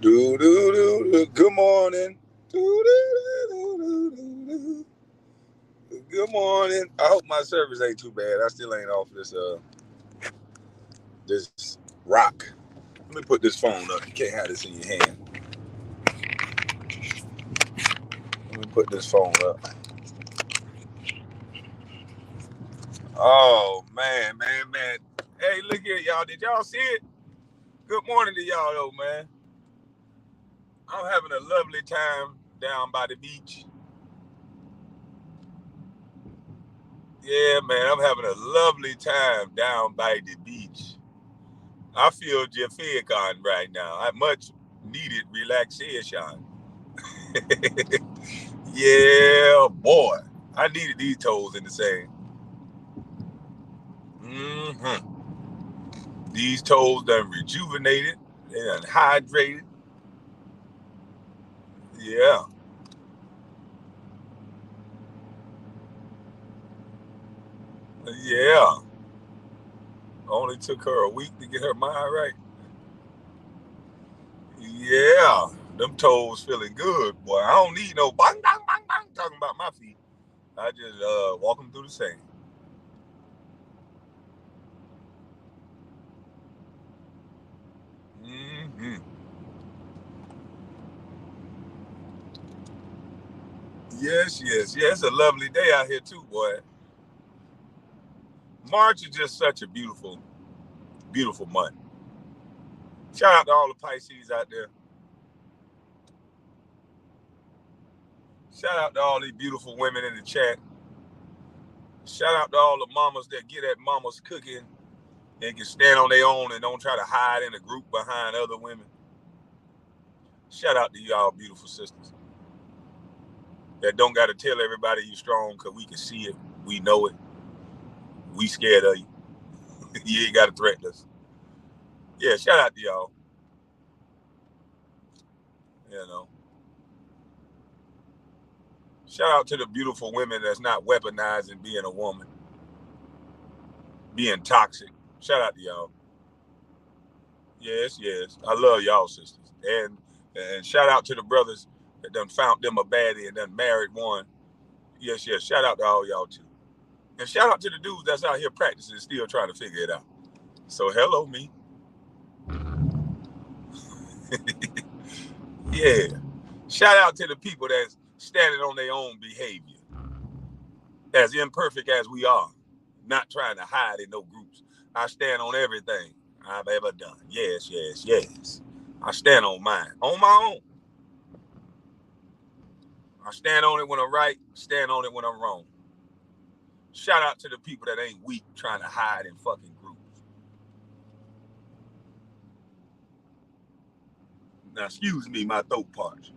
Do do do do. Good morning. Do do do do do do. Good morning. I hope my service ain't too bad. I still ain't off this rock. Let me put this phone up. You can't have this in your hand. Let me put this phone up. Oh man. Hey, look here, y'all. Did y'all see it? Good morning to y'all, though, man. I'm having a lovely time down by the beach. Yeah, man, I'm having a lovely time down by the beach. I feel Jaffiacon right now. I much needed relaxation. Yeah, boy. I needed these toes in the sand. These toes done rejuvenated. They done hydrated. Yeah. Yeah. Only took her a week to get her mind right. Yeah. Them toes feeling good, boy. I don't need no bang, bang, bang, bang talking about my feet. I just walk them through the sand. hmm Yes. It's a lovely day out here too, boy. March is just such a beautiful, beautiful month. Shout out to all the Pisces out there. Shout out to all these beautiful women in the chat. Shout out to all the mamas that get at mama's cooking and can stand on their own and don't try to hide in a group behind other women. Shout out to y'all beautiful sisters that don't got to tell everybody you strong because we can see it. We know it. We scared of you. You ain't got to threaten us. Yeah, shout out to y'all. You know, shout out to the beautiful women that's not weaponizing being a woman, being toxic. Shout out to y'all. Yes. I love y'all sisters. And shout out to the brothers that done found them a baddie and done married one. Yes. Shout out to all y'all too. And shout out to the dudes that's out here practicing and still trying to figure it out. So hello me. Yeah. Shout out to the people that's standing on their own behavior. As imperfect as we are. Not trying to hide in no groups. I stand on everything I've ever done. Yes. I stand on mine. On my own. I stand on it when I'm right, stand on it when I'm wrong. Shout out to the people that ain't weak trying to hide in fucking groups. Now, excuse me, my throat parched.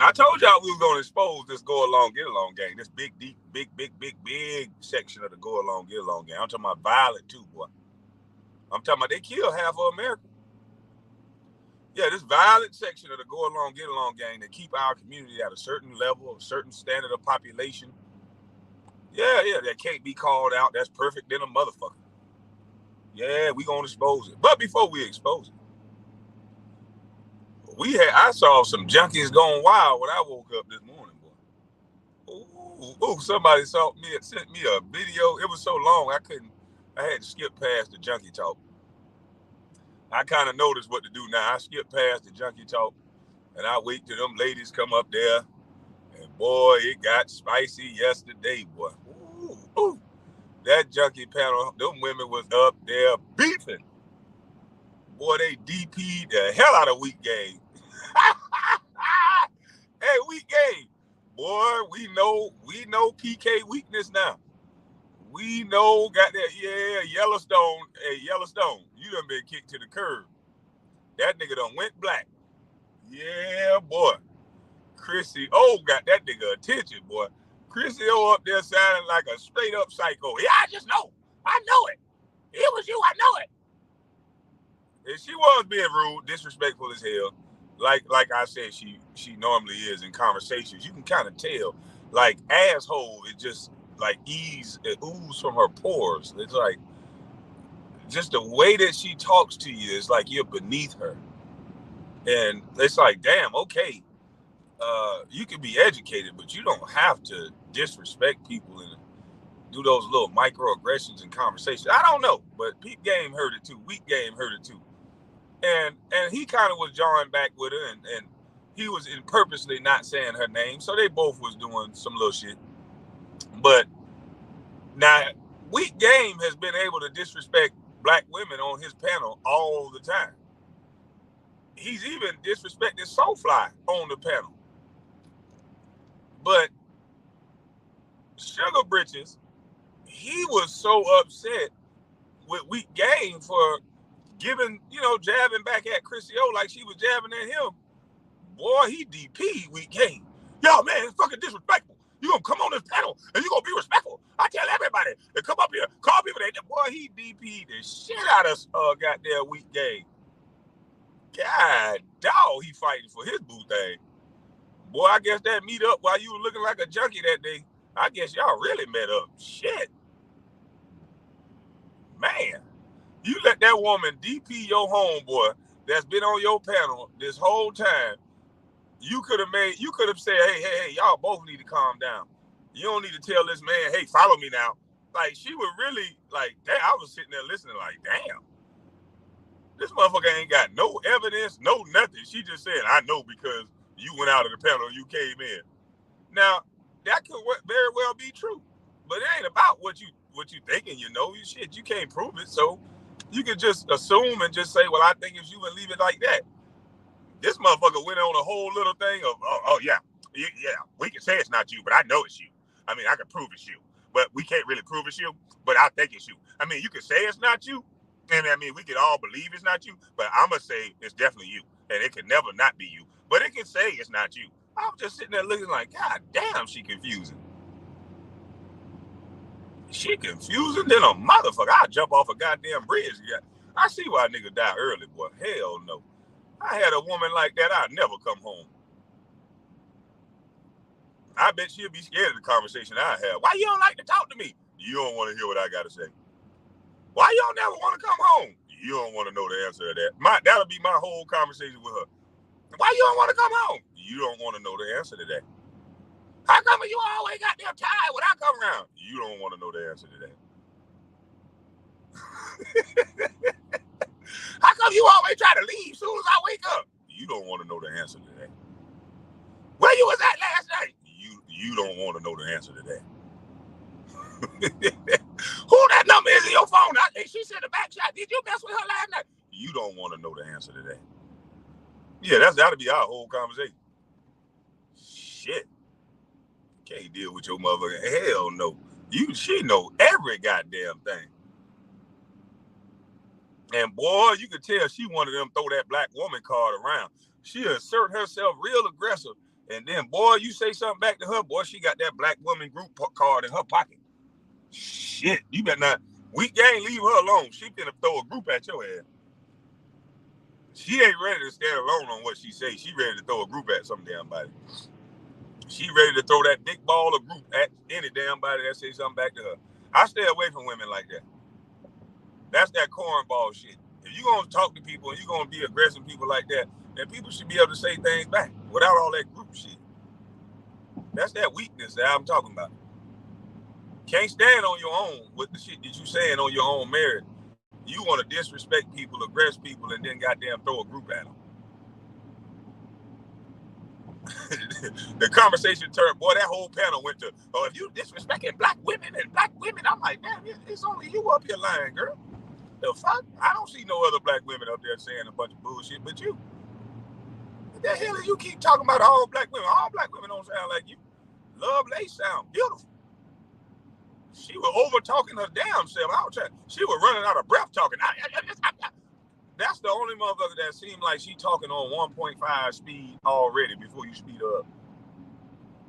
I told y'all we were going to expose this go along, get along gang. This big, deep, big section of the go along, get along gang. I'm talking about violent too, boy. I'm talking about they kill half of America. Yeah, this violent section of the go along, get along gang that keep our community at a certain level, a certain standard of population. Yeah, that can't be called out. That's perfect than a motherfucker. Yeah, we gonna expose it. But before we expose it, I saw some junkies going wild when I woke up this morning, boy. Somebody sent me a video. It was so long I had to skip past the junkie talk. I kind of noticed what to do now. I skip past the junkie talk and I wait till them ladies come up there. And boy, it got spicy yesterday, boy. Ooh. That junkie panel, them women was up there beefing. Boy, they DP'd the hell out of Weak Game. Hey, Weak Game. Boy, we know PK weakness now. We know got that, Yellowstone. Hey, Yellowstone, you done been kicked to the curb. That nigga done went black. Yeah, boy. Chrissy O got that nigga attention, boy. Chrissy O up there sounding like a straight up psycho. Yeah, I just know. I know it. It was you, I know it. And she was being rude, disrespectful as hell. Like I said, she normally is in conversations. You can kind of tell, like asshole, it just like ooze from her pores. It's like just the way that she talks to you is like you're beneath her. And it's like, damn, okay, you can be educated, but you don't have to disrespect people and do those little microaggressions in conversation. I don't know, but Peep Game heard it too. Weak Game heard it too. And he kind of was drawing back with her, and he was in purposely not saying her name, so they both was doing some little shit. But now, Weak Game has been able to disrespect black women on his panel all the time. He's even disrespected Soulfly on the panel. But Sugar Britches, he was so upset with Weak Game for giving, jabbing back at Chrissy O like she was jabbing at him. Boy, he DP'd Weak Game. Yo, man, it's fucking disrespectful. You gonna come on this panel and you gonna be respectful. I tell everybody to come up here, call people. Boy, he DP'd the shit out of goddamn Weak Game. God, dog, he fighting for his boo thing. Boy, I guess that meet up while you were looking like a junkie that day. I guess y'all really met up. Shit. Man, you let that woman DP your homeboy that's been on your panel this whole time. You could have said, hey, y'all both need to calm down. You don't need to tell this man, hey, follow me now. Like, she was really like, damn, I was sitting there listening like, damn. This motherfucker ain't got no evidence, no nothing. She just said, I know because you went out of the panel and you came in. Now, that could very well be true. But it ain't about what you thinking, shit, you can't prove it. So you could just assume and just say, well, I think it's you and leave it like that. This motherfucker went on a whole little thing of, yeah, we can say it's not you, but I know it's you. I mean, I can prove it's you, but we can't really prove it's you, but I think it's you. I mean, you can say it's not you, and I mean, we can all believe it's not you, but I'm going to say it's definitely you, and it can never not be you, but it can say it's not you. I was just sitting there looking like, God damn, she confusing. She confusing than a motherfucker. I'll jump off a goddamn bridge. Yeah, I see why a nigga die early, boy. Hell no. I had a woman like that, I'd never come home. I bet she'll be scared of the conversation I have. Why you don't like to talk to me? You don't want to hear what I got to say. Why y'all never want to come home? You don't want to know the answer to that. That'll be my whole conversation with her. Why you don't want to come home? You don't want to know the answer to that. How come you always got them tired when I come around? You don't want to know the answer to that. How come you always try to leave as soon as I wake up? You don't want to know the answer to that. Where you was at last night? You don't want to know the answer to that. Who that number is in your phone? She sent a back shot. Did you mess with her last night? You don't want to know the answer to that. Yeah, that'll be our whole conversation. Shit. Can't deal with your motherfucker. Hell no. She know every goddamn thing. And boy, you could tell she wanted them throw that black woman card around. She assert herself real aggressive. And then, boy, you say something back to her, boy, she got that black woman group card in her pocket. Shit, you better not. Weak Game, leave her alone. She finna throw a group at your ass. She ain't ready to stand alone on what she say. She ready to throw a group at some damn body. She ready to throw that big ball of group at any damn body that say something back to her. I stay away from women like that. That's that cornball shit. If you're going to talk to people and you're going to be aggressive people like that, then people should be able to say things back without all that group shit. That's that weakness that I'm talking about. Can't stand on your own with the shit that you saying on your own merit. You want to disrespect people, aggress people, and then goddamn throw a group at them. The conversation turned, boy, that whole panel went to, if you disrespecting black women, I'm like, man, it's only you up here lying, girl. The fuck? I don't see no other black women up there saying a bunch of bullshit but you. What the hell is you keep talking about all black women? All black women don't sound like you. Lovely sound beautiful. She was over talking her damn self. She was running out of breath talking. That's the only motherfucker that seemed like she talking on 1.5 speed already before you speed up.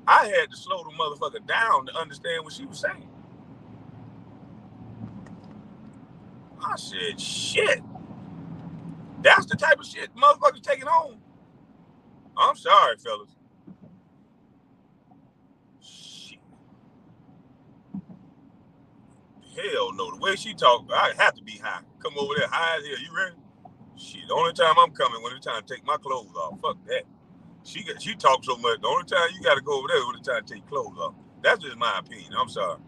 I had to slow the motherfucker down to understand what she was saying. I said, shit. That's the type of shit motherfuckers taking home. I'm sorry, fellas. Shit. Hell no. The way she talk, I have to be high. Come over there high as hell. You ready? Shit, the only time I'm coming when it's time to take my clothes off. Fuck that. She talks so much. The only time you got to go over there when it's time to take clothes off. That's just my opinion. I'm sorry.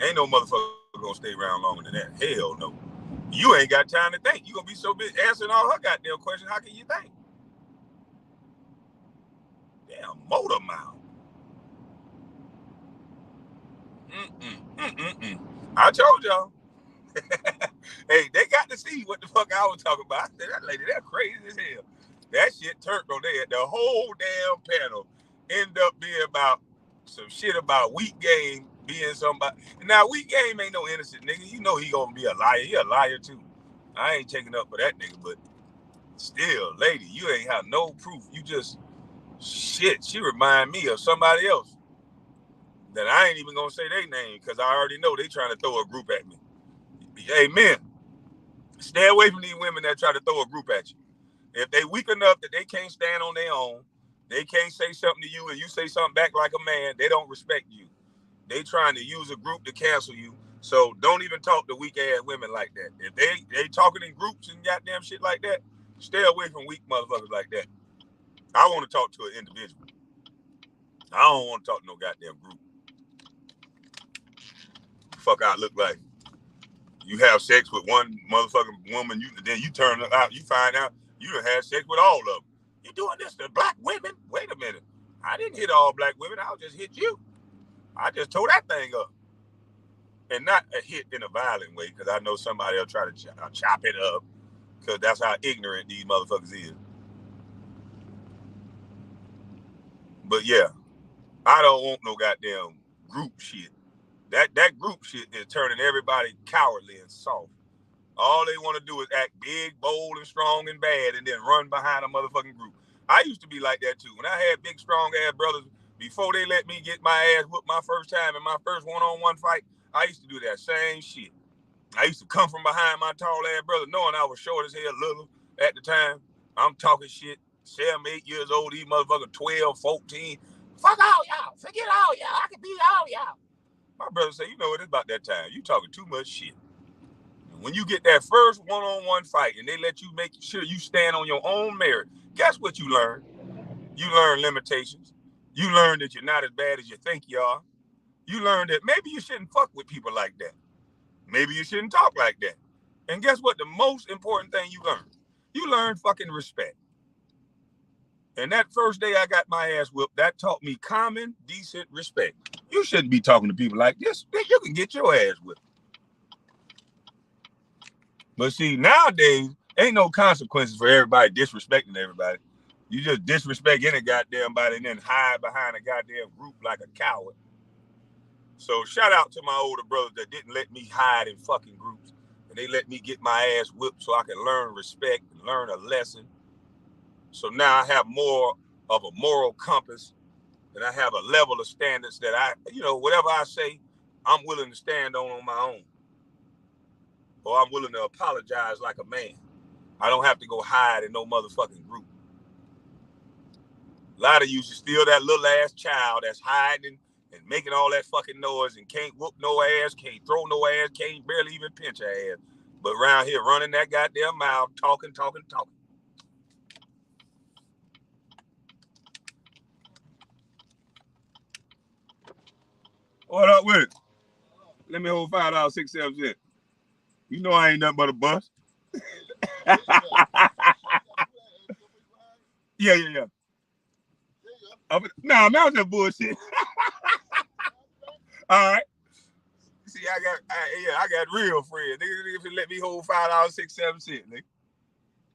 Ain't no motherfucker gonna stay around longer than that. Hell no. You ain't got time to think. You gonna be so busy answering all her goddamn questions. How can you think? Damn motor mouth. I told y'all. Hey, they got to see what the fuck I was talking about. I said, that lady, that crazy as hell. That shit turned on there. The whole damn panel ended up being about some shit about Weak Game being somebody. Now, Weak Game ain't no innocent nigga. You know he gonna be a liar. He a liar too. I ain't taking up for that nigga, but still, lady, you ain't have no proof. You just, shit, she remind me of somebody else that I ain't even gonna say their name because I already know they trying to throw a group at me. Hey, men, stay away from these women that try to throw a group at you. If they weak enough that they can't stand on their own, they can't say something to you and you say something back like a man, they don't respect you. They trying to use a group to cancel you. So don't even talk to weak ass women like that. If they talking in groups and goddamn shit like that, stay away from weak motherfuckers like that. I want to talk to an individual. I don't want to talk to no goddamn group. Fuck I look like. You have sex with one motherfucking woman, then you turn out, you find out you done had sex with all of them. You doing this to black women? Wait a minute. I didn't hit all black women. I'll just hit you. I just tore that thing up. And not a hit in a violent way, because I know somebody will try to chop it up, because that's how ignorant these motherfuckers is. But yeah, I don't want no goddamn group shit. That group shit is turning everybody cowardly and soft. All they want to do is act big, bold, and strong and bad, and then run behind a motherfucking group. I used to be like that too. When I had big, strong ass brothers, before they let me get my ass whooped my first time in my first one-on-one fight, I used to do that same shit. I used to come from behind my tall ass brother, knowing I was short as hell, little at the time. I'm talking shit, 7, 8 years old, these motherfuckers 12, 14. Fuck all y'all. Forget all y'all. I can beat all y'all. My brother said, you know what, it's about that time. You talking too much shit. When you get that first one-on-one fight and they let you make sure you stand on your own merit, guess what you learn? You learn limitations. You learn that you're not as bad as you think you are. You learn that maybe you shouldn't fuck with people like that. Maybe you shouldn't talk like that. And guess what? The most important thing you learn fucking respect. And that first day I got my ass whooped, that taught me common, decent respect. You shouldn't be talking to people like this. You can get your ass whipped. But see, nowadays, ain't no consequences for everybody disrespecting everybody. You just disrespect any goddamn body and then hide behind a goddamn group like a coward. So shout out to my older brothers that didn't let me hide in fucking groups. And they let me get my ass whipped so I can learn respect and learn a lesson. So now I have more of a moral compass and I have a level of standards that whatever I say, I'm willing to stand on my own. Or I'm willing to apologize like a man. I don't have to go hide in no motherfucking group. A lot of you should still that little ass child that's hiding and making all that fucking noise and can't whoop no ass, can't throw no ass, can't barely even pinch her ass. But around here running that goddamn mouth, talking. What up with it? Let me hold $5.67. You know I ain't nothing but a bust. Yeah. Nah, that was just bullshit. All right. See, I got real friends. Niggas let me hold $5.67, nigga.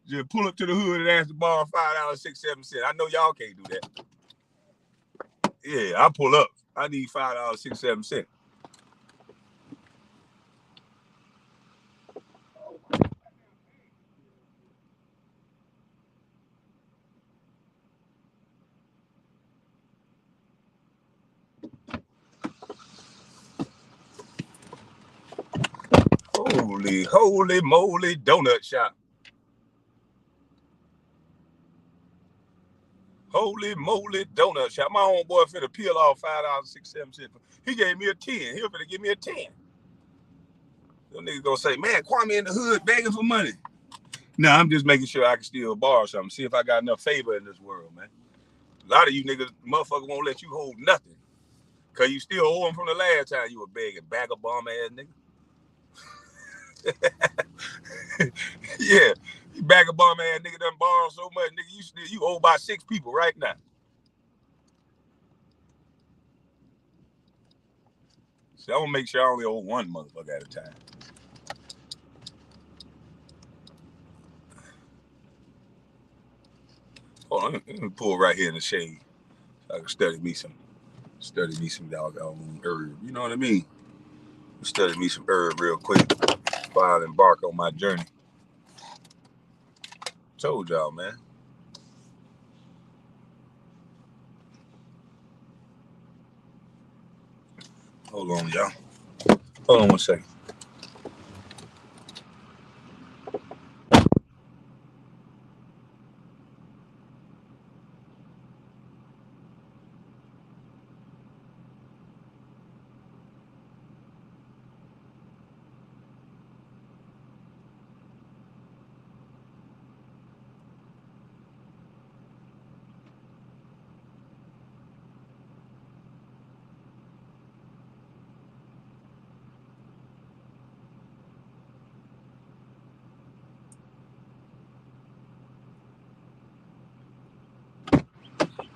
Just pull up to the hood and ask to borrow $5.67. I know y'all can't do that. Yeah, I pull up. I need $5.67. Holy moly donut shop. Holy moly donut shop. My homeboy finna peel off $5.67. He gave me a 10. He finna give me a 10. Them niggas gonna say, man, Kwame in the hood begging for money. No, I'm just making sure I can still borrow something. See if I got enough favor in this world, man. A lot of you niggas, motherfucker won't let you hold nothing. Cause you still owe them from the last time you were begging. Bag of bomb ass nigga. Yeah. You bag of bomb ass nigga done borrow so much, nigga, you owe about 6 people right now. So I'm gonna make sure I only owe one motherfucker at a time. Hold on, let me pull right here in the shade so I can study me some doggone herb. You know what I mean? Study me some herb real quick before I embark on my journey. Told y'all, man. Hold on, y'all. Hold on one second.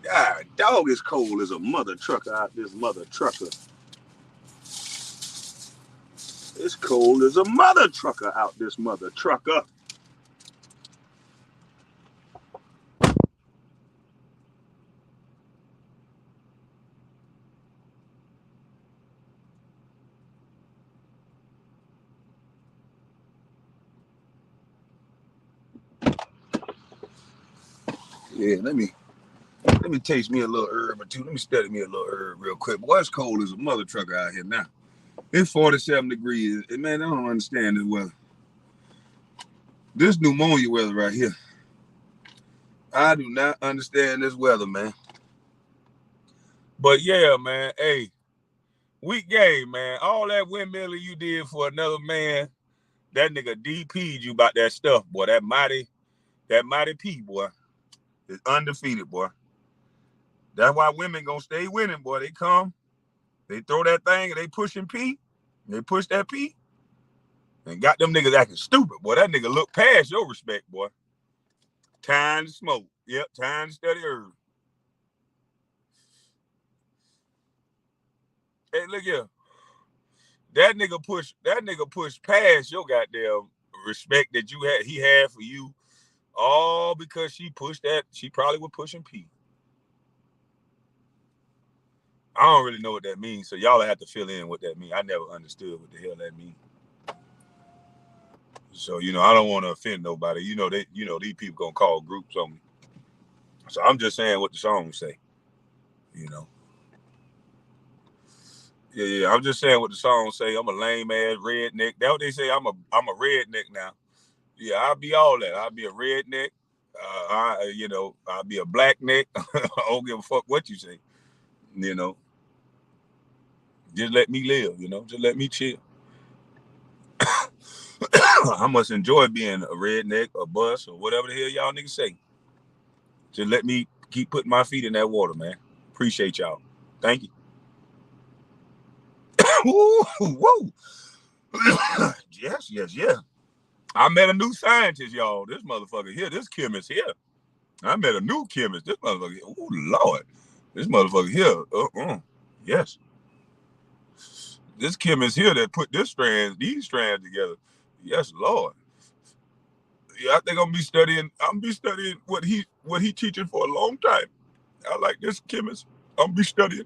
God, dog is cold as a mother trucker out this mother trucker. It's cold as a mother trucker out this mother trucker. Yeah, let me taste me a little herb or two. Let me study me a little herb real quick. Boy, it's cold as a mother trucker out here now. It's 47 degrees. And man, I don't understand this weather. This pneumonia weather right here. I do not understand this weather, man. But yeah, man, hey, weak game, man. All that windmilling you did for another man, that nigga DP'd you about that stuff, boy. That mighty P, boy, is undefeated, boy. That's why women gonna stay winning, boy. They come, they throw that thing, and they pushing P. They push that P, and got them niggas acting stupid, boy. That nigga look past your respect, boy. Time to smoke. Yep, time to study herb. Hey, look here. That nigga push past your goddamn respect that he had for you, all because she pushed that. She probably was pushing P. I don't really know what that means, so y'all have to fill in what that means. I never understood what the hell that means. So I don't want to offend nobody. These people gonna call groups on me. So I'm just saying what the songs say. Yeah. I'm just saying what the songs say. I'm a lame ass redneck. That's what they say. I'm a redneck now. Yeah, I'll be all that. I'll be a redneck. I'll be a black neck. I don't give a fuck what you say. Just let me live. Just let me chill. I must enjoy being a redneck, a bus, or whatever the hell y'all niggas say. Just let me keep putting my feet in that water, man. Appreciate y'all. Thank you. Whoa. Yes. I met a new scientist, y'all. This motherfucker here, this chemist here. I met a new chemist. This motherfucker here. Oh, Lord. This motherfucker here. Yes. This chemist here that put these strands together. Yes, Lord. Yeah, I think I'm gonna be studying what he teaching for a long time. I like this chemist. I'm gonna be studying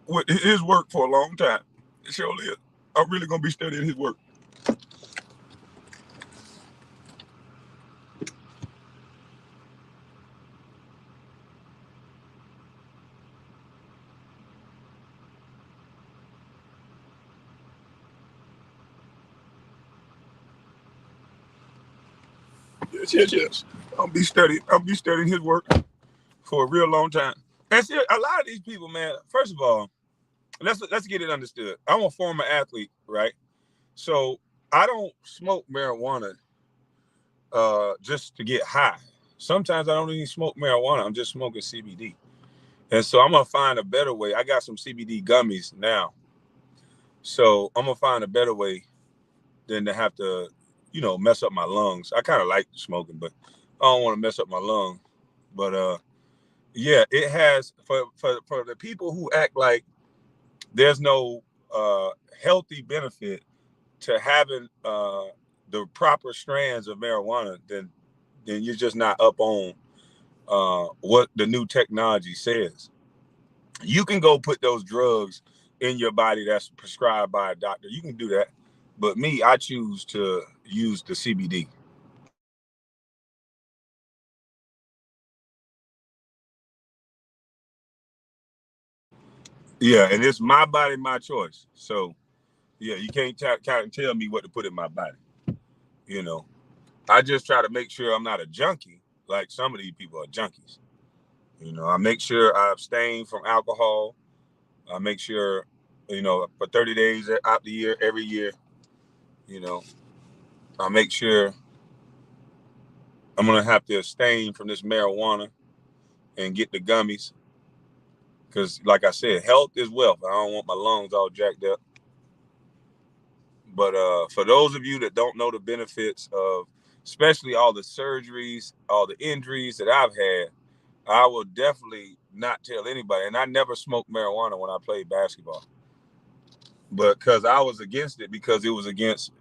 with his work for a long time. It surely is. I'm really gonna be studying his work. Yes. I'll be studying his work for a real long time. And see, a lot of these people, man, first of all, let's get it understood. I'm a former athlete, right? So I don't smoke marijuana just to get high. Sometimes I don't even smoke marijuana. I'm just smoking CBD. And so I'm gonna find a better way. I got some CBD gummies now. So I'm gonna find a better way than to have to, mess up my lungs. I kind of like smoking, but I don't want to mess up my lungs. But yeah, it has for the people who act like there's no healthy benefit to having the proper strands of marijuana, then you're just not up on what the new technology says. You can go put those drugs in your body that's prescribed by a doctor. You can do that. But me, I choose to use the CBD. Yeah, and it's my body, my choice. So yeah, you can't tell me what to put in my body. You know, I just try to make sure I'm not a junkie like some of these people are junkies. I make sure I abstain from alcohol. I make sure, for 30 days out the year, every year, you know, I make sure I'm gonna have to abstain from this marijuana and get the gummies because, like I said, health is wealth. I don't want my lungs all jacked up. But for those of you that don't know the benefits of, especially all the surgeries, all the injuries that I've had, I will definitely not tell anybody. And I never smoked marijuana when I played basketball, but because I was against it, because it was against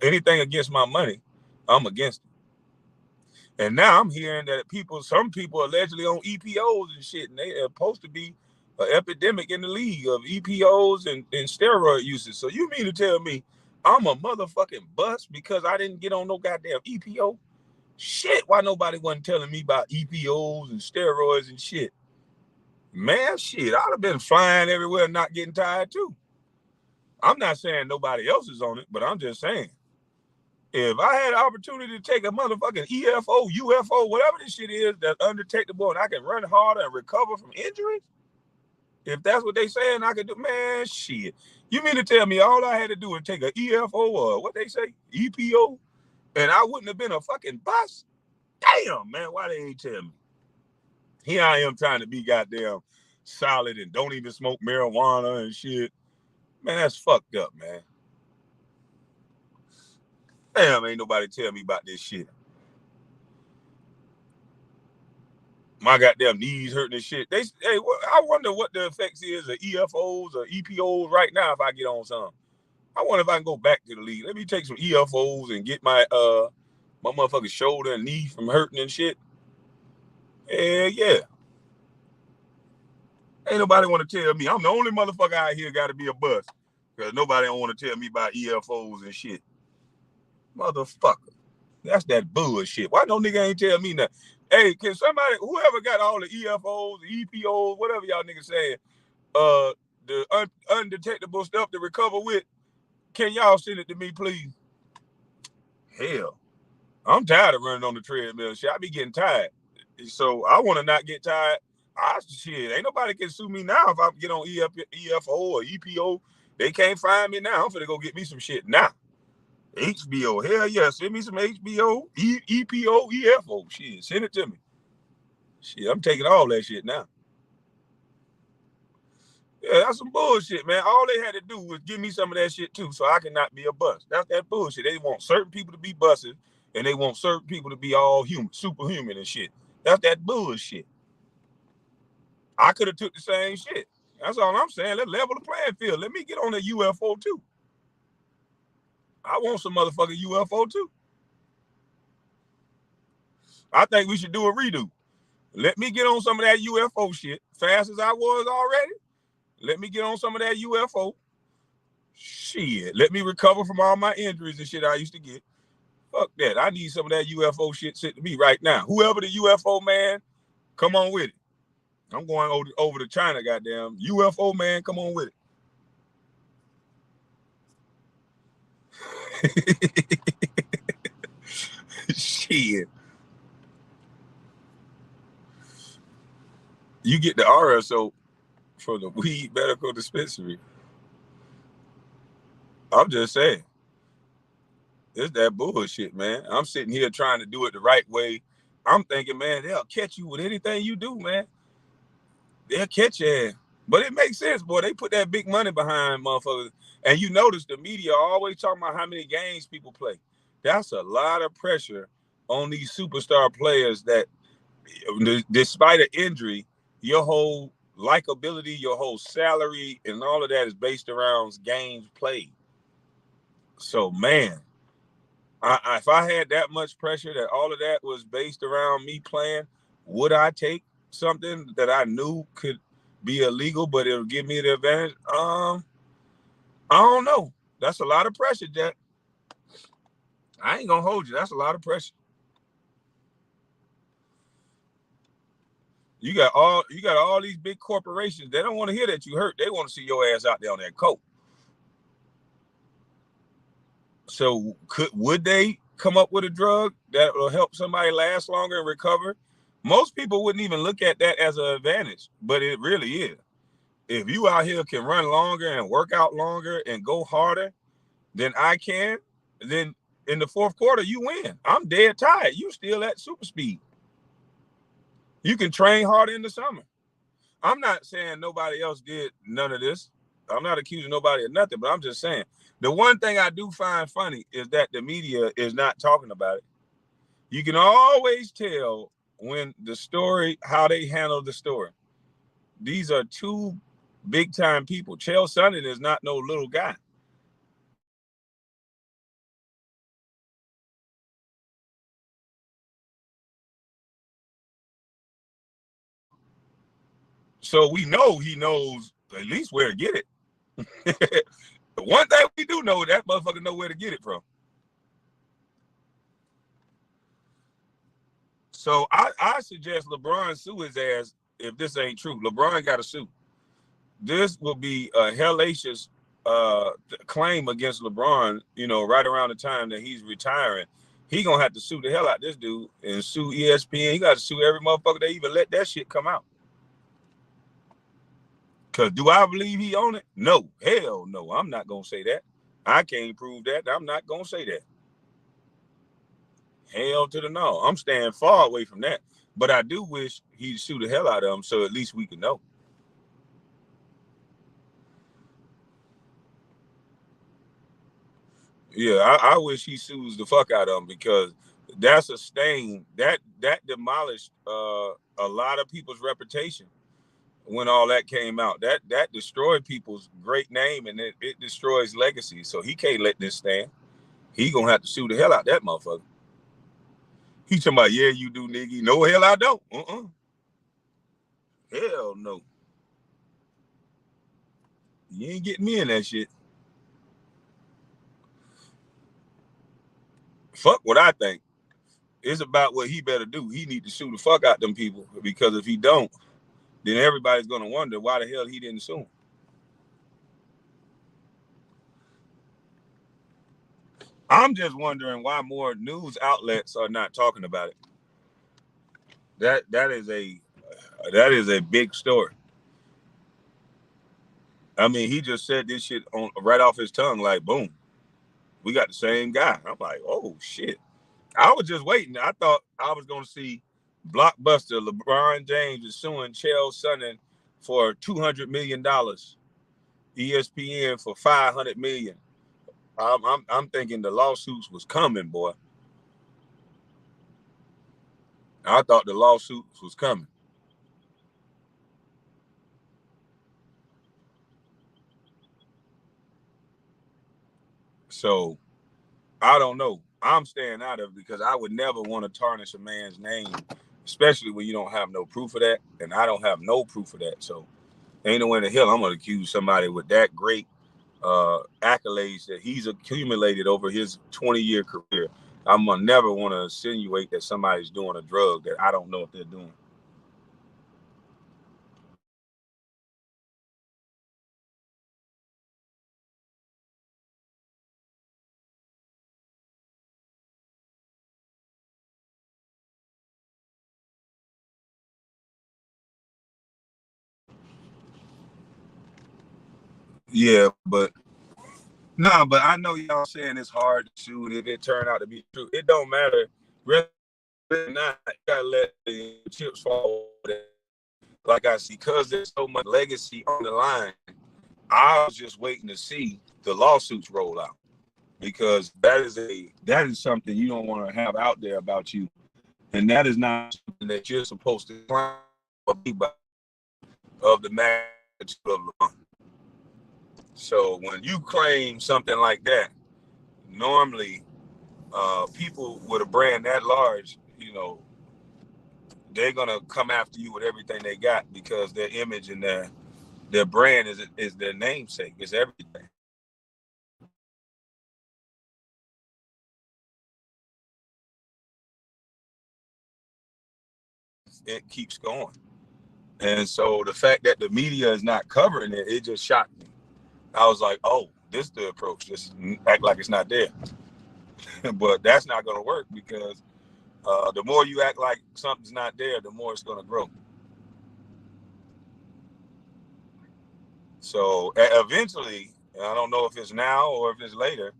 anything against my money, I'm against it. And now I'm hearing that some people allegedly on EPOs and shit, and they are supposed to be an epidemic in the league of EPOs and steroid usage. So you mean to tell me I'm a motherfucking bust because I didn't get on no goddamn EPO? Shit, why nobody wasn't telling me about EPOs and steroids and shit? Man, shit, I'd have been flying everywhere not getting tired too. I'm not saying nobody else is on it, but I'm just saying, if I had an opportunity to take a motherfucking EFO, UFO, whatever this shit is that's undetectable, and I can run harder and recover from injuries, if that's what they saying I could do, man, shit. You mean to tell me all I had to do was take a EFO or what they say, EPO, and I wouldn't have been a fucking bust? Damn, man, why they ain't tell me? Here I am trying to be goddamn solid and don't even smoke marijuana and shit. Man, that's fucked up, man. Damn, ain't nobody tell me about this shit. My goddamn knees hurting and shit. I wonder what the effects is of EFOs or EPOs right now if I get on some. I wonder if I can go back to the league. Let me take some EFOs and get my motherfucking shoulder and knee from hurting and shit. Yeah. Ain't nobody want to tell me. I'm the only motherfucker out here got to be a bust. Because nobody don't want to tell me about EFOs and shit. Motherfucker. That's that bullshit. Why no nigga ain't tell me nothing? Hey, can somebody, whoever got all the EFOs, EPOs, whatever y'all niggas saying, the undetectable stuff to recover with, can y'all send it to me, please? Hell, I'm tired of running on the treadmill. Shit, I be getting tired. So I want to not get tired. Shit, ain't nobody can sue me now if I get on EFO or EPO. They can't find me now. I'm finna go get me some shit now. HBO, hell yeah, send me some HBO, EPO, EFO. Shit, send it to me. Shit, I'm taking all that shit now. Yeah, that's some bullshit, man. All they had to do was give me some of that shit too, so I cannot be a bust. That's that bullshit. They want certain people to be busted, and they want certain people to be all human, superhuman and shit. That's that bullshit. I could have took the same shit. That's all I'm saying. Let's level the playing field. Let me get on the UFO too. I want some motherfucking UFO too. I think we should do a redo. Let me get on some of that UFO shit. Fast as I was already. Let me get on some of that UFO. Shit. Let me recover from all my injuries and shit I used to get. Fuck that. I need some of that UFO shit sent to me right now. Whoever the UFO man, come on with it. I'm going over to China, goddamn. UFO man, come on with it. Shit. You get the RSO from the weed medical dispensary. I'm just saying. It's that bullshit, man. I'm sitting here trying to do it the right way. I'm thinking, man, they'll catch you with anything you do, man. They'll catch you. But it makes sense, boy. They put that big money behind motherfuckers. And you notice the media always talking about how many games people play. That's a lot of pressure on these superstar players that, despite an injury, your whole likability, your whole salary, and all of that is based around games played. So, man, if I had that much pressure that all of that was based around me playing, would I take something that I knew could be illegal, but it'll give me the advantage? I don't know. That's a lot of pressure, Jack. I ain't gonna hold you. That's a lot of pressure. You got all these big corporations. They don't want to hear that you hurt. They want to see your ass out there on that coat. So would they come up with a drug that will help somebody last longer and recover? Most people wouldn't even look at that as an advantage, but it really is. If you out here can run longer and work out longer and go harder than I can, then in the fourth quarter you win. I'm dead tired. You still at super speed. You can train harder in the summer. I'm not saying nobody else did none of this. I'm not accusing nobody of nothing, but I'm just saying the one thing I do find funny is that the media is not talking about it. You can always tell when the story, how they handle the story. These are two big time people. Chael Sonnen is not no little guy. So we know he knows at least where to get it. The one thing we do know, that motherfucker know where to get it from. So I suggest LeBron sue his ass if this ain't true. LeBron got to sue. This will be a hellacious claim against LeBron, right around the time that he's retiring. He gonna have to sue the hell out of this dude and sue ESPN. He got to sue every motherfucker that even let that shit come out. Cause do I believe he own it? No, hell no. I'm not gonna say that. I can't prove that. I'm not gonna say that. Hell to the no. I'm staying far away from that. But I do wish he'd sue the hell out of him so at least we can know. Yeah, I wish he sues the fuck out of him because that's a stain that demolished a lot of people's reputation when all that came out. That destroyed people's great name and it destroys legacy. So he can't let this stand. He gonna have to sue the hell out that motherfucker. He talking about, yeah, you do, nigga. No, hell I don't. Hell no. You ain't getting me in that shit. Fuck what I think. It's about what he better do. He need to sue the fuck out them people because if he don't, then everybody's gonna wonder why the hell he didn't sue him. I'm just wondering why more news outlets are not talking about it. That is a big story. I mean, he just said this shit on right off his tongue, like boom, we got the same guy. I'm like, oh shit. I was just waiting. I thought I was gonna see Blockbuster LeBron James is suing Chael Sonnen for $200 million, ESPN for $500 million. I'm thinking the lawsuits was coming, boy. I thought the lawsuits was coming. So I don't know. I'm staying out of it because I would never want to tarnish a man's name, especially when you don't have no proof of that, and I don't have no proof of that. So ain't no way in the hell I'm gonna accuse somebody with that great accolades that he's accumulated over his 20-year career. I'm gonna never want to insinuate that somebody's doing a drug that I don't know if they're doing. Yeah, but No, but I know y'all saying it's hard to shoot if it turned out to be true. It don't matter. Whether or not, you gotta let the chips fall. Like I see, because there's so much legacy on the line, I was just waiting to see the lawsuits roll out, because that is something you don't want to have out there about you, and that is not something that you're supposed to claim of the magnitude of LeBron. So when you claim something like that, normally people with a brand that large, they're gonna come after you with everything they got, because their image and their brand is their namesake. It's everything. It keeps going. And so the fact that the media is not covering it, it just shocked me. I was like, oh, this is the approach. Just act like it's not there. But that's not going to work, because the more you act like something's not there, the more it's going to grow. So eventually, I don't know if it's now or if it's later,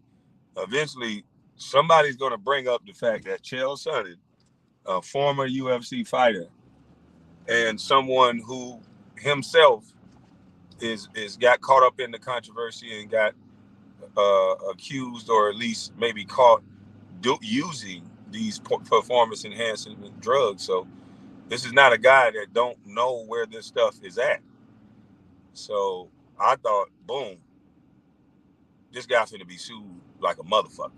eventually somebody's going to bring up the fact that Chael Sonnen, a former UFC fighter and someone who himself is got caught up in the controversy and got accused, or at least maybe caught using these performance enhancing drugs. So this is not a guy that don't know where this stuff is at. So I thought, boom, this guy's gonna be sued like a motherfucker.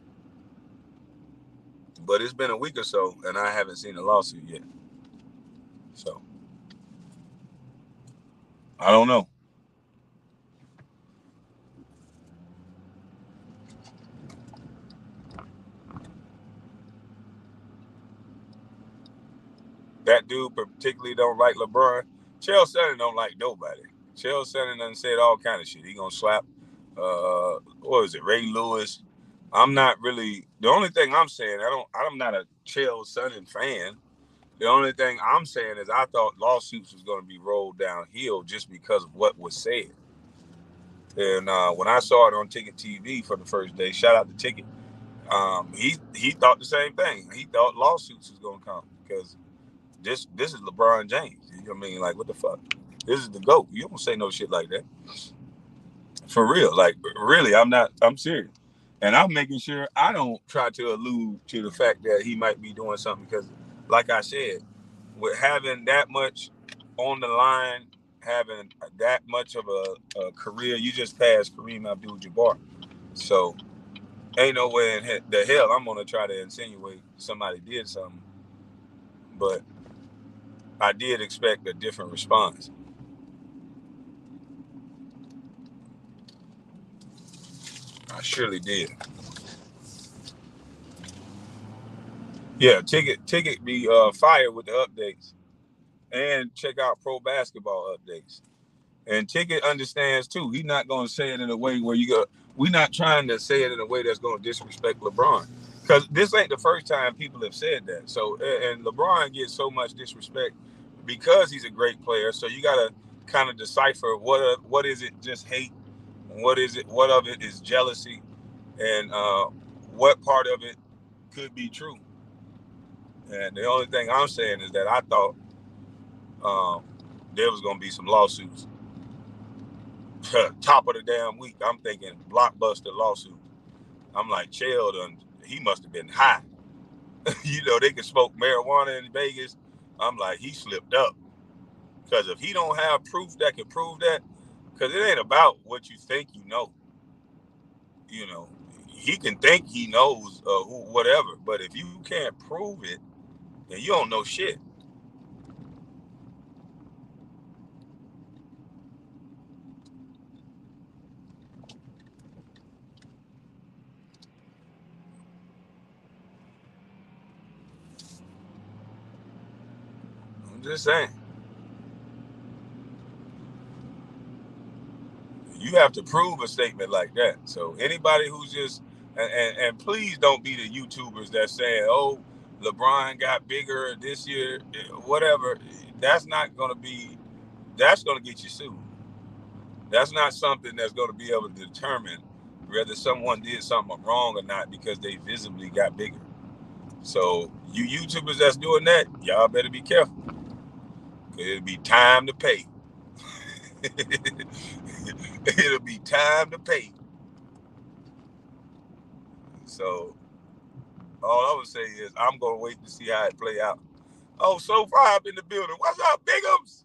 But it's been a week or so, and I haven't seen a lawsuit yet. So I don't know. That dude particularly don't like LeBron. Chael Sonnen don't like nobody. Chael Sonnen done said all kind of shit. He gonna slap, what is it, Ray Lewis. I'm not really. The only thing I'm saying, I'm not a Chael Sonnen fan. The only thing I'm saying is I thought lawsuits was gonna be rolled downhill just because of what was said. And when I saw it on Ticket TV for the first day, shout out to Ticket. He thought the same thing. He thought lawsuits was gonna come, because this is LeBron James. You know what I mean? Like, what the fuck? This is the GOAT. You don't say no shit like that. For real. Like, really, I'm serious. And I'm making sure I don't try to allude to the fact that he might be doing something, because, like I said, with having that much on the line, having that much of a career, you just passed Kareem Abdul-Jabbar. So ain't no way in the hell I'm going to try to insinuate somebody did something. But I did expect a different response. I surely did. Yeah, ticket be fired with the updates, and check out pro basketball updates. And Ticket understands too. He's not going to say it in a way where you go. We're not trying to say it in a way that's going to disrespect LeBron, because this ain't the first time people have said that. So, and LeBron gets so much disrespect because he's a great player. So you got to kind of decipher what is it just hate, what is it, what of it is jealousy, and what part of it could be true. And the only thing I'm saying is that I thought um, there was going to be some lawsuits. Top of the damn week, I'm thinking blockbuster lawsuit. I'm like, he must have been high. They could smoke marijuana in Vegas. I'm like, he slipped up. Because if he don't have proof that can prove that, because it ain't about what you think you know. You know, he can think he knows whatever, but if you can't prove it, then you don't know shit. I'm just saying. You have to prove a statement like that. So anybody who's just and please don't be the YouTubers that saying, "Oh, LeBron got bigger this year," whatever. That's not going to be. That's going to get you sued. That's not something that's going to be able to determine whether someone did something wrong or not, because they visibly got bigger. So you YouTubers that's doing that, y'all better be careful. It'll be time to pay. It'll be time to pay. So all I would say is I'm gonna wait to see how it play out. Oh, so far up in the building. What's up, Bigums?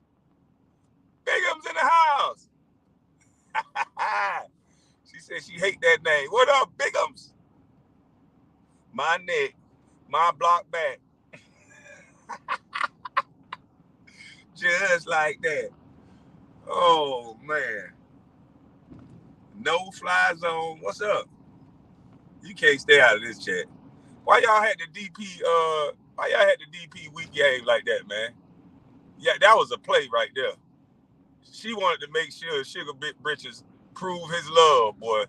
Bigums in the house. She said she hate that name. What up, Bigums? My neck, my block back. Just like that. Oh man. No fly zone. What's up? You can't stay out of this chat. Why y'all had the DP week game like that, man? Yeah, that was a play right there. She wanted to make sure Sugar Bit Britches prove his love, boy.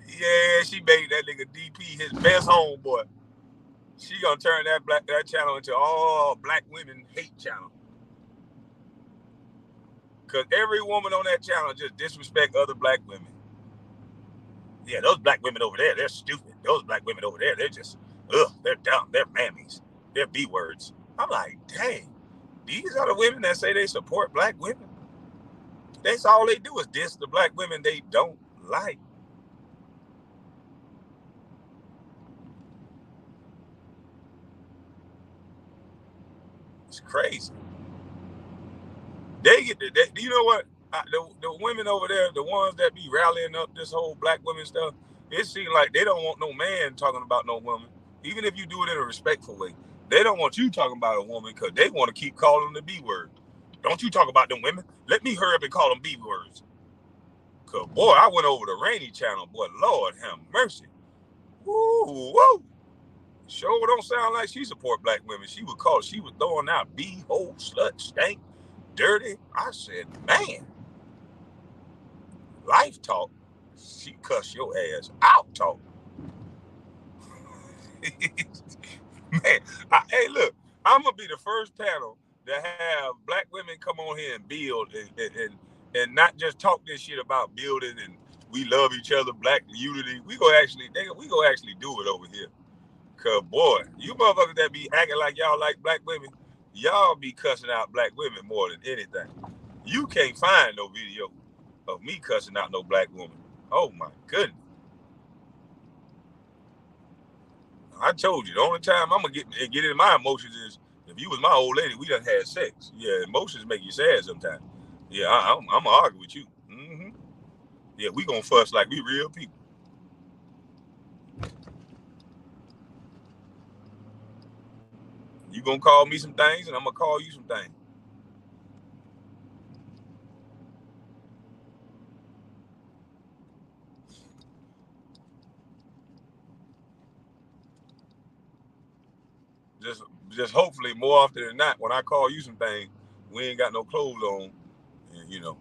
Yeah, she made that nigga DP his best homeboy. She gonna turn that channel into all black women hate channel. Cause every woman on that channel just disrespect other black women. Yeah, those black women over there, they're stupid. Those black women over there, they're just, they're dumb. They're mammies. They're B words. I'm like, dang, these are the women that say they support black women. That's all they do is diss the black women they don't like. It's crazy. They get you know what? The women over there, the ones that be rallying up this whole black women stuff, it seems like they don't want no man talking about no woman, even if you do it in a respectful way. They don't want you talking about a woman because they want to keep calling them the B word. Don't you talk about them women? Let me hurry up and call them B words. Cause boy, I went over the Rainy channel, boy, Lord have mercy. Woo, woo. Sure don't sound like she support black women. She was throwing out B-hole, slut, stank, dirty. I said, man, life talk. She cuss your ass out talk. Man, hey, look, I'm gonna be the first panel to have black women come on here and build and not just talk this shit about building and we love each other, black unity. We go actually do it over here. Cause boy, you motherfuckers that be acting like y'all like black women, y'all be cussing out black women more than anything. You can't find no video of me cussing out no black woman. Oh my goodness. I told you, the only time I'm gonna get into my emotions is if you was my old lady, we done had sex. Yeah, emotions make you sad sometimes. Yeah, I'm gonna argue with you. Mm-hmm. Yeah, we gonna fuss like we real people. You gonna call me some things, and I'm gonna call you some things. Just hopefully more often than not, when I call you some things, we ain't got no clothes on, and I'm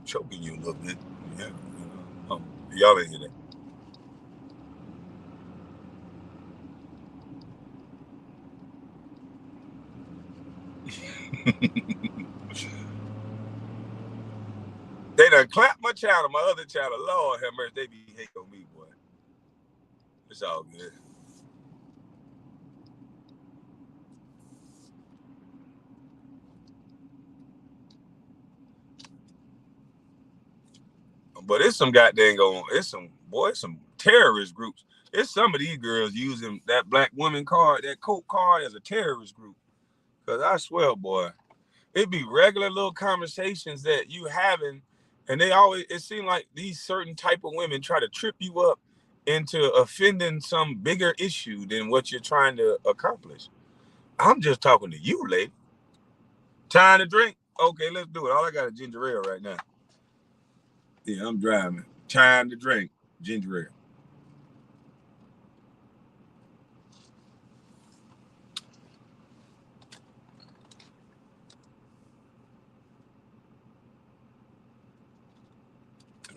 choking you a little bit. Yeah, y'all ain't hear that. They done clapped my channel, my other channel. Lord have mercy, they be hating on me, boy. It's all good. But it's some some terrorist groups. It's some of these girls using that black woman card, that coat card as a terrorist group. Cause I swear, boy, it be regular little conversations that you having, and it seems like these certain type of women try to trip you up into offending some bigger issue than what you're trying to accomplish. I'm just talking to you, lady. Time to drink? Okay, let's do it. All I got is ginger ale right now. Yeah, I'm driving. Time to drink ginger ale.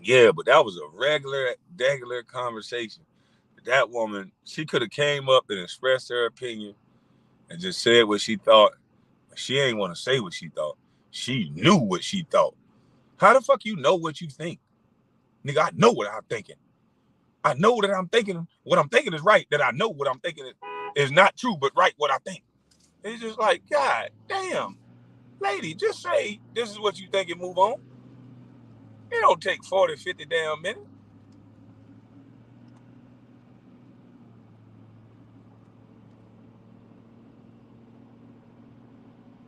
Yeah, but that was a regular conversation. That woman, she could have came up and expressed her opinion and just said what she thought. She ain't want to say what she thought. She knew what she thought. How the fuck you know what you think? Nigga, I know what I'm thinking. I know that I'm thinking what I'm thinking is right, that I know what I'm thinking is not true, but right what I think. It's just like, God damn, lady, just say this is what you think and move on. It don't take 40, 50 damn minutes.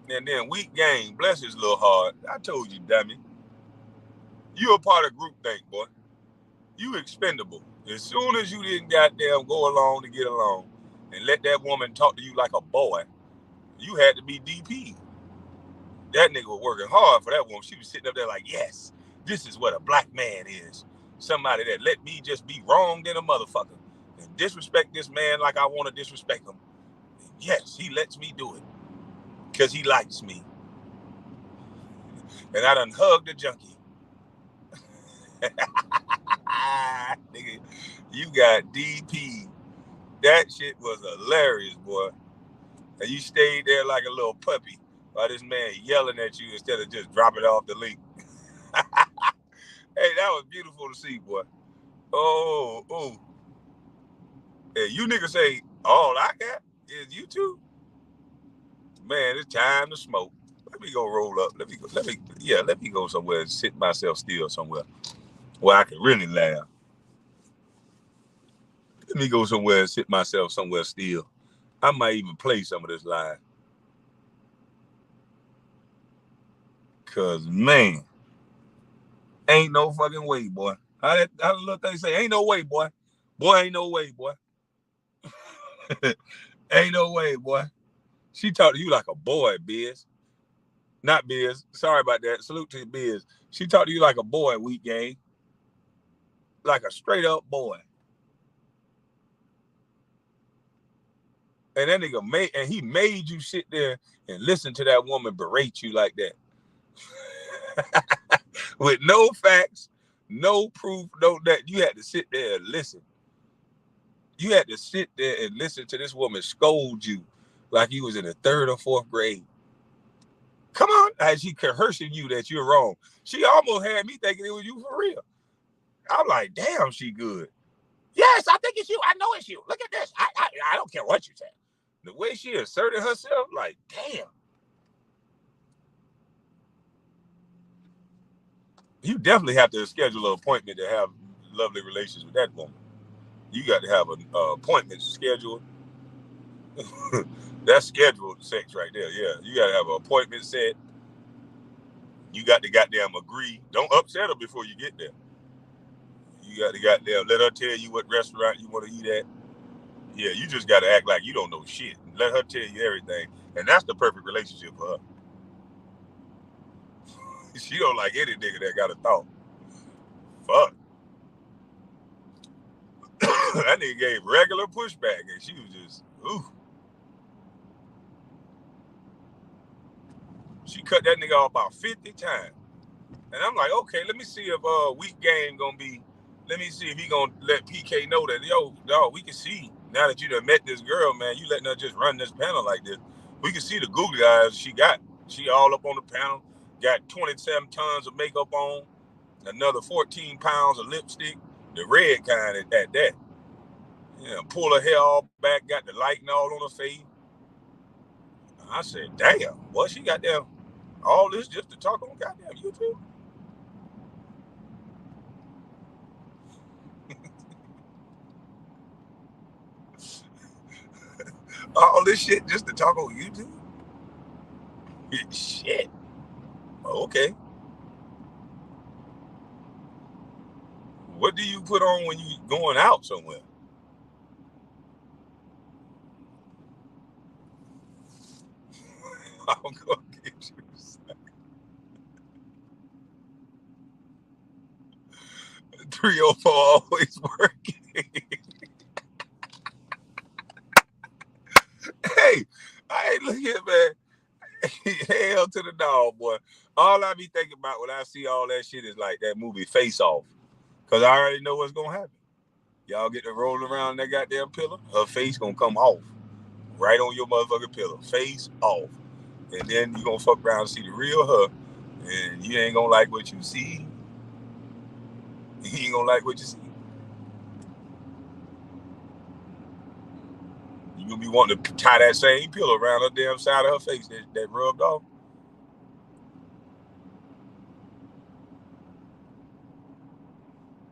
And then weak game, bless his little heart. I told you, dummy. You a part of group think, boy. You expendable. As soon as you didn't goddamn go along to get along and let that woman talk to you like a boy, you had to be DP. That nigga was working hard for that woman. She was sitting up there like, yes, this is what a black man is. Somebody that let me just be wrong than a motherfucker and disrespect this man like I want to disrespect him. And yes, he lets me do it because he likes me. And I done hugged the junkie. Nigga, you got DP. That shit was hilarious, boy. And you stayed there like a little puppy while this man yelling at you instead of just dropping off the link. Hey, that was beautiful to see, boy. Oh. Hey, you niggas say, all I got is YouTube. Man, it's time to smoke. Let me go roll up. Let me go somewhere and sit myself still somewhere where I can really laugh. Let me go somewhere and sit myself somewhere still. I might even play some of this live. Cause man, ain't no fucking way, boy. How the little thing say, ain't no way, boy. Boy, ain't no way, boy. Ain't no way, boy. She talked to you like a boy, Biz. Not Biz. Sorry about that. Salute to Biz. She talked to you like a boy, weak game. Like a straight up boy. And that nigga made you sit there and listen to that woman berate you like that. With no facts, no proof, no that. You had to sit there and listen. You had to sit there and listen to this woman scold you like you was in the 3rd or 4th grade. Come on, as she coercing you that you're wrong. She almost had me thinking it was you for real. I'm like, damn, she good. Yes, I think it's you. I know it's you. Look at this. I don't care what you say. The way she asserted herself, like, damn. You definitely have to schedule an appointment to have lovely relations with that woman. You got to have an appointment scheduled. That's scheduled sex right there. Yeah, you got to have an appointment set. You got to goddamn agree. Don't upset her before you get there. You got to goddamn let her tell you what restaurant you want to eat at. Yeah, you just got to act like you don't know shit. Let her tell you everything. And that's the perfect relationship for her. She don't like any nigga that got a thought. Fuck. That nigga gave regular pushback and she was just, ooh. She cut that nigga off about 50 times. And I'm like, okay, let me see if weak game gonna be, let me see if he gonna let PK know that, yo, dog, we can see now that you done met this girl, man, you letting her just run this panel like this. We can see the googly eyes she got. She all up on the panel, got 27 tons of makeup on, another 14 pounds of lipstick, the red kind at that. Yeah, pull her hair all back, got the lighting all on her face. I said, damn, boy, she got there all this just to talk on goddamn YouTube. All this shit just to talk on YouTube? Shit. Okay. What do you put on when you going out somewhere? I'm gonna get you. 304 always working. Hey, I ain't looking at, man. Hell to the dog, boy. All I be thinking about when I see all that shit is like that movie Face Off. Because I already know what's going to happen. Y'all get to roll around that goddamn pillow, her face going to come off. Right on your motherfucking pillow. Face off. And then you going to fuck around and see the real her. And you ain't going to like what you see. He ain't gonna like what you see. You gonna be wanting to tie that same pillow around her damn side of her face that rubbed off.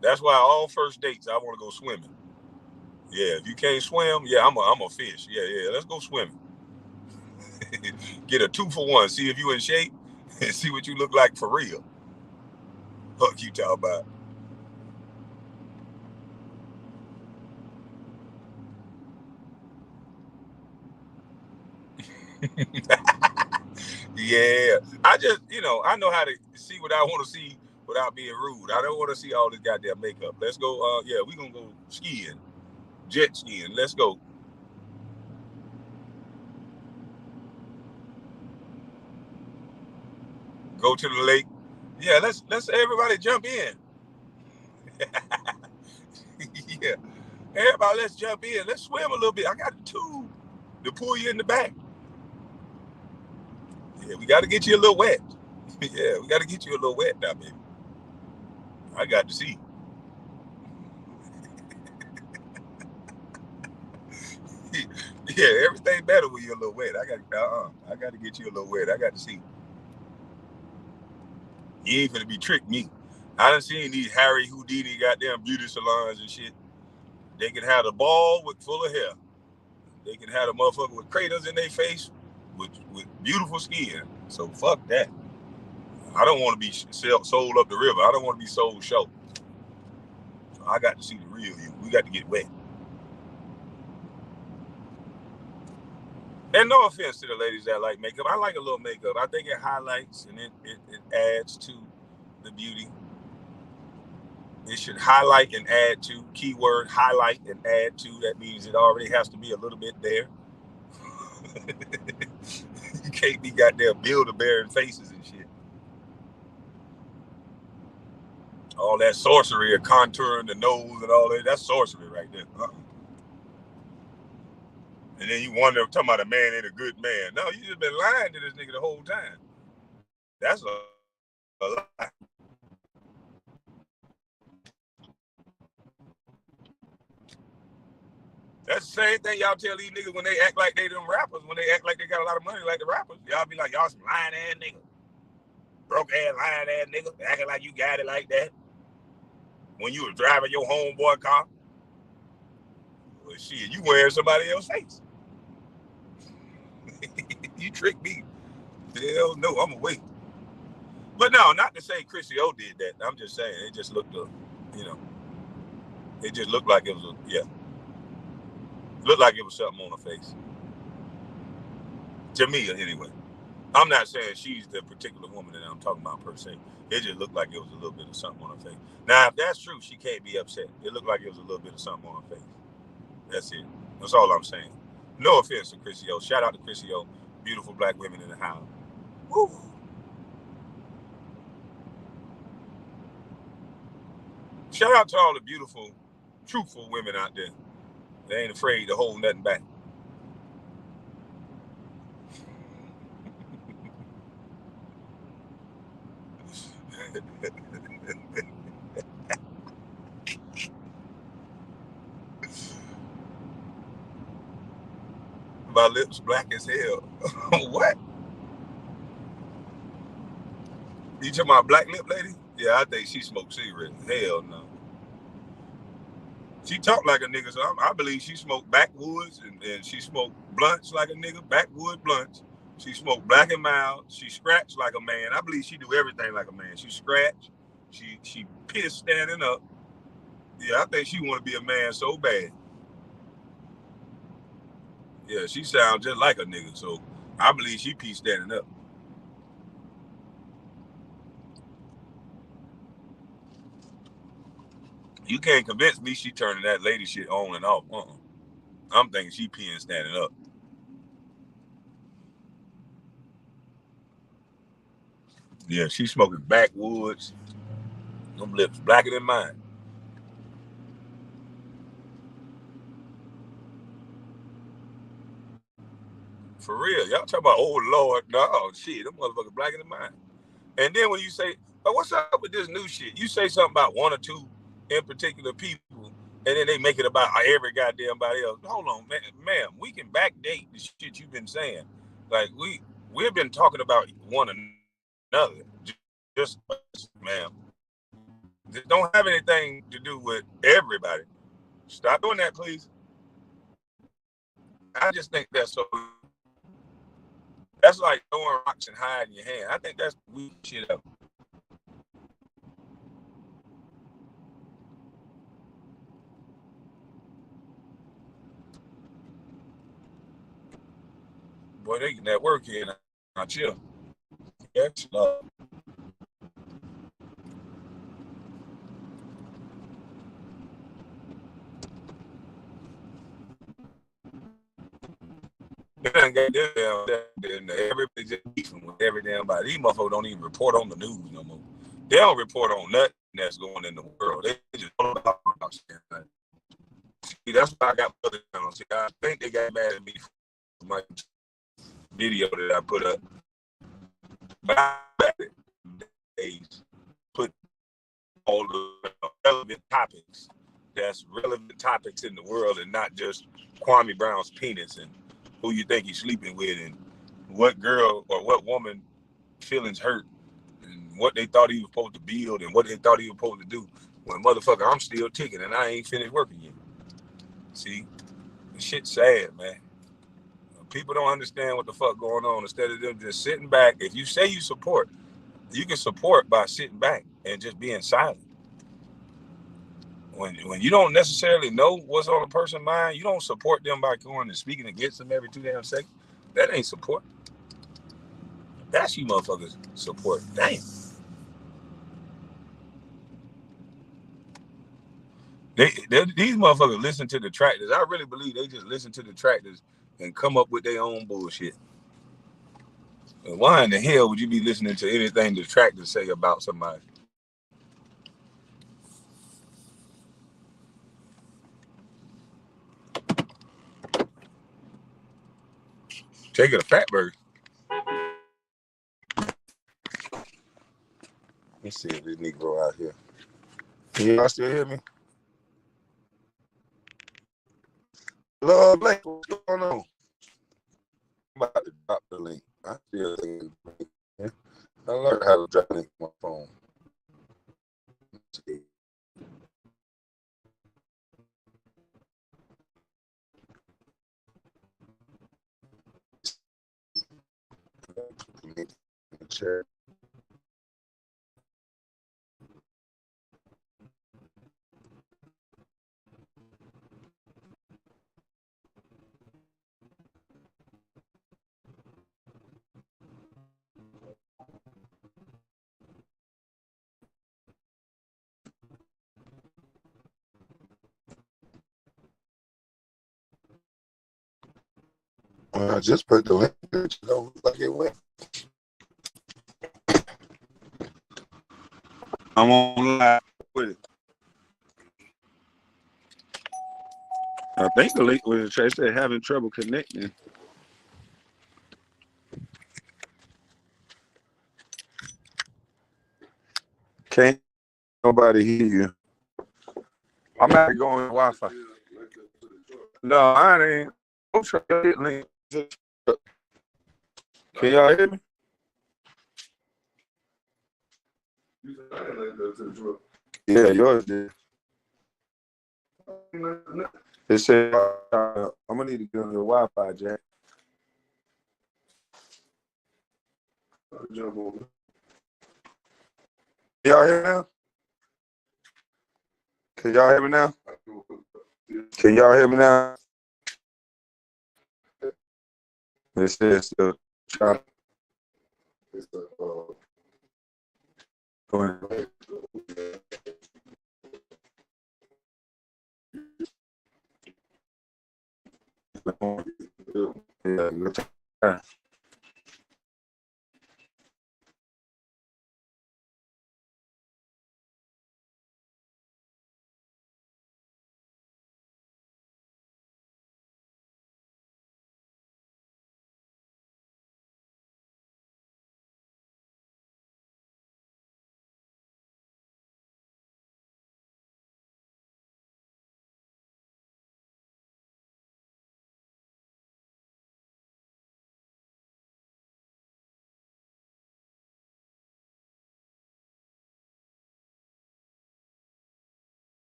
That's why all first dates I want to go swimming. Yeah, if you can't swim, yeah, I'm a fish. Yeah, let's go swimming. Get a 2-for-1. See if you in shape and see what you look like for real. Fuck you talking about. Yeah, I just, I know how to see what I want to see without being rude. I don't want to see all this goddamn makeup. Let's go. Yeah, we gonna go skiing, jet skiing. Let's go. Go to the lake. Yeah, let's everybody jump in. Yeah, everybody, let's jump in. Let's swim a little bit. I got a tube to pull you in the back. Yeah, we got to get you a little wet. Yeah, we got to get you a little wet now, baby. I got to see. Yeah, everything better when you're a little wet. I got to get you a little wet. I got to see. You ain't gonna be tricked me. I done seen these Harry Houdini goddamn beauty salons and shit. They can have the ball with full of hair. They can have a motherfucker with craters in their face with beautiful skin. So fuck that. I don't want to be sold up the river. I don't want to be sold short. So I got to see the real you. We got to get wet. And no offense to the ladies that like makeup. I like a little makeup. I think it highlights and it adds to the beauty. It should highlight and add to. Keyword highlight and add to. That means it already has to be a little bit there. You can't be goddamn Build-A-Bearing faces and shit. All that sorcery of contouring the nose and all that. That's sorcery right there. And then you wonder, talking about a man ain't a good man. No, you just been lying to this nigga the whole time. That's a lie. That's the same thing y'all tell these niggas when they act like they them rappers, when they act like they got a lot of money like the rappers. Y'all be like, y'all some lying ass nigga. Broke ass lying ass nigga. Acting like you got it like that. When you was driving your homeboy car. Well, shit, you wearing somebody else's face. You tricked me. Hell no, I'm gonna wait. But no, not to say Chrissy O did that. I'm just saying it just looked it just looked like it was looked like it was something on her face. To me, anyway. I'm not saying she's the particular woman that I'm talking about per se. It just looked like it was a little bit of something on her face. Now, if that's true, she can't be upset. It looked like it was a little bit of something on her face. That's it. That's all I'm saying. No offense to Chrissy O. Shout out to Chrissy O. Beautiful black women in the house. Woo. Shout out to all the beautiful, truthful women out there. They ain't afraid to hold nothing back. My lips black as hell. What? You talking about black lip lady? Yeah, I think she smoked cigarettes. Hell no. She talked like a nigga, so I believe she smoked backwoods and she smoked blunts like a nigga, backwood blunts. She smoked black and mild. She scratched like a man. I believe she do everything like a man. She scratched. She pissed standing up. Yeah, I think she want to be a man so bad. Yeah, she sounds just like a nigga, so I believe she pee standing up. You can't convince me she turning that lady shit on and off. I'm thinking she peeing standing up. Yeah, she smoking backwoods. Them lips blacker than mine. For real. Y'all talking about, oh Lord, no, shit, them motherfuckers blacker than mine. And then when you say, oh, what's up with this new shit? You say something about one or two in particular people, and then they make it about every goddamn body else. Hold on, ma'am. We can backdate the shit you've been saying. Like we've been talking about one another. Just ma'am. This don't have anything to do with everybody. Stop doing that, please. I just think that's so. That's like throwing rocks and hiding your hand. I think that's weak shit up. Boy, they getting that work in. I chill. Yes, they done got this damn. Everybody just beefing with every damn body. These motherfuckers don't even report on the news no more. They don't report on nothing that's going in the world. They just don't talk about shit. See, that's why I got other channels. See, I think they got mad at me for my video that I put up. But I put all the relevant topics that's relevant topics in the world, and not just Kwame Brown's penis and who you think he's sleeping with and what girl or what woman feelings hurt and what they thought he was supposed to build and what they thought he was supposed to do. When motherfucker, I'm still ticking and I ain't finished working yet. See, the shit's sad, man. People don't understand what the fuck going on. Instead of them just sitting back, if you say you support, you can support by sitting back and just being silent. When you don't necessarily know what's on a person's mind, you don't support them by going and speaking against them every 2 damn seconds. That ain't support. That's you motherfuckers support. Damn. These motherfuckers listen to detractors. I really believe they just listen to detractors and come up with their own bullshit. And why in the hell would you be listening to anything detractors say about somebody? Taking a fat burger. Let's see if this Negro out here. Can y'all still hear me? Lord Blake, what's going on? I'm about to drop the link. I still think I learned how to drop the link on my phone. Let's see. Chat. I just put the link. It don't look like it went. I'm on live with it. I think the link was Trey said having trouble connecting. Can't nobody hear you. I'm not going Wi-Fi. No, I ain't. I'm trying to get link. Can y'all hear me? Yeah, yours did. It said I'm gonna need to get on your Wi-Fi, Jack. Y'all hear me now? Can y'all hear me now? Can y'all hear me now? It says still trying. Go ahead. Yeah,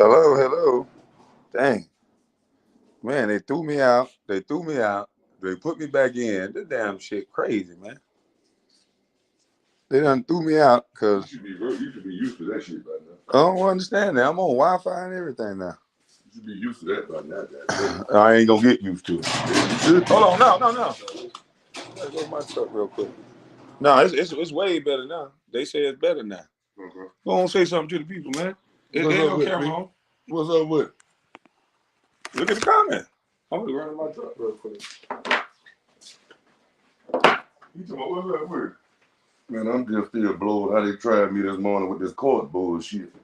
Hello, hello. Dang. Man, they threw me out. They put me back in. This damn shit crazy, man. They done threw me out because You should be used to that shit by now. I don't understand that. I'm on Wi-Fi and everything now. You should be used to that by now. I ain't gonna get used to it. Hold on, no. I gotta go to my truck real quick. No, it's way better now. They say it's better now. Okay. Go on, say something to the people, man. Ain't no camera on. What's up with it? Look at the comment. I'm gonna run in my truck real quick. You talking about what's up with it? Man, I'm just still blowed how they tried me this morning with this court bullshit.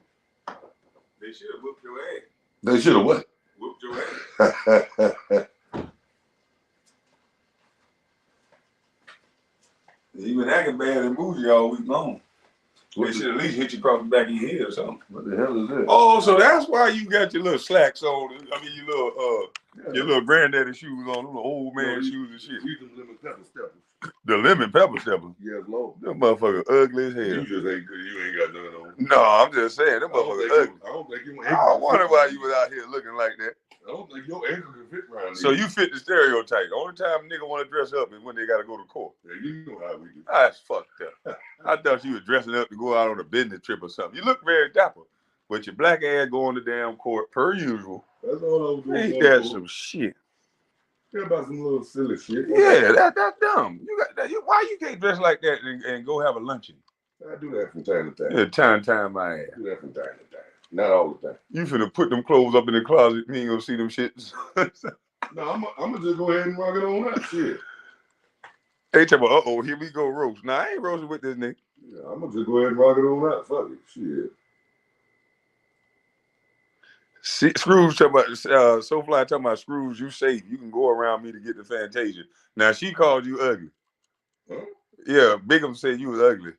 They should have whooped your ass. They should have what? Whooped your ass. You been acting bad and bougie all week long. They should at least hit you across the back of your head or something. What the hell is that? Oh, so that's why you got your little slacks on. I mean, your little granddaddy shoes on, little old man shoes and shit. Use them lemon pepper steppers. The lemon pepper steppers. Yes, Lord. Them motherfucker ugly as hell. You just ain't good. You ain't got nothing on. No, I'm just saying, them motherfucker ugly. I don't think you. I wonder why you was out here looking like that. I don't think your ankle can fit around So you fit the stereotype. The only time a nigga want to dress up is when they got to go to court. Yeah, you know how we do. That's fucked up. I thought you was dressing up to go out on a business trip or something. You look very dapper, but your black ass going to damn court per usual. That's all I was doing. Ain't that some shit? Yeah, about some little silly shit. Yeah, that's dumb. You got that. Why you can't dress like that and go have a luncheon? I do that from time to time. Yeah, time my ass. I do that from time to time. Not all the time. You finna put them clothes up in the closet. You ain't gonna see them shits. No, I'm gonna just go ahead and rock it on that shit. They tell me, here we go roast. Nah, I ain't roasting with this nigga. Yeah, I'm gonna just go ahead and rock it on that. Fuck it, shit. Scrooge talking about SoFly talking about Scrooge. You safe. You can go around me to get the Fantasia. Now she called you ugly. Huh? Yeah, Bigham said you was ugly.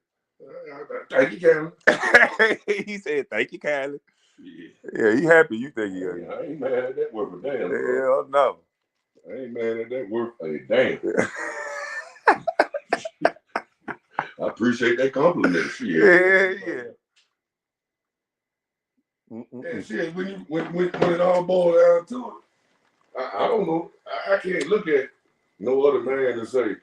Thank you, Calvin. He said, "Thank you, Kylie." Yeah, he happy. You think he ugly? I ain't mad at that worth a damn. Hell no. I ain't mad at that worth a damn. I appreciate that compliment. Shit. Yeah. And shit, when it all boils down to it, I don't know. I can't look at no other man and say,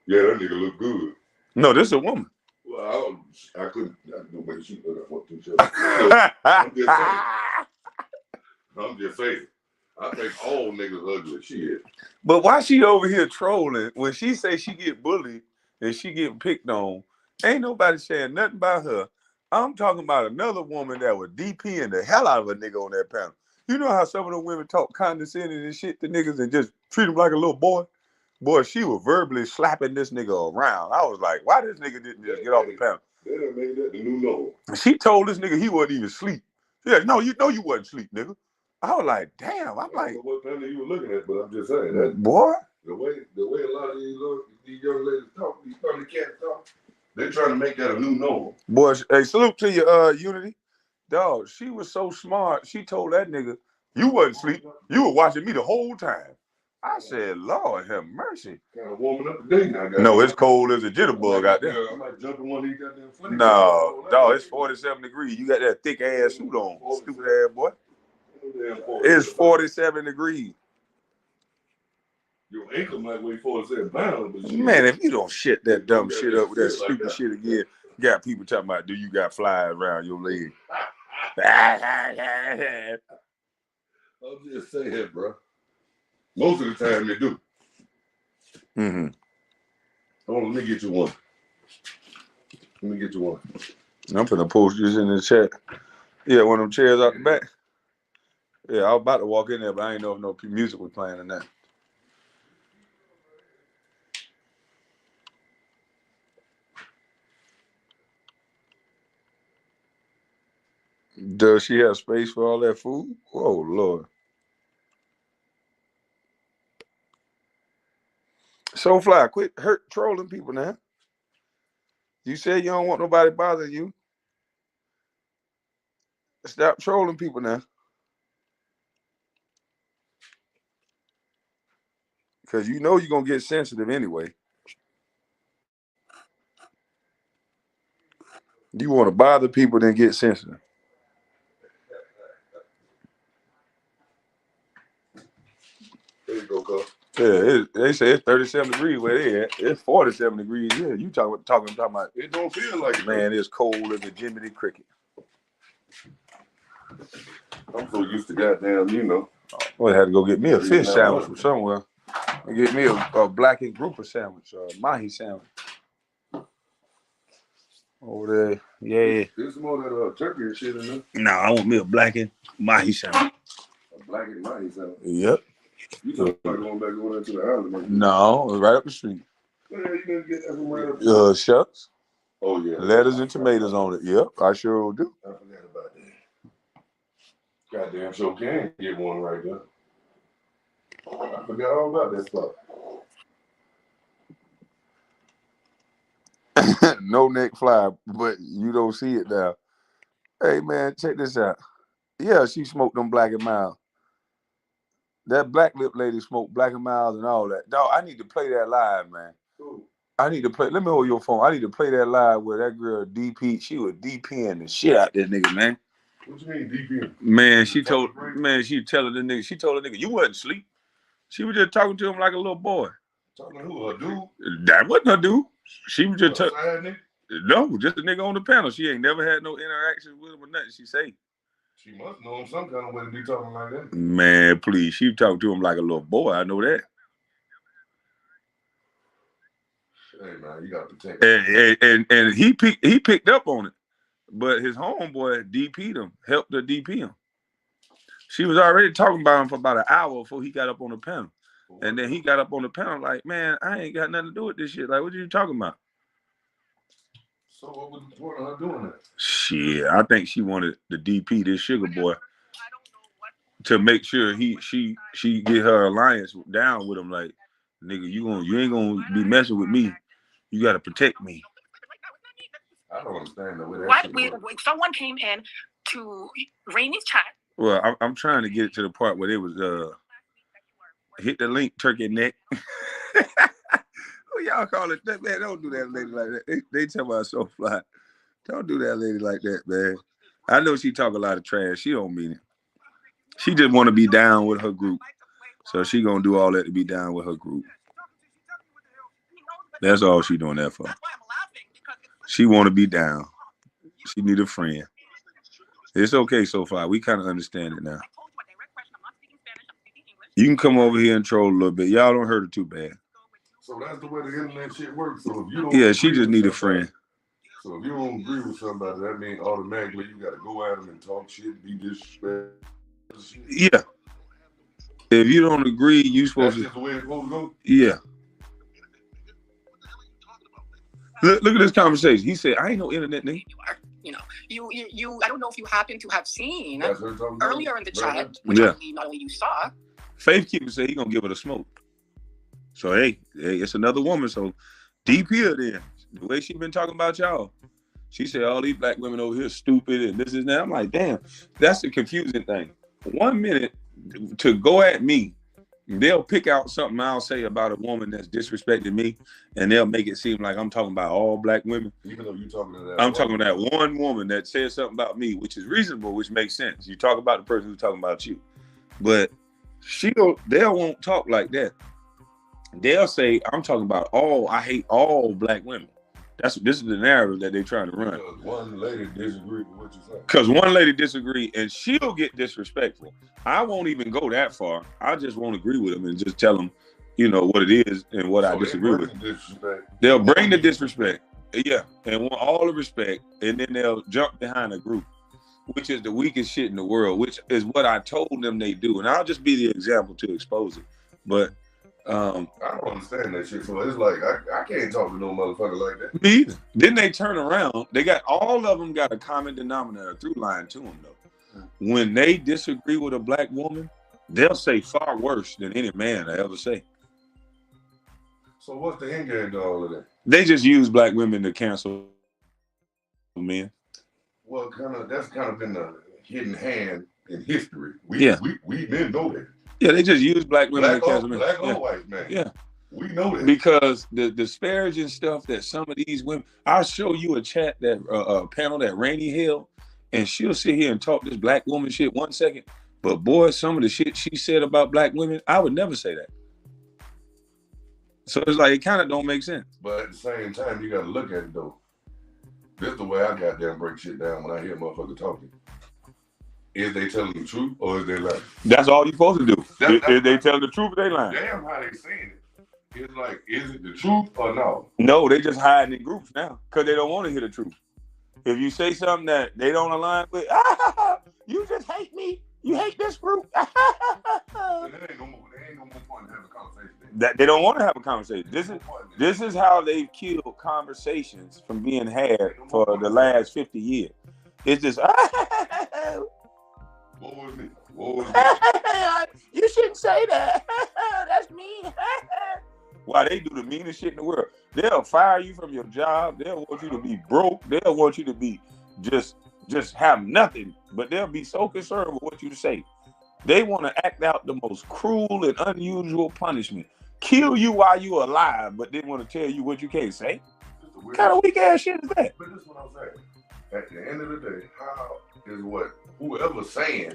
"Yeah, that nigga look good." No, this is a woman. Well, I couldn't. No way she look up to each I'm just saying. I think all niggas ugly. Shit. But why she over here trolling when she say she get bullied and she getting picked on? Ain't nobody saying nothing about her. I'm talking about another woman that was DPing the hell out of a nigga on that panel. You know how some of the women talk condescending and shit to niggas and just treat him like a little boy? Boy, she was verbally slapping this nigga around. I was like, why this nigga didn't just get off the panel? They done made that the new norm. She told this nigga he wasn't even asleep. Yeah, no, you wasn't asleep, nigga. I was like, damn. I'm like, I don't know what panel you were looking at, but I'm just saying that. Boy. The way a lot of these young ladies talk, these funny cats talk, they're trying to make that a new norm. Boy, hey, salute to you, Unity. Dog, she was so smart. She told that nigga, you wasn't asleep. You were watching me the whole time. I said, Lord have mercy. Kind of warming up today now, guys. No, it's cold as a jitterbug out there. I might jump in one of these goddamn funny. No, dog, it's 47 degrees. You got that thick ass suit on, stupid ass boy. It's 47 degrees. Your ankle might weigh 47 pounds. But man, if you don't shit that dumb shit up with that stupid shit again, got people talking about, do you got flies around your leg? I'm just saying, bro. Most of the time they do. Mm-hmm. Hold on, let me get you one. I'm finna post this in the chat. Yeah, one of them chairs out the back. Yeah, I was about to walk in there, but I ain't know if no music was playing or not. Does she have space for all that food? Oh, Lord. SoFly, quit trolling people now. You said you don't want nobody bothering you. Stop trolling people now. Because you know you're going to get sensitive anyway. You want to bother people, then get sensitive. Yeah, they say it's 37 degrees where they at. It's 47 degrees here. You talking about? It don't feel like it. Man, it's cold as a Jiminy Cricket. I'm so used to goddamn, you know. Well, I had to go get me a fish sandwich from somewhere. And get me a blackened grouper sandwich or a mahi sandwich. Over there, yeah. There's more than turkey and shit in there. No, I want me a blackened mahi sandwich. A blackened mahi sandwich? Yep. You talking about going back over there to the island? No, right up the street. Well, you gonna get that from right up the street? Shucks. Oh, yeah. Lettuce and tomatoes on it. Yep, I sure do. I forgot about that. Goddamn sure can get one right there. I forgot all about that stuff. No neck fly, but you don't see it now. Hey, man, check this out. Yeah, she smoked them Black and Mild. That black lip lady smoked Black and Mild and all that. Dog, I need to play that live, man. Ooh. I need to play. Let me hold your phone. I need to play that live where that girl DP. She was DPing the shit out that nigga, man. What you mean DP? Man, she told the nigga. She told the nigga, you wasn't asleep. She was just talking to him like a little boy. Talking to who? A dude? That wasn't a dude. She was just no, just a nigga on the panel. She ain't never had no interaction with him or nothing. She say. She must know him some kind of way to be talking like that. Man, please. She talked to him like a little boy. I know that. Hey man, you gotta protect and he picked up on it. But his homeboy DP'd him, helped her DP him. She was already talking about him for about an hour before he got up on the panel. And then he got up on the panel like, man, I ain't got nothing to do with this shit. Like, what are you talking about? So what was the point of her doing that? Shit, I think she wanted the DP, this sugar boy, to make sure she get her alliance down with him. Like, nigga, you ain't gonna be messing with me. You gotta protect me. I don't understand the way that. What? Someone came in to Rainey's chat. Well, I'm trying to get it to the part where it was hit the link, turkey neck. Who y'all call it? That, man, don't do that lady like that. They tell me I'm so fly. Don't do that lady like that, man. I know she talk a lot of trash. She don't mean it. She just want to be down with her group. So she gonna do all that to be down with her group. That's all she doing that for. She want to be down. She need a friend. It's okay so far. We kind of understand it now. You can come over here and troll a little bit. Y'all don't hurt her too bad. So that's the way the internet shit works. So if you don't she just need a friend. So if you don't agree with somebody, that means automatically you got to go at them and talk shit, be disrespectful. Yeah. If you don't agree, you supposed That's just the way it's supposed to go? Yeah. Look at this conversation. He said, I ain't no internet nigga. You know, you. I don't know if you happen to have seen earlier in the chat, which yeah. I believe not only you saw. Faith Keeper said he gonna give her the smoke. So hey, it's another woman. So DP her then. The way she been talking about y'all. She said all these black women over here stupid and this is that. I'm like, damn, that's the confusing thing. 1 minute to go at me, they'll pick out something I'll say about a woman that's disrespecting me, and they'll make it seem like I'm talking about all black women. Even though you're talking to that, I'm talking about that one woman that said something about me, which is reasonable, which makes sense. You talk about the person who's talking about you, but they won't talk like that. They'll say I'm talking about I hate all black women. This is the narrative that they're trying to run. Because one lady disagree with what you say. Because one lady disagree and she'll get disrespectful. I won't even go that far. I just won't agree with them and just tell them, what it is and what I disagree with. They'll bring the disrespect. Yeah. And want all the respect. And then they'll jump behind a group, which is the weakest shit in the world, which is what I told them they do. And I'll just be the example to expose it. But I don't understand that shit. So it's like I can't talk to no motherfucker like that. Me either. Then they turn around. They got all of them got a common denominator through line to them though. When they disagree with a black woman, they'll say far worse than any man I ever say. So what's the end game to all of that? They just use black women to cancel men. Well, that's kind of been a hidden hand in history. We didn't know that. Yeah, they just use black women to cancel men. Black or white man. Yeah. We know that. Because the disparaging stuff that some of these women, I'll show you a chat that a panel that Rainey held, and she'll sit here and talk this black woman shit 1 second. But boy, some of the shit she said about black women, I would never say that. So it's like it kind of don't make sense. But at the same time, you got to look at it though. This is the way I goddamn break shit down when I hear motherfuckers talking. Is they telling the truth or is they lying? That's all you're supposed to do. If they tell the truth, they lying. Damn, how they saying it. It's like, is it the truth or no? No, they just hiding in groups now because they don't want to hear the truth. If you say something that they don't align with, you just hate me. You hate this group. There ain't no more point in having a conversation. That they don't want to have a conversation. This is how they've killed conversations from being had for the last 50 years. It's just what was it? You shouldn't say that. That's mean. Why they do the meanest shit in the world. They'll fire you from your job. They'll want you to be broke. They'll want you to be just have nothing. But they'll be so concerned with what you say. They want to act out the most cruel and unusual punishment. Kill you while you're alive, but they want to tell you what you can't say. What kind of weak ass shit is that? But this is what I'm saying. At the end of the day, how is what whoever's saying,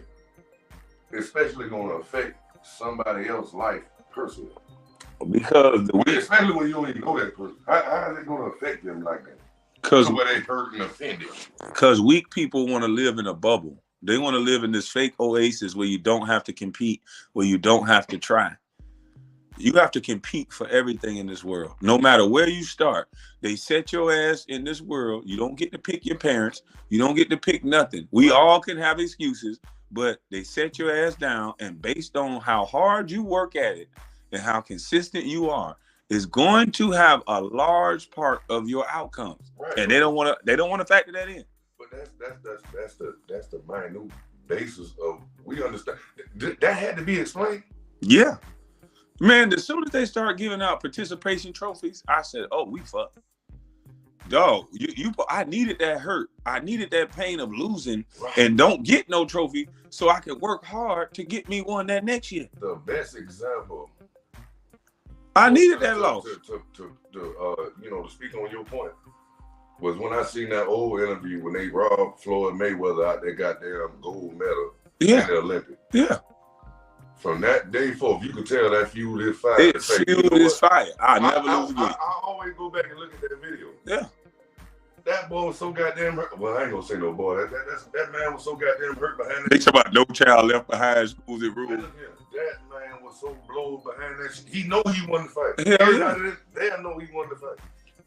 especially going to affect somebody else's life personally? Because especially when you don't even know that person, how is it going to affect them like that? Because where they hurt and offended. Because weak people want to live in a bubble. They want to live in this fake oasis where you don't have to compete, where you don't have to try. You have to compete for everything in this world. No matter where you start, they set your ass in this world. You don't get to pick your parents. You don't get to pick nothing. We all can have excuses, but they set your ass down, and based on how hard you work at it and how consistent you are, is going to have a large part of your outcomes. Right. And they don't want to factor that in. But that's the minute basis of we understand. That had to be explained. Yeah. Man, as soon as they start giving out participation trophies, I said, "Oh, we fucked." Dog, I needed that hurt. I needed that pain of losing and don't get no trophy, so I could work hard to get me one that next year. The best example. I needed that loss. To speak on your point, was when I seen that old interview when they robbed Floyd Mayweather out that goddamn gold medal in the Olympics. Yeah. From that day forth, you could tell that feud is fire. It's fuel is fire. I never lose again. I always go back and look at that video. Yeah. That boy was so goddamn hurt. Well, I ain't gonna say no boy. That man was so goddamn hurt behind that. They talk about no child left behind schools and rules. That man was so blown behind that shit. He know he won the fight. Hell yeah. They know he won the fight.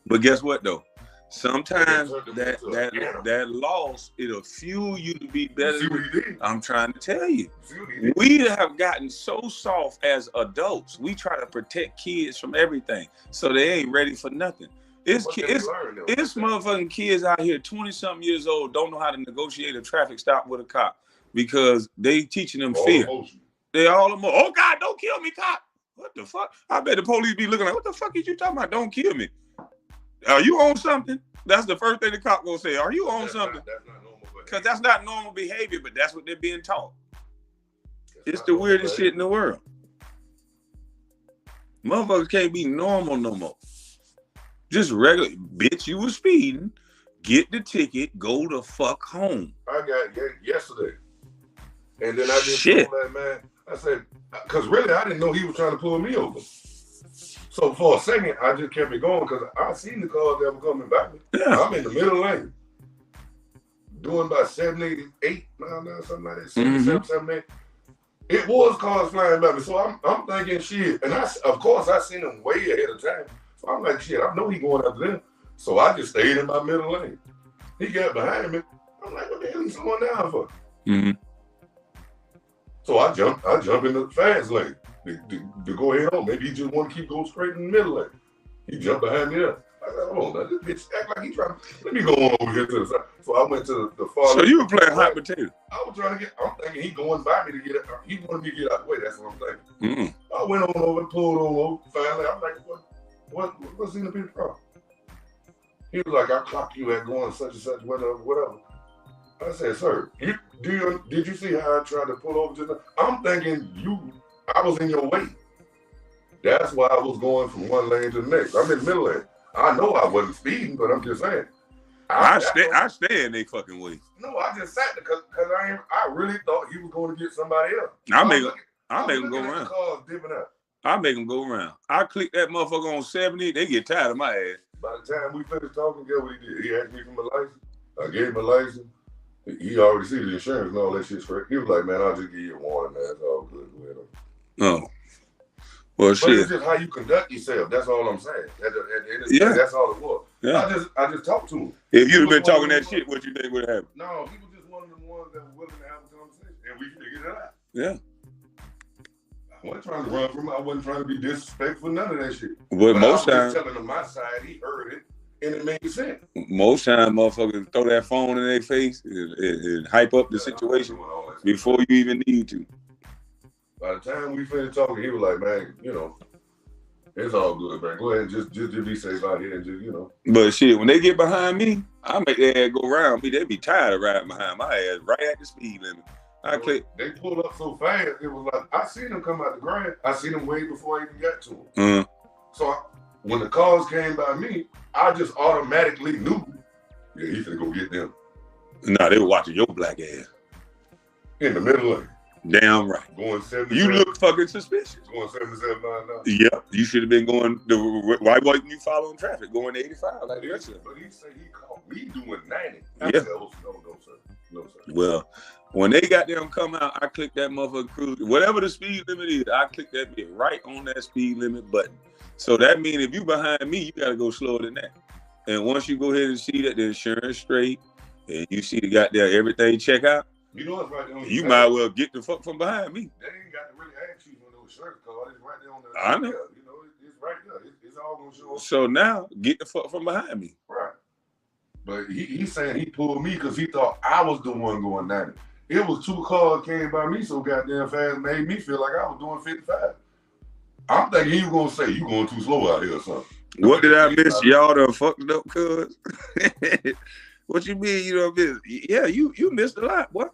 But guess what though? Sometimes that loss, it'll fuel you to be better. See what he did? I'm trying to tell you. We have gotten so soft as adults. We try to protect kids from everything. So they ain't ready for nothing. It's motherfucking kids out here, 20-something years old, don't know how to negotiate a traffic stop with a cop because they teaching them fear. They all oh God, don't kill me, cop. What the fuck? I bet the police be looking like, what the fuck is you talking about? Don't kill me. Are you on something? That's the first thing the cop gonna say. Are you on something? That's not normal. Because that's not normal behavior, but that's what they're being taught. It's the weirdest shit in the world. Motherfuckers can't be normal no more. Just regular. Bitch, you was speeding. Get the ticket. Go the fuck home. I got yesterday. And then I just told that man, I said, because really I didn't know he was trying to pull me over. So for a second, I just kept it going because I seen the cars that were coming back. Yeah. I'm in the middle lane. Doing about 78 miles an hour, something like that. 77, 78. It was cars flying by me. So I'm thinking shit. And of course I seen him way ahead of time. So I'm like, shit, I know he going after them. So I just stayed in my middle lane. He got behind me. I'm like, what the hell is he slowing down for? Mm-hmm. So I jump in the fast lane to go ahead on. Maybe he just want to keep going straight in the middle lane. He jumped behind me up. I said, hold on, now, this bitch act like he trying to, let me go on over here to the side. So I went to the far. So you were playing hot potato. I was trying to I'm thinking he going by me to get out. He wanted me to get out the way. That's what I'm thinking. I went on over, pulled on over. Finally, I'm like, what's in the big problem? He was like, I clocked you at going such and such, whatever. I said, sir, did you see how I tried to pull over to the? I'm thinking I was in your way. That's why I was going from one lane to the next. I'm in the middle lane. I know I wasn't speeding, but I'm just saying. I stay in they fucking way. No, I just sat there because I really thought he was going to get somebody else. I make him go around. Cars dipping out. I make them go around. I click that motherfucker on 70. They get tired of my ass. By the time we finished talking, guess what he did? He asked me for my license. I gave him a license. He already see the insurance and all that shit straight. He was like, man, I'll just give you a warning, man. It's all good. Oh. Well, but shit. It's just how you conduct yourself. That's all I'm saying. At the end of the day, that's all it was. Yeah. I just talked to him. If you'd have been talking that shit, what you think would have happened? No, he was just one of them ones that was willing to have a conversation. And we figured it out. Yeah. I wasn't trying to run from it. I wasn't trying to be disrespectful, none of that shit. But most I was times, just telling him my side, he heard it, and it made sense. Most times, motherfuckers throw that phone in their face and hype up the situation before you even need to. By the time we finished talking, he was like, man, you know, it's all good, man. Go ahead and just be safe out here and just, you know. But shit, when they get behind me, I make their ass go around me. They be tired of riding behind my ass right at the speed limit. They pulled up so fast, it was like, I seen them come out the grind. I seen them way before I even got to them. So when the cars came by me, I just automatically knew, yeah, he's gonna go get them. Nah, they were watching your black ass. In the middle of it. Damn right. Going 77. You look fucking suspicious. Going 77 miles an hour. Yeah, you should have been going. Why wasn't you following traffic going 85 like that? But he said he caught me doing 90. Yeah. Said, no, sir. No, sir. Well, when they got them come out, I click that motherfucker cruise. Whatever the speed limit is, I click that bit right on that speed limit button. So that means if you behind me, you got to go slower than that. And once you go ahead and see that the insurance straight, and you see the goddamn everything check out, you know it's right there on you might as well get the fuck from behind me. They ain't got to really ask you when those shirt card. It's right there on the. I know. You know, it's right there. It's all gonna show up. So now, get the fuck from behind me. Right. But he's saying he pulled me because he thought I was the one going 90. It was two cars came by me so goddamn fast, made me feel like I was doing 55. I'm thinking he was gonna say, you going too slow out here or something. What did I miss? Y'all done fucked it up, cuz. What you mean you done miss? Yeah, you missed a lot, boy.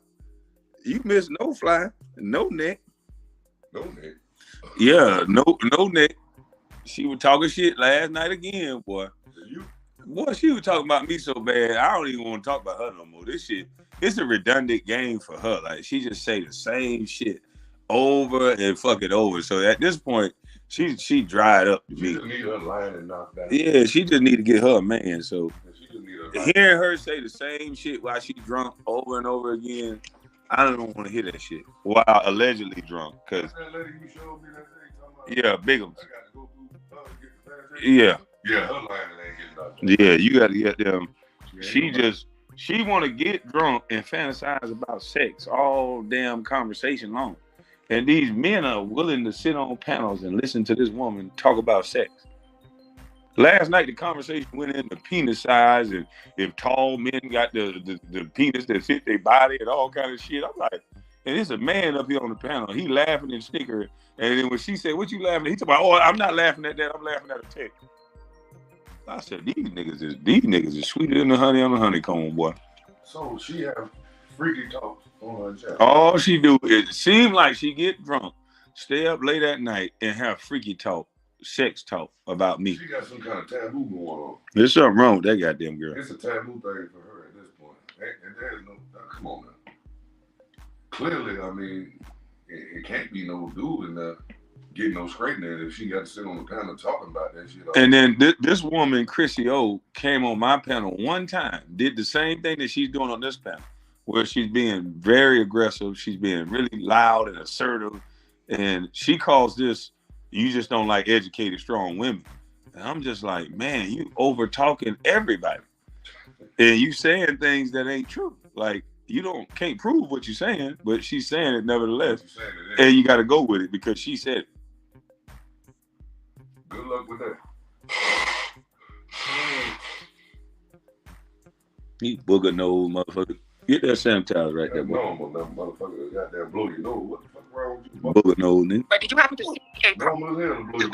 You missed no fly, no neck. No neck? Yeah, no neck. She was talking shit last night again, boy. Boy, she was talking about me so bad, I don't even want to talk about her no more. This shit, it's a redundant game for her. Like, she just say the same shit over and fuck it over. So at this point, she dried up to me. She just need her line and knock down. Yeah, she just need to get her a man. So she just need her hearing her say the same shit while she drunk over and over again, I don't want to hear that shit while allegedly drunk. Cause that lady you showed me that day, yeah, Bigums. I got to go through get the yeah. Yeah, her line ain't getting knocked down. Yeah, you got to get them. Yeah, She want to get drunk and fantasize about sex all damn conversation long. And these men are willing to sit on panels and listen to this woman talk about sex. Last night, the conversation went into penis size and if tall men got the penis that fit their body and all kind of shit. I'm like, and it's a man up here on the panel. He laughing and snickering. And then when she said, what you laughing at? He talking about, oh, I'm not laughing at that. I'm laughing at a text. I said, these niggas is sweeter than the honey on the honeycomb, boy. So she have freaky talks on her chat. All she do is seem like she get drunk, stay up late at night, and have freaky talk, sex talk about me. She got some kind of taboo going on. There's something wrong with that goddamn girl. It's a taboo thing for her at this point. And there's no, come on now. Clearly, I mean, it can't be no dude in there getting no straightening if she got to sit on the panel talking about that shit. And then this woman, Chrissy O, came on my panel one time, did the same thing that she's doing on this panel, where she's being very aggressive. She's being really loud and assertive. And she calls this, you just don't like educated, strong women. And I'm just like, man, you over talking everybody. And you saying things that ain't true. Like, you can't prove what you're saying, but she's saying it nevertheless. And you got to go with it because she said it. Good luck with that. You booger nose motherfucker. Get that sanitizer right there, boy. No, motherfucker, goddamn blow your nose. What the fuck wrong with you? Booger nose, nigga. But did you happen to see a Normal as hell to blow your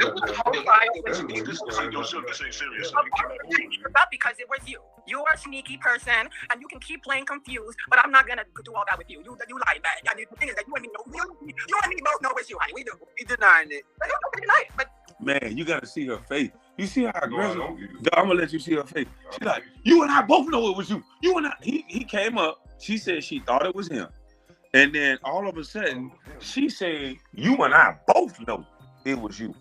because it was you. You're a sneaky person, and you can keep playing confused, but I'm not gonna do all that with you. You lie back. And the thing is that you and me both know it's you, honey. We do. You denying it. I don't deny it, but man, you gotta see her face. You see how aggressive? I'm gonna let you see her face. She's like, you and I both know it was you. You and I. He came up. She said she thought it was him, and then all of a sudden she said, "You and I both know it was you.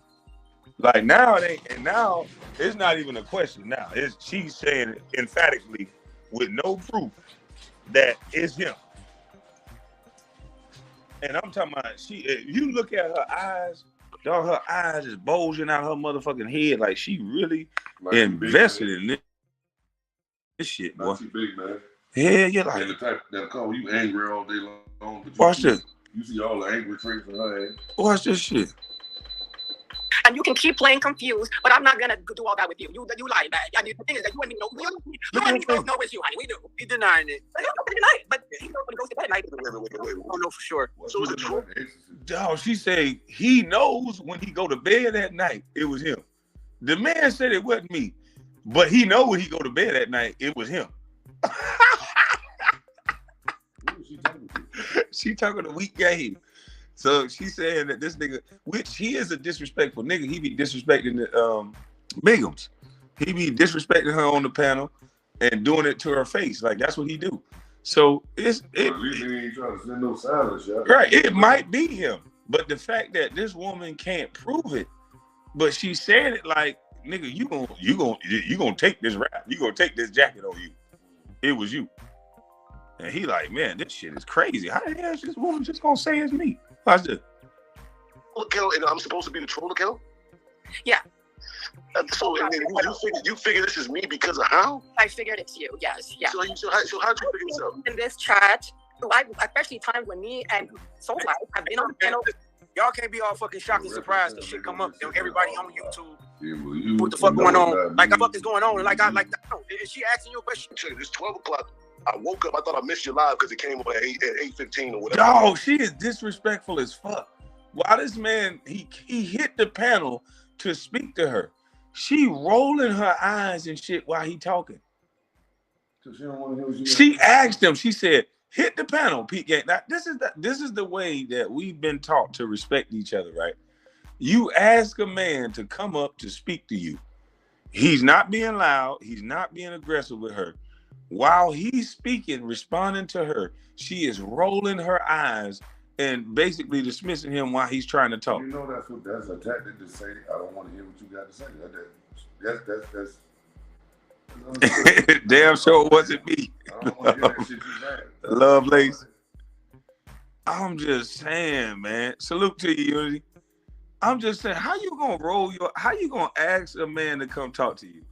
Like now it ain't, and now it's not even a question. Now she's saying emphatically with no proof that it's him. And I'm talking about if you look at her eyes, dog, her eyes is bulging out her motherfucking head like she really invested in this shit, boy. Not too big, man. Yeah, you're like. And the type that'll call you angry all day long. Watch this. You see all the angry traits in her ass. Watch this shit. And you can keep playing confused, but I'm not gonna do all that with you. You lie back. And the thing is that you and me know it's you, honey. We do. He's denying it. I don't deny it, but he knows when he goes to bed at night. Wait. We don't know for sure. So is it true? Dog, she said he knows when he go to bed at night, it was him. The man said it wasn't me, but he know when he go to bed at night, it was him. She talking a weak game. So she's saying that this nigga, which he is a disrespectful nigga, he be disrespecting the Bigums. He be disrespecting her on the panel and doing it to her face. Like that's what he do. So it at least he ain't trying to send no silence, y'all. Right. It might be him. But the fact that this woman can't prove it, but she said it like, nigga, you gonna take this rap. You gonna take this jacket on you. It was you. And he like, man, this shit is crazy. How the hell is this woman just gonna say it's me? Watch this. Account, and I'm supposed to be the troll account? Yeah. So and then you figure this is me because of how? I figured it's you. Yes. Yeah. So how'd you figure this out? In this chat, especially times when me and Soulfly have been on the panel. Y'all can't be all fucking shocked and surprised that shit come up. Everybody on YouTube. Yeah, well, what the fuck going on? Like, what the fuck is going on? Like, is she asking you a question? It's 12 o'clock. I woke up. I thought I missed your live because it came on at 8:15 or whatever. Dog, she is disrespectful as fuck. While this man, he hit the panel to speak to her. She rolling her eyes and shit while he talking. She asked him, she said, hit the panel, Pete Gang. Now, this is the way that we've been taught to respect each other, right? You ask a man to come up to speak to you. He's not being loud. He's not being aggressive with her. While he's speaking, responding to her, she is rolling her eyes and basically dismissing him while he's trying to talk. You know that's a tactic to say, I don't want to hear what you got to say. That's damn sure it wasn't me. I don't want to hear that shit you had. Lovelace. I'm just saying, man. Salute to you, Unity. I'm just saying, how you gonna ask a man to come talk to you?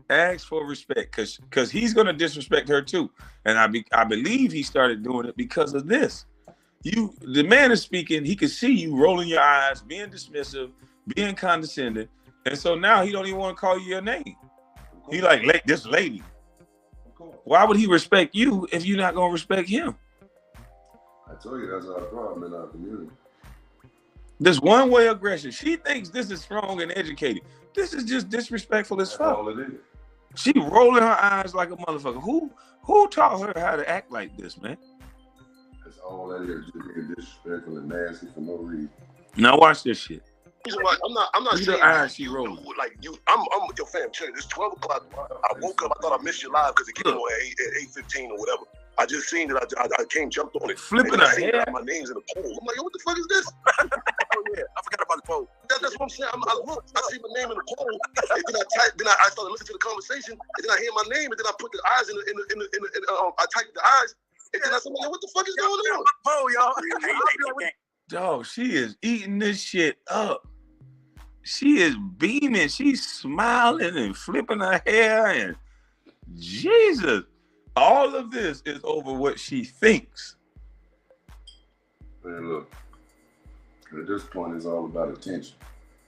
Ask for respect, cause he's gonna disrespect her too. And I believe he started doing it because of this. The man is speaking, he can see you rolling your eyes, being dismissive, being condescending, and so now he don't even want to call you your name. He like, this lady. Why would he respect you if you're not gonna respect him? I told you that's our problem in our community. This one-way aggression. She thinks this is strong and educated. This is just disrespectful as fuck. All it is. She rolling her eyes like a motherfucker. Who taught her how to act like this, man? That's all that is, just being disrespectful and nasty for no reason. Now watch this shit. I'm not saying eyes she rolling. Like you. I'm with your fam. It's 12 o'clock. I woke up. I thought I missed your live because it came on at 8:15 or whatever. I just seen that I jumped on it. Flipping her hair. My name's in the poll. I'm like, yo, what the fuck is this? Oh yeah, I forgot about the poll. That's what I'm saying. I look, I see my name in the poll, and then I started listening to the conversation, and then I hear my name, and then I put the eyes in I typed the eyes, and then I said, yo, what the fuck is going on? Poll, y'all. Dog, she is eating this shit up. She is beaming. She's smiling and flipping her hair, and Jesus. All of this is over what she thinks. Man, look, at this point, it's all about attention.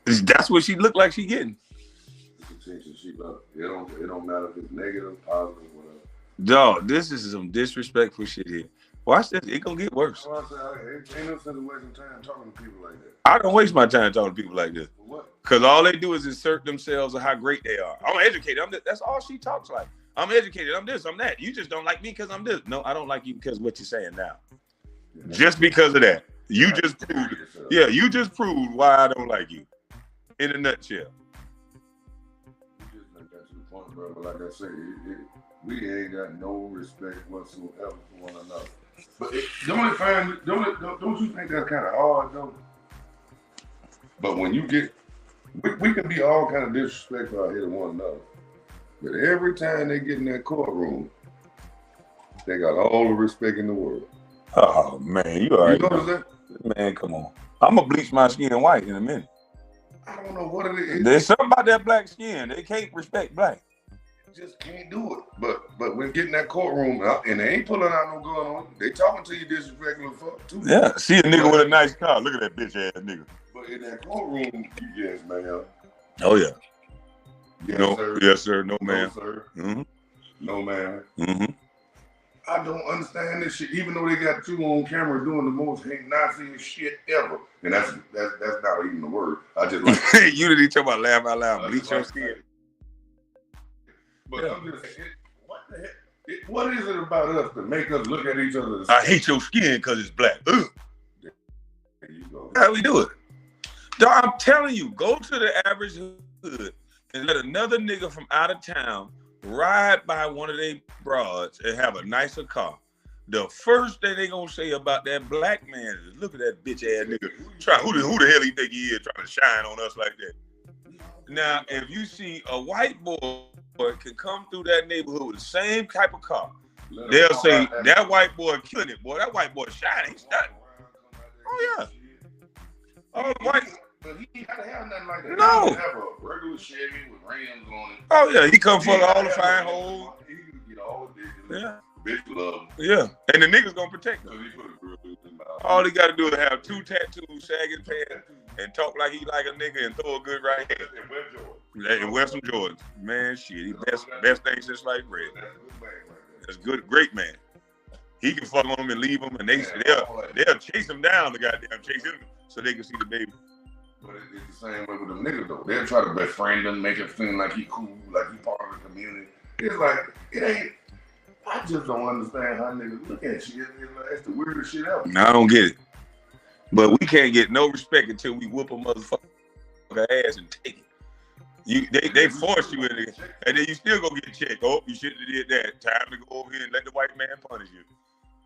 That's what she looked like she getting. It's attention she loves. It don't matter if it's negative, positive, whatever. Dog, this is some disrespectful shit here. Watch this. It gonna get worse. Well, ain't no sense of wasting time talking to people like that. I don't waste my time talking to people like this. What? Because all they do is insert themselves of how great they are. I'm educated. That's all she talks like. I'm educated. I'm this. I'm that. You just don't like me because I'm this. No, I don't like you because of what you're saying now. Yeah, just because of that. You just proved. Yeah, you just proved why I don't like you. In a nutshell. You just got to the point, bro. But like I said, we ain't got no respect whatsoever for one another. But don't you think that's kind of hard though? But when you get, we can be all kind of disrespectful out here to one another. But every time they get in that courtroom, they got all the respect in the world. Oh man, you already notice know. Man, come on. I'm gonna bleach my skin white in a minute. I don't know what it is. There's something about that black skin. They can't respect black. Just can't do it. But when get in that courtroom and they ain't pulling out no gun on you, they talking to you disrespectful fuck too. Yeah, see a nigga with a nice car. Look at that bitch ass nigga. But in that courtroom, yes, man. Oh yeah. Yes, no, sir. Yes, sir. No, ma'am. No, sir. Mm-hmm. No, ma'am. Mm-hmm. I don't understand this shit. Even though they got you on camera doing the most Nazi shit ever, and that's not even the word. I just like you didn't talk about laugh out loud, bleach your skin. But yeah. I'm just saying, what the heck? What is it about us to make us look at each other? I hate your skin because it's black. Ugh. There you go. How we do it? Dog, I'm telling you, go to the average hood and let another nigga from out of town ride by one of their broads and have a nicer car. The first thing they gonna say about that black man is, look at that bitch ass nigga. Who the hell he think he is trying to shine on us like that? Now, if you see a white boy can come through that neighborhood with the same type of car, they'll say, that white boy killing it, boy. That white boy shining. He's stunning. Oh, yeah. Oh, white. But he ain't got to have nothing like that. No. He have a regular Chevy with rims on it. Oh, yeah. He come fuck all the fine holes. He can get all the Yeah. Bitch love him. Yeah. And the niggas gonna protect him. So he put a grill in his mouth. All he got to do is have 2 tattoos, sagging pants, and talk like he like a nigga and throw a good right hand. And wear some Jordans. Man, shit. He best thing since sliced bread. That's good. Great man. He can fuck on him and leave him, and they'll chase him down, the goddamn chase him, so they can see the baby. But it's the same way with them niggas, though. They'll try to befriend him, make it seem like he cool, like he part of the community. It's like, it ain't. I just don't understand how niggas look at you. That's the weirdest shit ever. No, I don't get it. But we can't get no respect until we whoop a motherfucker ass and take it. They force you in it, and then you still go get checked. Oh, you shouldn't have did that. Time to go over here and let the white man punish you.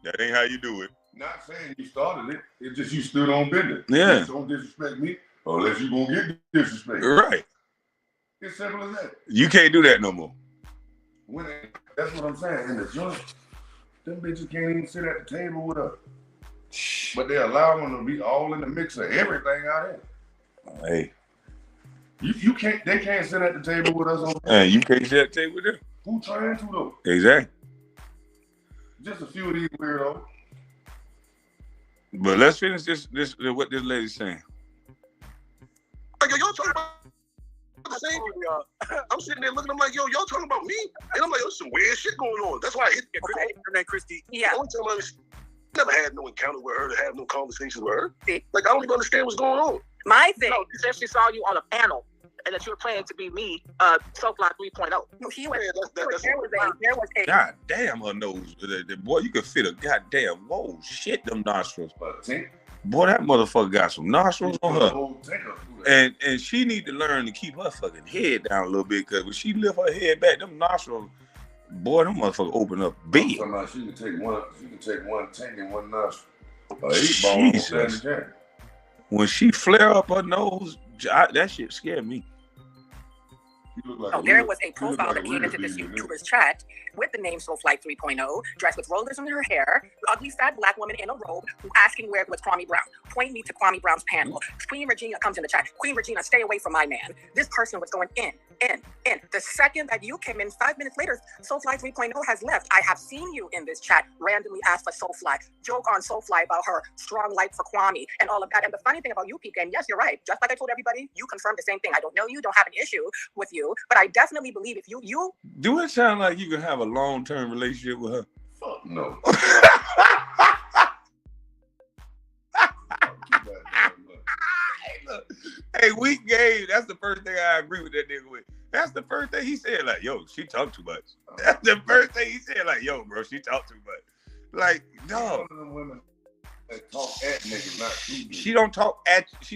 That ain't how you do it. Not saying you started it. It's just you stood on business. Yeah. You don't disrespect me unless you gonna get disrespect. Right. It's simple as that. You can't do that no more. That's what I'm saying. In the joint, them bitches can't even sit at the table with us. But they allow them to be all in the mix of everything out here. Hey. You can't. They can't sit at the table with us. And you can't sit at the table with them. Who trying to though? Exactly. Just a few of these weirdos. But let's finish this what this lady's saying. Like, yo, y'all talking about the same? I'm sitting there looking. I'm like, yo, y'all talking about me? And I'm like, there's some weird shit going on. That's why I hit her name Christy. Yeah. The only time I never had no encounter with her to have no conversation with her. Like, I don't even understand what's going on. My thing. No, she said she saw you on a panel and that you were planning to be me, Soulfly 3.0. No, she was. Yeah, There was a. God damn her nose. Boy, you could fit a goddamn, whoa, shit, them nostrils. Boy, that motherfucker got some nostrils on her. And she need to learn to keep her fucking head down a little bit, because when she lift her head back, them nostrils, boy, them motherfuckers open up big. She can take one tank and one nostril. 8 Jesus. When she flare up her nose, that shit scared me. There was a profile that came into this YouTuber's chat with the name Soulfly 3.0, dressed with rollers in her hair, ugly fat black woman in a robe, asking where was Kwame Brown. Point me to Kwame Brown's panel. Queen Regina comes in the chat. Queen Regina, stay away from my man. This person was going in. The second that you came in, 5 minutes later, Soulfly 3.0 has left. I have seen you in this chat randomly ask for Soulfly, joke on Soulfly about her strong light for Kwame and all of that. And the funny thing about you, Peep Game, yes, you're right. Just like I told everybody, you confirmed the same thing. I don't know you, don't have an issue with you, but I definitely believe if you do it sound like you can have a long-term relationship with her? Fuck no. Hey, Weak Game, that's the first thing I agree with that nigga with. That's the first thing he said, like, yo, she talk too much. That's the first thing he said, like, yo, bro, she talk too much. Like, no. Women that talk at niggas, not to you. She don't talk to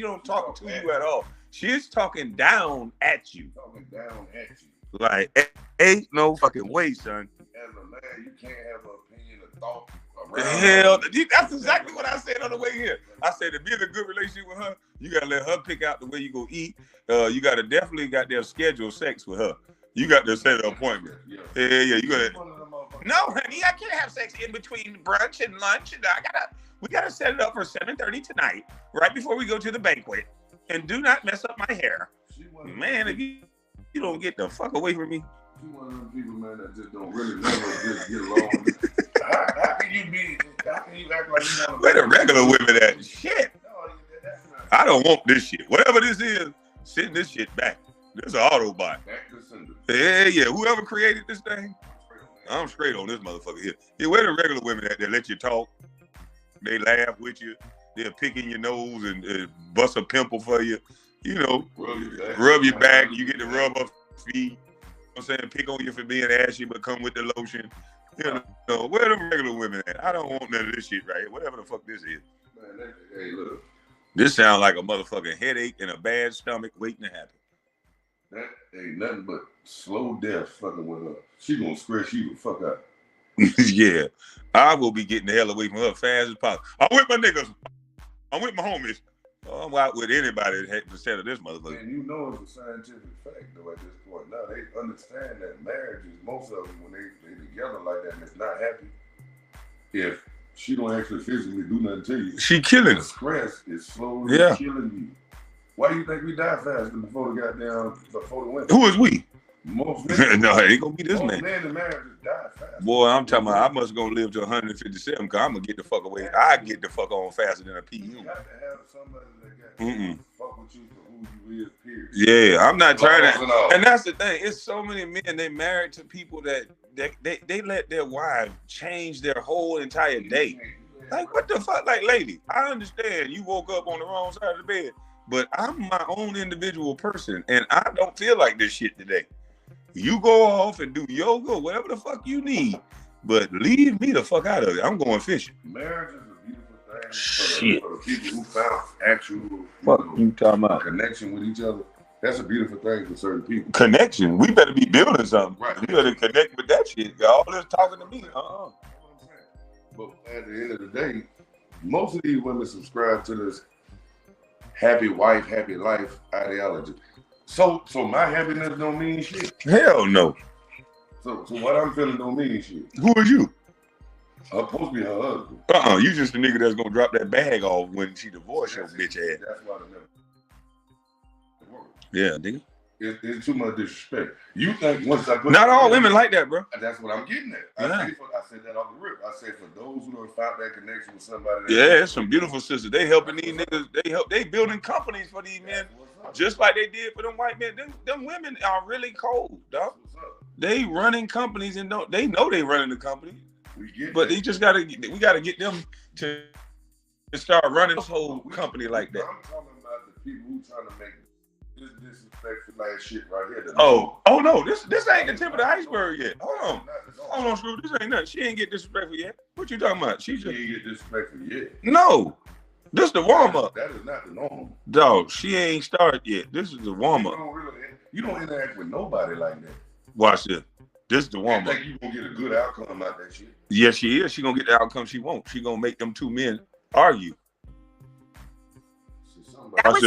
you at all. She's talking down at you. Talking down at you. Like, ain't no fucking way, son. As a man, you can't have an opinion or thought Hell, that's exactly what I said on the way here. I said to be in a good relationship with her, you gotta let her pick out the way you go eat. You gotta definitely got their schedule sex with her. You got to set an appointment. Yeah. You gotta. No, honey, I can't have sex in between brunch and lunch. And we gotta set it up for 7:30 tonight, right before we go to the banquet. And do not mess up my hair. Man, if you don't get the fuck away from me. She one of them people, man, that just don't really never just get along. How can you act like you want to... Where the regular women at? Shit. I don't want this shit. Whatever this is, send this shit back. This is an Autobot. Yeah. Whoever created this thing, I'm straight on this motherfucker here. Yeah, where the regular women at? They let you talk. They laugh with you. They'll pick in your nose and bust a pimple for you. You know, rub your back. You get to rub up feet. You know what I'm saying? Pick on you for being ashy, but come with the lotion. You know, where the regular women at? I don't want none of this shit right here. Whatever the fuck this is. Man, hey, look. This sounds like a motherfucking headache and a bad stomach waiting to happen. That ain't nothing but slow death fucking with her. She gonna scratch you the fuck out. Yeah. I will be getting the hell away from her fast as possible. I'm with my niggas. I'm with my homies. I'm out with anybody that had to of this motherfucker. And you know it's a scientific fact, though, at this point. Now, they understand that marriage is, most of them, when they together like that and it's not happy, if she don't actually physically do nothing to you, she killing the stress is slowly killing you. Why do you think we die faster before the women? Who is we? Most men. No, it ain't gonna be this man. Most men in marriages die fast. Boy, I'm talking about I must gonna live to 157 because I'm gonna get the fuck away. I get the fuck on faster than a PU. You have to have somebody that got fuck with you for who you is, period. Yeah, I'm not trying to. And that's the thing. It's so many men, they married to people that they let their wives change their whole entire day. Like, what the fuck? Like, lady, I understand you woke up on the wrong side of the bed, but I'm my own individual person, and I don't feel like this shit today. You go off and do yoga, whatever the fuck you need, but leave me the fuck out of it. I'm going fishing. Marriage is a beautiful thing for the people who found actual you talking about connection with each other. That's a beautiful thing for certain people. Connection. We better be building something. Right. You better connect with that shit. All this talking to me. But at the end of the day, most of these women subscribe to this happy wife, happy life ideology. So my happiness don't mean shit. Hell no. So what I'm feeling don't mean shit. Who is you? I'm supposed to be her husband. You just a nigga that's gonna drop that bag off when she divorced your bitch ass. That's why they never. Yeah, nigga. It's too much disrespect. You think once I put not all women like that, bro. That's what I'm getting at. I said that off the rip. I said for those who don't find that connection with somebody. Yeah, it's some beautiful sisters. They helping these niggas. They building companies for these men, just like they did for them white men. Them women are really cold, dog. They running companies and they know they running the company. But they just we gotta get them to start running this whole company like that. I'm talking about the people who trying to make this disrespectful like shit right here. Oh no, this ain't the tip of the iceberg yet. Hold on, Screw. This ain't nothing. She ain't get disrespectful yet. What you talking about? She ain't get disrespectful yet. No. This the warm up. That is not the norm. Dog, she ain't started yet. This is the warm up. You don't interact with nobody like that. Watch this. This is the warm up. I think you gonna get a good outcome out that shit. Yes, she is. She gonna get the outcome she wants. She gonna make them two men argue. That was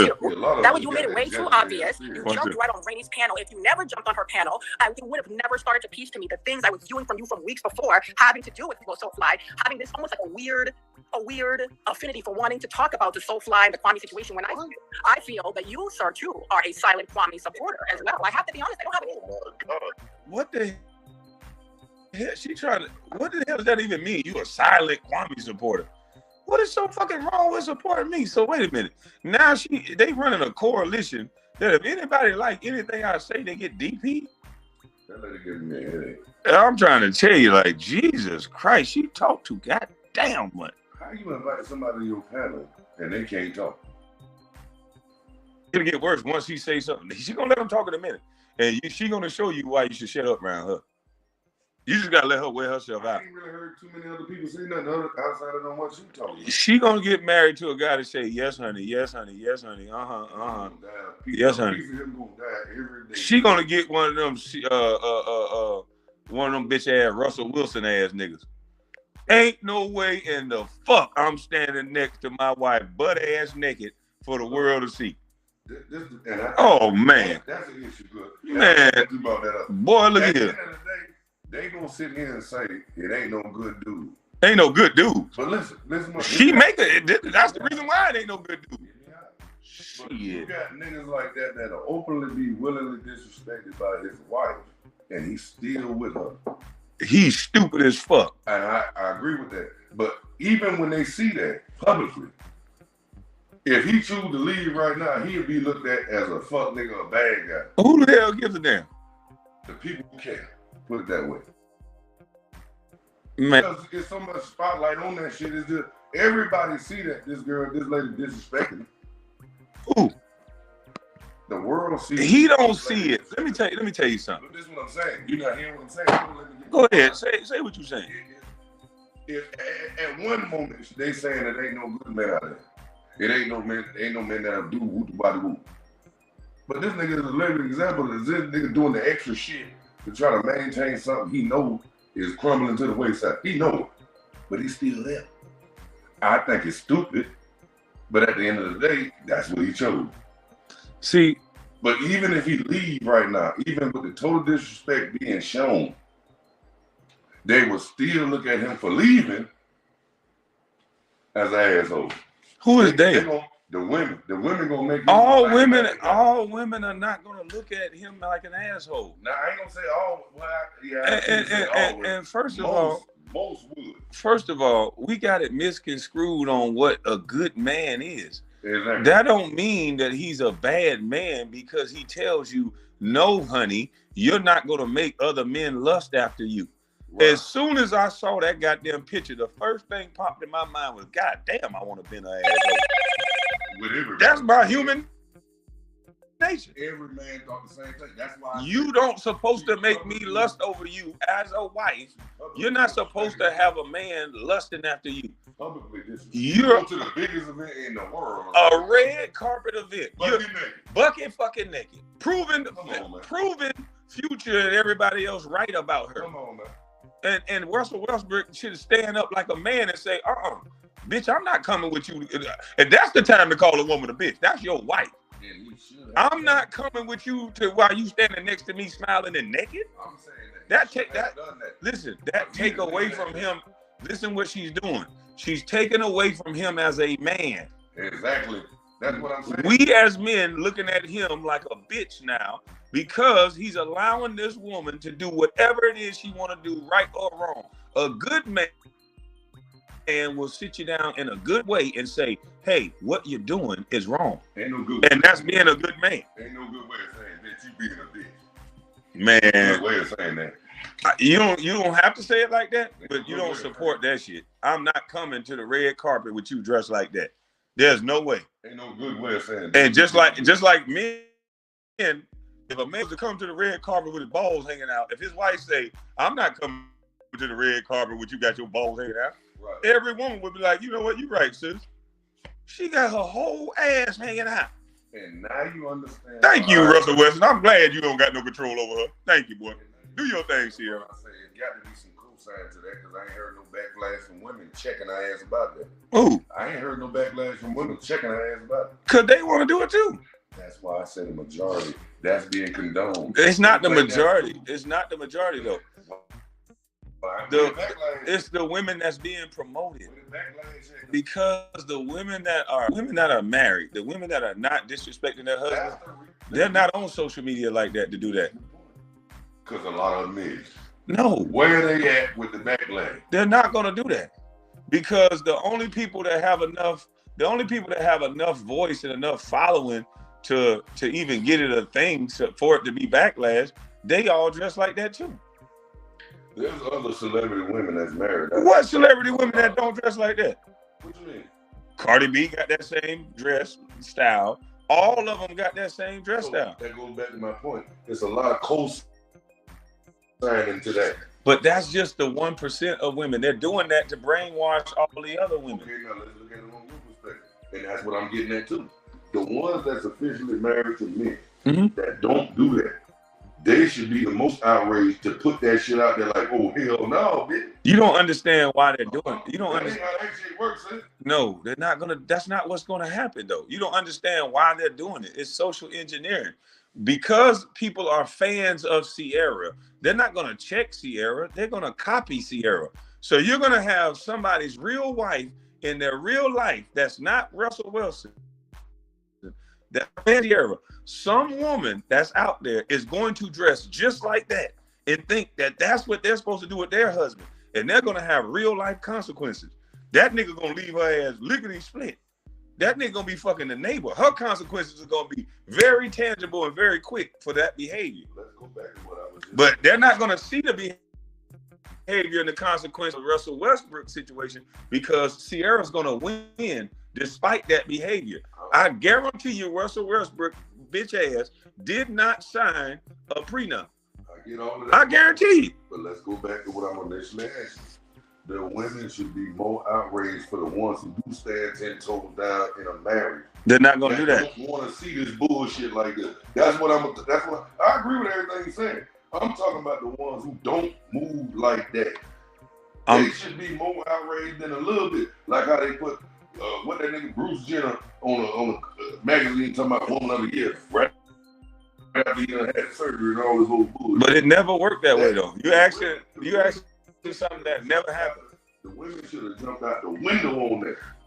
you made it way too obvious. You jumped right on Rainy's panel. If you never jumped on her panel, you would have never started to piece to me the things I was viewing from you from weeks before, having to do with Soulfly, having this almost like a weird affinity for wanting to talk about the Soulfly and the Kwame situation. When I feel that you, sir, too, are a silent Kwame supporter as well. I have to be honest. I don't have any. What the hell? What the hell does that even mean? You a silent Kwame supporter? What is so fucking wrong with supporting me? So wait a minute. Now they running a coalition that if anybody like anything I say, they get DP. That lady giving me a headache. I'm trying to tell you, like, Jesus Christ, she talk too goddamn much. How you invite somebody to your panel and they can't talk? It'll get worse once she say something. She gonna let them talk in a minute, and she gonna show you why you should shut up around her. You just gotta let her wear herself out. I ain't really heard too many other people say nothing outside of what you talking about. She gonna get married to a guy that say yes, honey, yes, honey, yes, honey, yes, honey. She gonna get one of them bitch ass Russell Wilson ass niggas. Ain't no way in the fuck I'm standing next to my wife butt ass naked for the world to see. Oh man, that's an issue. Good man. Boy, look at here. At the end of the day, they gonna sit here and say it ain't no good dude. Ain't no good dude. But listen. She make it. That's the reason why it ain't no good dude. But you got niggas like that'll openly be willingly disrespected by his wife, and he's still with her. He's stupid as fuck. And I agree with that. But even when they see that publicly, if he choose to leave right now, he'll be looked at as a fuck nigga, a bad guy. Who the hell gives a damn? The people who care. Put it that way. Man. Because it's so much spotlight on that shit. It's just everybody see that this lady disrespecting him. Who? The world sees. He don't see it. Let me tell you something. This is what I'm saying. You're not hearing what I'm saying. Go ahead. Say what you're saying. If at one moment they saying that ain't no good man out there. It ain't no man that'll do whoop. But this nigga is a living example of this nigga doing the extra shit to try to maintain something he know is crumbling to the wayside. He know it, but he's still there. I think it's stupid, but at the end of the day, that's what he chose. See, but even if he leave right now, even with the total disrespect being shown, they will still look at him for leaving as an asshole. Who is they? The women gonna make all women are not gonna look at him like an asshole. Now I ain't gonna say all. Well, and first of most would. First of all, we got it misconstrued on what a good man is. Exactly. That don't mean that he's a bad man because he tells you, no, honey, you're not gonna make other men lust after you. Wow. As soon as I saw that goddamn picture, the first thing popped in my mind was, God damn, I want to be an asshole. That's my human nature. Every man thought the same thing. That's why you don't supposed to make me lust over you as a wife. You're not supposed to have a man lusting after you. You're to the biggest event in the world. A red carpet event. Bucket fucking naked. Proving Future and everybody else right about her. Come on, man. And Russell Westbrook should stand up like a man and say, bitch, I'm not coming with you. And that's the time to call a woman a bitch. That's your wife. I'm not coming with you to while you standing next to me smiling and naked. I'm saying that take away from him. Listen what she's doing. She's taking away from him as a man. Exactly. That's what I'm saying. We as men looking at him like a bitch now because he's allowing this woman to do whatever it is she want to do, right or wrong. A good man will sit you down in a good way and say, hey, what you're doing is wrong. Ain't no good and that's being a good man. Ain't no good way of saying that you being a bitch. Man. No way of saying that. You don't have to say it like that, but you don't support that shit. I'm not coming to the red carpet with you dressed like that. There's no way. Ain't no good way of saying that. And just like men, if a man was to come to the red carpet with his balls hanging out, if his wife say, I'm not coming to the red carpet with you got your balls hanging out, right, every woman would be like, you know what, you right, sis. She got her whole ass hanging out. And now you understand. Thank you, Russell Weston. I'm glad you don't got no control over her. Thank you, boy. Do your thing, Sierra. I say it got to be some cool side to that because I ain't heard no backlash from women checking our ass about that. Ooh. I ain't heard no backlash from women checking our ass about it. Because they want to do it too. That's why I said the majority. That's being condoned. It's not the majority. It's not the majority though. It's the women that's being promoted. Because the women that are married, the women that are not disrespecting their husband, they're not on social media like that to do that. Because a lot of them is. No. Where are they at with the backlash? They're not going to do that. Because the only people that have enough voice and enough following to even get it a thing for it to be backlash, they all dress like that too. There's other celebrity women that's married. What celebrity women that don't dress like that? What you mean? Cardi B got that same dress style. All of them got that same dress style. That goes back to my point. There's a lot of co-signing to that. But that's just the 1% of women. They're doing that to brainwash all the other women. Okay, now let's look at it on your perspective. And that's what I'm getting at too. The ones that's officially married to men that don't do that, they should be the most outraged to put that shit out there like, oh, hell no, bitch. You don't understand why they're doing it. You don't understand how that shit works, eh? No, they're not gonna. That's not what's gonna happen, though. You don't understand why they're doing it. It's social engineering. Because people are fans of Sierra, they're not gonna check Sierra. They're gonna copy Sierra. So you're gonna have somebody's real wife in their real life that's not Russell Wilson. That Sierra, some woman that's out there is going to dress just like that and think that that's what they're supposed to do with their husband, and they're gonna have real life consequences. That nigga gonna leave her ass lickety split. That nigga gonna be fucking the neighbor. Her consequences are gonna be very tangible and very quick for that behavior. Let's go back to what I was just But they're not gonna see the behavior and the consequence of Russell Westbrook situation because Sierra's gonna win despite that behavior. I guarantee you Russell Westbrook, bitch ass, did not sign a prenup. I get all of that. I guarantee you. But let's go back to what I'm initially asking. The women should be more outraged for the ones who do stand 10 toes down in a marriage. They're not gonna do that. Don't want to see this bullshit like this. That's what I agree with everything you're saying. I'm talking about the ones who don't move like that. They should be more outraged than a little bit. Like how they put what that nigga Bruce Jenner on a magazine talking about woman of the year, right? After he done had surgery and all this whole bullshit. But it never worked that way though. You actually something that never happened. The women should have jumped out the window on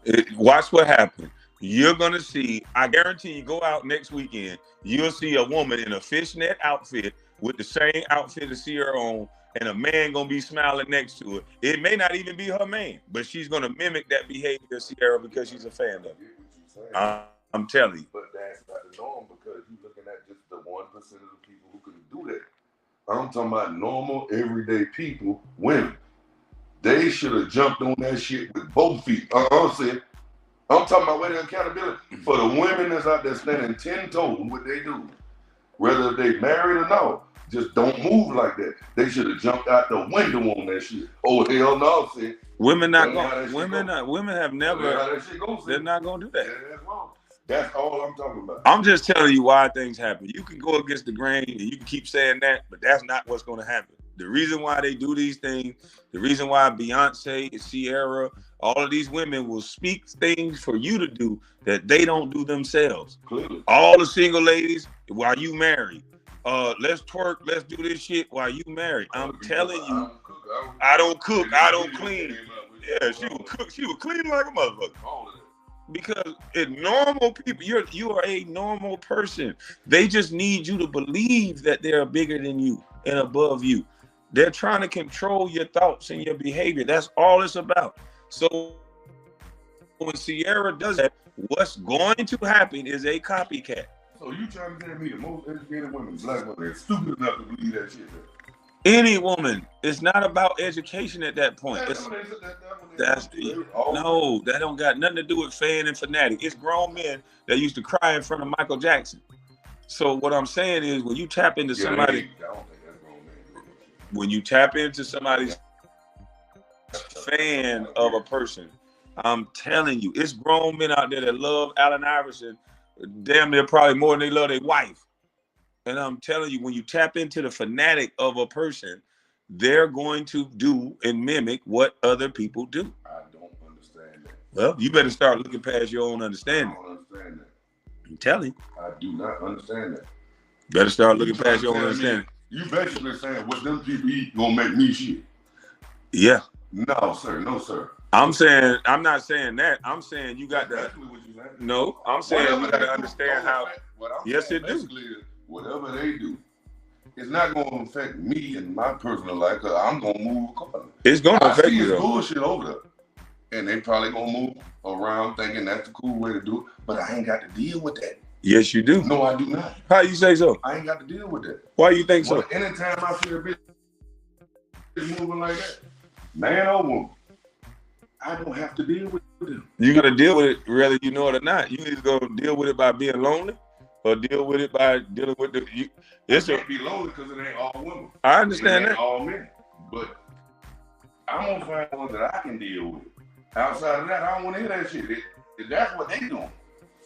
that. Watch what happened. You're gonna see. I guarantee you. Go out next weekend. You'll see a woman in a fishnet outfit with the same outfit as Sierra on, and a man gonna be smiling next to her. It may not even be her man, but she's gonna mimic that behavior of Sierra because she's a fan of it. I'm telling you. But that's not the norm because you're looking at just the 1% of the people who can do that. I'm talking about normal, everyday people, women. They should have jumped on that shit with both feet. I'm talking about where the accountability for the women that's out there standing 10 toes, what they do. Whether they married or not, just don't move like that. They should have jumped out the window on that shit. Oh, hell no, see. Women have never, they're not going to do that. Yeah, that's wrong. That's all I'm talking about. I'm just telling you why things happen. You can go against the grain and you can keep saying that, but that's not what's going to happen. The reason why they do these things, the reason why Beyonce, Sierra, all of these women will speak things for you to do that they don't do themselves. Clearly. All the single ladies, while you married, let's twerk, let's do this shit while you married. I'm telling you, I don't cook, I don't clean. Yeah, she would cook, she would clean like a motherfucker. Because normal people, you are a normal person. They just need you to believe that they're bigger than you and above you. They're trying to control your thoughts and your behavior. That's all it's about. So when Sierra does that, what's going to happen is a copycat. So you trying to tell me the most educated women, black women, are stupid enough to believe that shit? Any woman. It's not about education at that point. No, that don't got nothing to do with fan and fanatic. It's grown men that used to cry in front of Michael Jackson. So what I'm saying is when you tap into somebody, when you tap into somebody's fan of a person, I'm telling you, it's grown men out there that love Allen Iverson damn near probably more than they love their wife. And I'm telling you, when you tap into the fanatic of a person, they're going to do and mimic what other people do. I don't understand that. Well, you better start looking past your own understanding. I don't understand that. I'm telling you. I do not understand that. Better start looking past your own understanding. You basically saying what them people eat gonna make me shit. Yeah. No, sir. No, sir. I'm not saying that. I'm saying you got That's what you saying. No, I'm saying you got to understand how. Yes, it do. Whatever they do, it's not going to affect me in my personal life because I'm going to move accordingly. It's going to affect you though. Bullshit over there. And they probably going to move around thinking that's the cool way to do it. But I ain't got to deal with that. Yes, you do. No, I do not. How you say so? I ain't got to deal with that. Why you think so? Anytime I see a bitch moving like that, man or woman, I don't have to deal with them. You got to deal with it whether you know it or not. You either going to deal with it by being lonely or deal with it by dealing with the. It can't be lonely because it ain't all women. I understand it ain't that. All men, but I'm gonna find one that I can deal with. Outside of that, I don't want to hear that shit. That's what they doing.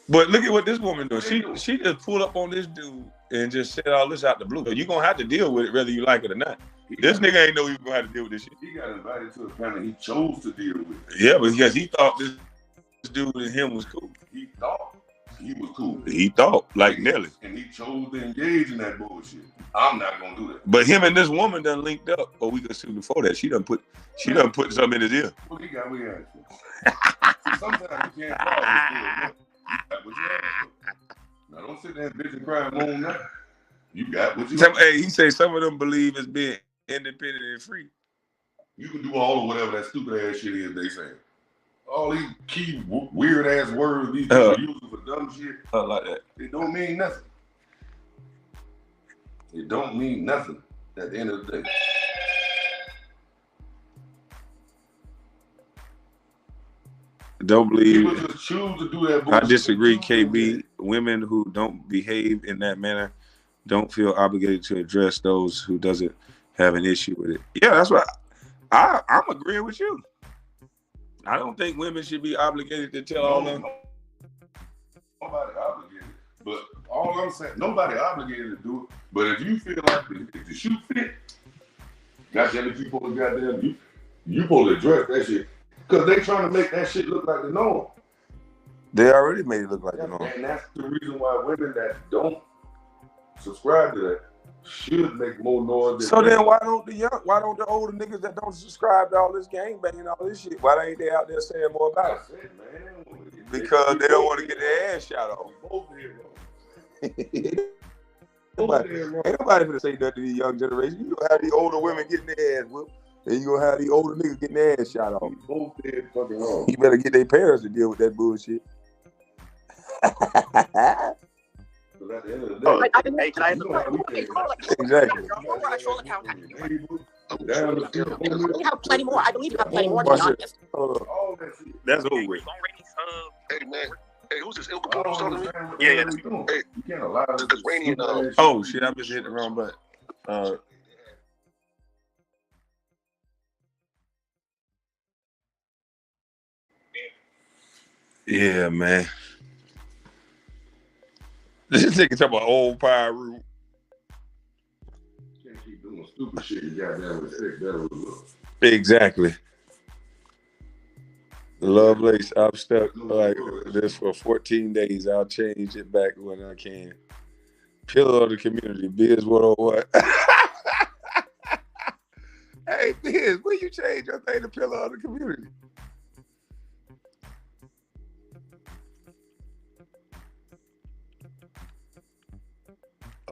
But look at what this woman does. She just pulled up on this dude and just said all this out the blue. You're gonna have to deal with it whether you like it or not. This nigga ain't know he was gonna have to deal with this shit. He got invited to a panel. He chose to deal with it. Yeah, but because he thought this dude and him was cool. He thought he was cool. He thought, like Nelly. And he chose to engage in that bullshit. I'm not gonna do that. But him and this woman done linked up a week or two before that. She done put something in his ear. Well, he got what he asked for. Sometimes you can't call this still. You got what you asked for. Now don't sit there and bitch and cry and moan now. You got what you asked for. Hey, he say some of them believe it's being independent and free. You can do all of whatever that stupid ass shit is they say. All these key weird ass words these people are using for dumb shit. Like that. It don't mean nothing. It don't mean nothing at the end of the day. Don't believe. People just choose to do that bullshit. I disagree, KB. Women who don't behave in that manner don't feel obligated to address those who doesn't have an issue with it. Yeah, that's what I'm agreeing with you. I don't think women should be obligated to tell all them. Nobody obligated. But all I'm saying, nobody obligated to do it. But if you feel like if the shoe fit, goddamn it, you supposed to goddamn you supposed to address that shit. Because they trying to make that shit look like the norm. They already made it look like the norm. And that's the reason why women that don't subscribe to that should make more noise. So then why don't the older niggas that don't subscribe to all this gangbanging and all this shit, why ain't they out there saying more about it? Because they don't want to get their ass shot off. Ain't nobody gonna say nothing to the young generation. You gonna have these older women getting their ass whooped, and you gonna have these older niggas getting their ass shot off. Both dead fucking wrong. You better get their parents to deal with that bullshit. At the end of the day, exactly. You have plenty more. I believe you have plenty more, to be honest. That's over with. Hey, man. Hey, who's this? Il Capone's talking to me? Yeah. Hey, you can't allow this. It's Rainy and Oh shit! I just hit the wrong button. Yeah, man. This nigga talking about old pie root. Can't keep doing stupid shit. You goddamn respect better. Exactly. Lovelace, I'm stuck like this for 14 days. I'll change it back when I can. Pillow of the community, Biz 101. Hey, Biz, will you change your thing to Pillow of the community?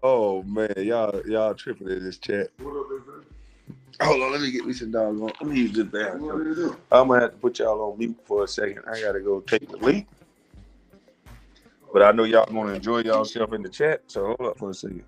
Oh man, y'all tripping in this chat. Hold on, let me get me some doggone. Let me use this bathroom. I'm gonna have to put y'all on mute for a second. I gotta go take the leak. But I know y'all gonna enjoy y'allself in the chat, so hold up for a second.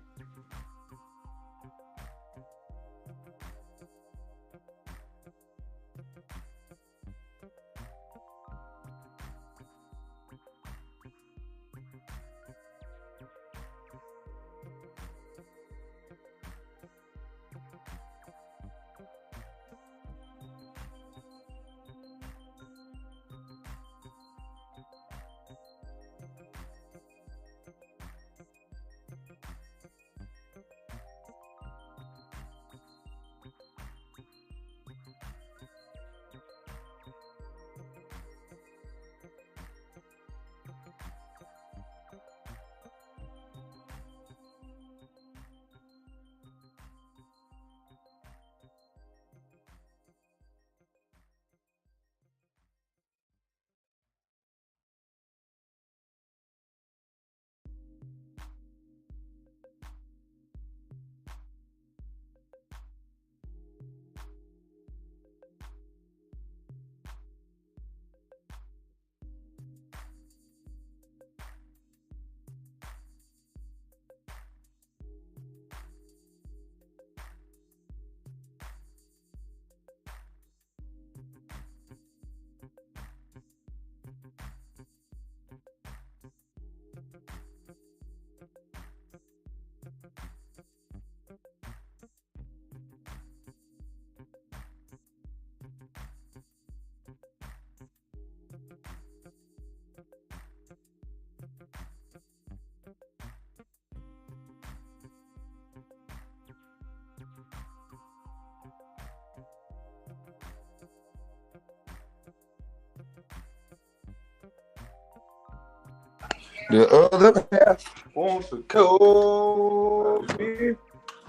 The other half wants a cold beer.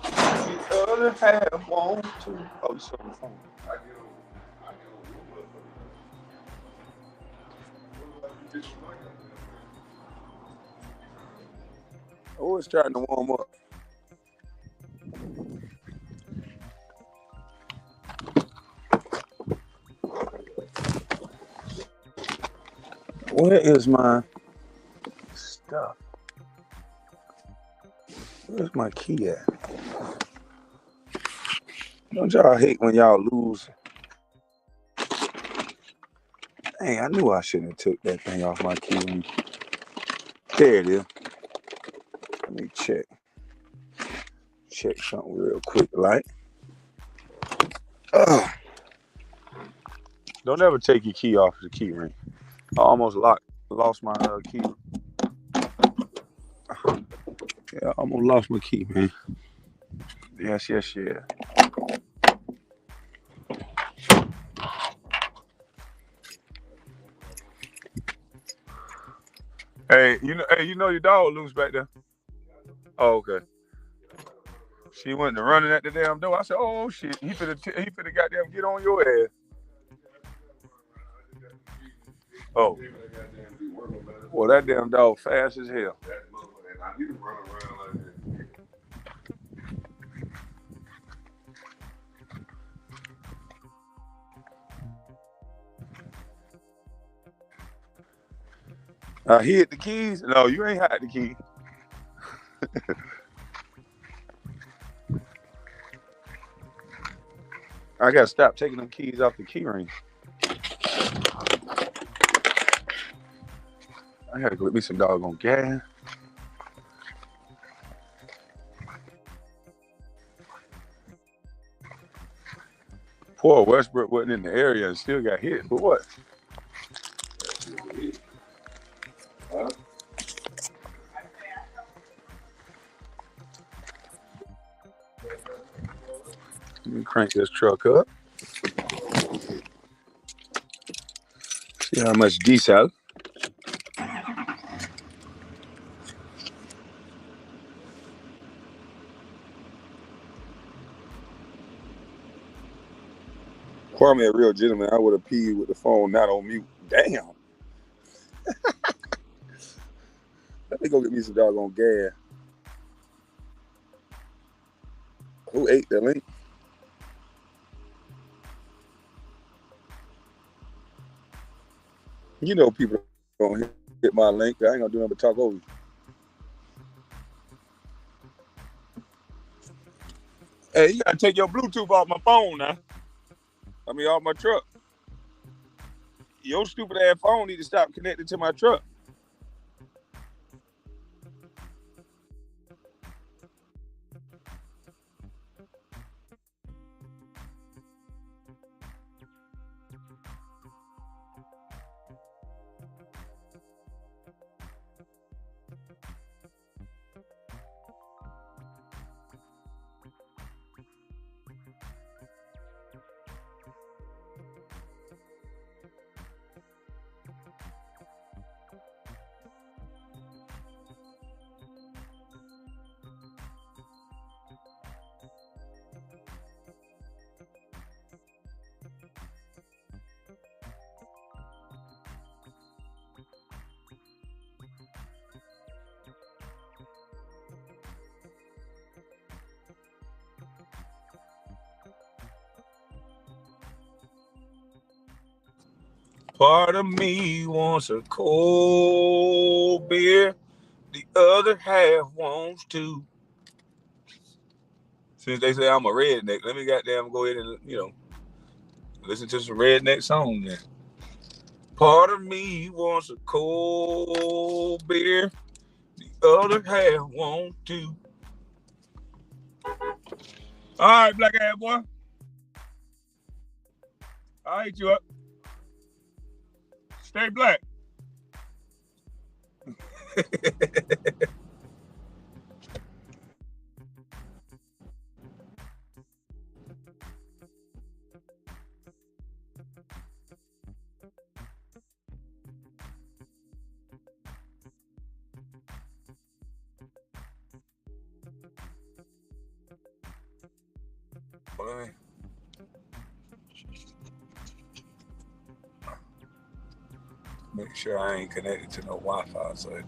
The other half wants to. Oh, you on the phone. Oh, it's starting to warm up. Where is my stuff? Where's my key at? Don't y'all hate when y'all lose? Dang, I knew I shouldn't have took that thing off my key ring. There it is. Let me check something real quick, like. Don't ever take your key off the key ring. I almost lost my key. Yeah, I almost lost my key, man. Yes. Hey, you know your dog loose back there. Oh, okay. She went to running at the damn door. I said, "Oh shit, he finna goddamn get on your ass." Oh, well, that damn dog fast as hell. I hid the keys. No, you ain't hide the key. I gotta stop taking them keys off the key ring. I gotta go get me some doggone gas. Poor Westbrook wasn't in the area and still got hit. But what? Huh? Let me crank this truck up. See how much diesel. Kwame, a real gentleman, I would have peed with the phone not on mute. Damn. Let me go get me some doggone gas. Who ate the link? You know people don't hit my link. I ain't gonna do nothing but talk over you. Hey, you gotta take your Bluetooth off my phone now. I mean, off my truck. Your stupid ass phone need to stop connected to my truck. Part of me wants a cold beer. The other half wants to. Since they say I'm a redneck, let me goddamn go ahead and, listen to some redneck songs then. Part of me wants a cold beer. The other half wants to. All right, black ass boy. I'll hit you up. Stay black. Let me. Make sure I ain't connected to no Wi-Fi. So,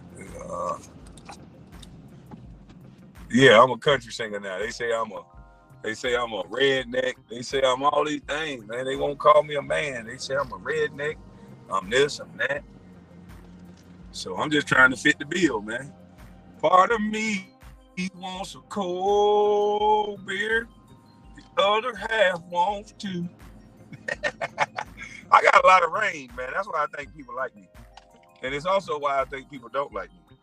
yeah, I'm a country singer now. They say I'm a redneck. They say I'm all these things, man. They won't call me a man. They say I'm a redneck. I'm this, I'm that. So I'm just trying to fit the bill, man. Part of me wants a cold beer. The other half wants to. I got a lot of range, man. That's why I think people like me. And it's also why I think people don't like me.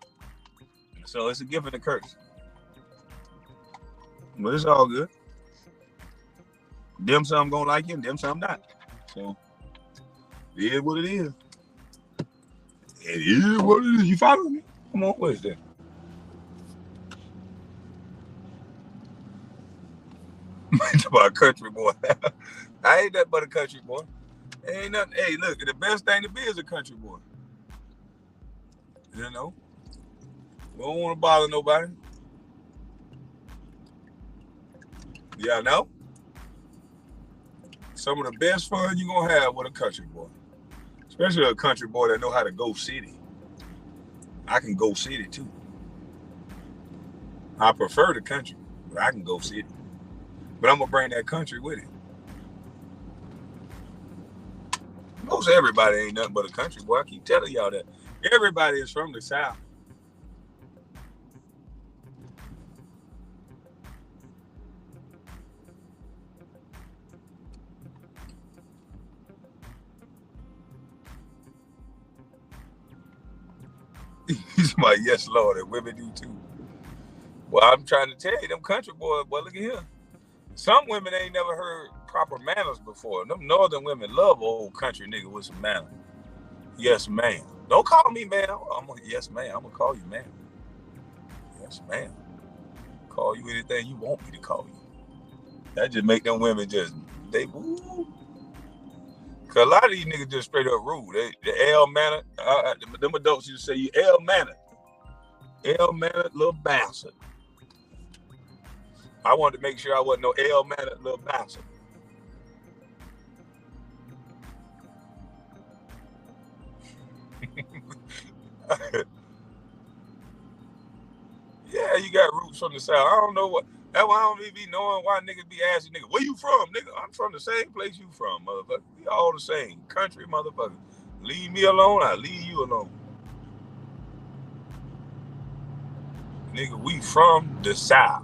So it's a gift and a curse. But it's all good. Them some gonna like you, and them some not. So it is what it is. It is what it is. You follow me? Come on, what is that? It's about a country boy. I ain't that but a country boy. Ain't nothing. Hey, look, the best thing to be is a country boy. You know? We don't want to bother nobody. Yeah, I know. Some of the best fun you're going to have with a country boy. Especially a country boy that know how to go city. I can go city, too. I prefer the country, but I can go city. But I'm going to bring that country with it. Most everybody ain't nothing but a country boy. I keep telling y'all that. Everybody is from the South. He's my yes, Lord, and women do too. Well, I'm trying to tell you, them country boys, boy, look at here. Some women ain't never heard proper manners before. Them northern women love old country nigga with some manners. Yes, ma'am. Don't call me ma'am. Yes, ma'am. I'm gonna call you ma'am. Yes, ma'am. Call you anything you want me to call you. That just make them women they woo. Cause a lot of these niggas just straight up rude. The L manner, them adults used to say you L manner, little bastard. I wanted to make sure I wasn't no L manner, little bastard. Yeah, you got roots from the South. I don't know what. That's why I don't even be knowing why niggas be asking niggas, where you from, nigga? I'm from the same place you from, motherfucker. We all the same. Country, motherfucker. Leave me alone, I leave you alone. Nigga, we from the South.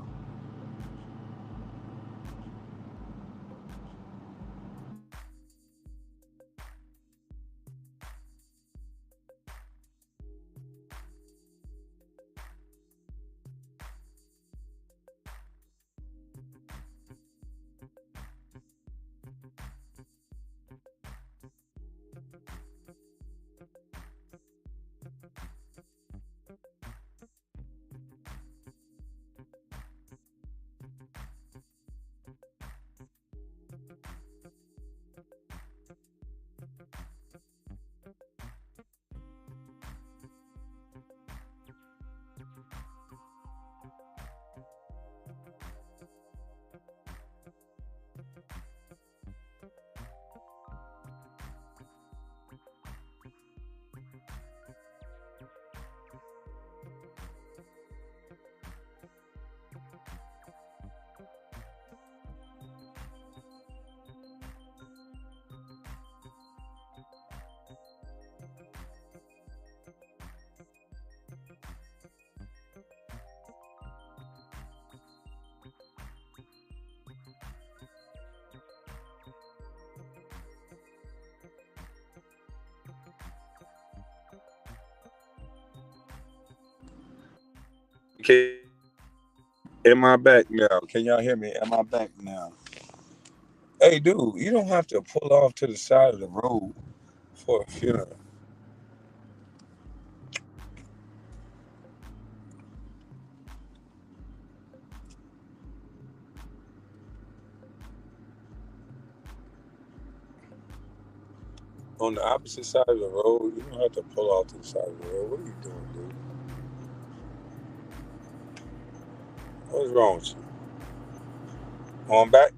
Okay. Am I back now? Can y'all hear me? Am I back now? Hey, dude, you don't have to pull off to the side of the road for a funeral. On the opposite side of the road, you don't have to pull off to the side of the road. What are you doing, dude? What's wrong with you? On back?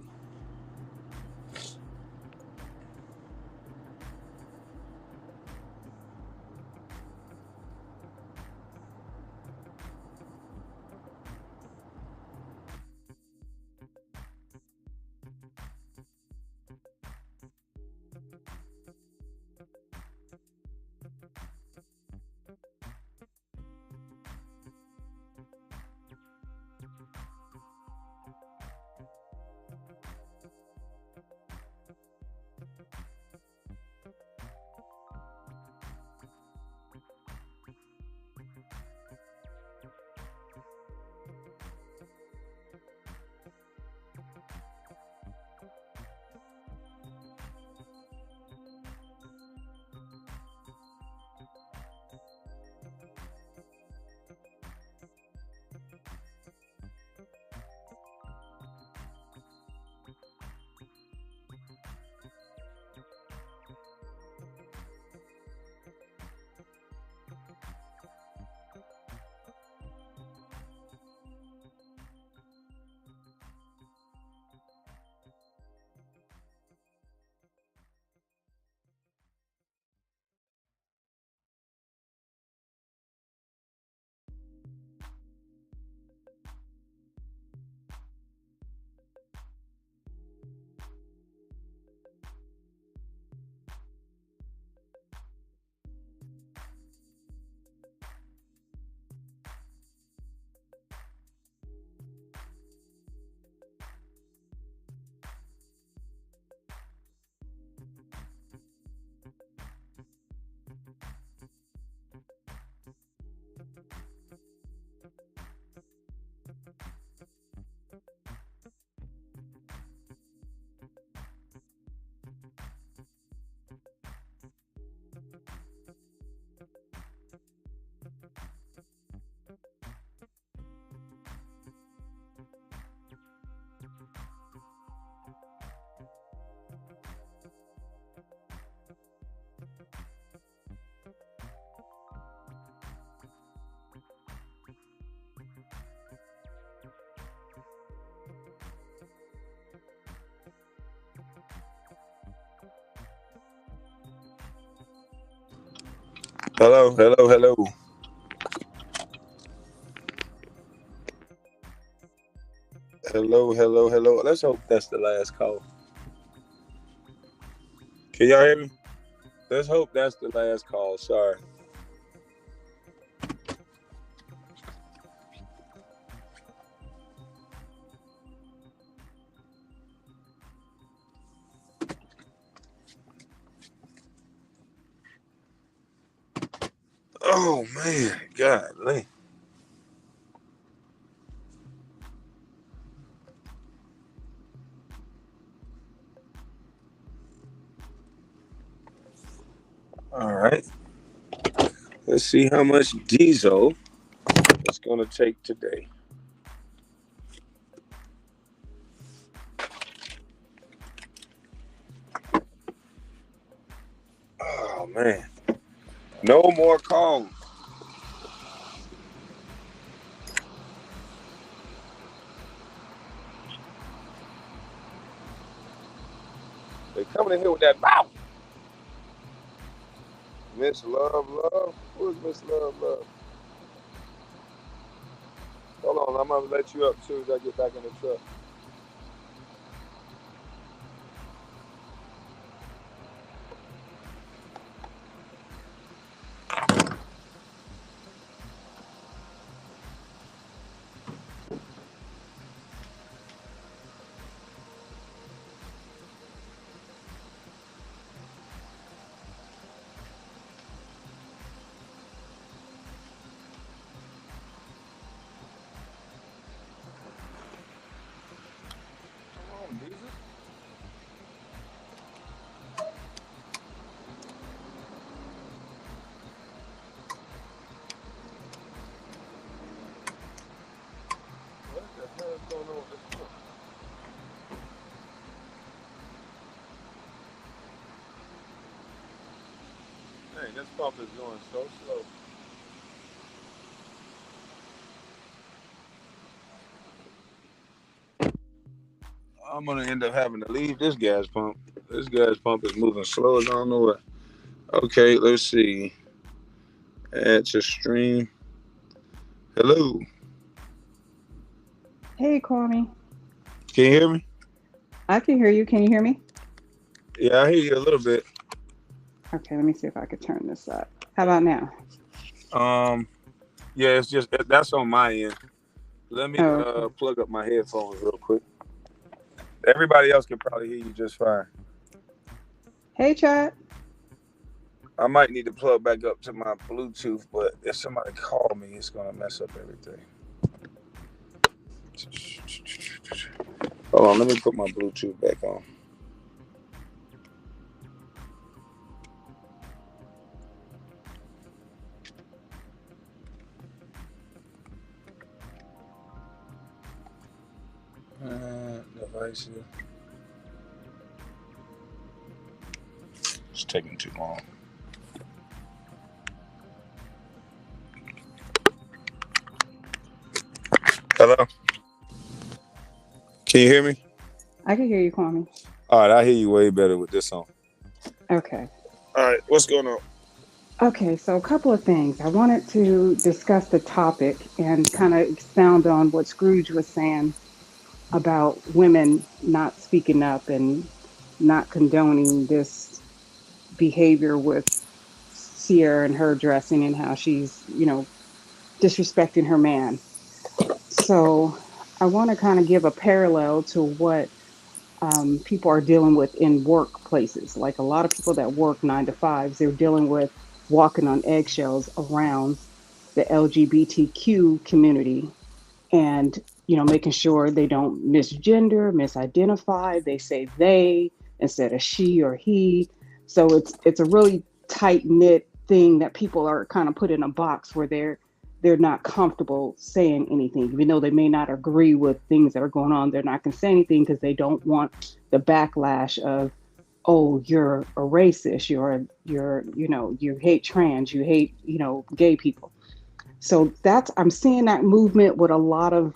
Hello. Hello. Let's hope that's the last call. Can y'all hear me? Let's hope that's the last call. Sorry. Oh man, golly. All right. Let's see how much diesel it's gonna take today. Oh man. No more calls. They coming in here with that mouth. Miss Love. Who's Miss Love? Hold on, I'm gonna let you up as soon as I get back in the truck. What the hell is going on with this truck? Dang, this pump is going so slow. I'm gonna end up having to leave this gas pump. This gas pump is moving slow as I don't know what. Okay, let's see. Add to stream. Hello. Hey, Kwame. Can you hear me? I can hear you. Can you hear me? Yeah, I hear you a little bit. Okay, let me see if I could turn this up. How about now? Yeah, it's just that's on my end. Let me Okay. plug up my headphones real quick. Everybody else can probably hear you just fine. Hey, chat. I might need to plug back up to my Bluetooth, but if somebody call me, it's gonna mess up everything. Hold on, let me put my Bluetooth back on. Devices. It's taking too long. Hello? Can you hear me? I can hear you, Kwame. All right, I hear you way better with this on. Okay. All right, what's going on? Okay, so a couple of things. I wanted to discuss the topic and kind of expound on what Scrooge was saying about women not speaking up and not condoning this behavior with Sierra and her dressing and how she's, disrespecting her man. So I want to kind of give a parallel to what people are dealing with in workplaces. Like a lot of people that work 9 to 5s, they're dealing with walking on eggshells around the LGBTQ community and, making sure they don't misgender, misidentify. They say they instead of she or he. So it's a really tight knit thing that people are kind of put in a box where they're not comfortable saying anything, even though they may not agree with things that are going on. They're not going to say anything because they don't want the backlash of, oh, you're a racist, you hate trans, you hate, gay people. So I'm seeing that movement with a lot of,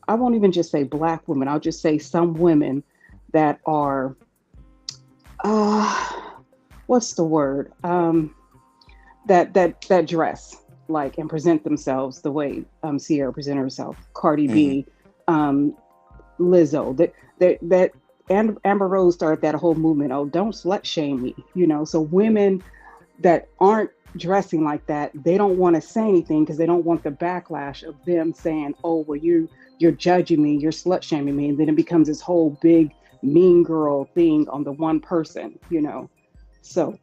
I won't even just say Black women, I'll just say some women that are, what's the word? that dress, like, and present themselves the way Sierra presented herself, Cardi B, Lizzo, that and Amber Rose started that whole movement. Oh, don't slut shame me, So women that aren't dressing like that, they don't want to say anything because they don't want the backlash of them saying, "Oh, well, you're judging me, you're slut shaming me," and then it becomes this whole big mean girl thing on the one person, So,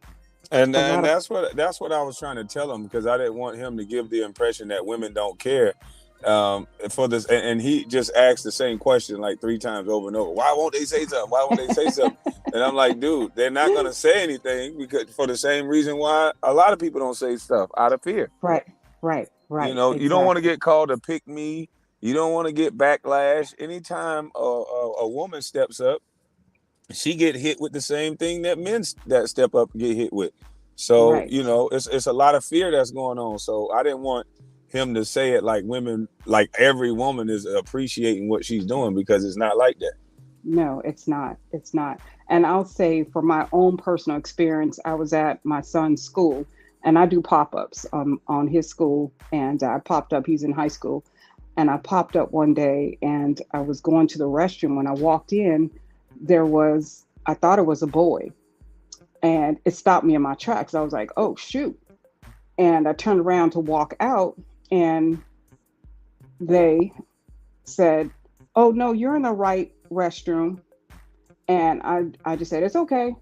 And a and lot of that's what I was trying to tell him, because I didn't want him to give the impression that women don't care. For this, and he just asked the same question like 3 times over and over. Why won't they say something? Why won't they say something? And I'm like, dude, they're not gonna say anything because for the same reason why a lot of people don't say stuff, out of fear. right, You don't want to exactly. get called a pick me. You don't want to get backlash. Anytime a woman steps up, she get hit with the same thing that men that step up get hit with. So Right. it's a lot of fear that's going on. So I didn't want him to say it like women, like every woman is appreciating what she's doing, because it's not like that. No, it's not. It's not. And I'll say, for my own personal experience, I was at my son's school, and I do pop-ups on his school, and I popped up, he's in high school, and I popped up one day, and I was going to the restroom. When I walked in, I thought it was a boy, and it stopped me in my tracks. I was like, oh, shoot. And I turned around to walk out, and they said, oh, no, you're in the right restroom. And I just said, it's okay.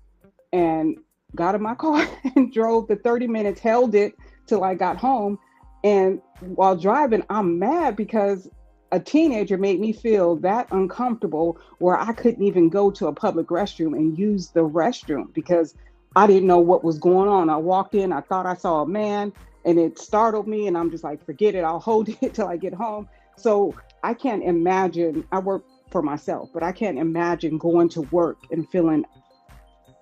And got in my car and drove the 30 minutes, held it till I got home. And while driving, I'm mad because a teenager made me feel that uncomfortable where I couldn't even go to a public restroom and use the restroom because I didn't know what was going on. I walked in, I thought I saw a man, and it startled me. And I'm just like, forget it, I'll hold it till I get home. So I can't imagine, I work for myself, but I can't imagine going to work and feeling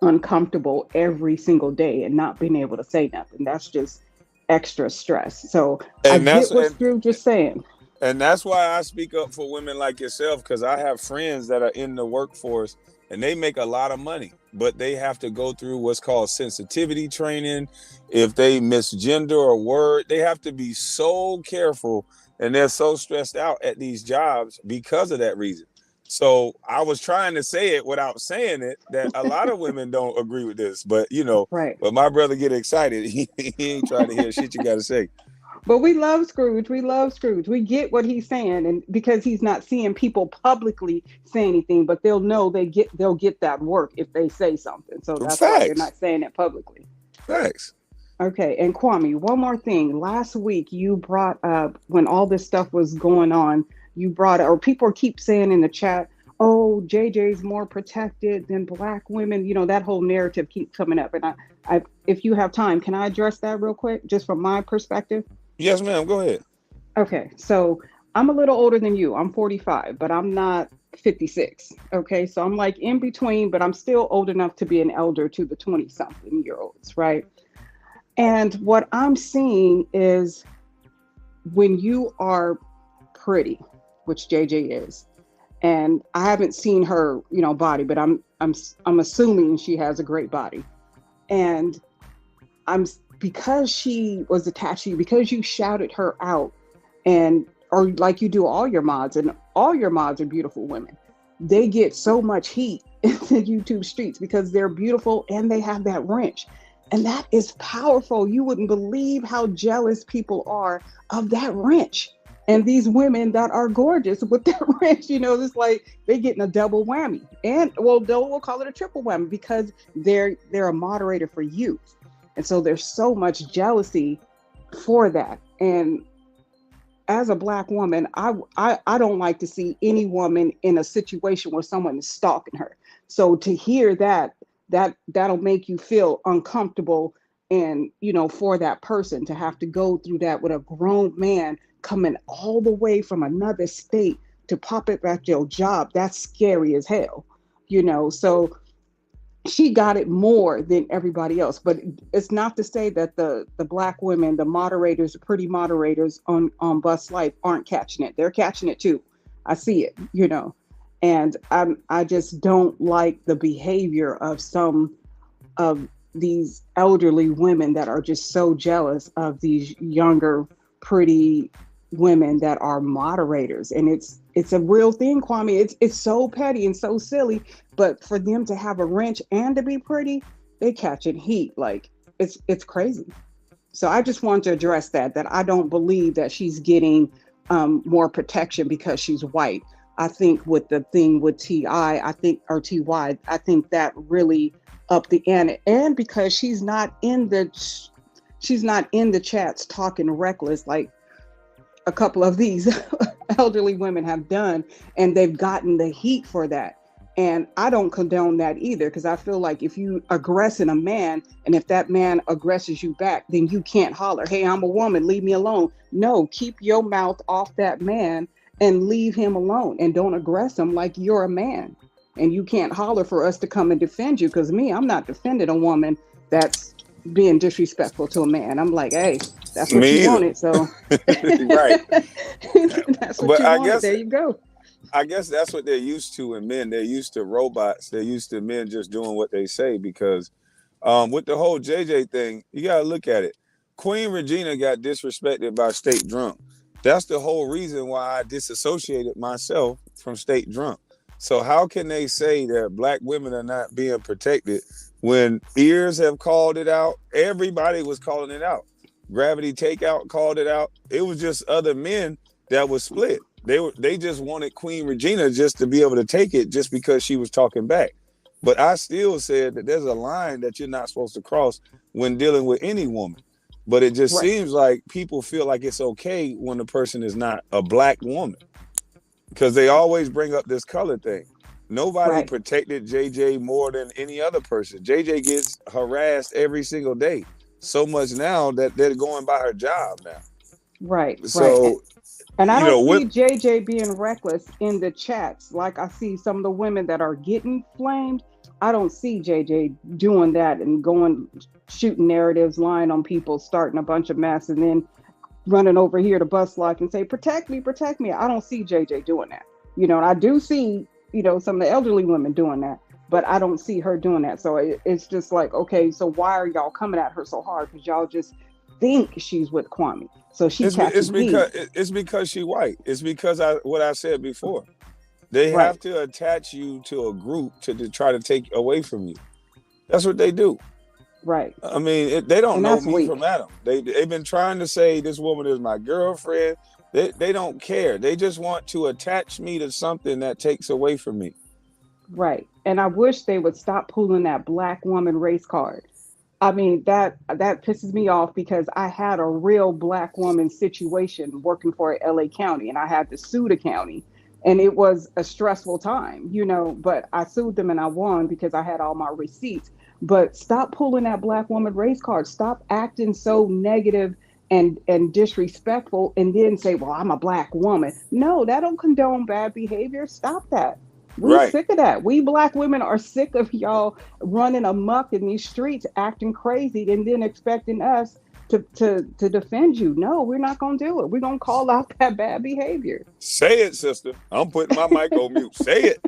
uncomfortable every single day and not being able to say nothing. That's just extra stress. So I And get what Scrooge is saying. And that's why I speak up for women like yourself, because I have friends that are in the workforce and they make a lot of money, but they have to go through what's called sensitivity training. If they misgender a word, they have to be so careful, and they're so stressed out at these jobs because of that reason. So I was trying to say it without saying it, that a lot of women don't agree with this, but Right. but my brother get excited. He ain't trying to hear shit you got to say. But we love Scrooge. We love Scrooge. We get what he's saying, and because he's not seeing people publicly say anything, but they'll know they'll get that work if they say something. So that's why they're Facts. not saying it publicly. Facts. Okay, and Kwame, one more thing. Last week you brought up, when all this stuff was going on, you brought up, or people keep saying in the chat, oh, JJ's more protected than black women. That whole narrative keeps coming up. And if you have time, can I address that real quick, just from my perspective? Yes, ma'am. Go ahead. Okay, so I'm a little older than you. I'm 45, but I'm not 56. Okay, so I'm like in between, but I'm still old enough to be an elder to the 20-something-year-olds, right? And what I'm seeing is, when you are pretty, which JJ is, and I haven't seen her, body, but I'm assuming she has a great body, and because she was attached to you, because you shouted her out, or like you do all your mods, and all your mods are beautiful women. They get so much heat in the YouTube streets because they're beautiful and they have that wrench. And that is powerful. You wouldn't believe how jealous people are of that wrench. And these women that are gorgeous with that wrench, it's like they're getting a double whammy. And we'll call it a triple whammy because they're a moderator for you. And so there's so much jealousy for that. And as a black woman, I don't like to see any woman in a situation where someone is stalking her. So to hear that'll make you feel uncomfortable, and for that person to have to go through that with a grown man coming all the way from another state to pop up at your job, that's scary as hell. So she got it more than everybody else. But it's not to say that the black women, the moderators, the pretty moderators on Bustlife aren't catching it. They're catching it too. I see it, and I just don't like the behavior of some of these elderly women that are just so jealous of these younger, pretty women that are moderators. And it's a real thing, Kwame. It's so petty and so silly, but for them to have a wrench and to be pretty, they catching heat. Like it's crazy. So I just want to address that I don't believe that she's getting more protection because she's white. I think with the thing with I think, or TY, I think that really upped the ante, and because she's not in the chats talking reckless like a couple of these elderly women have done, and they've gotten the heat for that. And I don't condone that either, because I feel like if you aggressing a man, and if that man aggresses you back, then you can't holler, hey, I'm a woman, leave me alone. No, keep your mouth off that man and leave him alone, and don't aggress him like you're a man. And you can't holler for us to come and defend you, because I'm not defending a woman that's being disrespectful to a man. I'm like, hey, that's what Me you either. wanted, so Right. that's what But you I wanted. guess There you go. I guess that's what they're used to in men. They're used to robots. They're used to men just doing what they say, because with the whole JJ thing, you got to look at it. Queen Regina got disrespected by State Drunk. That's the whole reason why I disassociated myself from State Drunk. So how can they say that black women are not being protected when ears have called it out? Everybody was calling it out. Gravity Takeout called it out. It was just other men that was split. They just wanted Queen Regina just to be able to take it just because she was talking back. But I still said that there's a line that you're not supposed to cross when dealing with any woman. But it just seems like people feel like it's okay when the person is not a black woman, because they always bring up this color thing. Nobody protected JJ more than any other person. JJ gets harassed every single day. So much now that they're going by her job now. Right. So, and I don't what, see JJ being reckless in the chats. Like I see some of the women that are getting flamed. I don't see JJ doing that and going shooting narratives, lying on people, starting a bunch of mess, and then running over here to Bustlife and say, protect me, protect me. I don't see JJ doing that. And I do see, some of the elderly women doing that, but I don't see her doing that. So it's just like, okay, so why are y'all coming at her so hard? Because y'all just think she's with Kwame. So it's because she white. It's because what I said before. They have to attach you to a group to try to take away from you. That's what they do. Right. I mean, they don't know me from Adam. They've been trying to say this woman is my girlfriend. They don't care. They just want to attach me to something that takes away from me. Right. And I wish they would stop pulling that black woman race card. I mean, that pisses me off, because I had a real black woman situation working for LA County, and I had to sue the county, and it was a stressful time, but I sued them and I won because I had all my receipts. But stop pulling that black woman race card. Stop acting so negative and disrespectful, and then say, well, I'm a black woman. No, that don't condone bad behavior. Stop that. We sick of that. We black women are sick of y'all running amok in these streets, acting crazy, and then expecting us to defend you. No, we're not going to do it. We're going to call out that bad behavior. Say it, sister. I'm putting my mic on mute. Say it.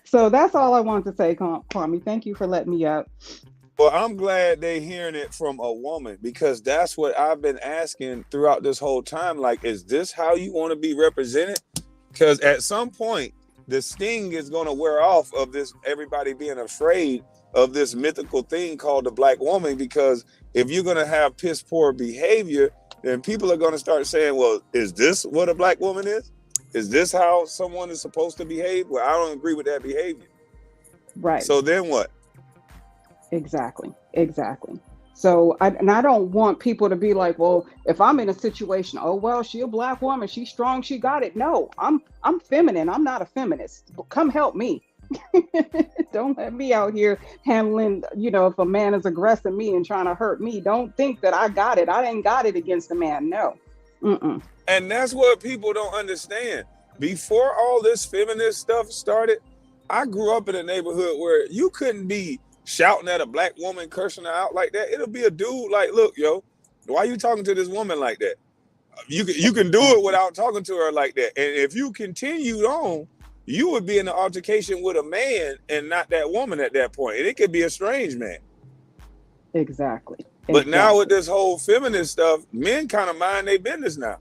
So that's all I want to say, Kwame. Thank you for letting me up. Well, I'm glad they're hearing it from a woman, because that's what I've been asking throughout this whole time. Like, is this how you want to be represented? Because at some point, the sting is going to wear off of this, everybody being afraid of this mythical thing called the black woman. Because if you're going to have piss poor behavior, then people are going to start saying, well, is this what a black woman is? Is this how someone is supposed to behave? Well, I don't agree with that behavior. Right. So then what? Exactly. So I don't want people to be like, well, if I'm in a situation, oh, well, she a black woman, she's strong, she got it. No, I'm feminine. I'm not a feminist. Come help me. Don't let me out here handling, if a man is aggressing me and trying to hurt me, don't think that I got it. I didn't got it against a man. No. Mm-mm. And that's what people don't understand. Before all this feminist stuff started, I grew up in a neighborhood where you couldn't be shouting at a black woman, cursing her out like that. It'll be a dude like, look, yo, why you talking to this woman like that? You can do it without talking to her like that. And if you continued on, you would be in an altercation with a man and not that woman at that point. And it could be a strange man. Exactly. But now with this whole feminist stuff, men kind of mind their business now.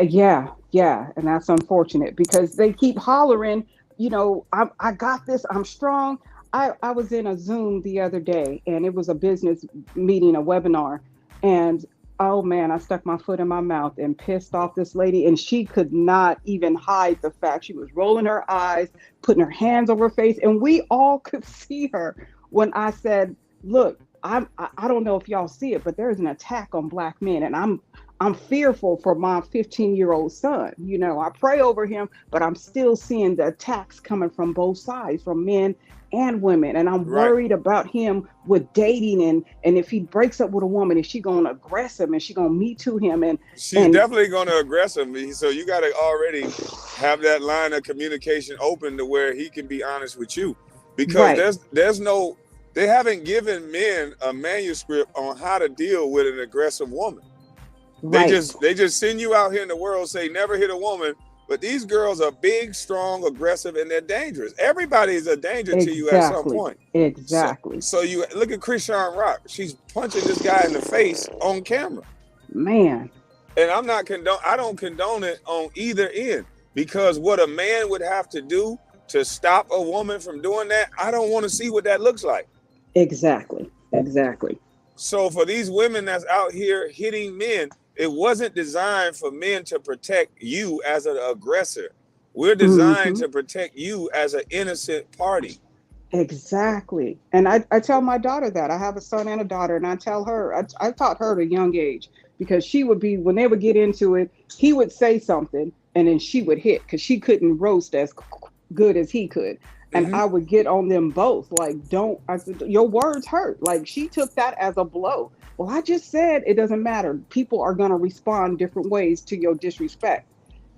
Yeah, yeah, and that's unfortunate because they keep hollering, I got this, I'm strong. I was in a Zoom the other day and it was a business meeting, a webinar, and oh man, I stuck my foot in my mouth and pissed off this lady, and she could not even hide the fact. She was rolling her eyes, putting her hands over her face, and we all could see her when I said, "Look, I don't know if y'all see it, but there's an attack on Black men, and I'm fearful for my 15-year-old son. I pray over him, but I'm still seeing the attacks coming from both sides, from men and women. And I'm worried about him with dating, and if he breaks up with a woman, is she gonna aggress him? Is she gonna Me Too him? And she's definitely gonna aggress him. So you gotta already have that line of communication open to where he can be honest with you. Because they haven't given men a manuscript on how to deal with an aggressive woman. They just send you out here in the world, say never hit a woman, but these girls are big, strong, aggressive, and they're dangerous. Everybody is a danger to you at some point. Exactly. So you look at Krishan Rock. She's punching this guy in the face on camera. Man. And I don't condone it on either end, because what a man would have to do to stop a woman from doing that, I don't want to see what that looks like. Exactly. So for these women that's out here hitting men, it wasn't designed for men to protect you as an aggressor. We're designed to protect you as an innocent party. Exactly. And I tell my daughter that. I have a son and a daughter, and I tell her, I taught her at a young age, because she would be, when they would get into it, he would say something and then she would hit, because she couldn't roast as good as he could. And I would get on them both, like, I said, your words hurt. Like, she took that as a blow. Well, I just said it doesn't matter. People are going to respond different ways to your disrespect.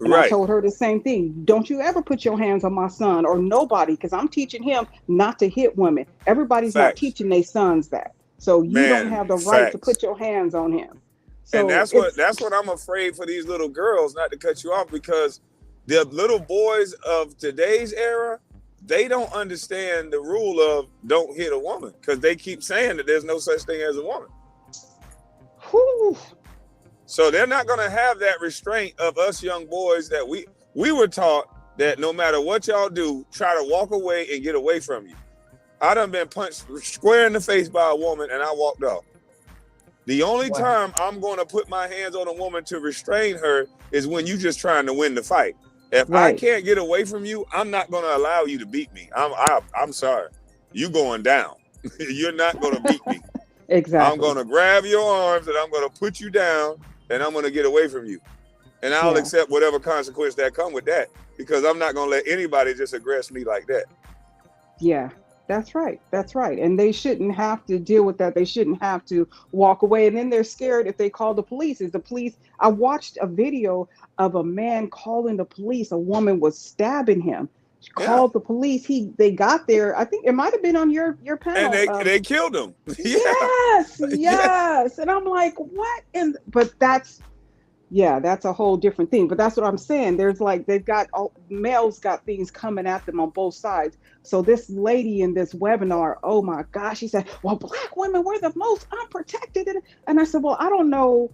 And I told her the same thing. Don't you ever put your hands on my son or nobody, because I'm teaching him not to hit women. Everybody's not teaching their sons that. So you don't have the right to put your hands on him. So and that's what I'm afraid for these little girls, not to cut you off, because the little boys of today's era, they don't understand the rule of don't hit a woman, because they keep saying that there's no such thing as a woman. Whew. So they're not going to have that restraint of us young boys that we were taught that no matter what y'all do, try to walk away and get away from you. I done been punched square in the face by a woman and I walked off. The only time I'm going to put my hands on a woman to restrain her is when you just trying to win the fight. If I can't get away from you, I'm not going to allow you to beat me. I'm sorry. You going down. You're not going to beat me. Exactly. I'm going to grab your arms and I'm going to put you down and I'm going to get away from you. And I'll accept whatever consequence that come with that, because I'm not going to let anybody just aggress me like that. Yeah, that's right. That's right. And they shouldn't have to deal with that. They shouldn't have to walk away. And then they're scared if they call the police. I watched a video of a man calling the police. A woman was stabbing him. She called the police. They got there. I think it might have been on your panel. And they killed him. Yes. And I'm like, what? But that's a whole different thing. But that's what I'm saying. There's males got things coming at them on both sides. So this lady in this webinar, oh my gosh, she said, well, Black women, we're the most unprotected. And I said, well, I don't know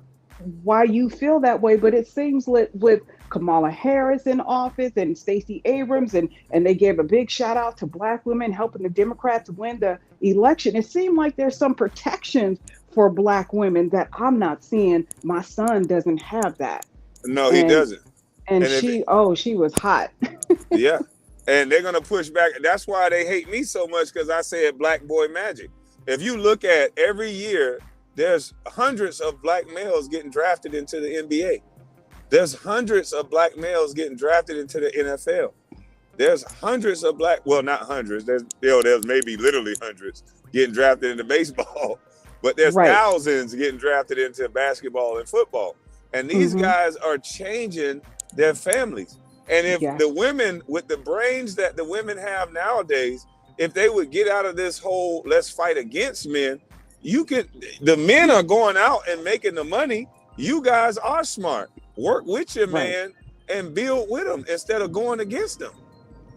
why you feel that way, but it seems with Kamala Harris in office and Stacey Abrams, and they gave a big shout out to Black women helping the Democrats win the election. It seemed like there's some protections for Black women that I'm not seeing. My son doesn't have that. No, he doesn't. And she was hot. Yeah. And they're going to push back. That's why they hate me so much, because I said Black boy magic. If you look at every year, there's hundreds of Black males getting drafted into the NBA. There's hundreds of Black males getting drafted into the NFL. There's hundreds of not hundreds. There's maybe literally hundreds getting drafted into baseball, but there's thousands getting drafted into basketball and football. And these guys are changing their families. And if the women, with the brains that the women have nowadays, if they would get out of this whole let's fight against men, the men are going out and making the money. You guys are smart. Work with your man and build with him instead of going against him.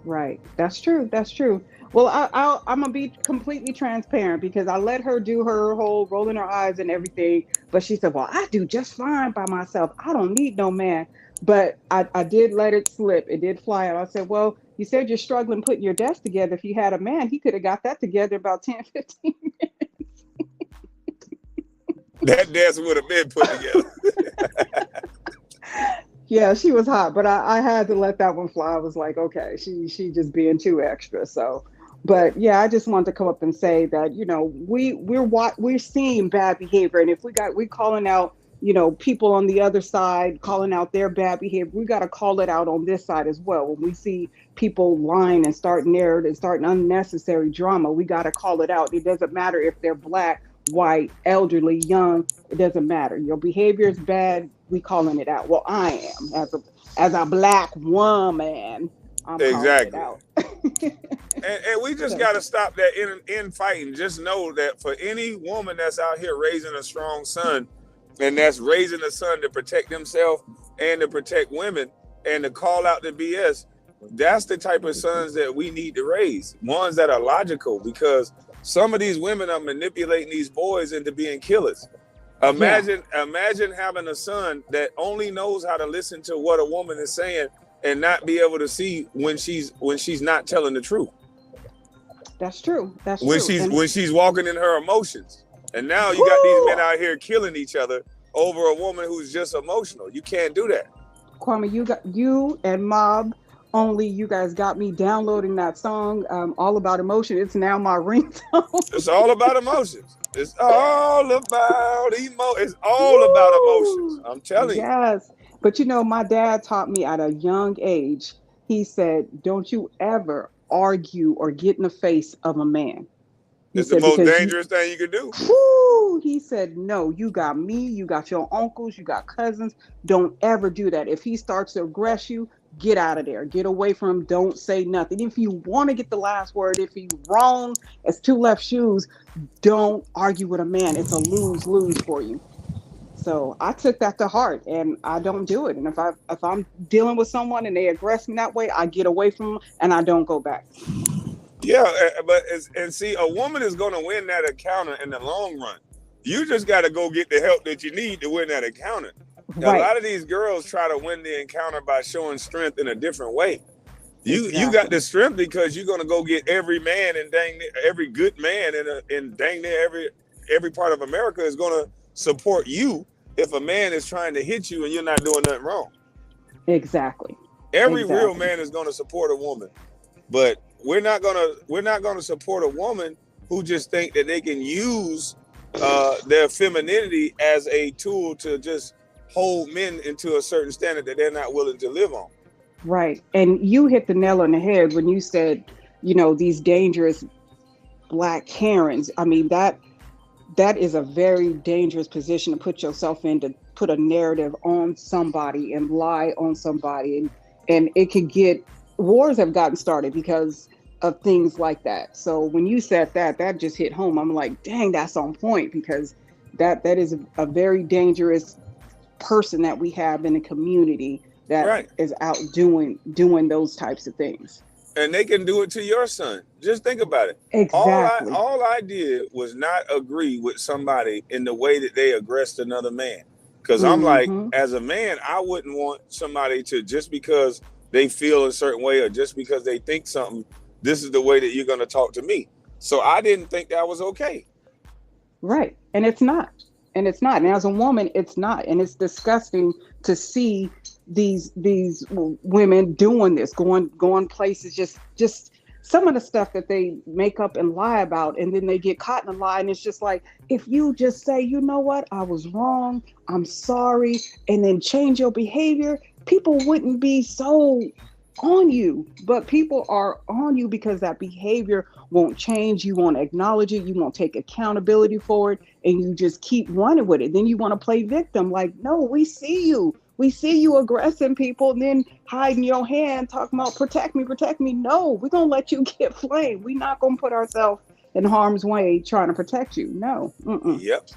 Right. That's true. That's true. Well, I'm gonna be completely transparent because I let her do her whole rolling her eyes and everything, but she said, "Well, I do just fine by myself. I don't need no man." But I did let it slip. It did fly out. I said, "Well, you said you're struggling putting your desk together. If you had a man, he could have got that together about 10, 15 That desk would have been put together. Yeah, she was hot, but I had to let that one fly. I was like, okay, she just being too extra. So, but yeah, I just wanted to come up and say that we're seeing bad behavior, and if we calling out people on the other side calling out their bad behavior, we got to call it out on this side as well. When we see people lying and starting unnecessary drama, we got to call it out. It doesn't matter if they're black, white, elderly, young. It doesn't matter. Your behavior is bad. We calling it out. Well, I am as a black woman. I'm calling it Exactly. out. And we just got to stop that in fighting. Just know that for any woman that's out here raising a strong son, and that's raising a son to protect themselves and to protect women and to call out the BS, that's the type of sons that we need to raise. Ones that are logical, because some of these women are manipulating these boys into being killers. Imagine having a son that only knows how to listen to what a woman is saying and not be able to see when she's not telling the truth. That's true. That's when true. When she's walking in her emotions. And now you got these men out here killing each other over a woman who's just emotional. You can't do that. Kwame, you and Mob Only, you guys got me downloading that song, All About Emotion. It's now my ringtone. It's all about emotions. It's all about It's all about emotions. I'm telling you. Yes. But my dad taught me at a young age. He said, don't you ever argue or get in the face of a man. It's the most dangerous thing you could do. Whoo, he said, no, you got me, you got your uncles, you got cousins. Don't ever do that. If he starts to aggress you, get out of there. Get away from him. Don't say nothing. If you want to get the last word, if he's wrong as two left shoes, don't argue with a man. It's a lose-lose for you. So I took that to heart, and I don't do it. And if I'm dealing with someone and they aggress me that way, I get away from them and I don't go back. Yeah, but see, a woman is going to win that encounter in the long run. You just got to go get the help that you need to win that encounter. Right. A lot of these girls try to win the encounter by showing strength in a different way. You got the strength because you're going to go get every man and every good man in dang near every part of America is going to support you if a man is trying to hit you and you're not doing nothing wrong. Exactly. Every real man is going to support a woman, but we're not gonna support a woman who just think that they can use their femininity as a tool to just hold men into a certain standard that they're not willing to live on. Right. And you hit the nail on the head when you said, these dangerous black Karens. I mean, that is a very dangerous position to put yourself in, to put a narrative on somebody and lie on somebody. And it could wars have gotten started because of things like that. So when you said that just hit home. I'm like, dang, that's on point, because that is a very dangerous person that we have in the community that is out doing those types of things. And they can do it to your son. Just think about it. Exactly. All I did was not agree with somebody in the way that they aggressed another man. Because I'm like, as a man, I wouldn't want somebody to, just because they feel a certain way or just because they think something, this is the way that you're going to talk to me. So I didn't think that was okay. Right. And it's not. And as a woman, it's not. And it's disgusting to see these women doing this, going places, just some of the stuff that they make up and lie about, and then they get caught in a lie. And it's just like, if you just say, you know what, I was wrong, I'm sorry, and then change your behavior, people wouldn't be so on you. But people are on you because that behavior won't change. You won't acknowledge it. You won't take accountability for it. And you just keep running with it. Then you want to play victim. Like, no, we see you. We see you aggressing people, and then hiding your hand, talking about protect me. No, we're going to let you get flamed. We're not going to put ourselves in harm's way trying to protect you. No. Yep.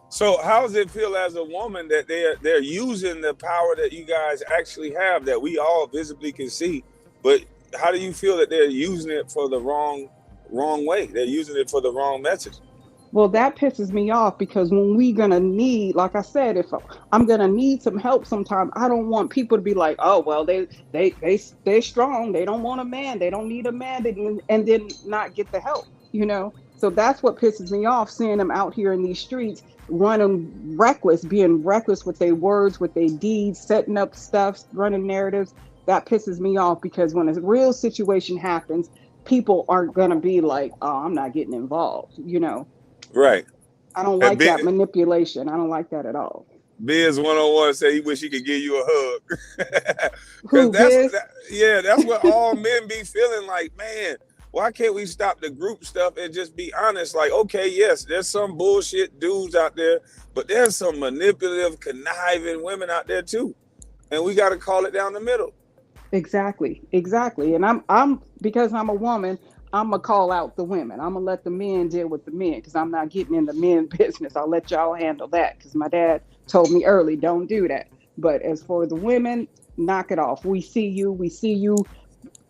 So how does it feel as a woman that they're using the power that you guys actually have, that we all visibly can see, but how do you feel that they're using it for the wrong way? They're using it for the wrong message. Well, that pisses me off because when we gonna need, like I said, if I'm gonna need some help sometime, I don't want people to be like, oh well, they're strong, they don't want a man, they don't need a man, and then not get the help, you know. So that's what pisses me off, seeing them out here in these streets running reckless, being reckless with their words, with their deeds, setting up stuff, running narratives. That pisses me off because when a real situation happens, people aren't gonna be like, oh, I'm not getting involved, you know. Right. I don't And like that manipulation. I don't like that at all. Biz 101 said he wish he could give you a hug. Because Who, Biz? that's what all men be feeling like, man, why can't we stop the group stuff and just be honest? Like, okay, yes, there's some bullshit dudes out there, but there's some manipulative, conniving women out there too. And we got to call it down the middle. Exactly. And I'm because I'm a woman, I'm gonna call out the women. I'm gonna let the men deal with the men because I'm not getting in the men business. I'll let y'all handle that because my dad told me early, don't do that. But as for the women, knock it off. We see you. We see you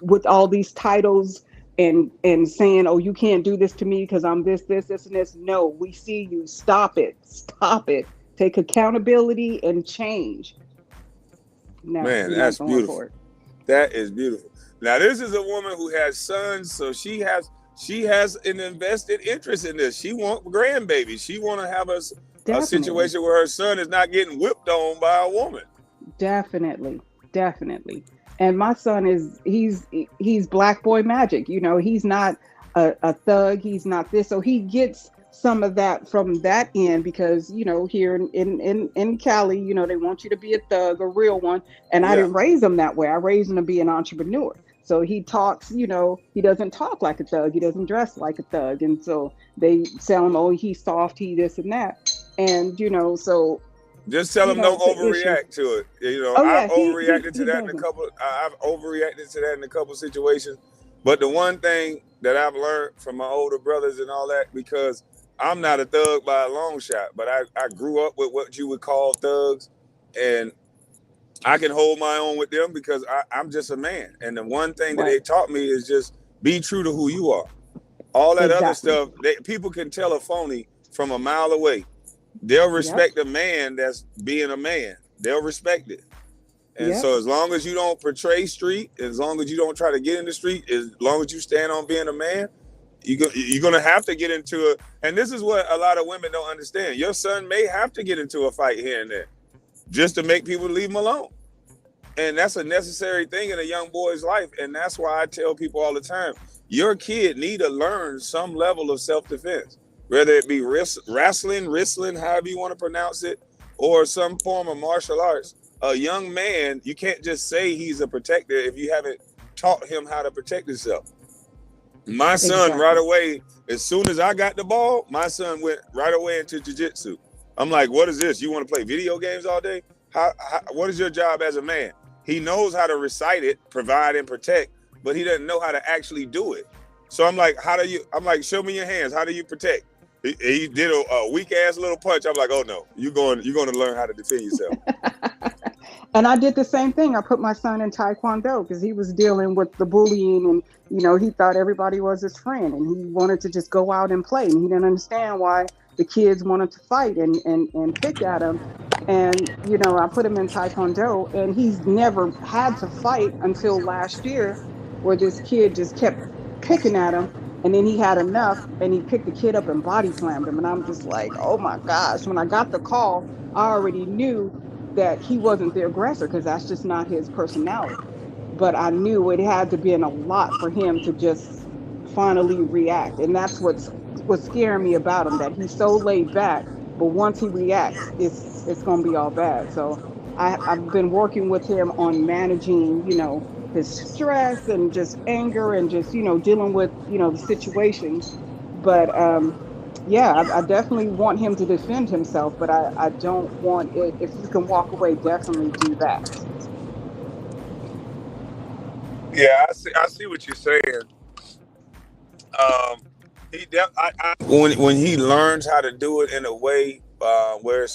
with all these titles and saying, oh, you can't do this to me because I'm this, and this. No, we see you. Stop it. Stop it. Take accountability and change. No, man, that's beautiful. That is beautiful. Now, this is a woman who has sons, so she has an invested interest in this. She wants grandbabies. She want to have a situation where her son is not getting whipped on by a woman. Definitely. And my son he's black boy magic. You know, he's not a thug. He's not this. So he gets some of that from that end because, you know, here in Cali, you know, they want you to be a thug, a real one. And I didn't raise him that way. I raised him to be an entrepreneur. So he talks, you know, he doesn't talk like a thug. He doesn't dress like a thug. And so they tell him, oh, he's soft, he this and that. And, you know, so just tell him don't overreact to it. You know, I've overreacted to that in a couple situations. But the one thing that I've learned from my older brothers and all that, because I'm not a thug by a long shot, but I grew up with what you would call thugs, and I can hold my own with them because I'm just a man. And the one thing that they taught me is just be true to who you are. All that other stuff, people can tell a phony from a mile away. They'll respect a man that's being a man. They'll respect it. And so as long as you don't portray street, as long as you don't try to get in the street, as long as you stand on being a man, you're going to have to get into it. And this is what a lot of women don't understand. Your son may have to get into a fight here and there just to make people leave him alone. And that's a necessary thing in a young boy's life. And that's why I tell people all the time, your kid need to learn some level of self-defense, whether it be wrestling, however you want to pronounce it, or some form of martial arts. A young man, you can't just say he's a protector if you haven't taught him how to protect himself. My son right away, as soon as I got the ball, my son went right away into jiu-jitsu. I'm like, what is this? You want to play video games all day? What is your job as a man? He knows how to recite it, provide and protect, but he doesn't know how to actually do it. So I'm like, show me your hands. How do you protect? He did a weak ass little punch. I'm like, oh no, you're going to learn how to defend yourself. And I did the same thing. I put my son in Taekwondo because he was dealing with the bullying and, you know, he thought everybody was his friend and he wanted to just go out and play. And he didn't understand why the kids wanted to fight and pick at him. And, you know, I put him in Taekwondo and he's never had to fight until last year where this kid just kept picking at him. And then he had enough and he picked the kid up and body slammed him. And I'm just like, oh my gosh. When I got the call, I already knew that he wasn't the aggressor because that's just not his personality. But I knew it had to be a lot for him to just finally react. And that's what's scaring me about him, that he's so laid back. But once he reacts, it's going to be all bad. So I've been working with him on managing, you know, his stress and just anger and just, you know, dealing with, you know, the situations. But yeah, I definitely want him to defend himself, but I don't want it. If you can walk away, definitely do that. Yeah, I see what you're saying. When he learns how to do it in a way where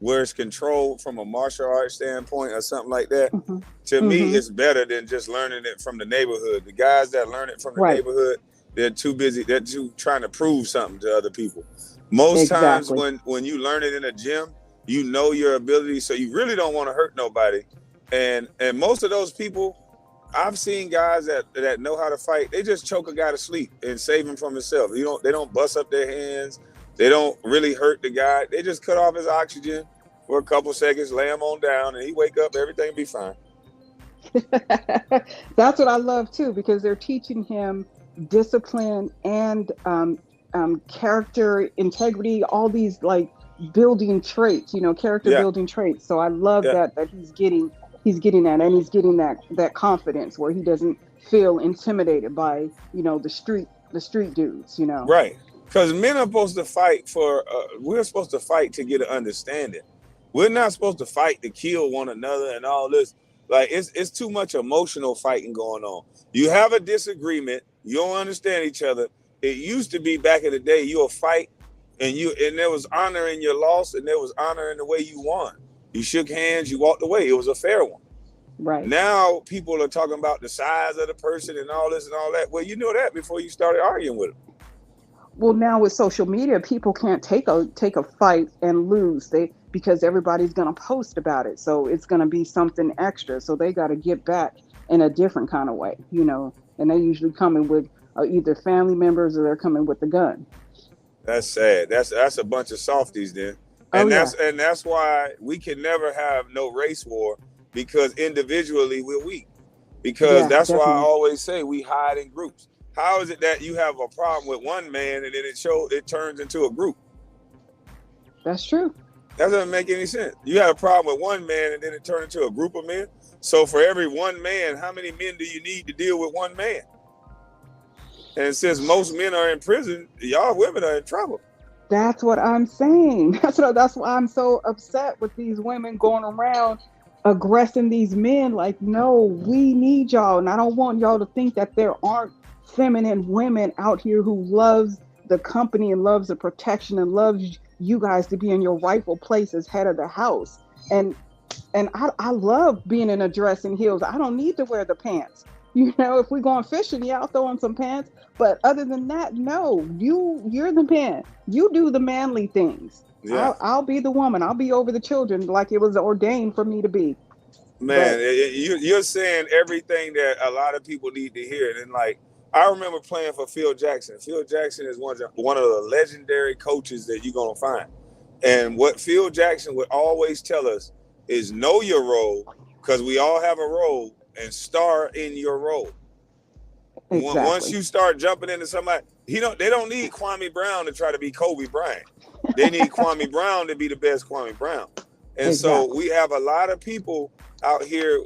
where it's controlled from a martial arts standpoint or something like that, Mm-hmm. to me, Mm-hmm. it's better than just learning it from the neighborhood. The guys that learn it from the Right. neighborhood, they're too busy. They're too trying to prove something to other people. Most times Exactly. when you learn it in a gym, you know your ability, so you really don't want to hurt nobody. And most of those people, I've seen guys that know how to fight. They just choke a guy to sleep and save him from himself. They don't bust up their hands. They don't really hurt the guy. They just cut off his oxygen for a couple seconds, lay him on down, and he wake up, everything be fine. That's what I love too, because they're teaching him discipline and character, integrity, all these like building traits, character Yeah, building traits. So I love yeah, that he's getting that, and he's getting that confidence where he doesn't feel intimidated by the street dudes. right. Because men are supposed to fight we're supposed to fight to get an understanding. We're not supposed to fight to kill one another and all this. Like it's too much emotional fighting going on. You have a disagreement, you don't understand each other. It used to be back in the day, you'll fight and there was honor in your loss and there was honor in the way you won. You shook hands, you walked away. It was a fair one. Right. Now people are talking about the size of the person and all this and all that. Well, you know that before you started arguing with them. Well, now with social media, people can't take a fight and lose. Because everybody's going to post about it. So it's going to be something extra. So they got to get back in a different kind of way, and they usually coming with either family members or they're coming with the gun. That's sad. That's a bunch of softies then. Oh And yeah. that's why we can never have no race war, because individually we're weak. Because Yeah, that's why I definitely. always say we hide in groups. How is it that you have a problem with one man and then it turns into a group? That's true. That doesn't make any sense. You have a problem with one man and then it turns into a group of men. So for every one man, how many men do you need to deal with one man? And since most men are in prison, y'all women are in trouble. That's what I'm saying. That's why I'm so upset with these women going around aggressing these men. Like, no, we need y'all, and I don't want y'all to think that there aren't feminine women out here who loves the company and loves the protection and loves you guys to be in your rightful place as head of the house. And I love being in a dress and heels. I don't need to wear the pants. If we're going fishing, yeah, I'll throw on some pants. But other than that, no, you're the man. You do the manly things. Yeah. I'll be the woman. I'll be over the children like it was ordained for me to be. Man, you're saying everything that a lot of people need to hear. And like, I remember playing for Phil Jackson. Phil Jackson is one of the legendary coaches that you're going to find. And what Phil Jackson would always tell us is know your role, because we all have a role, and star in your role. Exactly. Once you start jumping into somebody, they don't need Kwame Brown to try to be Kobe Bryant. They need Kwame Brown to be the best Kwame Brown. And Exactly. so we have a lot of people out here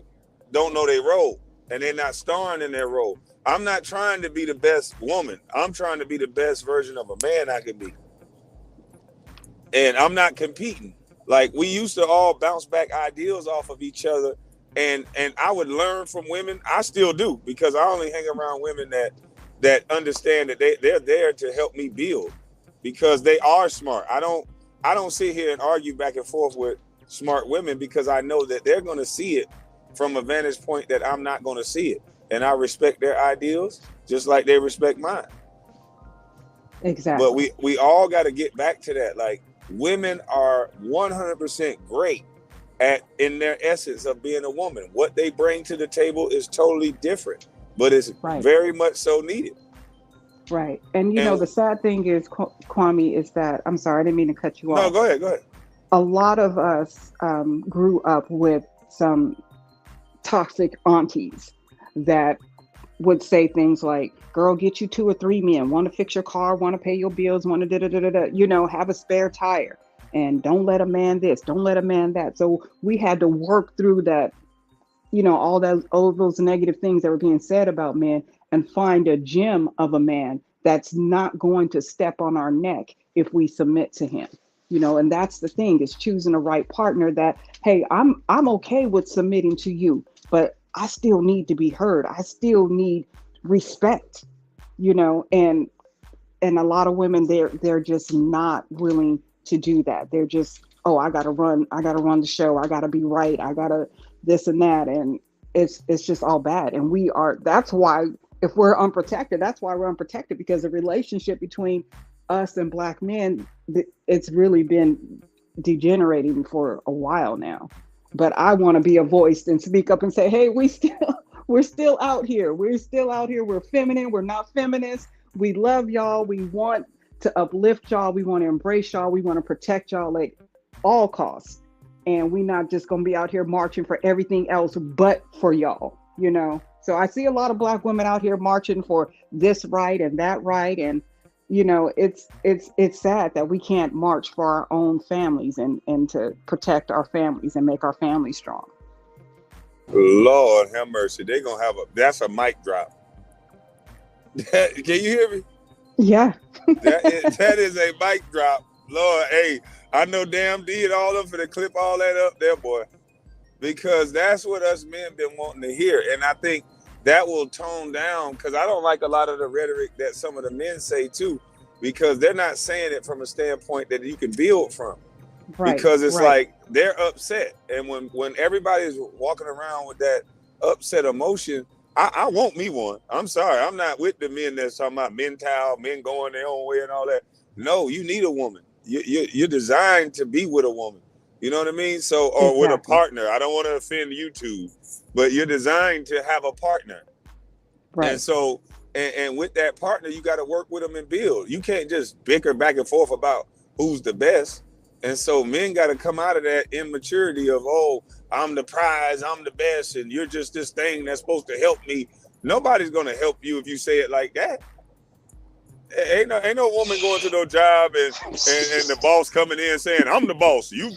don't know their role, and they're not starring in their role. I'm not trying to be the best woman. I'm trying to be the best version of a man I can be. And I'm not competing. Like, we used to all bounce back ideals off of each other. And I would learn from women. I still do, because I only hang around women that understand that they're there to help me build, because they are smart. I don't sit here and argue back and forth with smart women, because I know that they're going to see it from a vantage point that I'm not going to see it. And I respect their ideals just like they respect mine. Exactly. But we all got to get back to that. Like, women are 100% great in their essence of being a woman. What they bring to the table is totally different, but it's Right. very much so needed. Right. And the sad thing is, Kwame, is that, I'm sorry, I didn't mean to cut you off. No, go ahead. A lot of us grew up with some toxic aunties that would say things like, girl, get you 2 or 3 men, want to fix your car, want to pay your bills, want to have a spare tire, and don't let a man this, don't let a man that. So we had to work through that, all those negative things that were being said about men, and find a gem of a man that's not going to step on our neck if we submit to him. And that's the thing, is choosing a right partner that, hey, I'm okay with submitting to you, but I still need to be heard. I still need respect, and a lot of women, they're just not willing to do that. They're just, oh, I gotta run the show, I gotta be right, I gotta this and that, and it's just all bad. And that's why, if we're unprotected, that's why we're unprotected, because the relationship between us and Black men, it's really been degenerating for a while now. But I want to be a voice and speak up and say, hey, we're still out here. We're still out here. We're feminine. We're not feminists. We love y'all. We want to uplift y'all. We want to embrace y'all. We want to protect y'all at all costs. And we're not just going to be out here marching for everything else but for y'all, you know? So I see a lot of Black women out here marching for this right and that right. And, you know, it's sad that we can't march for our own families and to protect our families and make our families strong. Lord have mercy. They're going to that's a mic drop. Can you hear me? Yeah. that is a mic drop. Lord, hey, I know damn D and all of them for to clip all that up there, boy. Because that's what us men been wanting to hear. And I think that will tone down, because I don't like a lot of the rhetoric that some of the men say too, because they're not saying it from a standpoint that you can build from. Right, because it's like they're upset. And when everybody's walking around with that upset emotion, I want me one. I'm sorry. I'm not with the men that's talking about men going their own way and all that. No, you need a woman. You're designed to be with a woman. You know what I mean? So, or with a partner. I don't want to offend YouTube, but you're designed to have a partner. Right. And so, and with that partner, you got to work with them and build. You can't just bicker back and forth about who's the best. And so men got to come out of that immaturity of, oh, I'm the prize, I'm the best, and you're just this thing that's supposed to help me. Nobody's going to help you if you say it like that. Ain't no woman going to no job and the boss coming in saying, I'm the boss. You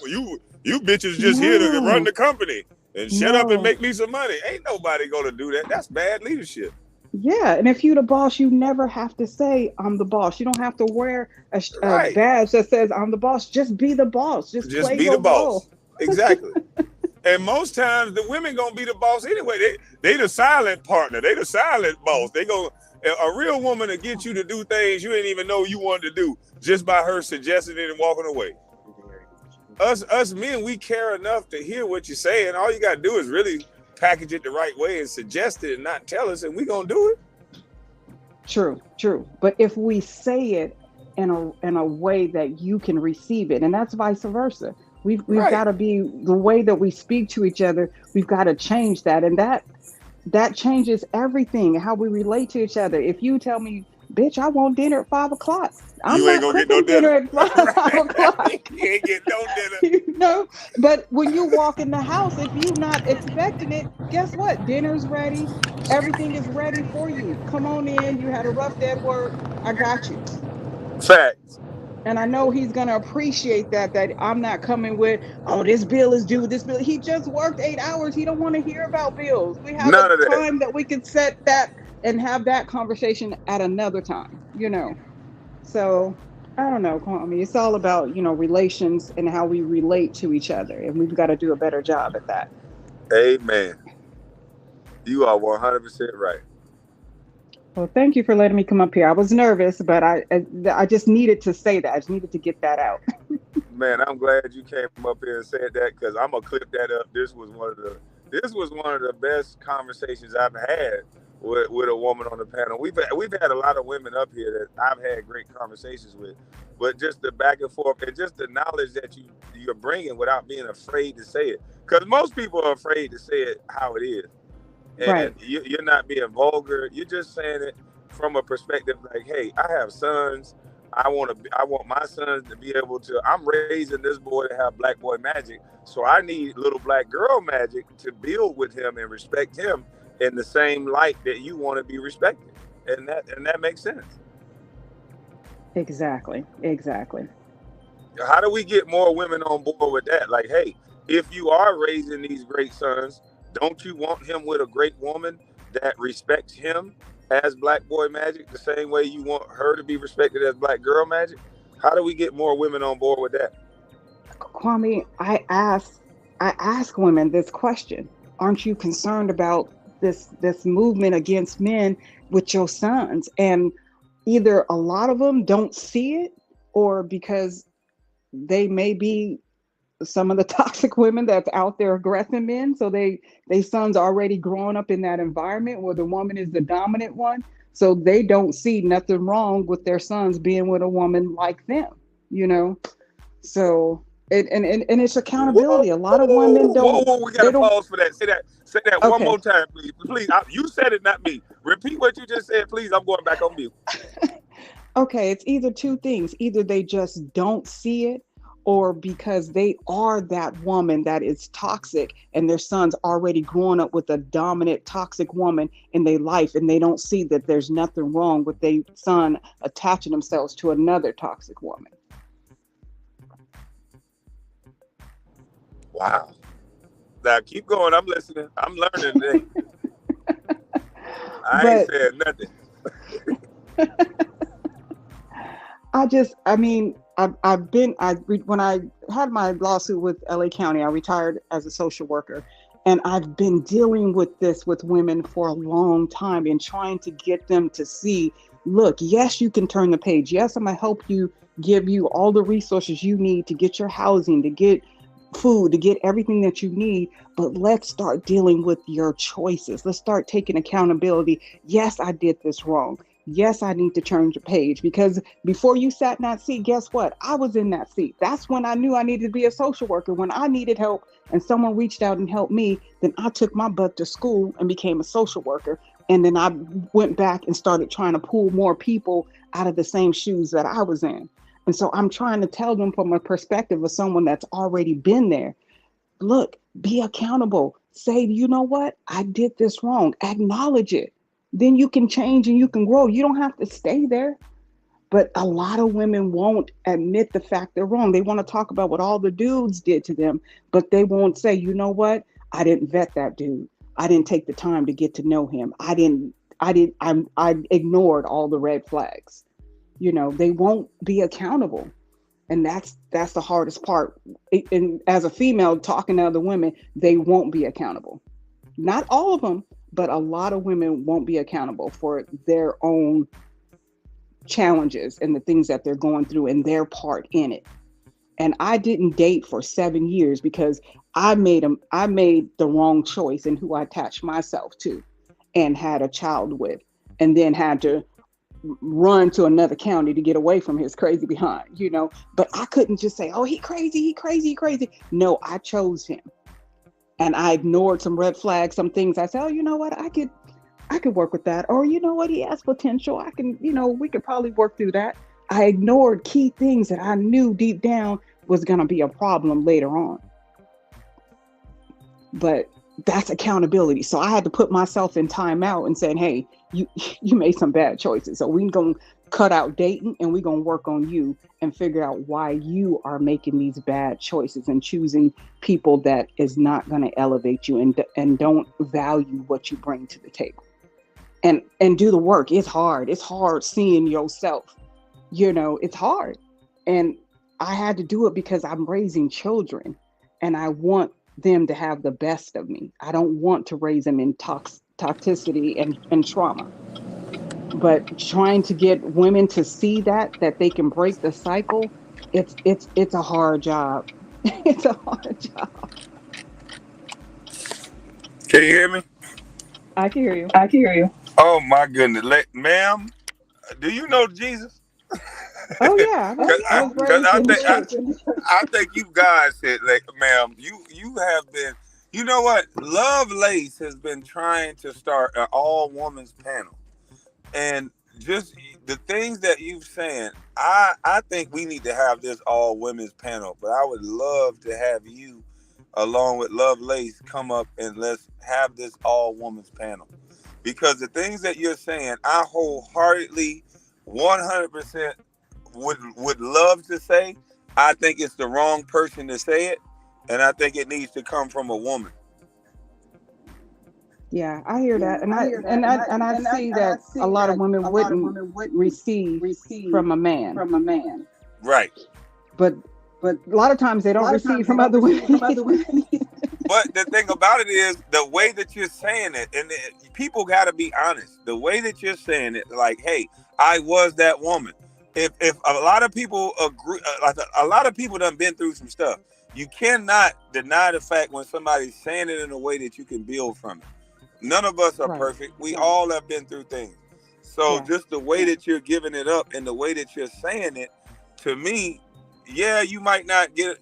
bitches just here to run the company and shut up and make me some money. Ain't nobody going to do that. That's bad leadership. Yeah, and if you're the boss, you never have to say, I'm the boss. You don't have to wear a badge that says, I'm the boss. Just be the boss. Just play be the boss. Role. Exactly. And most times, the women going to be the boss anyway. They the silent partner. They the silent boss. A real woman will get you to do things you didn't even know you wanted to do just by her suggesting it and walking away. Us men, we care enough to hear what you're saying. All you got to do is really package it the right way and suggest it and not tell us, and we gonna do it. True. But if we say it in a way that you can receive it, and that's vice versa. We've got to be, the way that we speak to each other, we've got to change that. And that changes everything, how we relate to each other. If you tell me, bitch, I want dinner at 5 o'clock. You ain't gonna get no dinner at 5 o'clock. You ain't get no dinner. You know? But when you walk in the house, if you're not expecting it, guess what? Dinner's ready. Everything is ready for you. Come on in. You had a rough day at work. I got you. Facts. And I know he's going to appreciate that I'm not coming with, oh, this bill is due, this bill. He just worked 8 hours. He don't want to hear about bills. We have a time that we can set that and have that conversation at another time, you know. So, I don't know, Kwame. It's all about, relations and how we relate to each other. And we've got to do a better job at that. Amen. You are 100% right. Well, thank you for letting me come up here. I was nervous, but I just needed to say that. I just needed to get that out. Man, I'm glad you came up here and said that, because I'm gonna clip that up. This was one of the best conversations I've had with a woman on the panel. We've had a lot of women up here that I've had great conversations with, but just the back and forth and just the knowledge that you're bringing without being afraid to say it, because most people are afraid to say it how it is. And you're not being vulgar. You're just saying it from a perspective like, hey, I have sons. I want my sons to be able to. I'm raising this boy to have black boy magic, so I need little black girl magic to build with him and respect him in the same light that you want to be respected, and that makes sense. Exactly. How do we get more women on board with that? Like, hey, if you are raising these great sons, don't you want him with a great woman that respects him as black boy magic the same way you want her to be respected as black girl magic? How do we get more women on board with that? Kwame, I ask women this question. Aren't you concerned about this movement against men with your sons? And either a lot of them don't see it, or because they may be some of the toxic women that's out there aggressing men. So they sons already growing up in that environment where the woman is the dominant one. So they don't see nothing wrong with their sons being with a woman like them, you know? So and it's accountability. A lot of women don't, Whoa, we they gotta don't, pause for that. Say that one okay. more time, please. Please, you said it, not me. Repeat what you just said, please. I'm going back on mute. Okay, it's either two things. Either they just don't see it, or because they are that woman that is toxic and their son's already growing up with a dominant toxic woman in their life, and they don't see that there's nothing wrong with their son attaching themselves to another toxic woman. Wow. Now keep going. I'm listening. I'm learning today. I ain't But said nothing. when I had my lawsuit with LA County, I retired as a social worker, and I've been dealing with this with women for a long time and trying to get them to see, look, yes, you can turn the page. Yes, I'm going to help you, give you all the resources you need to get your housing, to get food, to get everything that you need, but let's start dealing with your choices. Let's start taking accountability. Yes, I did this wrong. Yes, I need to turn the page, because before you sat in that seat, guess what? I was in that seat. That's when I knew I needed to be a social worker. When I needed help and someone reached out and helped me, then I took my butt to school and became a social worker. And then I went back and started trying to pull more people out of the same shoes that I was in. And so I'm trying to tell them from a perspective of someone that's already been there. Look, be accountable. Say, you know what? I did this wrong. Acknowledge it. Then you can change and you can grow. You don't have to stay there. But a lot of women won't admit the fact they're wrong. They want to talk about what all the dudes did to them, but they won't say, you know what? I didn't vet that dude. I didn't take the time to get to know him. I ignored all the red flags. You know, they won't be accountable. And that's the hardest part. And as a female talking to other women, they won't be accountable. Not all of them, but a lot of women won't be accountable for their own challenges and the things that they're going through and their part in it. And I didn't date for 7 years because I made the wrong choice in who I attached myself to and had a child with, and then had to run to another county to get away from his crazy behind, you know. But I couldn't just say, oh, he crazy, he crazy, he crazy. No, I chose him. And I ignored some red flags, some things. I said, oh, you know what, I could work with that. Or, you know what, he has potential. I can, you know, we could probably work through that. I ignored key things that I knew deep down was going to be a problem later on. But that's accountability. So I had to put myself in timeout and saying, hey, you made some bad choices. So we're going to cut out dating and we're going to work on you and figure out why you are making these bad choices and choosing people that is not going to elevate you and don't value what you bring to the table. And do the work. It's hard. It's hard seeing yourself. You know, it's hard. And I had to do it because I'm raising children and I want them to have the best of me. I don't want to raise them in toxicity and trauma. But trying to get women to see that they can break the cycle, it's a hard job. It's a hard job. Can you hear me? I can hear you. I can hear you. Oh my goodness, ma'am, do you know Jesus? Oh yeah, I was raised in the church. I think you guys said, like, ma'am, you have been. You know what? Lovelace has been trying to start an all women's panel, and just the things that you've saying, I think we need to have this all women's panel. But I would love to have you, along with Lovelace, come up and let's have this all women's panel, because the things that you're saying, I wholeheartedly, 100%. Would love to say. I think it's the wrong person to say it, and I think it needs to come from a woman. Yeah, I hear that, and I see that a lot of women wouldn't receive from a man. Right. But a lot of times they don't receive from other women. But the thing about it is the way that you're saying it, and people got to be honest. The way that you're saying it, like, hey, I was that woman. If a lot of people agree, a lot of people done been through some stuff. you cannot deny the fact when somebody's saying it in a way that you can build from it. None of us are Right. perfect. We all have been through things. So Yeah. just the way that you're giving it up and the way that you're saying it, to me, yeah, you might not get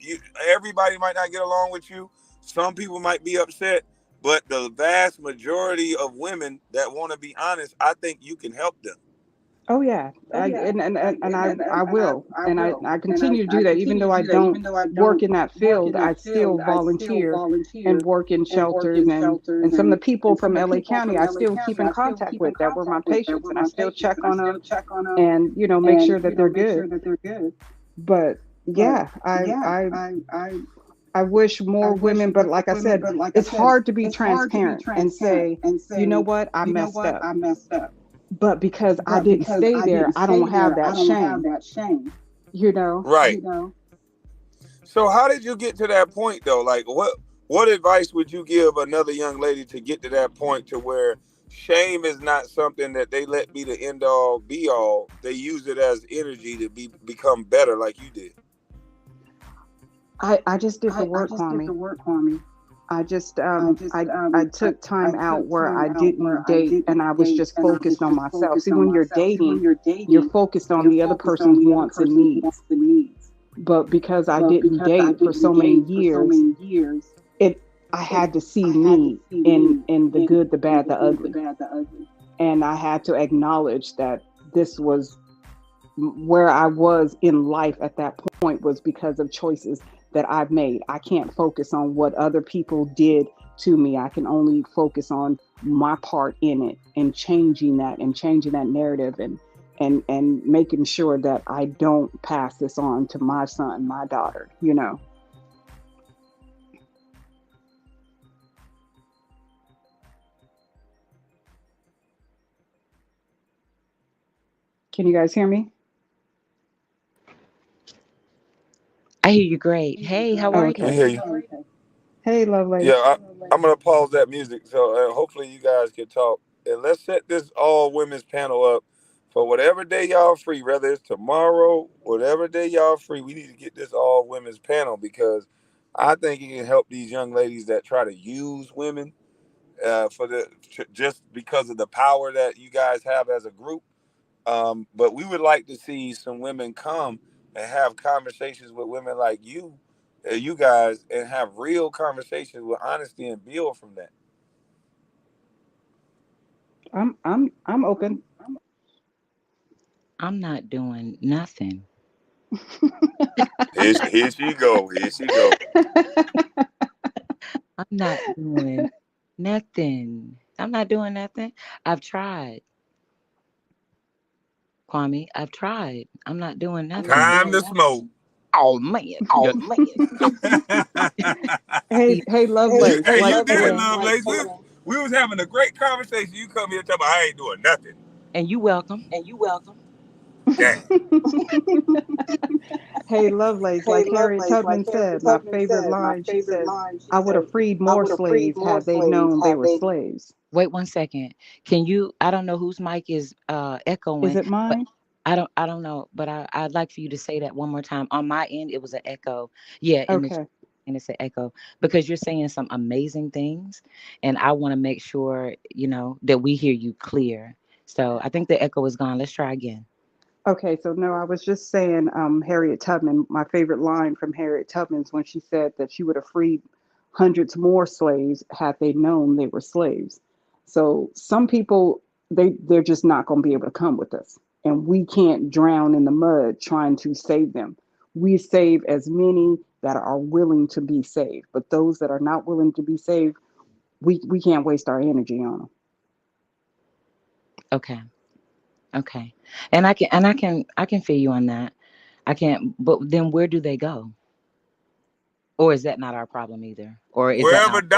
everybody might not get along with you. Some people might be upset, but the vast majority of women that want to be honest, I think you can help them. Oh yeah, I will, and I continue to do that. Even though I don't work in that field, I still volunteer and work in shelters, and some of the people from LA County I still keep in contact with that were my patients, and I still check on them and make sure that they're good. But yeah, I wish more women, but like I said, it's hard to be transparent and say, you know what, I messed up. But because I didn't stay there, I don't have that shame. Right. So how did you get to that point though? Like what advice would you give another young lady to get to that point to where shame is not something that they let be the end all be all. They use it as energy to become better like you did. I just did the work, Kwame. I took time out where I didn't date and I was just focused on myself. See, when you're dating, you're focused on the other person's wants and needs. But because I didn't date for so many years, I had to see me in the good, the bad, the ugly. And I had to acknowledge that this was where I was in life at that point was because of choices that I've made. I can't focus on what other people did to me. I can only focus on my part in it and changing that narrative and making sure that I don't pass this on to my son, my daughter, Can you guys hear me? I hear you great. Hey, how are I you? hear you. Hey, Lovelace. Yeah, I'm gonna pause that music so hopefully you guys can talk. And let's set this all women's panel up for whatever day y'all free, whether it's tomorrow, whatever day y'all free. We need to get this all women's panel because I think it can help these young ladies that try to use women just because of the power that you guys have as a group. But we would like to see some women come and have conversations with women like you guys, and have real conversations with honesty and build from that. I'm open. I'm not doing nothing. Here she go. Here she go. I'm not doing nothing. I'm not doing nothing. I've tried, Kwame. I've tried. I'm not doing nothing. Time to smoke. Oh man. Hey, Lovelace. Hey, Like you did, Harriet. Lovelace. We was having a great conversation. You come here and tell me I ain't doing nothing. And you welcome. Damn. Hey, Lovelace. Like Harriet Tubman said, my favorite line. She says, "I would have freed more slaves had they known they were slaves." Wait 1 second. Can you? I don't know whose mic is Is echoing, it but mine? I don't know. But I'd like for you to say that one more time. On my end, it was an echo. Yeah, Okay. and it's an echo because you're saying some amazing things, and I want to make sure that we hear you clear. So I think the echo is gone. Let's try again. Okay, so no, I was just saying, Harriet Tubman, my favorite line from Harriet Tubman's when she said that she would have freed hundreds more slaves had they known they were slaves. So some people, they're just not going to be able to come with us, and we can't drown in the mud trying to save them. We save as many that are willing to be saved, but those that are not willing to be saved, we can't waste our energy on them. Okay. Okay. And I can feel you on that. I can't. But then where do they go? Or is that not our problem either? Or is that Wherever not?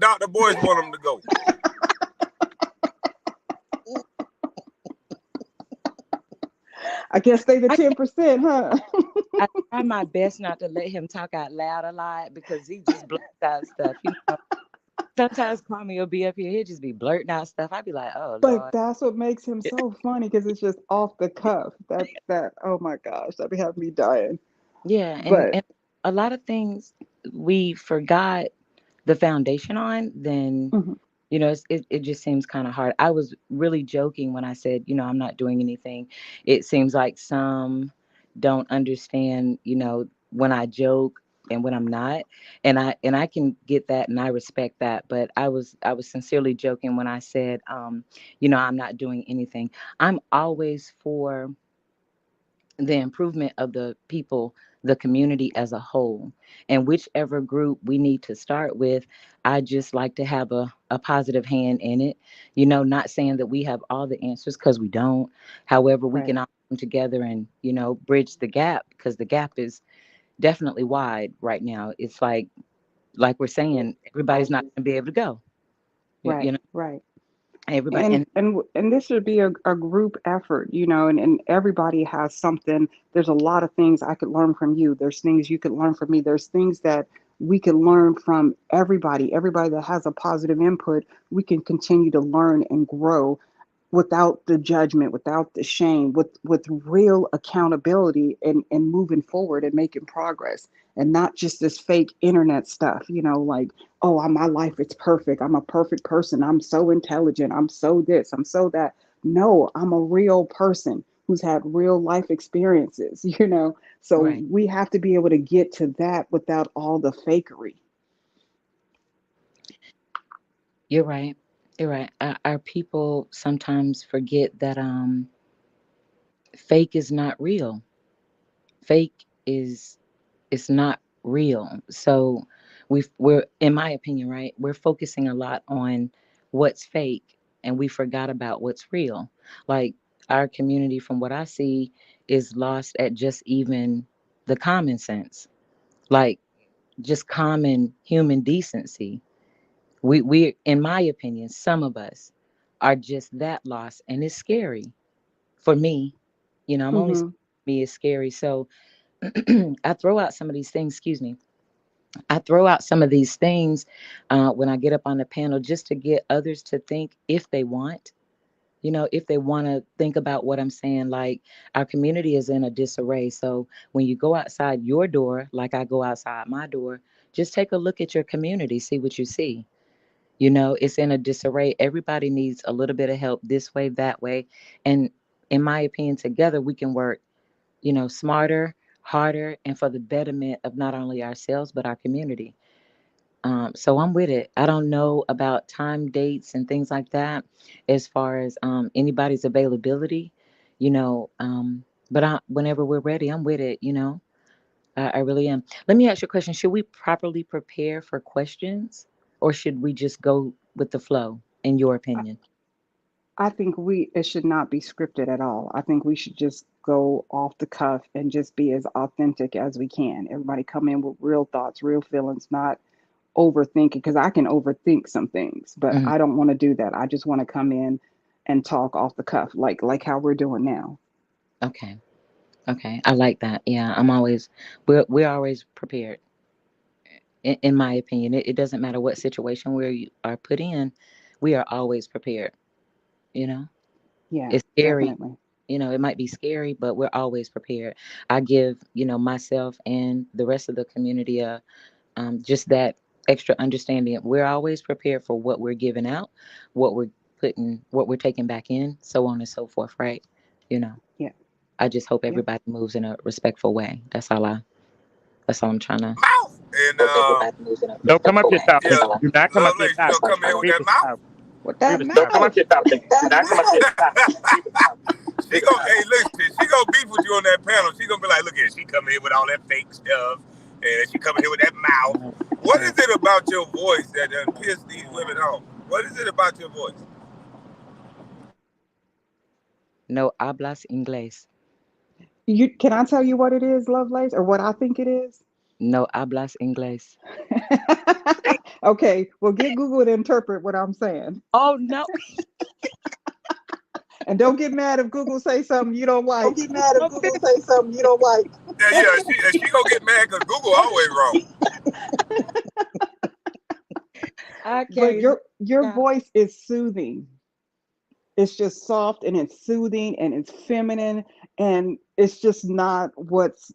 Dr. Boyce want them to go. I guess they the I 10%, huh? I try my best not to let him talk out loud a lot because he just blurts out stuff. Sometimes Kwame will be up here, he'll just be blurting out stuff. I'd be like, oh But Lord. that's what makes him so funny because it's just off the cuff. Oh my gosh, that be having me dying. Yeah, and But a lot of things we forgot the foundation on, then Hmm. it just seems kind of hard. I was really joking when I said, I'm not doing anything. It seems like some don't understand, when I joke and when I'm not. And I can get that and I respect that. But I was sincerely joking when I said, I'm not doing anything. I'm always for the improvement of the people, the community as a whole. And whichever group we need to start with, I just like to have a positive hand in it. Not saying that we have all the answers because we don't. However, we Right. can all come together and, bridge the gap because the gap is definitely wide right now. It's like we're saying, everybody's not going to be able to go. You, Right. you know, Right. everybody. And this should be a group effort, and everybody has something. There's a lot of things I could learn from you. There's things you could learn from me. There's things that we can learn from everybody that has a positive input. We can continue to learn and grow without the judgment, without the shame, with real accountability, and moving forward and making progress, and not just this fake internet stuff, like, oh, my life is perfect. I'm a perfect person. I'm so intelligent. I'm so this, I'm so that. No, I'm a real person who's had real life experiences, So Right. we have to be able to get to that without all the fakery. You're right. You're right. Our people sometimes forget that fake is not real. Fake is not real. So we're, in my opinion, right, we're focusing a lot on what's fake and we forgot about what's real. Like, our community, from what I see, is lost at just even the common sense, like just common human decency. We, in my opinion, some of us are just that lost, and it's scary for me. I'm only Hmm. me is scary. So I throw out some of these things, excuse me. I throw out some of these things when I get up on the panel, just to get others to think, if they want, if they want to think about what I'm saying. Like, our community is in a disarray. So when you go outside your door, like I go outside my door, just take a look at your community, see what you see. It's in a disarray. Everybody needs a little bit of help this way, that way. And in my opinion, together we can work, smarter, harder, and for the betterment of not only ourselves, but our community. So I'm with it. I don't know about time, dates, and things like that, as far as anybody's availability, you know. But whenever we're ready, I'm with it. I really am. Let me ask you a question. Should we properly prepare for questions, or should we just go with the flow, in your opinion? I think it should not be scripted at all. I think we should just go off the cuff and just be as authentic as we can. Everybody come in with real thoughts, real feelings, not overthinking, because I can overthink some things, but Hmm. I don't want to do that. I just want to come in and talk off the cuff, like how we're doing now. Okay. Okay. I like that. Yeah. We're always prepared. In my opinion, it doesn't matter what situation we are put in, we are always prepared. You know, Yeah, it's scary. definitely. It might be scary, but we're always prepared. I give, myself and the rest of the community just that extra understanding. We're always prepared for what we're giving out, what we're taking back in, so on and so forth, right? You know, Yeah, I just hope yeah. everybody moves in a respectful way. That's all I'm trying to. Mouth. And Hope everybody moves in a Don't come up respectful here way. yeah, talking. That's all I. Do not come up here Lovelace, you talking. gonna come in with Read that this mouth? out. With Read that this Don't come out. up mouth. here talking. Do not come up here talking. She gonna, hey, listen, she gonna beef with you on that panel. She gonna be like, look at, she coming here with all that fake stuff, and she coming here with that mouth. What is it about your voice that done piss these women off? What is it about your voice? No hablas inglés. You can I tell you what it is, Lovelace, or what I think it is? No hablas inglés. Okay, well, get Google to interpret what I'm saying, Oh no. and don't get mad if Google say something you don't Don't like. get mad if Okay. Google say something you don't like. She gonna get mad because Google always wrong. I But can't. your voice is soothing. It's just soft and it's soothing and it's feminine, and it's just not what's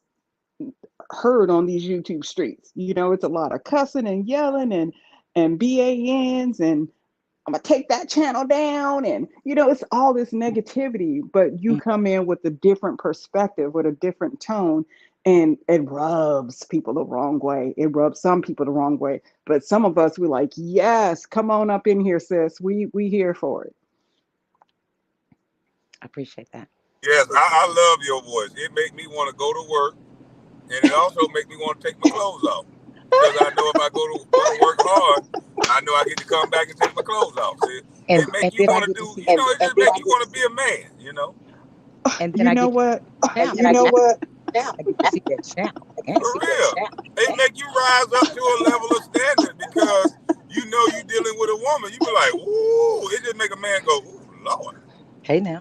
heard on these YouTube streets. It's a lot of cussing and yelling and BANs and I'm gonna take that channel down, and it's all this negativity, but you come in with a different perspective, with a different tone, and it rubs people the wrong way. It rubs some people the wrong way, but some of us, we're like, yes, come on up in here, sis. We here for it. I appreciate that. Yes, I love your voice. It make me want to go to work, and it also make me want to take my clothes off. Because I know if I go to work hard, I know I get to come back and take my clothes off. See? It make you want to do, it just make you want to be a man, And then I get what? I get to see that channel. For real. It make you rise up to a level of standard because you dealing with a woman. You be like, ooh, it just make a man go, ooh, Lord. Hey now.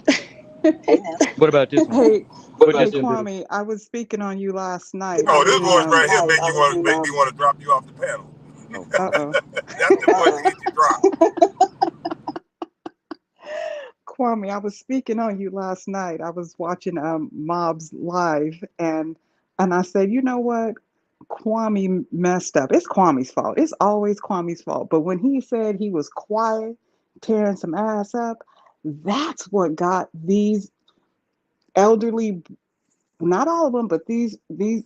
What about this one? Hey, Kwame, I was speaking on you last night. Oh, this voice right here make me want to drop you off the panel. Uh-oh. That's the voice that gets you dropped. Kwame, I was speaking on you last night. I was watching Mob's live, and I said, you know what? Kwame messed up. It's Kwame's fault. It's always Kwame's fault. But when he said he was quiet, tearing some ass up, that's what got these elderly, not all of them, but these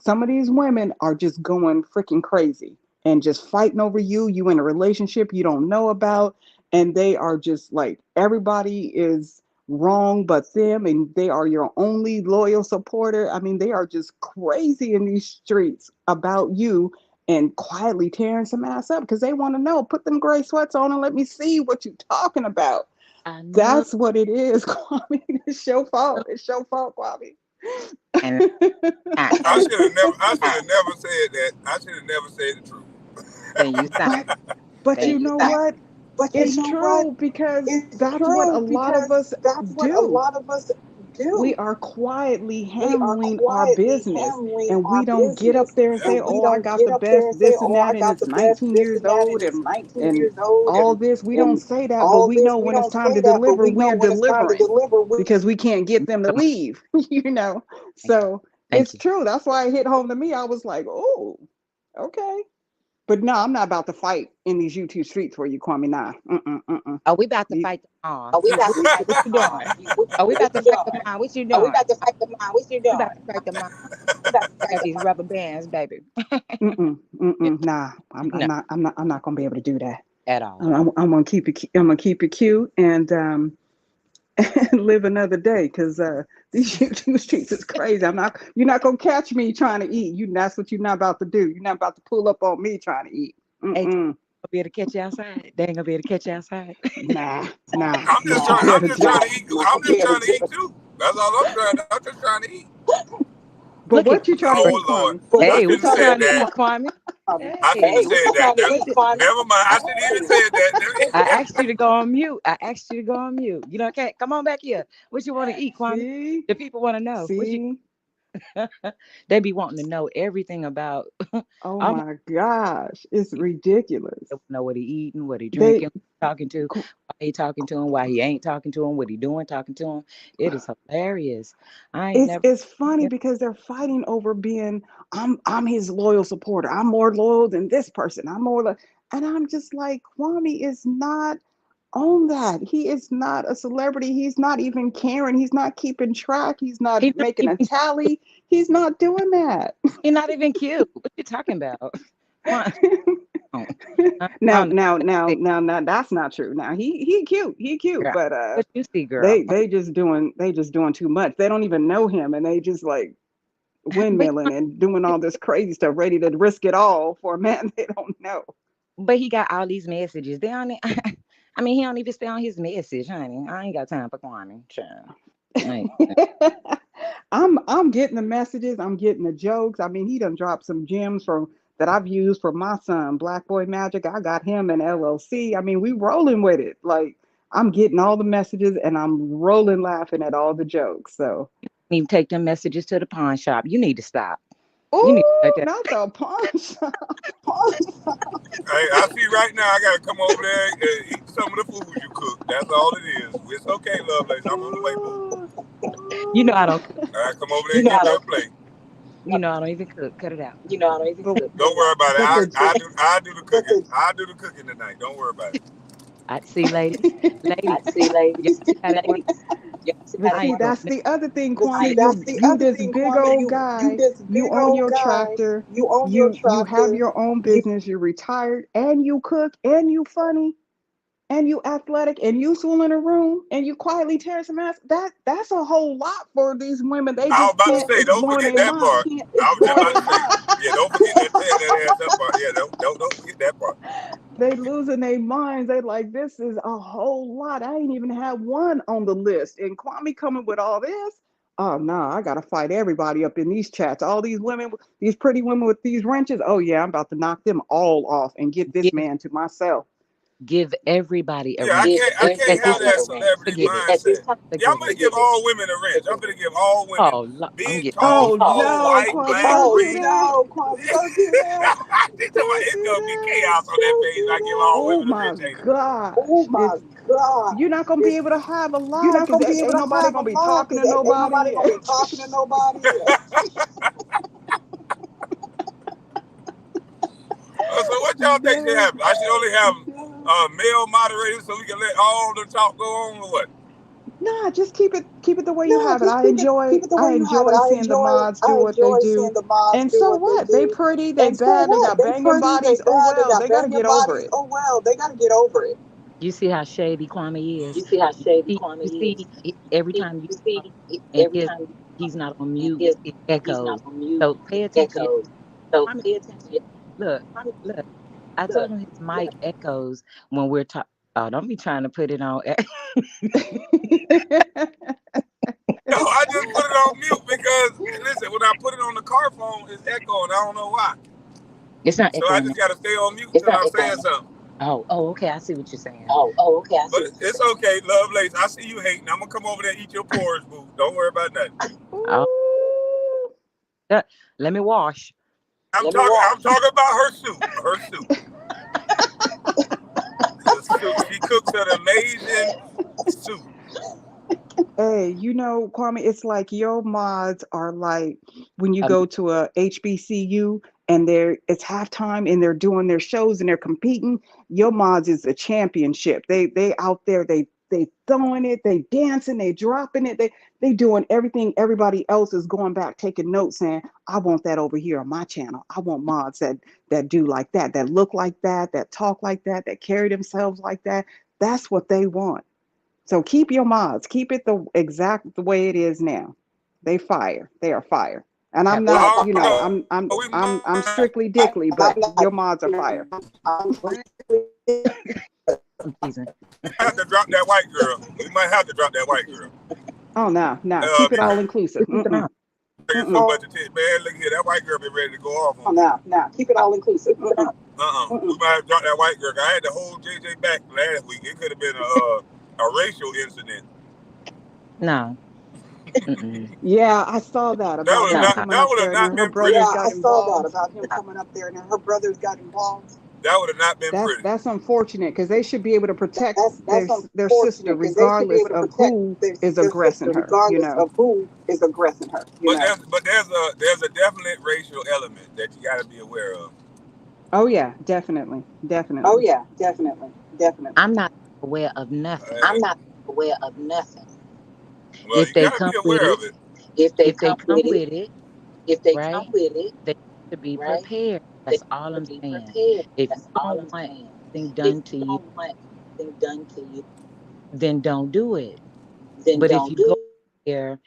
some of these women are just going freaking crazy and just fighting over you. You in a relationship you don't know about, and they are just like, everybody is wrong but them, and they are your only loyal supporter. I mean, they are just crazy in these streets about you and quietly tearing some ass up because they want to know. Put them gray sweats on and let me see what you're talking about. That's what it is, Kwame. It's your fault. It's your fault, Kwame. I should have never said that. I should have never said the truth. But you know what? It's true because that's what a lot of us do. We are quietly handling our business, and we don't get up there and say, oh, I got the best this and that, and it's 19 years old and all this. We don't say that, but we know when it's time to deliver, we are delivering because we can't get them to leave, So it's true. That's why it hit home to me. I was like, oh, okay. But no, I'm not about to fight in these YouTube streets for you, Kwame. Nah. Oh, we about to fight the mom. What you doing? Oh, we about to fight the mom. What you doing? We about to fight the mom. What you doing? We about to fight the mom. We about to fight these rubber bands, baby. Nah, I'm not gonna be able to do that at all. I'm gonna keep it. I'm gonna keep it cute and live another day because these YouTube streets is crazy. You're not gonna catch me trying to eat. That's what you're not about to do. You're not about to pull up on me trying to eat. Hey, gonna be able to catch you outside. They ain't gonna be able to catch you outside. Nah. I'm just trying to eat. I'm just trying to eat too. That's all I'm trying. I'm just trying to eat. But what you trying to eat, Lord. Hey, what you trying to eat, Kwame? I shouldn't have said that. Never mind. I shouldn't even said that. I asked you to go on mute. You know, okay, come on back here. What you want to eat, Kwame? See? The people want to know. They be wanting to know everything about. Oh my gosh, it's ridiculous. They know what he eating, what he drinking, talking to, why he talking to him, why he ain't talking to him, what he doing talking to him. It is hilarious. It's funny because they're fighting over being. I'm his loyal supporter. I'm more loyal than this person. And I'm just like, Kwame is not on that. He is not a celebrity. He's not even caring. He's not keeping track. He's not making a tally. He's not doing that. He's not even cute. What you talking about? Now that's not true. Now he cute. He cute, girl. But what you see, girl? They just doing too much. They don't even know him, and they just like windmilling and doing all this crazy stuff, ready to risk it all for a man they don't know. But he got all these messages. They on it. I mean, he don't even stay on his message, honey. I ain't got time for Kwame. I'm getting the messages. I'm getting the jokes. I mean, he done dropped some gems that I've used for my son, Black Boy Magic. I got him in LLC. I mean, we rolling with it. Like, I'm getting all the messages and I'm rolling laughing at all the jokes. So you need to take them messages to the pawn shop. You need to stop. Ooh, not the pawn shop. Hey, I see right now I gotta come over there and eat some of the food you cook. That's all it is. It's okay, Lovelace. I'm on the way, boo. You know I don't. I come over there and get that plate. You know I don't even cook. Cut it out. But Don't worry about it. but the I do the cooking. I do the cooking tonight. Don't worry about it. I see, ladies. Ladies, y'all see how that works? but I see, ain't doing that's the other thing, Kwame. You this big old guy. You own your tractor. You have your own business. You're retired, and you cook, and you funny, and you athletic, and useful in a room, and you quietly tear some ass. That's a whole lot for these women. They I was just about to can't say, don't explore forget their that mind. part. I was just about to say, yeah, don't forget that tear that ass up part. Yeah, don't forget that part. They losing their minds. They like, this is a whole lot. I ain't even have one on the list. And Kwame coming with all this. Oh no, I gotta fight everybody up in these chats. All these women, these pretty women with these wrenches. Oh yeah, I'm about to knock them all off and get this give man to myself. everybody a Yeah, I wrench can't at have this that time. celebrity Forget it. mindset. Yeah, I'm gonna Forget it. give all women a wrench. I'm gonna give all women Oh, I'm big, getting tall, Oh angry. small, no, white, Kwame, black, don't do green. that. Don't do that. It's Don't do gonna be that. chaos on that page. I give all Oh women a my wrench, ain't it? gosh. It's you're not gonna be able to have a live because ain't nobody gonna be talking to nobody. So what y'all think should No. happen? I should only have male moderators so we can let all the talk go on, or what? Nah, just keep it the way you have it. I enjoy seeing the mods do what they do. And so what? They pretty, they bad, they got banging bodies. Oh well, they gotta get over it. You see how shady Kwame is. You see, every time you talk and he's not on mute, it echoes. So pay attention. Kwame, look, look. I told him his mic echoes when we're talking. Oh, don't be trying to put it on. No, I just put it on mute because listen, when I put it on the car phone, it's echoing. I don't know why. It's not So I echoing now. just gotta stay on mute until I'm saying something. Oh, okay. I see what you're saying. But it's okay, Lovelace. I see you hating. I'm gonna come over there and eat your porridge, boo. Don't worry about nothing. Oh, let me wash. I'm talking about her soup. Her soup. The soup. She cooks an amazing soup. Hey, Kwame, it's like your mods are like when you go to a HBCU and it's halftime and they're doing their shows and they're competing. Your mods is a championship. They out there, they throwing it, they dancing, they dropping it, they doing everything. Everybody else is going back taking notes saying, I want that over here on my channel. I want mods that do like that look like that talk like that carry themselves like that. That's what they want. So keep your mods. Keep it the way it is now. They fire. They are fire. And I'm not, Oh, I'm strictly dickly, but your mods are fire. What? I'm teasing. have to drop that white girl. We might have to drop that white girl. Oh no. Keep it all inclusive. Keep it on. So much attention, man. Look here, that white girl be ready to go off on. Keep it all inclusive. We might have dropped that white girl. I had to hold JJ back last week. It could have been a racial incident. No. Yeah, I saw that about him coming up there and her brothers got involved. That would have not been pretty. That's unfortunate because they should be able to protect their sister regardless of who is aggressing her. But there's a definite racial element that you got to be aware of. Oh yeah, definitely. I'm not aware of nothing. Well, If you they got to come be with aware it, of it. right? They need to be prepared. That's all I'm saying. If you don't want anything done to you, then don't do it. But if you go there,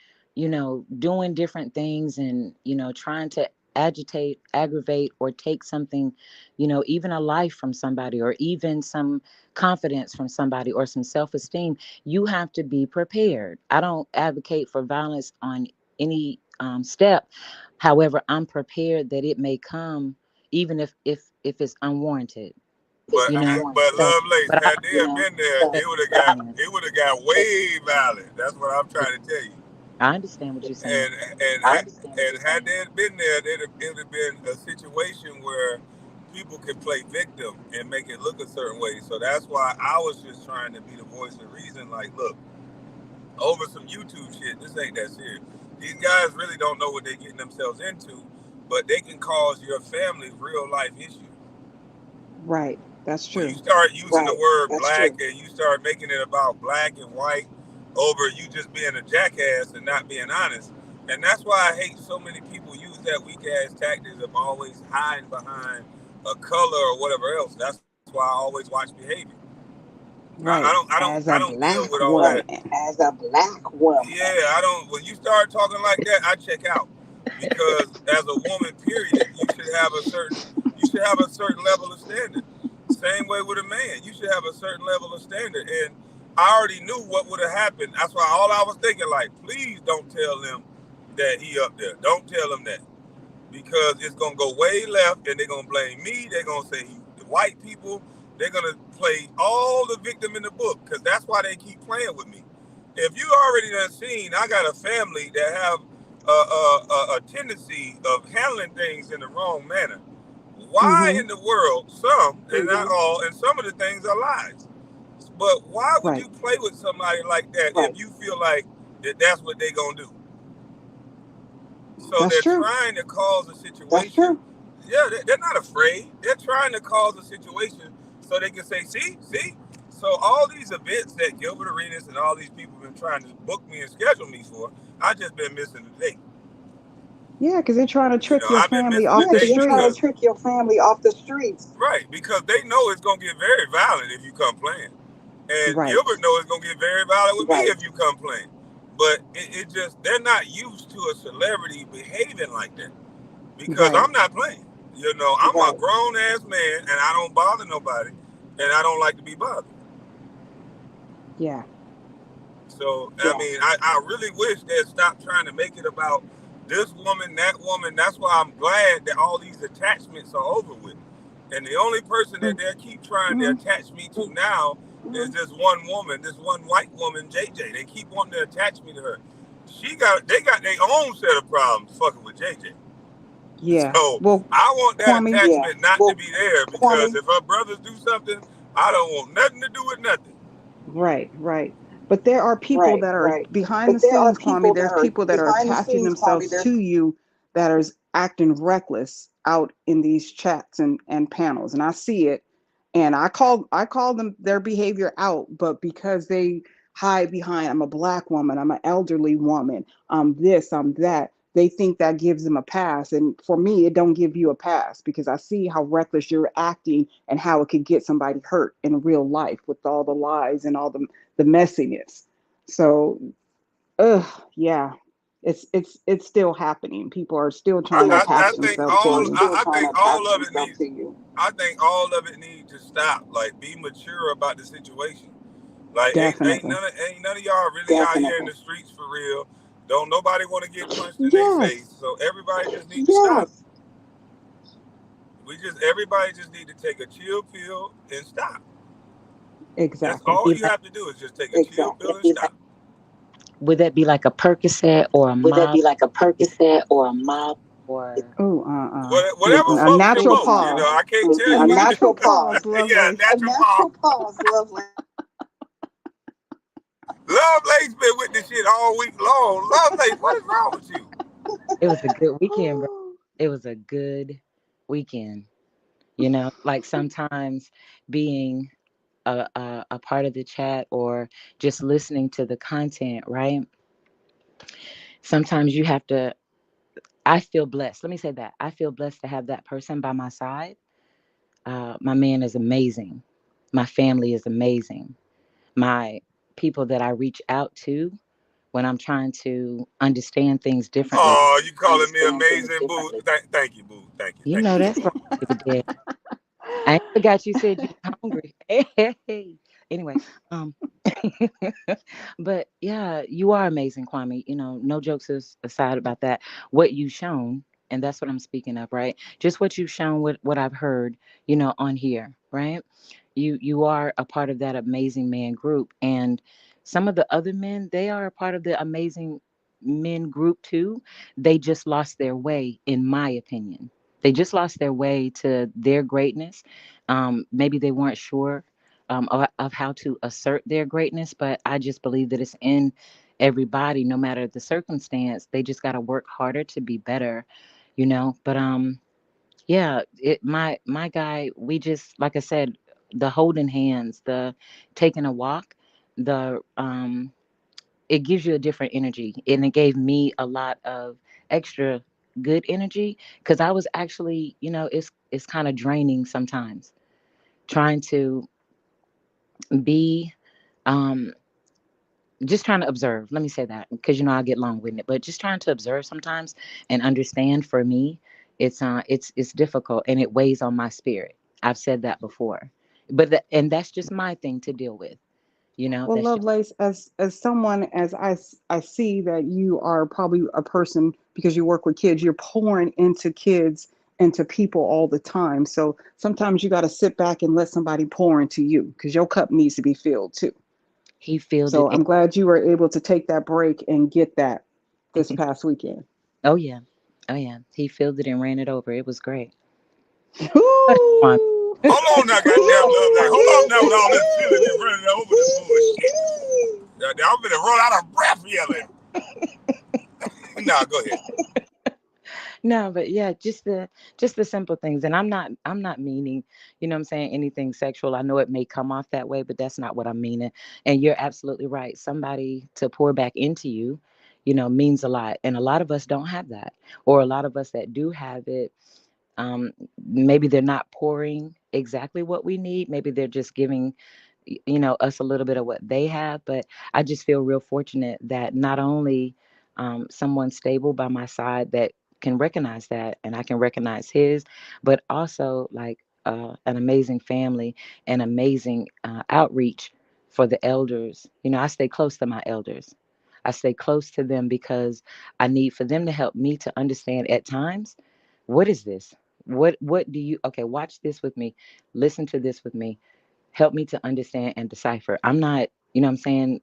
doing different things and, trying to aggravate, or take something, even a life from somebody, or even some confidence from somebody, or some self-esteem, you have to be prepared. I don't advocate for violence on any step. However, I'm prepared that it may come, even if it's unwarranted. But So, Lovelace, but had they have been there, it would have got way violent. That's what I'm trying to tell you. I understand what you're saying. And had they been there, it would have been a situation where people could play victim and make it look a certain way. So that's why I was just trying to be the voice of reason. Like, look, over some YouTube shit, this ain't that serious. These guys really don't know what they're getting themselves into. but they can cause your family real life issues. Right. That's When you true. start using the word black and you start making it about black and white over you just being a jackass and not being honest. And that's why I hate so many people use that weak ass tactics of always hiding behind a color or whatever else. That's why I always watch behavior. Right. I As a don't deal with black all that. woman. As a black woman. Yeah, I don't. When you start talking like that, I check out because as a woman, period, you should have a certain level of standard. Same way with a man, you should have a certain level of standard. And I already knew what would have happened. That's why all I was thinking, like, please don't tell them that he up there. Don't tell them that because it's gonna go way left, and they're gonna blame me. They're gonna say the white people. They're gonna play all the victim in the book because that's why they keep playing with me. If you already done seen, I got a family that have a tendency of handling things in the wrong manner. Why Mm-hmm. in the world, some and not all, and some of the things are lies. But why would Right. you play with somebody like that if you feel like that's what they gonna do? So That's they're true. trying to cause a situation. Yeah, they're not afraid. They're trying to cause a situation so they can say, see. So all these events that Gilbert Arenas and all these people have been trying to book me and schedule me for, I just been missing the date. Yeah, because they're trying to trick your I've been family missing the off the Yeah, date they're trying to because streets. trick your family off the streets. right, because they know it's gonna get very violent if you come playing. And Right. Gilbert knows it's gonna get very violent with me if you come playing. But it just they're not used to a celebrity behaving like that. Because Right. I'm not playing. I'm a grown ass man and I don't bother nobody and I don't like to be bothered. Yeah. So, I mean, I really wish they'd stop trying to make it about this woman, that woman. That's why I'm glad that all these attachments are over with. And the only person that they keep trying to Mm-hmm. attach me to now is this one woman, this one white woman, JJ. They keep wanting to attach me to her. They got their own set of problems fucking with JJ. Yeah. So Well, I want that Kwame. attachment not to be there because if her brothers do something, I don't want nothing to do with nothing. Right. Right. But there are people that are behind the But there are scenes, Kwame. people that There's are people that are behind the attaching scenes, Kwame. themselves to you that are acting reckless out in these chats and panels. And I see it. And I call them their behavior out, but because they hide behind, I'm a black woman, I'm an elderly woman, I'm this, I'm that, they think that gives them a pass. And for me, it don't give you a pass because I see how reckless you're acting and how it could get somebody hurt in real life with all the lies and all the messiness. So, yeah, it's still happening. People are still trying to I attach think themselves to all you. I think all of it needs. I think all of it needs to stop. Like, be mature about the situation. Like, Definitely. ain't none of y'all really out here in the streets for real. Don't nobody want to get punched in their face. Yes. So everybody just needs to stop. Everybody just need to take a chill pill and stop. That's Exactly. all you have to do is just take a chill pill and stop. Would that be like a Percocet or a Would that mop be like a Percocet or a mop? or Oh, Whatever a floats your natural boat. pause. I can't tell A you. natural pause, Yeah, lovely. natural pause. Lovely. Love Lace been with this shit all week long. Love Lace, what is wrong with you? it was a good weekend, bro. It was a good weekend. Like sometimes being a part of the chat or just listening to the content, right? Sometimes you have to, I feel blessed. Let me say that. I feel blessed to have that person by my side. My man is amazing. My family is amazing. My people that I reach out to when I'm trying to understand things differently. Oh, you calling me amazing, boo? Thank you, boo. Thank you. You know that's right, baby dad. I ain't forgot you said you were hungry. Hey. Anyway, but yeah, you are amazing, Kwame. No jokes aside about that. What you've shown, and that's what I'm speaking of, right? Just what you've shown, what I've heard, on here, right? You are a part of that amazing man group, and some of the other men, they are a part of the amazing men group too. They just lost their way, in my opinion. They just lost their way to their greatness. Maybe they weren't sure of how to assert their greatness, but I just believe that it's in everybody, no matter the circumstance. They just got to work harder to be better, But yeah, my guy, we just, like I said, the holding hands, the taking a walk, the it gives you a different energy, and it gave me a lot of extra good energy, because I was actually, it's kind of draining sometimes trying to be um just trying to observe. Let me say that, because I get long winded, but just trying to observe sometimes and understand, for me, it's difficult, and it weighs on my spirit. I've said that before, and that's just my thing to deal with. Well, That's just Lovelace, as someone as I see that you are probably a person, because you work with kids, you're pouring into kids and to people all the time. So sometimes you got to sit back and let somebody pour into you, because your cup needs to be filled too. he feels it. So I'm glad you were able to take that break and get that this past weekend. Oh yeah, oh yeah. He filled it and ran it over. It was great. But Kwame, Ooh. Hold on now, goddamn love. Like, hold on now with all this feeling and running over this bullshit. Goddamn, I'm gonna run out of breath yelling. Nah, go ahead. no, but yeah, just the simple things. And I'm not meaning, what I'm saying, anything sexual. I know it may come off that way, but that's not what I'm meaning. And you're absolutely right. Somebody to pour back into you, means a lot. And a lot of us don't have that. Or a lot of us that do have it, um, maybe they're not pouring exactly what we need. Maybe they're just giving, us a little bit of what they have. But I just feel real fortunate that not only someone stable by my side that can recognize that, and I can recognize his, but also like an amazing family and amazing outreach for the elders. I stay close to my elders. I stay close to them because I need for them to help me to understand at times, what is this? What do you, okay, watch this with me. Listen to this with me. Help me to understand and decipher. I'm not, I'm saying,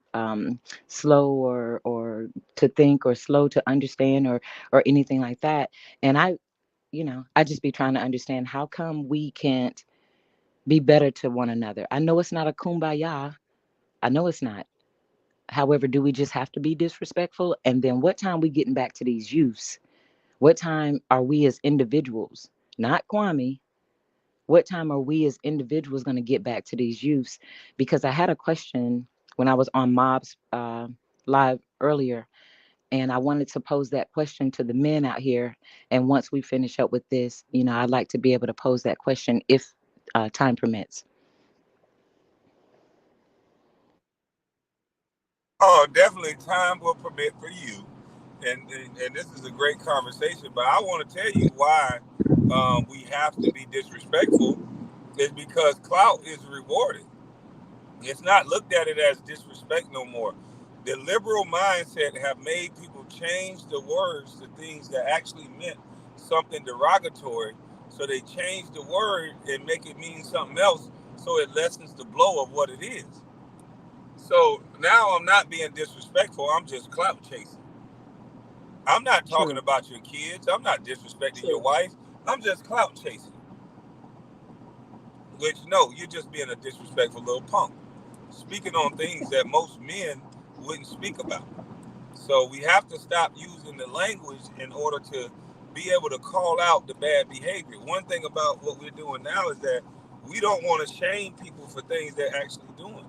slow or to think, or slow to understand, or anything like that. And I just be trying to understand, how come we can't be better to one another? I know it's not a kumbaya. I know it's not. However, do we just have to be disrespectful? And then what time we getting back to these youths? What time are we as individuals, not Kwame? What time are we as individuals going to get back to these youths? Because I had a question when I was on Mob's live earlier, and I wanted to pose that question to the men out here. And once we finish up with this, I'd like to be able to pose that question if time permits. Oh, definitely time will permit for you. And this is a great conversation, but I want to tell you why we have to be disrespectful is because clout is rewarded. It's not looked at it as disrespect no more. The liberal mindset have made people change the words to things that actually meant something derogatory. So they change the word and make it mean something else so it lessens the blow of what it is. So now I'm not being disrespectful, I'm just clout chasing. I'm not talking True. about your kids. I'm not disrespecting your wife. I'm just clout chasing. Which, no, you're just being a disrespectful little punk. Speaking on things that most men wouldn't speak about. So we have to stop using the language in order to be able to call out the bad behavior. One thing about what we're doing now is that we don't want to shame people for things they're actually doing.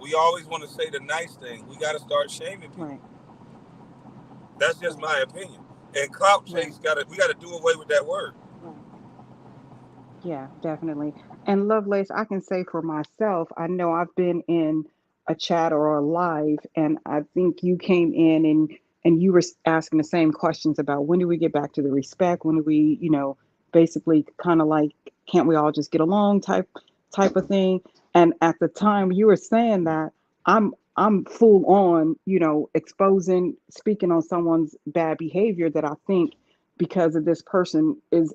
We always want to say the nice thing. We got to start shaming people. Right. That's just Right. my opinion. And clout Right. chase we got to do away with that word. Yeah, definitely. And Lovelace, I can say for myself, I know I've been in a chat or a live, and I think you came in and you were asking the same questions about when do we get back to the respect? When do we, basically kind of like, can't we all just get along type of thing? And at the time you were saying that, I'm full on, exposing, speaking on someone's bad behavior that I think because of this person is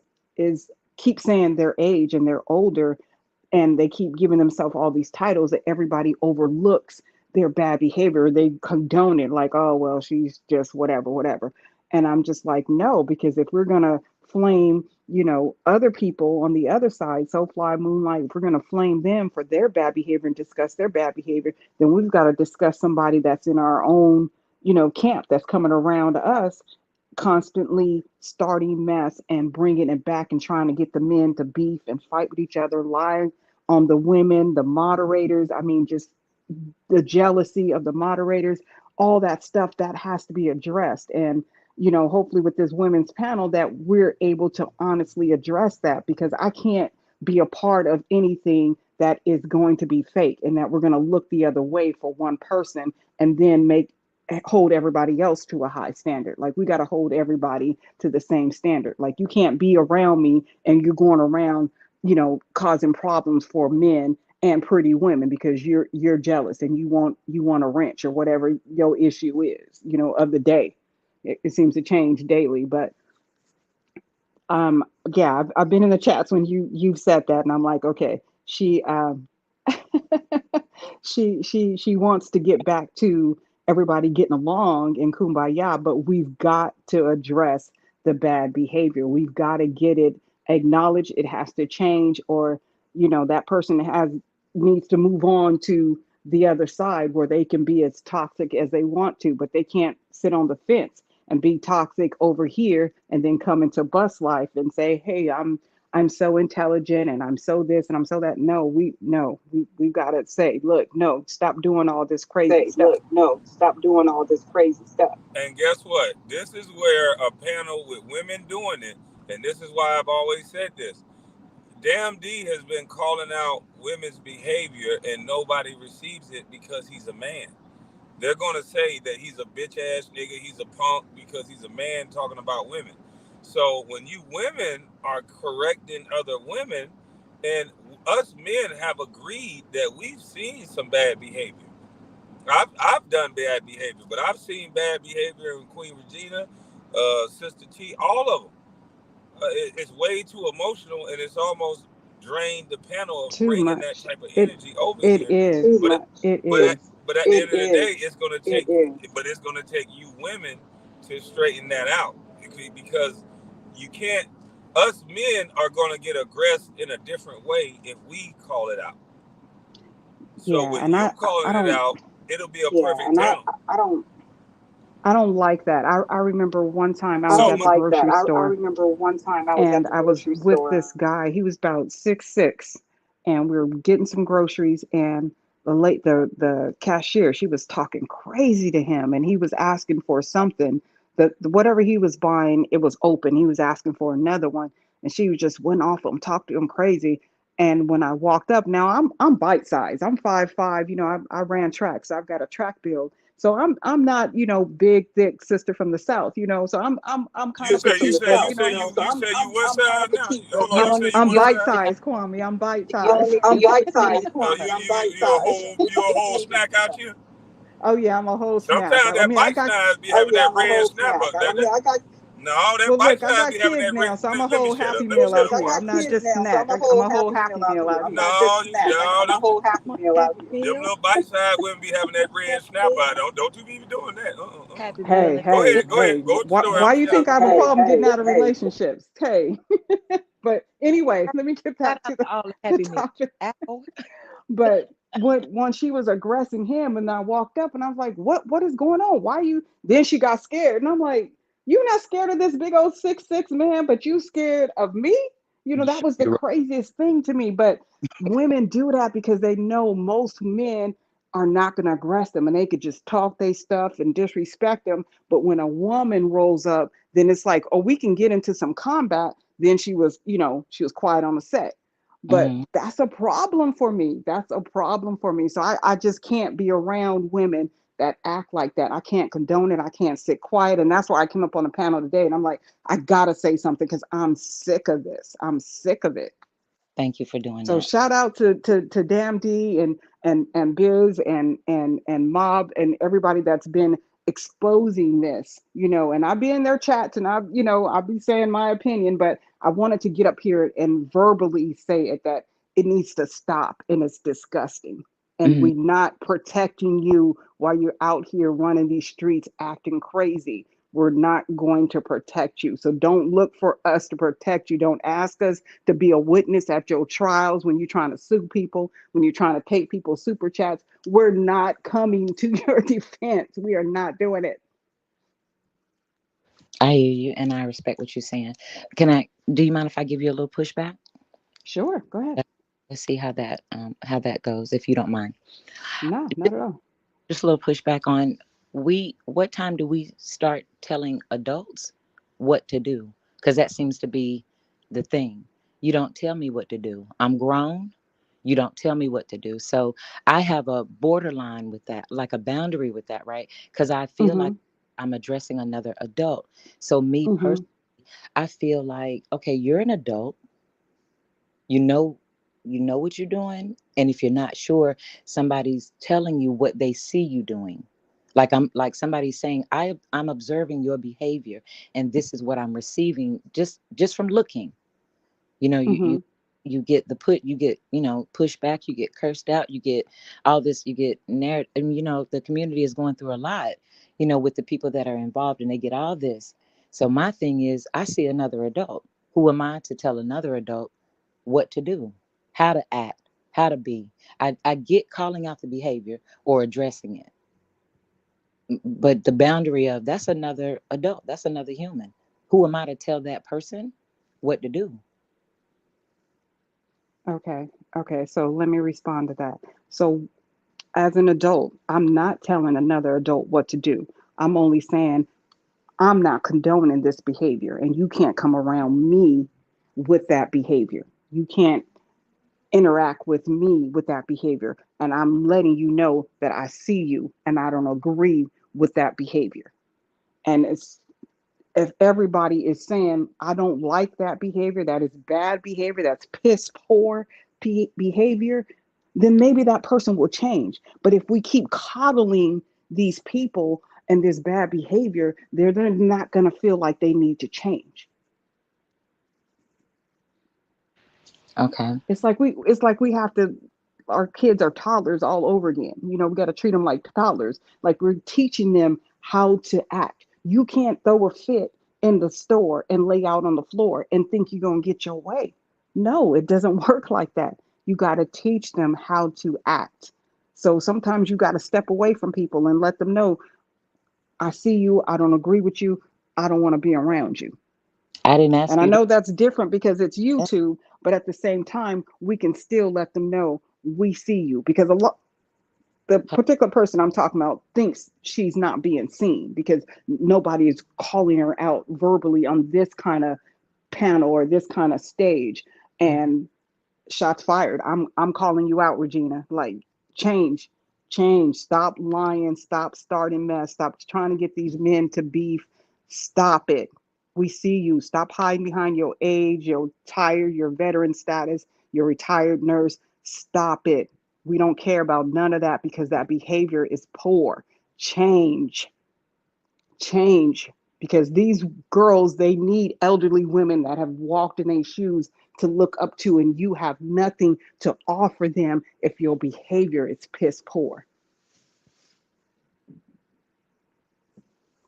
keep saying their age and they're older, and they keep giving themselves all these titles that everybody overlooks their bad behavior. They condone it like, oh, well, she's just whatever, whatever. And I'm just like, no, because if we're going to flame, other people on the other side, so fly moonlight, if we're going to flame them for their bad behavior and discuss their bad behavior, then we've got to discuss somebody that's in our own, camp, that's coming around us, constantly starting mess and bringing it back and trying to get the men to beef and fight with each other, lying on the women, the moderators. I mean, just the jealousy of the moderators, all that stuff that has to be addressed. And, hopefully with this women's panel that we're able to honestly address that, because I can't be a part of anything that is going to be fake and that we're going to look the other way for one person and then hold everybody else to a high standard. Like, we got to hold everybody to the same standard. Like, you can't be around me and you're going around, causing problems for men and pretty women because you're jealous and you want a wrench or whatever your issue is, of the day. It seems to change daily, but um yeah, I've been in the chats when you've said that, and I'm like, okay, she wants to get back to everybody getting along in kumbaya, but we've got to address the bad behavior. We've got to get it acknowledged. It has to change, or that person needs to move on to the other side where they can be as toxic as they want to, but they can't sit on the fence and be toxic over here and then come into Bustlife and say, hey, I'm so intelligent and I'm so this and I'm so that. No, we've got to say, look, no, stop doing all this crazy stuff. And guess what? This is where a panel with women doing it, and this is why I've always said this. Damn D has been calling out women's behavior and nobody receives it because he's a man. They're going to say that he's a bitch ass nigga, he's a punk because he's a man talking about women. So when you women are correcting other women, and us men have agreed that we've seen some bad behavior. I've done bad behavior, but I've seen bad behavior in Queen Regina, Sister T, all of them. It's way too emotional, and it's almost drained the panel of Too bringing that much. type of It energy over it here. is. But It but at, is. but at the end of the day, it's going to take you women to straighten that out, because you can't. Us men are going to get aggressed in a different way if we call it out. So Yeah, with and you I calling it don't out, it'll be a perfect panel. I don't like that. I remember one time I was So at the grocery store and I was with this guy. He was about 6'6", and we were getting some groceries. And the cashier, she was talking crazy to him, and he was asking for something. Whatever he was buying, it was open. He was asking for another one, and she just went off him, talked to him crazy. And when I walked up, now I'm bite size. I'm 5'5". I ran track, so I've got a track build. So I'm not, big thick sister from the south. So I'm kind you of say you petite, say but you say you say you what size now? Hold on, you say you I'm what bite size? size, Kwame. I'm bite size. You a whole snack out here? Oh yeah, I'm a whole snack. Sometimes I that mean, I bite got size be having that red snap up. No, that well, bite look, I size got be having kids that red. now, so I'm a Let me whole shut up. happy Let me meal shut out up. here. I'm not just snack. I'm a whole happy meal out here. No, y'all, I'm a happy them meal. little bite size wouldn't be having that red snap out. Don't you be doing that. Happy meal Hey, and Go hey, ahead, everything. hey. go to the store, Why Apple you think I Shop. have a problem getting out of relationships? Hey, but anyways, let me get Shout back out to the, to all the the happy meal. topic. Apple. But when she was aggressing him, and I walked up and I was like, what is going on? Why you? Then she got scared, and I'm like, you not scared of this big old 6'6" man, but you scared of me? That was the craziest thing to me. But women do that because they know most men are not going to aggress them, and they could just talk their stuff and disrespect them. But when a woman rolls up, then it's like, oh, we can get into some combat. Then she was quiet on the set. But Mhm. that's a problem for me. That's a problem for me. So I just can't be around women that act like that. I can't condone it. I can't sit quiet. And that's why I came up on the panel today. And I'm like, I gotta say something because I'm sick of this. I'm sick of it. Thank you for doing So that. shout out to Damn D and Biz and Mob and everybody that's been exposing this, and I'll be in their chats and I'll be saying my opinion, but I wanted to get up here and verbally say it that it needs to stop and it's disgusting. And Mhm. we not protecting you while you're out here running these streets acting crazy. We're not going to protect you. So don't look for us to protect you. Don't ask us to be a witness at your trials when you're trying to sue people, when you're trying to take people's super chats. We're not coming to your defense. We are not doing it. I hear you, and I respect what you're saying. Do you mind if I give you a little pushback? Sure, go ahead. Uh, Let's see how that goes, if you don't mind. No, not at all. Just a little pushback on what time do we start telling adults what to do? Because that seems to be the thing. You don't tell me what to do. I'm grown. You don't tell me what to do. So I have a borderline with that, like a boundary with that, right? Because I feel like Mm-hmm. I'm addressing another adult. So me Mm-hmm. personally, I feel like, okay, you're an adult. You know, you know what you're doing, and if you're not sure, somebody's telling you what they see you doing. Like somebody's saying, I'm observing your behavior, and this is what I'm receiving just from looking. You know, Mm-hmm. you get you get, pushback, you get cursed out, you get all this, you get narrative, and the community is going through a lot, with the people that are involved, and they get all this. So my thing is, I see another adult. Who am I to tell another adult what to do, how to act, how to be? I get calling out the behavior or addressing it, but the boundary of that's another adult, that's another human. Who am I to tell that person what to do? Okay. Okay. So let me respond to that. So as an adult, I'm not telling another adult what to do. I'm only saying I'm not condoning this behavior, and you can't come around me with that behavior. You can't interact with me with that behavior. And I'm letting you know that I see you and I don't agree with that behavior. And if everybody is saying, I don't like that behavior, that is bad behavior, that's piss poor behavior, then maybe that person will change. But if we keep coddling these people and this bad behavior, they're not going to feel like they need to change. Okay. It's like we have to, our kids are toddlers all over again. We got to treat them like toddlers. Like we're teaching them how to act. You can't throw a fit in the store and lay out on the floor and think you're going to get your way. No, it doesn't work like that. You got to teach them how to act. So sometimes you got to step away from people and let them know, I see you, I don't agree with you, I don't want to be around you. I didn't And ask I you to know that's different because it's do that. YouTube, but at the same time, we can still let them know we see you, because the particular person I'm talking about thinks she's not being seen because nobody is calling her out verbally on this kind of panel or this kind of stage. And shots fired. I'm calling you out, Regina. Like, change, change. Stop lying. Stop starting mess. Stop trying to get these men to beef. Stop it. We see you. Stop hiding behind your age, your tired, your veteran status, your retired nurse. Stop it. We don't care about none of that because that behavior is poor. Change, change, because these girls, they need elderly women that have walked in their shoes to look up to, and you have nothing to offer them if your behavior is piss poor.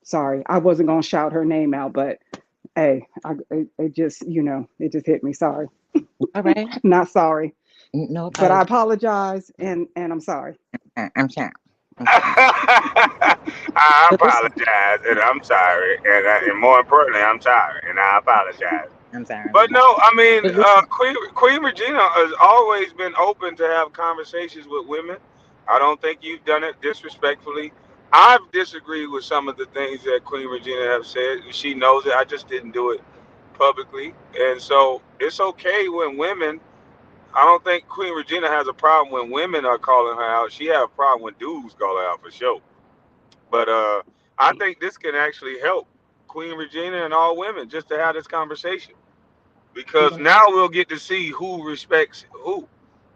Sorry, I wasn't going to shout her name out, but hey, it just, it just hit me. Sorry. All right. Not sorry, No but I apology. apologize, and I'm sorry. I'm sorry. I'm sorry. I But listen, apologize, and I'm sorry, and more importantly, I'm sorry, and I apologize. I'm sorry. I'm But sorry. no, I mean, But listen, Queen Regina has always been open to have conversations with women. I don't think you've done it disrespectfully. I've disagreed with some of the things that Queen Regina have said, and she knows it. I just didn't do it publicly, and so it's okay when women. I don't think Queen Regina has a problem when women are calling her out. She has a problem when dudes call her out for sure. But I think this can actually help Queen Regina and all women just to have this conversation, because Okay. now we'll get to see who respects who.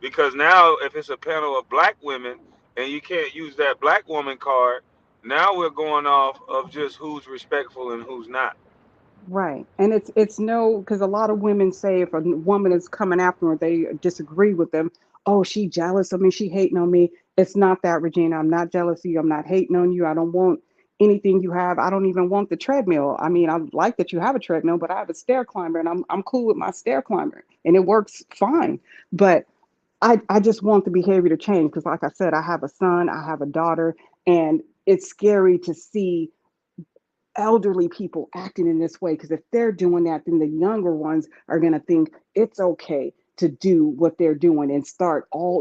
Because now, if it's a panel of black women and you can't use that black woman card, now we're going off of just who's respectful and who's not. Right. And it's no, because a lot of women say if a woman is coming after them, they disagree with them. Oh, she jealous of me. She hating on me. It's not that, Regina. I'm not jealous of you. I'm not hating on you. I don't want anything you have. I don't even want the treadmill. I mean, I like that you have a treadmill, but I have a stair climber, and I'm cool with my stair climber, and it works fine. But I just want the behavior to change because, like I said, I have a son, I have a daughter, and it's scary to see elderly people acting in this way, because if they're doing that, then the younger ones are going to think it's okay to do what they're doing and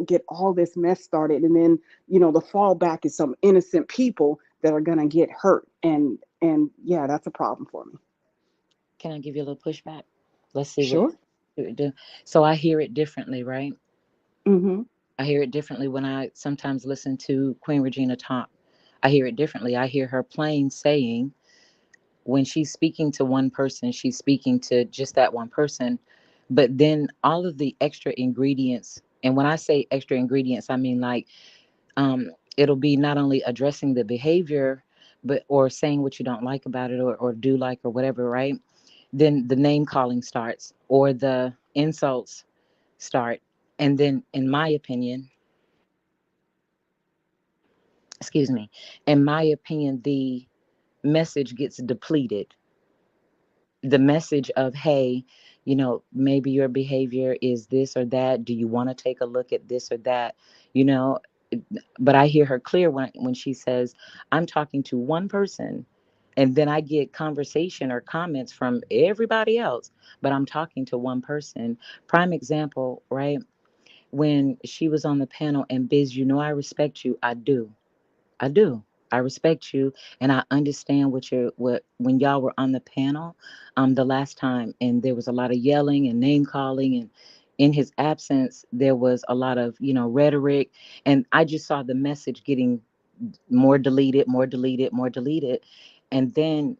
get all this mess started, and then the fallback is some innocent people that are going to get hurt, and yeah, that's a problem for me. Can I give you a little pushback? Let's see what Sure. it do. So I hear it differently, right? Mm-hmm. I hear it differently when I sometimes listen to Queen Regina talk. I hear it differently. I hear her plain saying when she's speaking to one person, she's speaking to just that one person. But then all of the extra ingredients, and when I say extra ingredients, I mean like it'll be not only addressing the behavior, but or saying what you don't like about it or do like or whatever, right? Then the name calling starts or the insults start. And then, in my opinion, excuse me, in my opinion, the message gets depleted. The message of, hey, maybe your behavior is this or that. Do you want to take a look at this or that? You know, but I hear her clear when she says, I'm talking to one person. And then I get conversation or comments from everybody else, but I'm talking to one person. Prime example, right? When she was on the panel and Biz, I respect you. I do. I do. I respect you, and I understand what when y'all were on the panel, the last time, and there was a lot of yelling and name calling, and in his absence, there was a lot of rhetoric, and I just saw the message getting more deleted, more deleted, more deleted, and then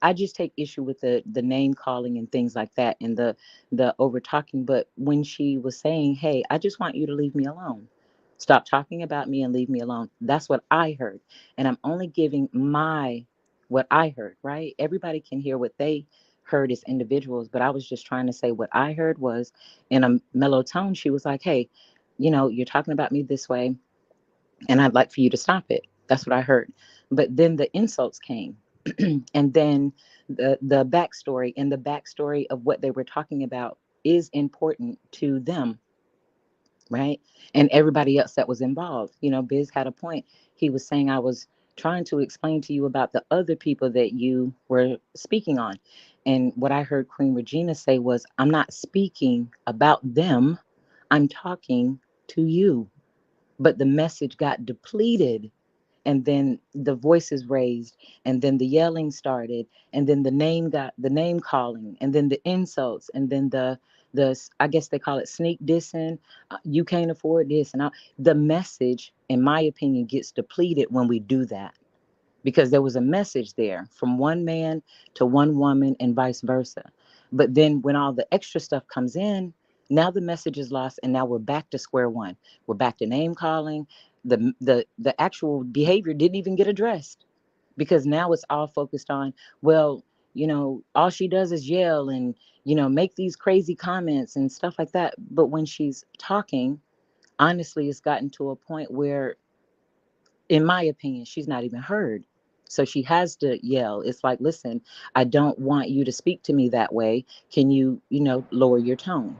I just take issue with the name calling and things like that and the over talking. But when she was saying, "Hey, I just want you to leave me alone. Stop talking about me and leave me alone." That's what I heard. And I'm only giving my what I heard, right? Everybody can hear what they heard as individuals, but I was just trying to say what I heard was in a mellow tone. She was like, "Hey, you're talking about me this way and I'd like for you to stop it." That's what I heard. But then the insults came. And then the backstory and the backstory of what they were talking about is important to them, right? And everybody else that was involved. Biz had a point. He was saying, I was trying to explain to you about the other people that you were speaking on. And what I heard Queen Regina say was, I'm not speaking about them. I'm talking to you. But the message got depleted, and then the voices raised, and then the yelling started, and then the name calling, and then the insults, and then the I guess they call it sneak dissing. You can't afford this, and the message, in my opinion, gets depleted when we do that, because there was a message there from one man to one woman and vice versa. But then when all the extra stuff comes in, now the message is lost, and now we're back to square one. We're back to name calling. The actual behavior didn't even get addressed, because now it's all focused on, well, all she does is yell and make these crazy comments and stuff like that. But when she's talking, honestly, it's gotten to a point where, in my opinion, she's not even heard. So she has to yell. It's like, listen, I don't want you to speak to me that way. Can you, lower your tone?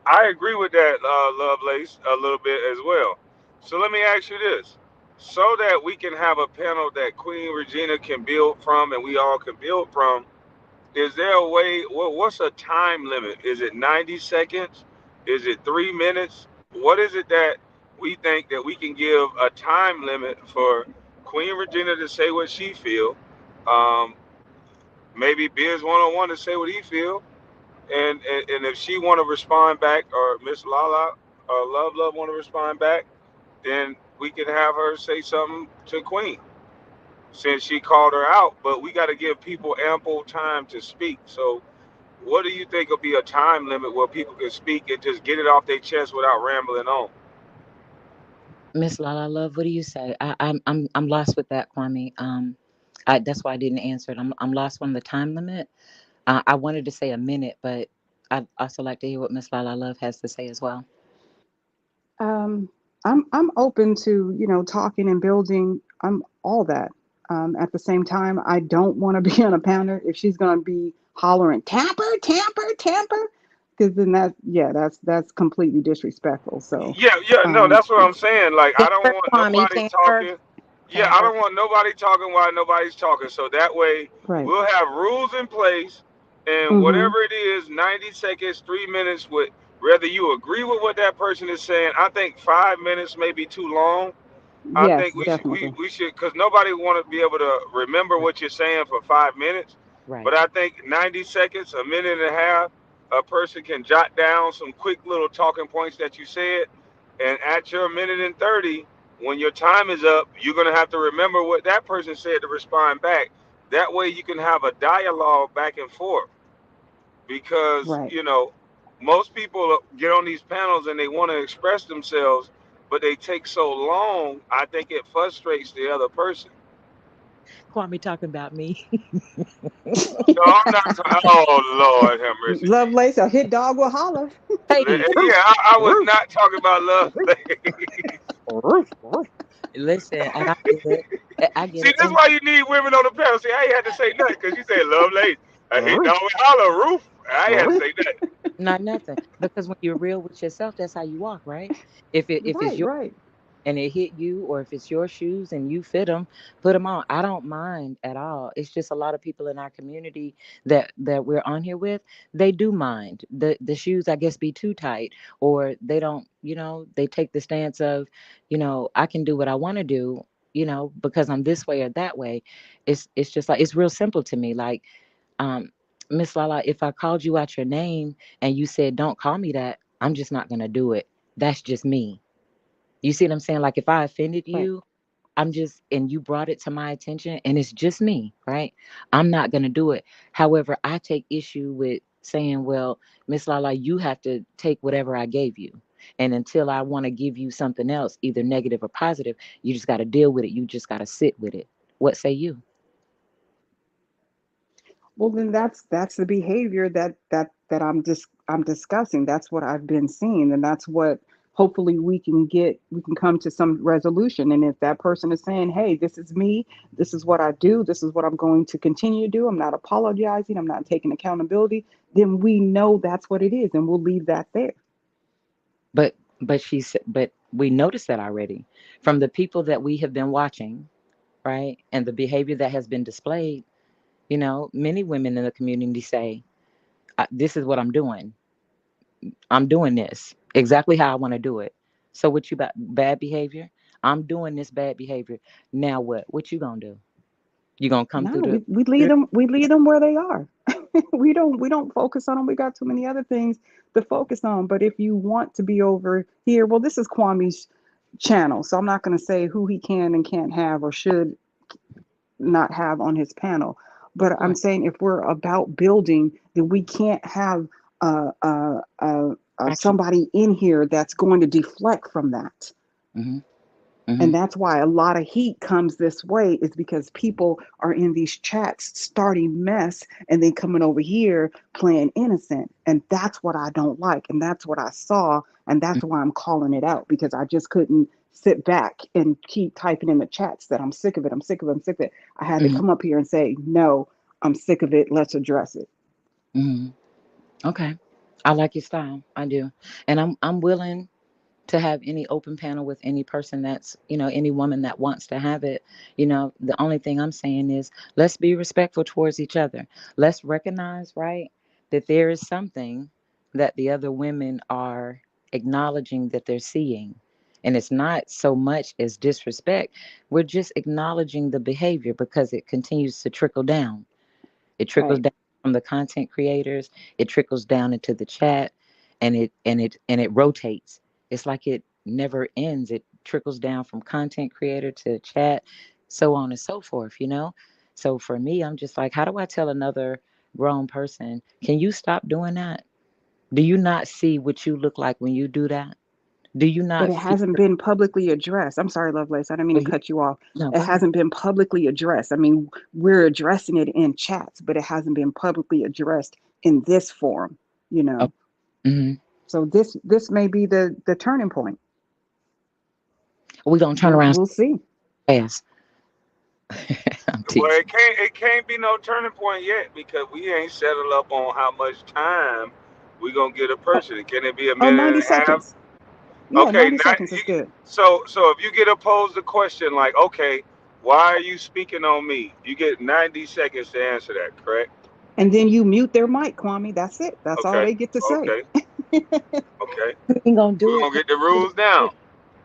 I agree with that, Lovelace, a little bit as well. So let me ask you this. So that we can have a panel that Queen Regina can build from and we all can build from, is there a way, what's a time limit? Is it 90 seconds? Is it 3 minutes? What is it that we think that we can give a time limit for Queen Regina to say what she feel? Um, Maybe Biz 101 to say what he feel, and if she want to respond back, or Miss Lala or Love want to respond back, then we can have her say something to Queen since she called her out. But we got to give people ample time to speak. So, what do you think will be a time limit where people can speak and just get it off their chest without rambling on? Miss Lala Love, what do you say? I'm lost with that, Kwame. That's why I didn't answer it. I'm lost on the time limit. I wanted to say a minute, but I'd also like to hear what Miss Lala Love has to say as well. Um, I'm open to talking and building. I'm all that. At the same time, I don't want to be on a panel if she's going to be hollering tamper, tamper, tamper, because then that's completely disrespectful. So, Yeah, yeah, no, um, that's what I'm saying. Like, I don't Tamper, want Kwame, nobody tamper. talking. Yeah, I don't want nobody talking while nobody's talking. So that way Right. we'll have rules in place, and Mm-hmm. whatever it is, 90 seconds, 3 minutes, with whether you agree with what that person is saying. I think 5 minutes may be too long. I Yes, think we should definitely. we should, because nobody want to be able to remember Right. what you're saying for 5 minutes. But Right. I think 90 seconds, a minute and a half, a person can jot down some quick little talking points that you said, and at your minute and 30, when your time is up, you're gonna have to remember what that person said to respond back. That way, you can have a dialogue back and forth, because Right. most people get on these panels and they want to express themselves, but they take so long. I think it frustrates the other person. Kwame talking about me. No, I'm not. Oh Lord, have mercy, Lovelace, Jesus. a hit dog will holler. Hey, Yeah, I was not talking about love. listen, and I get it. I get See, it. this is And why you need women on the panel. See, I ain't had to say nothing because you said love lady. I hit dog with holler roof. I ain't had to say nothing. not nothing. Because when you're real with yourself, that's how you walk, right? If it's Right, your right, and it hit you, or if it's your shoes and you fit them, put them on. I don't mind at all. It's just a lot of people in our community that we're on here with, they do mind the shoes, I guess, be too tight, or they don't, they take the stance of, I can do what I want to do, because I'm this way or that way. It's just like, it's real simple to me. Like, um Miss Lala, if I called you out your name and you said don't call me that, I'm just not gonna do it. That's just me. You see what I'm saying? Like, if I offended right. you, and you brought it to my attention, and it's just me, right? I'm not going to do it. However, I take issue with saying, well, Miss Lala, you have to take whatever I gave you. And until I want to give you something else, either negative or positive, you just got to deal with it. You just got to sit with it. What say you? Well, then that's the behavior that I'm discussing. That's what I've been seeing, and that's what hopefully we can come to some resolution. And if that person is saying, "Hey, this is me. This is what I do. This is what I'm going to continue to do. I'm not apologizing. I'm not taking accountability," then we know that's what it is, and we'll leave that there. But we noticed that already from the people that we have been watching, right? And the behavior that has been displayed. Many women in the community say, this is what I'm doing. I'm doing this exactly how I want to do it. So what you about bad behavior? I'm doing this bad behavior. Now what? What you gonna do? You gonna come through No, the we leave them where they are. We don't focus on them. We got too many other things to focus on. But if you want to be over here, well, this is Kwame's channel, so I'm not going to say who he can and can't have or should not have on his panel. But I'm right. saying if we're about building, then we can't have Action. somebody in here that's going to deflect from that. Hmm. Hmm. And that's why a lot of heat comes this way, is because people are in these chats starting mess and then coming over here playing innocent. And that's what I don't like. And that's what I saw. And that's why I'm calling it out, because I just couldn't sit back and keep typing in the chats that I'm sick of it. I'm sick of it. I'm sick of it. I had to Hmm. come up here and say, no, I'm sick of it. Let's address it. Hmm. Okay. I like your style. I do. And I'm willing to have any open panel with any person that's, any woman that wants to have it. The only thing I'm saying is, let's be respectful towards each other. Let's recognize, right, that there is something that the other women are acknowledging that they're seeing. And it's not so much as disrespect. We're just acknowledging the behavior because it continues to trickle down. It trickles Right. down from the content creators, it trickles down into the chat, and it rotates. It's like it never ends. It trickles down from content creator to chat, so on and so forth. So for me, I'm just like, how do I tell another grown person, can you stop doing that? Do you not see what you look like when you do that? Do you But not it feel hasn't been publicly addressed. I'm sorry, Lovelace. I didn't mean oh, to cut you off. no, It go ahead. hasn't been publicly addressed. I mean, we're addressing it in chats, but it hasn't been publicly addressed in this forum, you Oh, know. hmm. So this may be the turning point. We're gonna turn around We'll see. fast. I'm Well, teasing. it can't be no turning point yet, because we ain't settled up on how much time we gonna get a Oh, person. Can it be a oh, minute and 90 a half? seconds. Yeah, Okay, 90 not, seconds is good. so if you get posed a question like, okay, Why are you speaking on me? You get 90 seconds to answer that, correct? And then you mute their mic, Kwame. That's it. That's all Okay. they get to say. Okay. Okay. He ain't gonna do We're it. gonna get the Kwame be with rules the down. shits.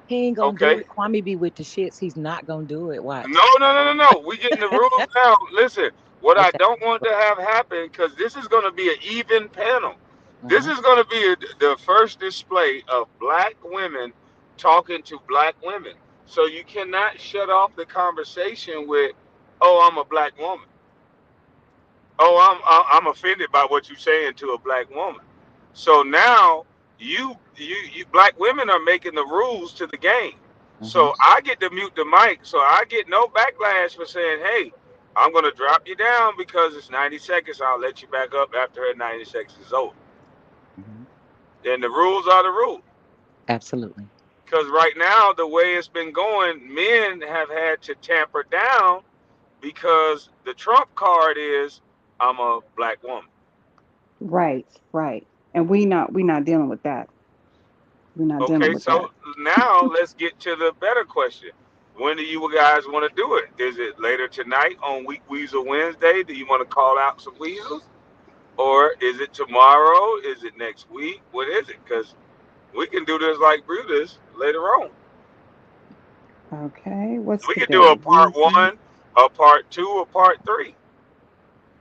He ain't gonna do Okay. it. Kwame be with the shits. He's not gonna do it. Watch. No, no, no, no, no. We getting the rules down. Listen, what I Okay. don't want to have happen, because this is going to be an even panel. This Uh-huh. is going to be the first display of black women talking to black women. So you cannot shut off the conversation with, "Oh, I'm a black woman." Oh, I'm offended by what you're saying to a black woman. So now you black women are making the rules to the game. Uh-huh. So I get to mute the mic, so I get no backlash for saying, "Hey, I'm gonna drop you down because it's 90 seconds. I'll let you back up after her 90 seconds is over." Uh-huh. And the rules are the rules. Absolutely. Because right now, the way it's been going, men have had to tamper down because the trump card is, "I'm a black woman." Right, right. And we not dealing with that. We're not dealing Okay, with that. so now let's get to the better question. When do you guys want to do it? Is it later tonight on Weasel Wednesday? Do you want to call out some weasels? Or is it tomorrow? Is it next week? What is it? Because we can do this like Brutus later on. Okay, what's We the can do day? a part Wednesday? one, a part two, a part three.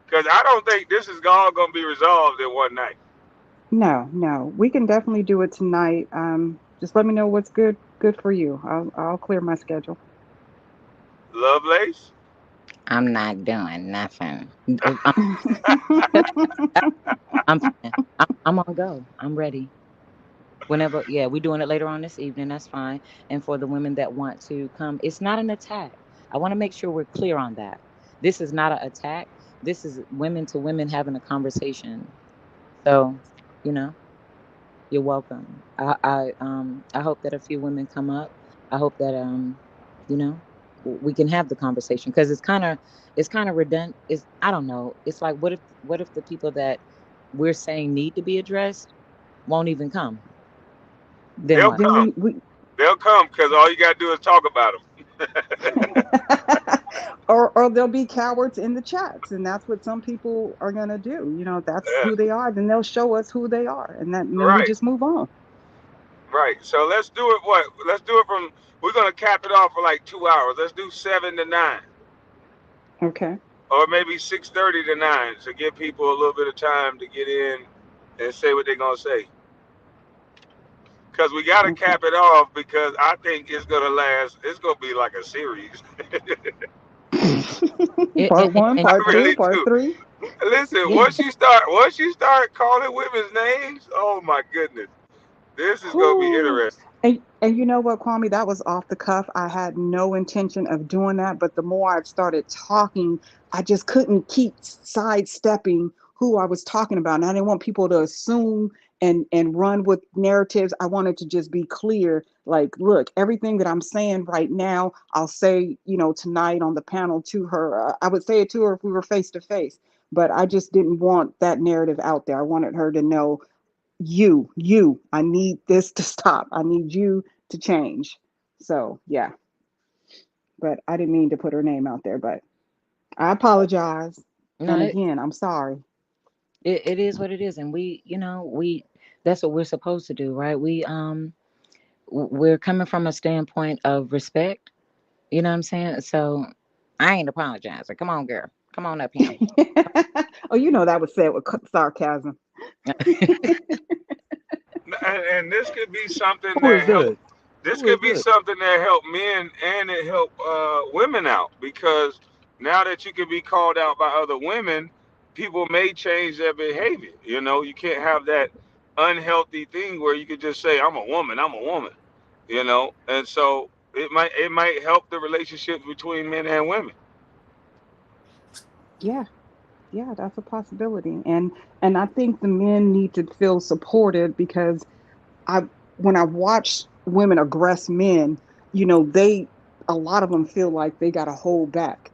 Because I don't think this is all going to be resolved in one night. No, no. We can definitely do it tonight. Just let me know what's good for you. I'll clear my schedule. Lovelace? I'm not doing nothing. I'm fine. I'm on go. I'm ready. Whenever, yeah, we're doing it later on this evening. That's fine. And for the women that want to come, it's not an attack. I want to make sure we're clear on that. This is not an attack. This is women to women having a conversation. So, you know, you're welcome. I hope that a few women come up. I hope that you know, we can have the conversation because it's kind of redundant. It's, I don't know. It's like, what if the people that we're saying need to be addressed won't even come? Then They'll what? Then come. we They'll come because all you got to do is talk about them. or there'll be cowards in the chats, and that's what some people are gonna do. That's Yeah, who they are. Then they'll show us who they are, and then we right. just move on. Right. So let's do it. What? Let's do it from. We're gonna cap it off for like 2 hours. Let's do 7 to 9, Okay. or maybe 6:30 to 9, to give people a little bit of time to get in and say what they're gonna say. Cause we gotta Okay. cap it off because I think it's gonna last. It's gonna be like a series. And, Part one, I part two, really part do. three. Listen, yeah, once you start calling women's names, oh my goodness, this is gonna be Whew. interesting. And you know what, Kwame? That was off the cuff. I had no intention of doing that, but the more I've started talking, I just couldn't keep sidestepping who I was talking about. And I didn't want people to assume and run with narratives. I wanted to just be clear. Like, look, everything that I'm saying right now, I'll say, tonight on the panel to her. I would say it to her if we were face to face, but I just didn't want that narrative out there. I wanted her to know, I need this to stop. I need you to change. So yeah, but I didn't mean to put her name out there, but I apologize. no, And again, I'm sorry. it is what it is, and we that's what we're supposed to do, right? We're coming from a standpoint of respect. You know what I'm saying? So I ain't apologizing. Come on, girl. Come on up here. Oh, that was said with sarcasm. And this could be something Who is that help. that? This Who is could be that? something that help men and it help women out, because now that you can be called out by other women, people may change their behavior. You can't have that unhealthy thing where you could just say, "I'm a woman. I'm a woman." And so it might help the relationships between men and women. Yeah, yeah, that's a possibility. And I think the men need to feel supported because I when I watch women aggress men, they a lot of them feel like they got to hold back,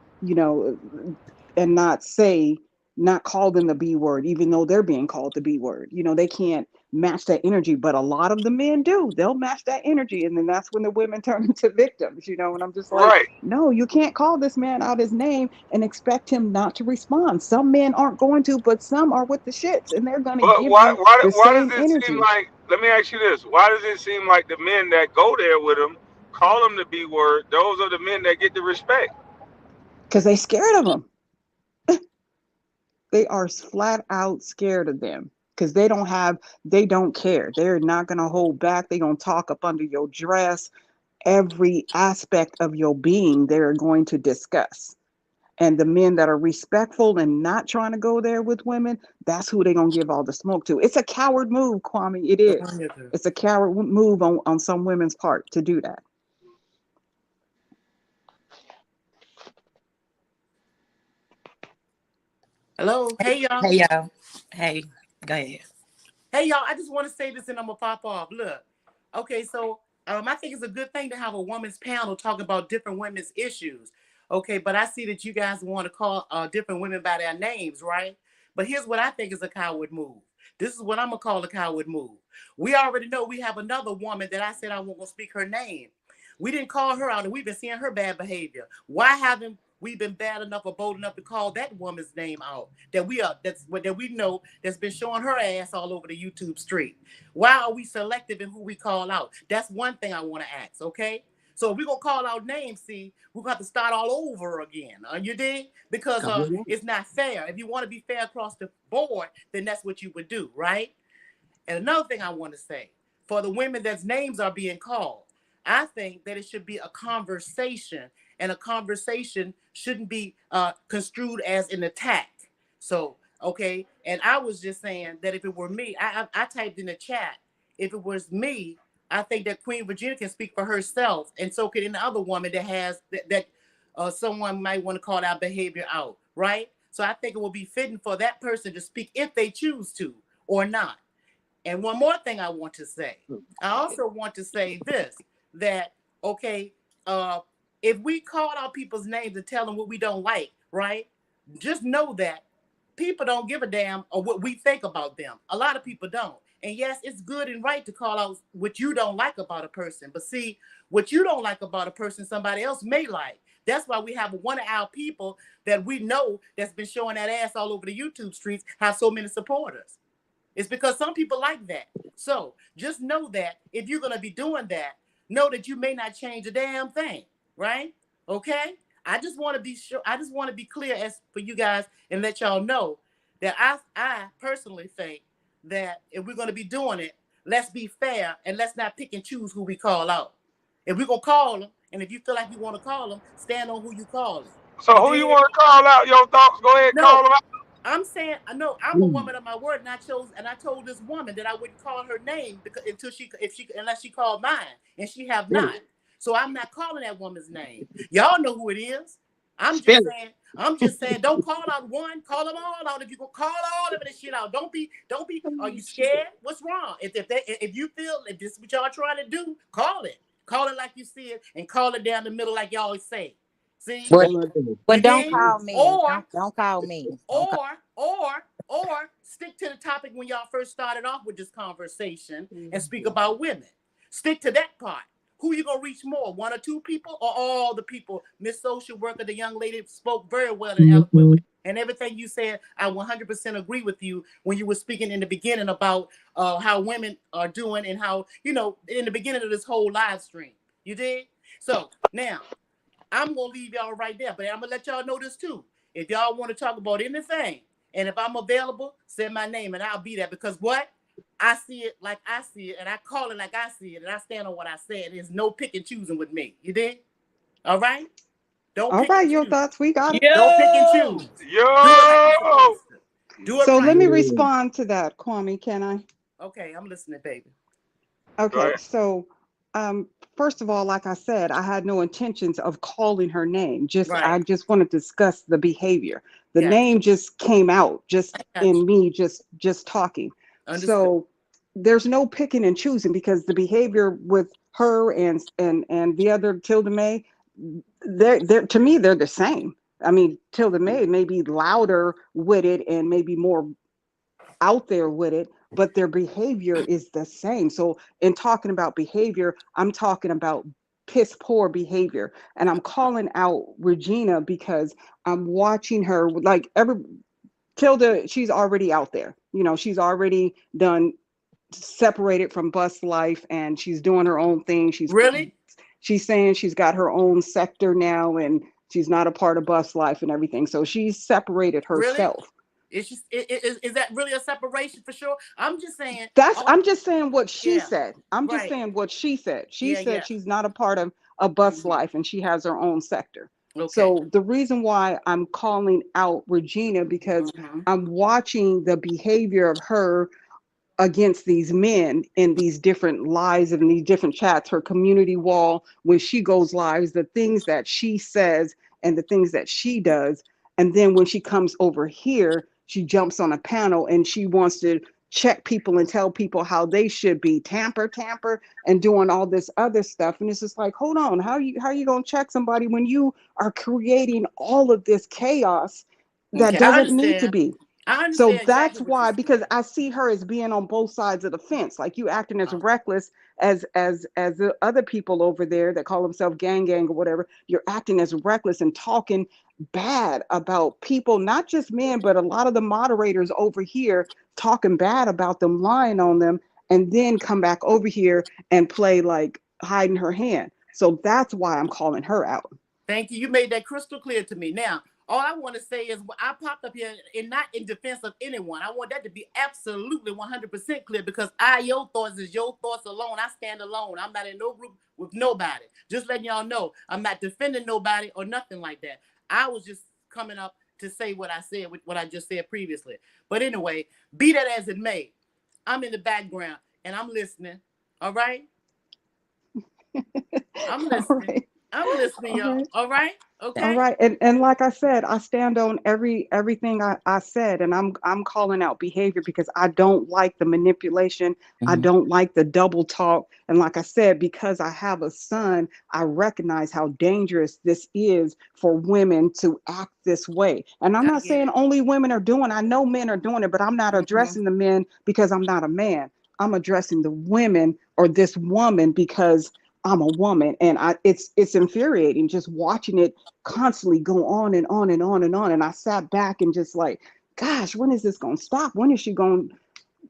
and not say, not call them the B word, even though they're being called the B word. You know, they can't match that energy, but a lot of the men do. They'll match that energy, and then that's when the women turn into victims, you know. And I'm just like, Right. no, you can't call this man out his name and expect him not to respond. Some men aren't going to, but some are with the shits, and they're going to But give you the why does same it seem energy like? Let me ask you this: why does it seem like the men that go there with them call them the B word? Those are the men that get the respect. because they scared of him. They are flat out scared of them because they don't care. They're not going to hold back. They're going to talk up under your dress. Every aspect of your being, they're going to discuss. And the men that are respectful and not trying to go there with women, that's who they're going to give all the smoke to. It's a coward move, Kwame. It is. It's a coward move on some women's part to do that. Hello. Hey, y'all. Hey, y'all. Hey, go ahead. Hey, y'all. I just want to say this and I'm going to pop off. Look. Okay, so I think it's a good thing to have a women's panel talking about different women's issues. Okay, but I see that you guys want to call different women by their names, right? But here's what I think is a coward move. This is what I'm going to call a coward move. We already know we have another woman that I said I won't speak her name. We didn't call her out, and we've been seeing her bad behavior. Why haven't we been bad enough or bold enough to call that woman's name out? That we know that's been showing her ass all over the YouTube street. Why are we selective in who we call out? That's one thing I want to ask, okay? So if we're going to call out names, see, we're going to have to start all over again. You dig? Because it's not fair. If you want to be fair across the board, then that's what you would do, right? And another thing I want to say, for the women that's names are being called, I think that it should be a conversation, and a conversation shouldn't be construed as an attack. So, okay, and I was just saying that if it were me, I typed in the chat, if it was me, I think that Queen Virginia can speak for herself, and so could any other woman that has that someone might want to call that behavior out, right? So I think it will be fitting for that person to speak if they choose to or not. And one more thing I want to say. I also want to say this, that, okay, if we call out people's names and tell them what we don't like, right? Just know that people don't give a damn or what we think about them. A lot of people don't. And yes, it's good and right to call out what you don't like about a person. But see, what you don't like about a person, somebody else may like. That's why we have one of our people that we know that's been showing that ass all over the YouTube streets have so many supporters. It's because some people like that. So just know that if you're going to be doing that, know that you may not change a damn thing, right? Okay? I just want to be sure. I just want to be clear as for you guys and let y'all know that I personally think that if we're going to be doing it, let's be fair and let's not pick and choose who we call out. If we're going to call them, and if you feel like you want to call them, stand on who you calling. So who you want to call out? Your thoughts? Go ahead, call them out. I'm saying, I know I'm a woman of my word, and I told this woman that I wouldn't call her name because unless she called mine, and she have not. So I'm not calling that woman's name. Y'all know who it is. I'm just saying, don't call out one, call them all out. If you go call all of this shit out, don't be. Are you scared? What's wrong? If you feel if this is what y'all trying to do, call it like you see it, and call it down the middle like y'all always say. See? But don't call me. Don't call me. Or stick to the topic when y'all first started off with this conversation and speak about women. Stick to that part. Who you gonna reach more? One or two people or all the people? Miss Social Worker, the young lady, spoke very well and eloquently. And everything you said, I 100% agree with you when you were speaking in the beginning about how women are doing and how, in the beginning of this whole live stream. You did? So now, I'm going to leave y'all right there, but I'm going to let y'all know this too. If y'all want to talk about anything, and if I'm available, send my name and I'll be there because what? I see it like I see it, and I call it like I see it, and I stand on what I said. There's no pick and choosing with me. You did? All right? All right, your thoughts. We got it. Don't pick and choose. Yo! Do it like you're supposed to. Do it so right. let me respond to that, Kwame, can I? Okay, I'm listening, baby. Okay, so first of all, like I said, I had no intentions of calling her name. I just want to discuss the behavior. The name just came out in me just talking. Understood. So there's no picking and choosing because the behavior with her and the other Tilda May, they're to me they're the same. I mean, Tilda may be louder with it and maybe more out there with it, but their behavior is the same. So in talking about behavior, I'm talking about piss poor behavior. And I'm calling out Regina because I'm watching her like every Tilda, she's already out there. You know, she's already done separated from Bustlife and she's doing her own thing. She's saying she's got her own sector now and she's not a part of Bustlife and everything. So she's separated herself. Really? Is that really a separation for sure? I'm just saying. I'm just saying what she said. I'm just saying what she said. She said she's not a part of a Bustlife and she has her own sector. Okay. So the reason why I'm calling out Regina because I'm watching the behavior of her against these men in these different lives and these different chats, her community wall, when she goes lives, the things that she says and the things that she does. And then when she comes over here, she jumps on a panel and she wants to check people and tell people how they should be tamper and doing all this other stuff. And it's just like, hold on, how are you going to check somebody when you are creating all of this chaos that doesn't need to be? So that's why, because I see her as being on both sides of the fence, like you acting as reckless as the other people over there that call themselves gang or whatever. You're acting as reckless and talking bad about people, not just men, but a lot of the moderators over here talking bad about them, lying on them, and then come back over here and play like hiding her hand. So that's why I'm calling her out. Thank you. You made that crystal clear to me. Now, all I want to say is I popped up here and not in defense of anyone. I want that to be absolutely 100% clear because your thoughts is your thoughts alone. I stand alone. I'm not in no group with nobody. Just letting y'all know I'm not defending nobody or nothing like that. I was just coming up to say what I said, what I just said previously. But anyway, be that as it may, I'm in the background and I'm listening. All right? I'm listening. All right. I'm listening, y'all. Right. All right. Okay. All right. And like I said, I stand on everything I said, and I'm calling out behavior because I don't like the manipulation. I don't like the double talk. And like I said, because I have a son, I recognize how dangerous this is for women to act this way. And I'm not saying only women are doing it. I know men are doing it, but I'm not addressing the men because I'm not a man. I'm addressing the women or this woman because I'm a woman, and it's infuriating just watching it constantly go on and on and on and on. And I sat back and just like, gosh, when is this going to stop? When is she going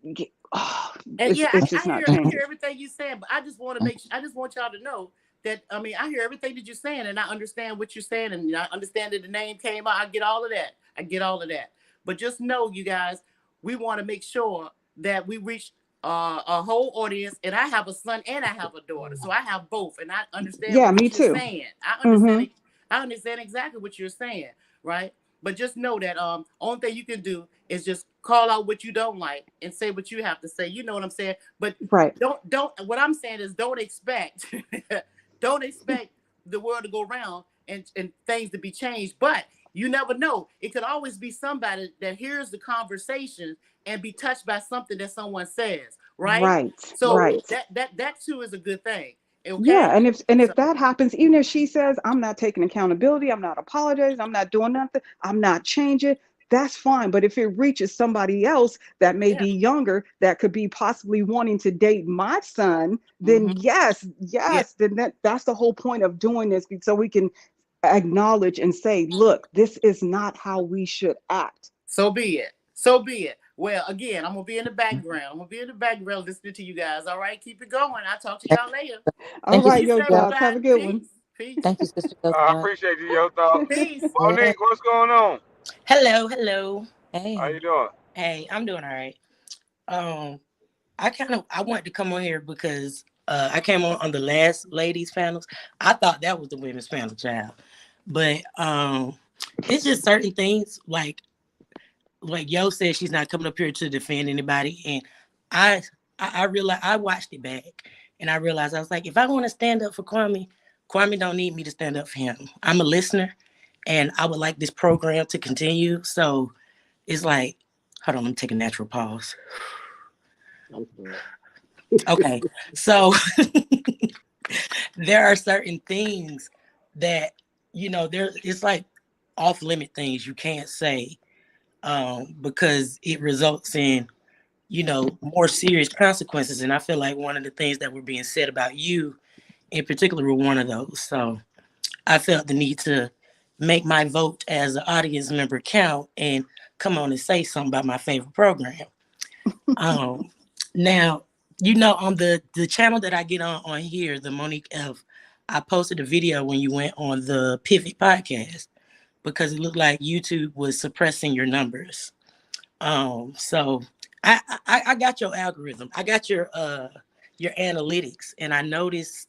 to get? Oh, and it's just I hear everything you're saying, but I just want to I just want y'all to know that, I mean, I hear everything that you're saying and I understand what you're saying and I understand that the name came out. I get all of that. But just know, you guys, we want to make sure that we reach a whole audience, and I have a son and I have a daughter, so I have both, and I understand what you're saying. I understand exactly what you're saying, right? But just know that only thing you can do is just call out what you don't like and say what you have to say. You know what I'm saying? But don't what I'm saying is don't expect the world to go round and things to be changed. But you never know. It could always be somebody that hears the conversation and be touched by something that someone says, right? Right. So right. that too is a good thing. Okay? Yeah, and if that happens, even if she says, I'm not taking accountability, I'm not apologizing, I'm not doing nothing, I'm not changing, that's fine. But if it reaches somebody else that may be younger, that could be possibly wanting to date my son, then yes, then that's the whole point of doing this, so we can acknowledge and say, look, this is not how we should act. So be it. Well, again, I'm gonna be in the background. Listening to you guys. All right, keep it going. I'll talk to y'all later. All right, yo, thoughts. Have a good one. Peace. Thank you, sister. I appreciate you, yo, thoughts. Peace. Monique, what's going on? Hello. Hey. How you doing? Hey, I'm doing all right. I wanted to come on here because I came on the last ladies panels. I thought that was the women's panel, child. But it's just certain things like Yo said, she's not coming up here to defend anybody. And I realized, I watched it back and I realized, I was like, if I want to stand up for Kwame don't need me to stand up for him. I'm a listener and I would like this program to continue. So it's like, hold on, let me take a natural pause. Okay. So there are certain things that, it's like off limit things you can't say because it results in, more serious consequences. And I feel like one of the things that were being said about you in particular were one of those. So I felt the need to make my vote as an audience member count and come on and say something about my favorite program. Now, on the channel that I get on here, the Monique F, I posted a video when you went on the Pivot podcast because it looked like YouTube was suppressing your numbers. So I got your algorithm. I got your analytics, and I noticed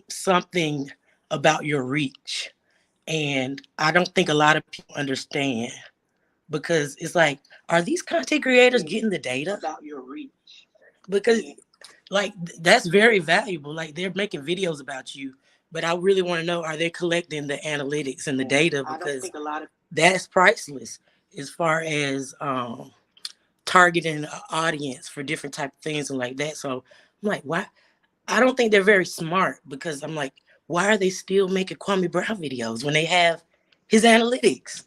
something about your reach. And I don't think a lot of people understand because it's like, are these content creators getting the data about your reach? Because that's very valuable. Like, they're making videos about you, but I really want to know, are they collecting the analytics and the data? Because that's priceless as far as targeting an audience for different type of things and like that. So I'm like, why? I don't think they're very smart because I'm like, why are they still making Kwame Brown videos when they have his analytics?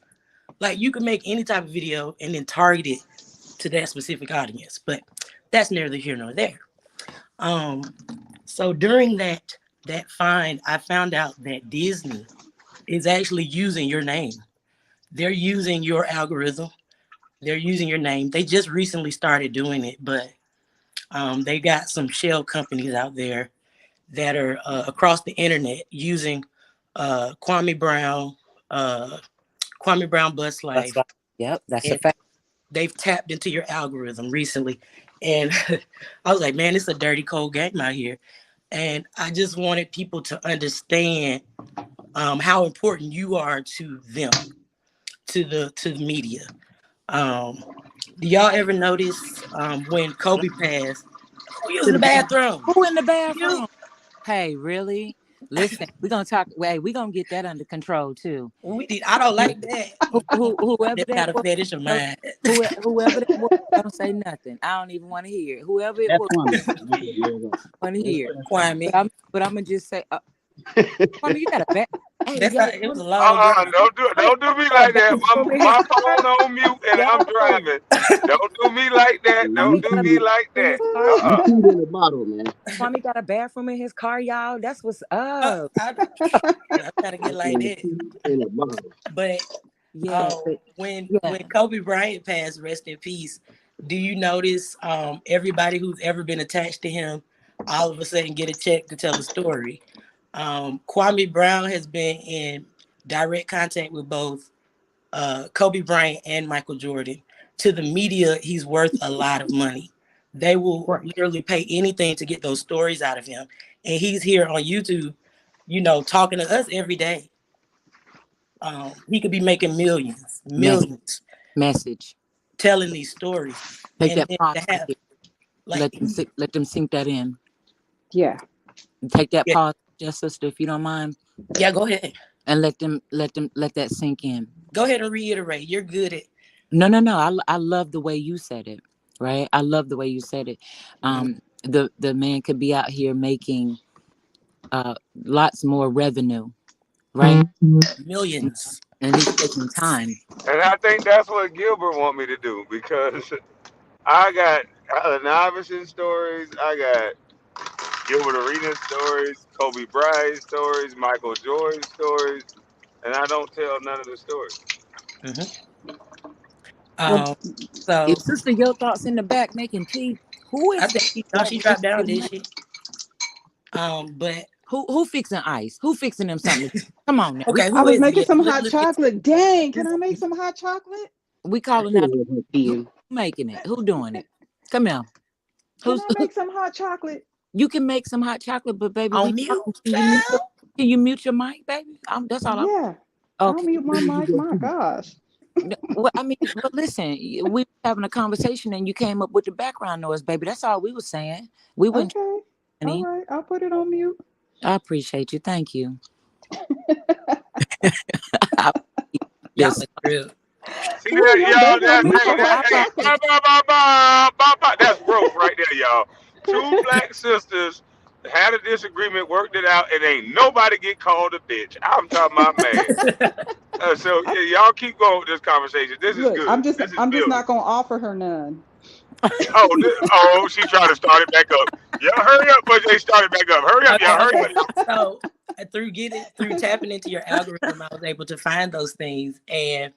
Like, you can make any type of video and then target it to that specific audience, but that's neither here nor there. So during that find, I found out that Disney is actually using your name. They're using your algorithm. They're using your name. They just recently started doing it, but they got some shell companies out there that are across the internet using Kwame Brown Bustlife. Yep, that's a fact. They've tapped into your algorithm recently. And I was like, man, it's a dirty, cold game out here. And I just wanted people to understand how important you are to them, to the media. Do y'all ever notice when Kobe passed, who used the bathroom? Who in the bathroom? Hey, really? Listen, we're gonna talk. Wait, we're gonna get that under control too. I don't like that. Whoever that's not a fetish of mine. Whoever that was, don't say nothing. I don't even want to hear it. Whoever it was, want to hear it. Kwame. But I'm gonna just say, Kwame, you got a bad. Hey, it was a long. Don't do me like that. My phone on mute and I'm driving. Don't do me like that. Don't do me like that. In the bottle, man. Kwame got a bathroom in his car, y'all. That's what's up. I gotta get like that. In the bottle. But when Kobe Bryant passed, rest in peace, do you notice everybody who's ever been attached to him all of a sudden get a check to tell a story? Kwame Brown has been in direct contact with both Kobe Bryant and Michael Jordan. To the media, he's worth a lot of money. They will literally pay anything to get those stories out of him. And he's here on YouTube, talking to us every day. He could be making millions. Message. Telling these stories. Take that pause. Let them sink that in. Yeah. Take that pause, just sister, if you don't mind. Yeah, go ahead. And let that sink in. Go ahead and reiterate. You're good at. No. I love the way you said it. Right. I love the way you said it. The man could be out here making lots more revenue. Right. Millions. And he's taking time. And I think that's what Gilbert want me to do, because I got Allen Iverson stories, I got Gilbert Arenas stories, Kobe Bryant stories, Michael Jordan stories, and I don't tell none of the stories. So, is Sister Your Thoughts in the back making tea? Who is? I think she dropped down, did she? But who fixing ice? Who fixing them something? Come on now. Okay, I was making some hot chocolate. Dang, can I make some hot chocolate? We calling out who making it? Who doing it? Come here. Can I make some hot chocolate? You can make some hot chocolate, but baby, can you mute your mic, baby? That's all. Yeah. I'll mute my mic. My gosh. Well, I mean, but listen, we were having a conversation and you came up with the background noise, baby. That's all we were saying. We wouldn't. Okay. All right. I'll put it on mute. I appreciate you. Thank you. Yes. See that, y'all? That's broke right there, y'all. Two black sisters had a disagreement, worked it out, and ain't nobody get called a bitch. I'm talking about man. So I, yeah, y'all keep going with this conversation. This is look, good. This is I'm just building. not gonna offer her none. Oh, she trying to start it back up. Y'all hurry up, but they started back up. Hurry up, Okay, y'all. Hurry okay. up, y'all. So through tapping into your algorithm, I was able to find those things, and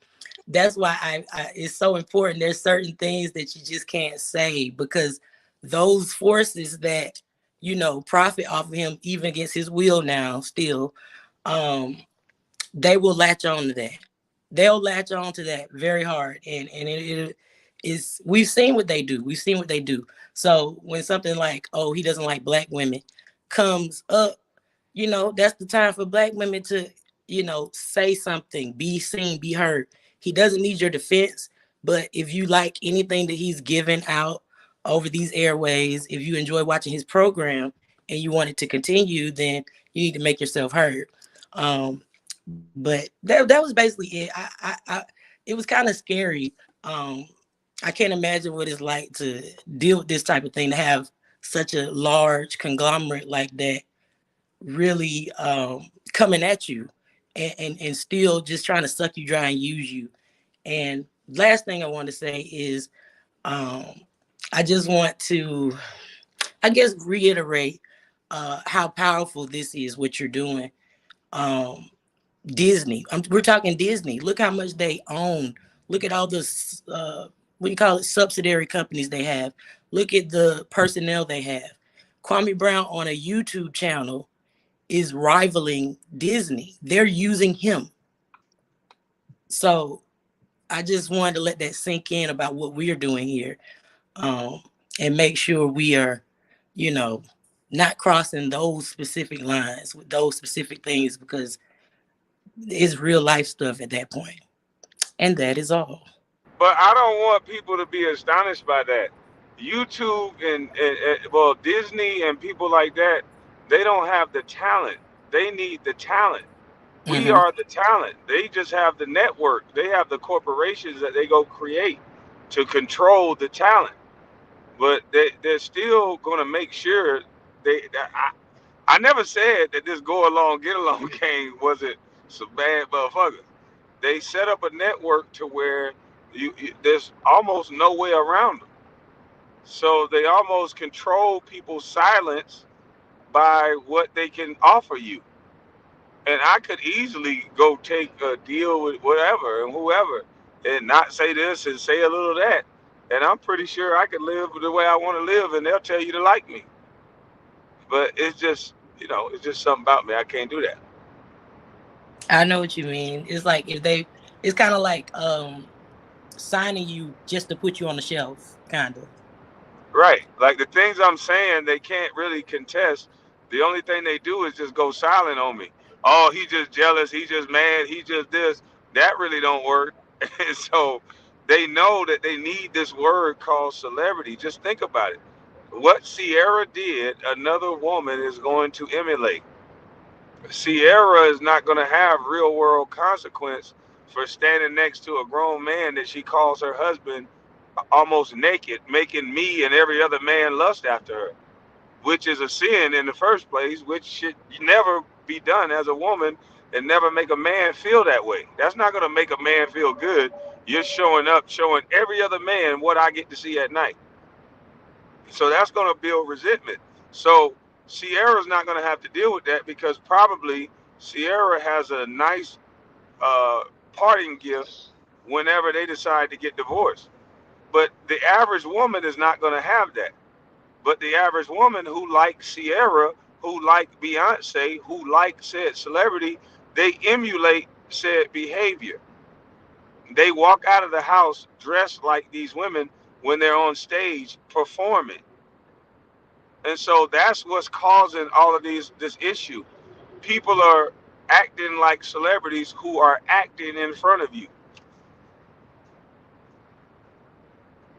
that's why it's so important. There's certain things that you just can't say because those forces that profit off of him, even against his will now, still, um, they will latch on to that. They'll latch on to that very hard, and it is. We've seen what they do. We've seen what they do. So when something like, oh, he doesn't like black women comes up, that's the time for black women to, say something, be seen, be heard. He doesn't need your defense, but if you like anything that he's given out over these airways, if you enjoy watching his program and you want it to continue, then you need to make yourself heard. But that was basically it. It was kind of scary. Um, I can't imagine what it's like to deal with this type of thing, to have such a large conglomerate like that really coming at you and still just trying to suck you dry and use you. And last thing I want to say is um, I just want to, I guess, reiterate how powerful this is, what you're doing. Um, Disney, we're talking Disney. Look how much they own. Look at all the, what do you call it, subsidiary companies they have. Look at the personnel they have. Kwame Brown on a YouTube channel is rivaling Disney. They're using him. So I just wanted to let that sink in about what we're doing here, um, and make sure we are, you know, not crossing those specific lines with those specific things because it's real life stuff at that point. And that is all. But I don't want people to be astonished by that. YouTube and well, Disney and people like that, they don't have the talent. They need the talent. We Mm-hmm. are the talent. They just have the network. They have the corporations that they go create to control the talent. But they're still going to make sure I never said that this go along, get along game wasn't some bad motherfuckers. They set up a network to where there's almost no way around them. So they almost control people's silence by what they can offer you. And I could easily go take a deal with whatever and whoever and not say this and say a little of that. And I'm pretty sure I could live the way I want to live and they'll tell you to like me. But it's just, it's just something about me. I can't do that. I know what you mean. It's like it's kind of like signing you just to put you on the shelf, kind of. Right. Like the things I'm saying, they can't really contest. The only thing they do is just go silent on me. Oh, he just jealous. He just mad. He just this. That really don't work. And so they know that they need this word called celebrity. Just think about it. What Sierra did, another woman is going to emulate. Sierra is not going to have real world consequence for standing next to a grown man that she calls her husband almost naked, making me and every other man lust after her, which is a sin in the first place, which should never be done as a woman and never make a man feel that way. That's not going to make a man feel good. You're showing up, showing every other man what I get to see at night. So that's going to build resentment. So Sierra's not going to have to deal with that because probably Sierra has a nice parting gift whenever they decide to get divorced. But the average woman is not going to have that. But the average woman who likes Sierra, who like Beyonce, who like said celebrity, they emulate said behavior. They walk out of the house dressed like these women when they're on stage performing. And so that's what's causing all of this issue. People are acting like celebrities who are acting in front of you.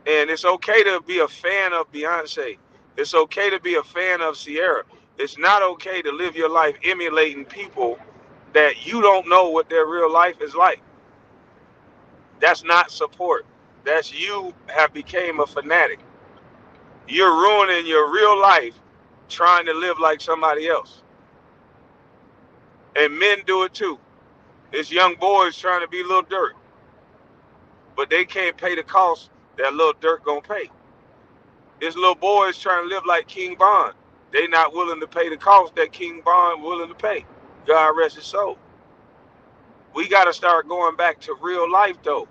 And it's okay to be a fan of Beyonce. It's okay to be a fan of Sierra. It's not okay to live your life emulating people that you don't know what their real life is like. That's not support. That's you have became a fanatic. You're ruining your real life trying to live like somebody else. And men do it too. It's young boys trying to be Lil Durk, but they can't pay the cost that Lil Durk gonna pay. It's little boys trying to live like King Von. They not willing to pay the cost that King Von willing to pay. God rest his soul. We got to start going back to real life though.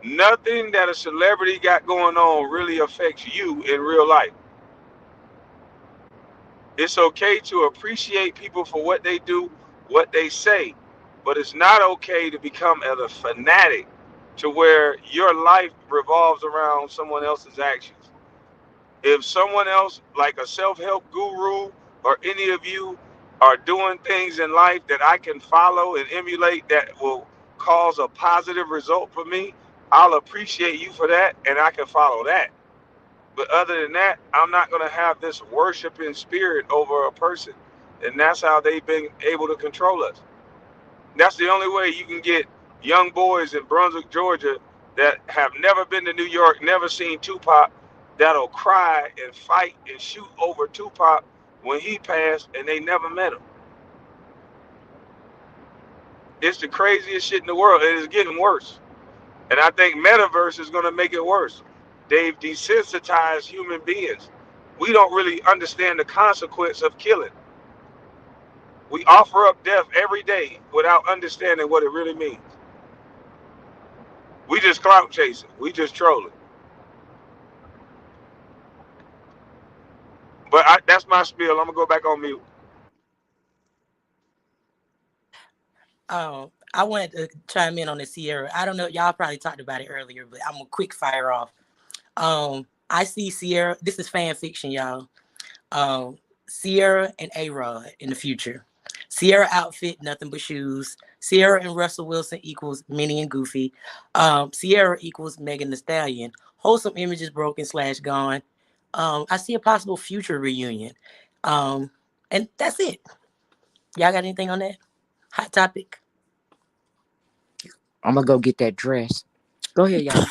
Nothing that a celebrity got going on really affects you in real life. It's okay to appreciate people for what they do, what they say, but it's not okay to become a fanatic to where your life revolves around someone else's actions. If someone else, like a self help guru or any of you, are doing things in life that I can follow and emulate that will cause a positive result for me, I'll appreciate you for that and I can follow that. But other than that, I'm not going to have this worshiping spirit over a person. And that's how they've been able to control us. That's the only way you can get young boys in Brunswick, Georgia that have never been to New York, never seen Tupac, that'll cry and fight and shoot over Tupac when he passed and they never met him. It's the craziest shit in the world. And it's getting worse. And I think Metaverse is going to make it worse. They've desensitized human beings. We don't really understand the consequence of killing. We offer up death every day without understanding what it really means. We just clout chasing. We just trolling. But that's my spiel. I'm gonna go back on mute. I wanted to chime in on the Sierra. I don't know, y'all probably talked about it earlier, but I'm gonna quick fire off. I see Sierra. This is fan fiction, y'all. Sierra and A-Rod in the future. Sierra outfit, nothing but shoes. Sierra and Russell Wilson equals Minnie and Goofy. Sierra equals Megan Thee Stallion. Wholesome images broken / gone. I see a possible future reunion. And that's it. Y'all got anything on that? Hot topic. I'm gonna go get that dress. Go ahead, y'all.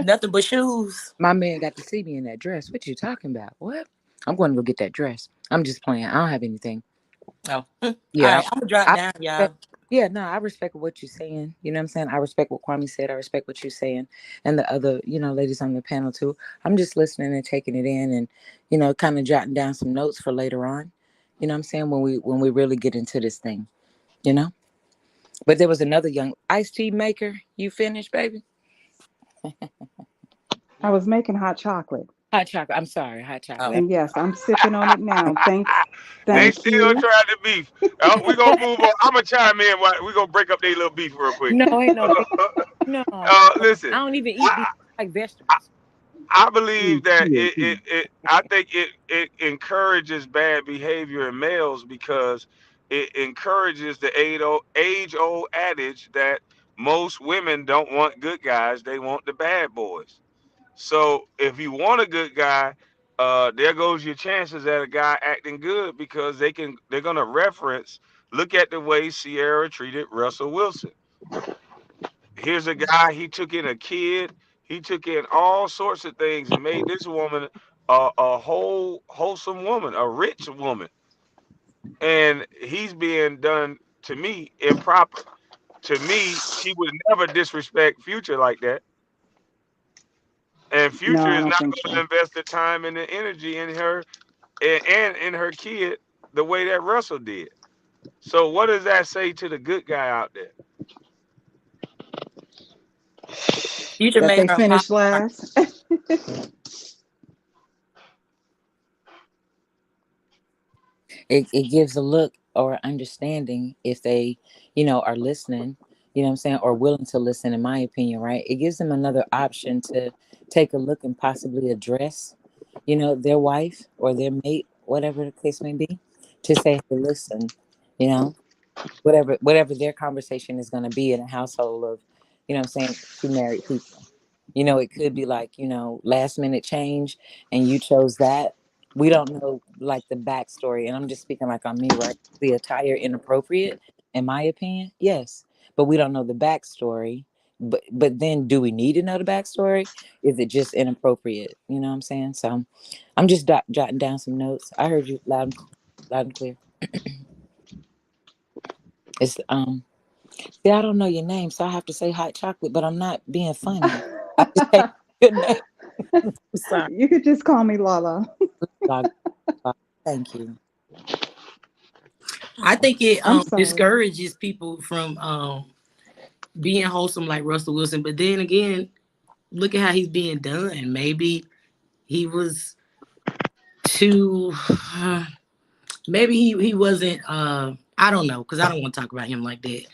Nothing but shoes. My man got to see me in that dress. What you talking about? What? I'm going to go get that dress. I'm just playing. I don't have anything. Oh, yeah. All right, I'm gonna drop down, y'all. Yeah, no, I respect what you're saying. You know what I'm saying? I respect what Kwame said. I respect what you're saying. And the other, ladies on the panel too. I'm just listening and taking it in and, kind of jotting down some notes for later on. You know what I'm saying? When we really get into this thing, you know? But there was another young iced tea maker. You finished, baby? I was making hot chocolate. Hot chocolate. I'm sorry, hot chocolate. And yes, I'm sipping on it now. They Thank still you. trying to beef. We're gonna move on. I'm gonna chime in. We're gonna break up their little beef real quick. No, ain't no beef. No. Listen, I don't even eat beef. I like vegetables. I believe that I think it encourages bad behavior in males because it encourages the age old adage that most women don't want good guys, they want the bad boys. So if you want a good guy, there goes your chances at a guy acting good because they're gonna reference, look at the way Sierra treated Russell Wilson. Here's a guy, he took in a kid, he took in all sorts of things and made this woman a whole wholesome woman, a rich woman. And he's being done to me improper. To me, she would never disrespect Future like that. And No, Future I is don't not think going to so. invest the time and the energy in her and in her kid the way that Russell did. So what does that say to the good guy out there? Future That made they her a pop finished star. last. It gives a look or understanding if they, are listening, you know what I'm saying, or willing to listen, in my opinion, right? It gives them another option to take a look and possibly address, their wife or their mate, whatever the case may be, to say, hey, listen, you know, whatever their conversation is going to be in a household of, I'm saying, two married people. It could be like, last minute change and you chose that. We don't know like the backstory. And I'm just speaking like on me, right? The attire inappropriate, in my opinion, yes. But we don't know the backstory. but then do we need to know the backstory? Is it just inappropriate? You know what I'm saying? So I'm just jotting down some notes. I heard you loud and clear. It's see, I don't know your name, so I have to say hot chocolate, but I'm not being funny. I just can't your name. I'm sorry. You could just call me Lala. Log- Thank you. I think it I'm sorry. discourages people from being wholesome like Russell Wilson. But then again, look at how he's being done. Maybe he was too. Maybe he wasn't. I don't know, because I don't want to talk about him like that.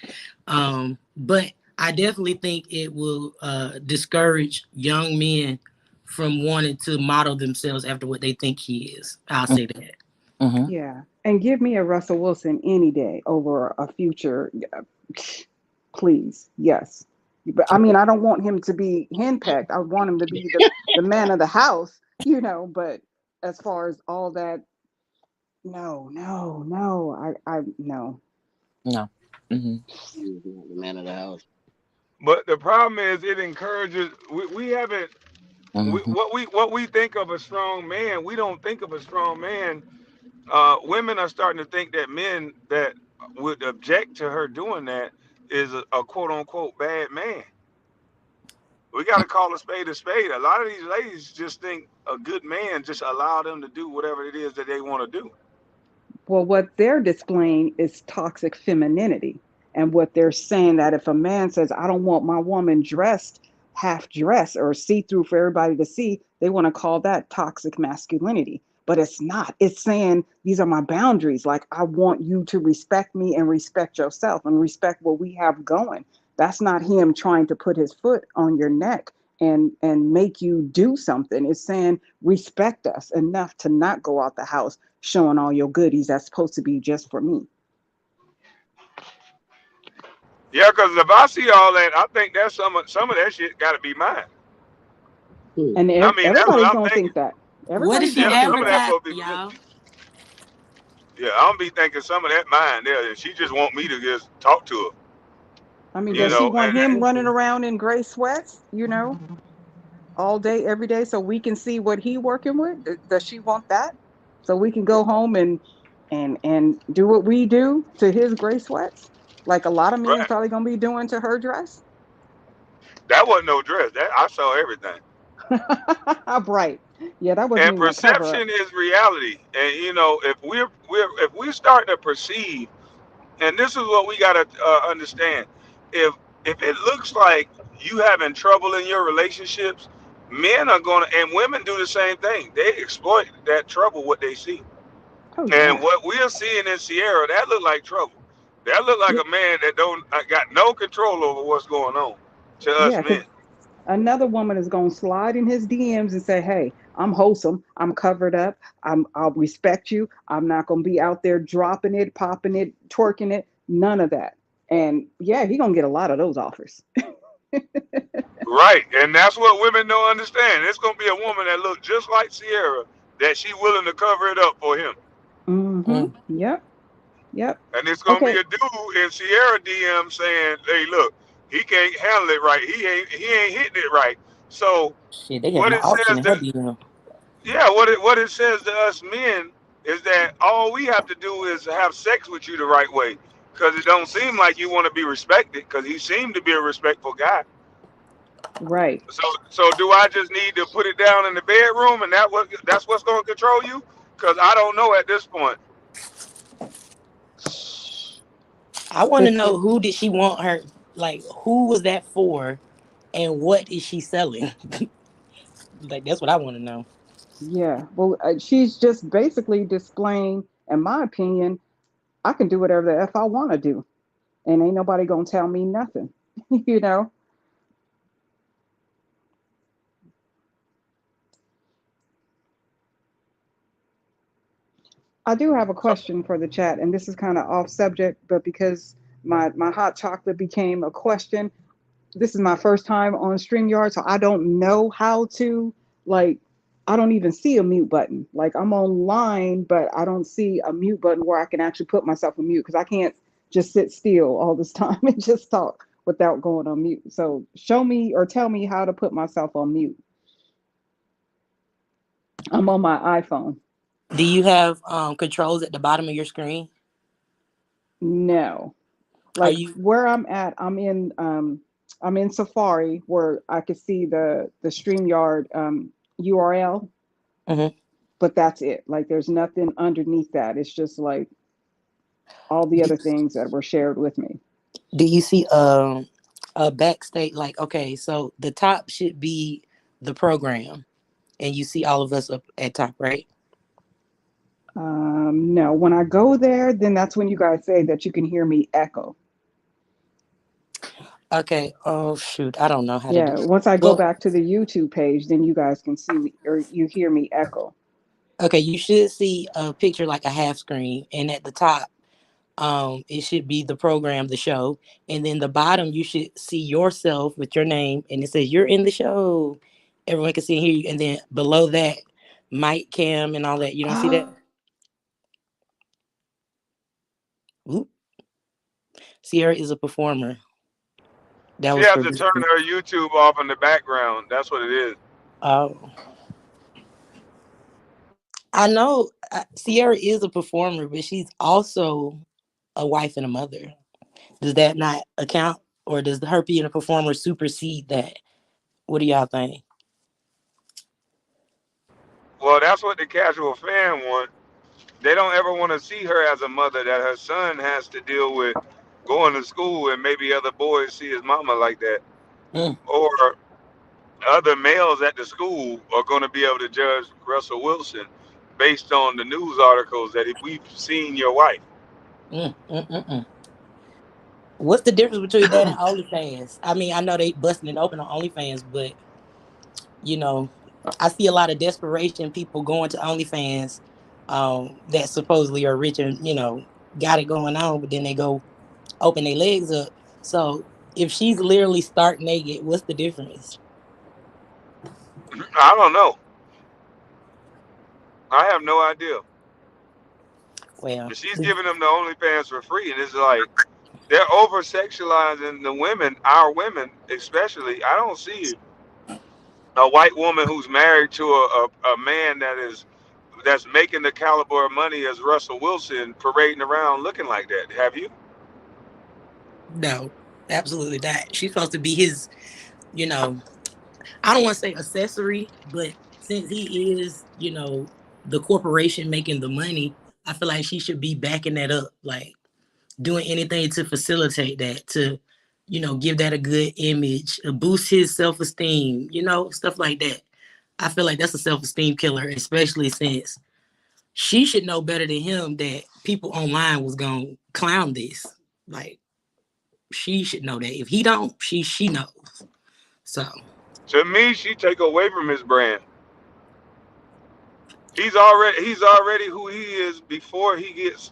But I definitely think it will discourage young men from wanting to model themselves after what they think he is. I'll say that. Mm-hmm. Yeah. And give me a Russell Wilson any day over a future. Please. Yes. But I mean, I don't want him to be henpecked. I want him to be the man of the house, but as far as all that, no, no, no. I no. No. Mm-hmm. He's the man of the house. But the problem is, it encourages. We haven't. Mm-hmm. What we think of a strong man, we don't think of a strong man. Women are starting to think that men that would object to her doing that is a quote unquote bad man. We got to call a spade a spade. A lot of these ladies just think a good man just allow them to do whatever it is that they want to do. Well, what they're displaying is toxic femininity. And what they're saying that if a man says, I don't want my woman dressed, half dressed or see through for everybody to see, they want to call that toxic masculinity. But it's not. It's saying these are my boundaries. Like, I want you to respect me and respect yourself and respect what we have going. That's not him trying to put his foot on your neck and make you do something. It's saying respect us enough to not go out the house showing all your goodies that's supposed to be just for me. Yeah, because if I see all that, I think that's some of that shit got to be mine. Hmm. And I mean, that's what everybody's I'm gonna thinking. think that. What is Everybody's she gonna Yeah, think some of that. that advertising, supposed to be for me. y'all? Yeah, I'm gonna be thinking some of that mine there, and she just want me to just talk to her, I mean, you does she know. want him And running around in gray sweats, all day, every day, so we can see what he working with? Does she want that? So we can go home and do what we do to his gray sweats, like a lot of men right, probably gonna be doing to her dress. that wasn't no dress. That I saw everything. Right. Yeah, that wasn't And even a cover up. perception is reality. And if we're starting to perceive, and this is what we gotta understand, if it looks like you having trouble in your relationships, men are gonna, and women do the same thing. They exploit that trouble what they see. Oh And yeah. what we're seeing in Sierra, that look like trouble. That look like Yeah, a man that don't got no control over what's going on to us yeah, men. because another woman is going to slide in his DMs and say, "Hey, I'm wholesome. I'm covered up. I'll respect you. I'm not going to be out there dropping it, popping it, twerking it. None of that." And yeah, he going to get a lot of those offers. Right, and that's what women don't understand. It's gonna be a woman that look just like Sierra that she willing to cover it up for him, Mm-hmm. Mm. Yep. Yep. and it's gonna be Okay. a dude in Sierra DM saying, "Hey, look, he can't handle it right. He ain't hitting it right." So Shit, they what having an it auction says in her to DM. yeah, what it says to us men is that all we have to do is have sex with you the right way, because it don't seem like you want to be respected, because he seemed to be a respectful guy. Right. So do I just need to put it down in the bedroom, and that's what's going to control you? Because I don't know at this point. I want to It's know, who did she want her? Like, who was that for, and what is she selling? Like, that's what I want to know. yeah. Well, she's just basically displaying, in my opinion, I can do whatever the f I want to do, and ain't nobody gonna tell me nothing. you know. I do have a So, question for the chat, and this is kind of off subject, but because my hot chocolate became a question, this is my first time on StreamYard, so I don't know how to like. I don't even see a mute button. Like, I'm online, but I don't see a mute button where I can actually put myself on mute because I can't just sit still all this time and just talk. without going on mute. So show me or tell me how to put myself on mute. I'm on my iPhone. Do you have controls at the bottom of your screen? No. Are Like you? where I'm at, I'm in Safari where I could see the StreamYard URL, Mhm. but that's it. Like there's nothing underneath that. It's just like all the Do, other things that were shared with me. do you see a backstage? Like, okay, so the top should be the program, and you see all of us up at top, right? No, when I go there, then that's when you guys say that you can hear me echo. Okay. Oh shoot, I don't know how to do. Yeah, once I go Well, back to the YouTube page, then you guys can see me or you hear me echo. okay, you should see a picture like a half screen, and at the top, it should be the program, the show, and then the bottom you should see yourself with your name, and it says you're in the show. Everyone can see and hear you, and then below that, mic, cam, and all that. You don't see that? Oop. Sierra is a performer. That She was has for to turn business. her YouTube off in the background. That's what it is. Oh, I know. Sierra is a performer, but she's also a wife and a mother. Does that not account, or does her being a performer supersede that? What do y'all think? Well, that's what the casual fan want. They don't ever want to see her as a mother that her son has to deal with going to school and maybe other boys see his mama like that. Mm, Or other males at the school are going to be able to judge Russell Wilson based on the news articles that we've seen your wife. mm. What's the difference between that and OnlyFans? I mean, I know they busting it open on OnlyFans, but you know, I see a lot of desperation people going to OnlyFans that supposedly are rich and got it going on, but then they go open their legs up. So if she's literally stark naked, what's the difference? I don't know. I have no idea. Well, She's giving them the OnlyFans for free, and it's like they're over sexualizing the women, our women especially. I don't see a white woman who's married to a man that's making the caliber of money as Russell Wilson parading around looking like that. Have you? no, absolutely not. She's supposed to be his, you know, I don't want to say accessory, but since he is, the corporation making the money, I feel like she should be backing that up, like doing anything to facilitate that, to, give that a good image, boost his self esteem, stuff like that. I feel like that's a self esteem killer, especially since she should know better than him that people online was gonna clown this. Like she should know that. If he don't, she knows. So To me, she take away from his brand. He's already who he is before he gets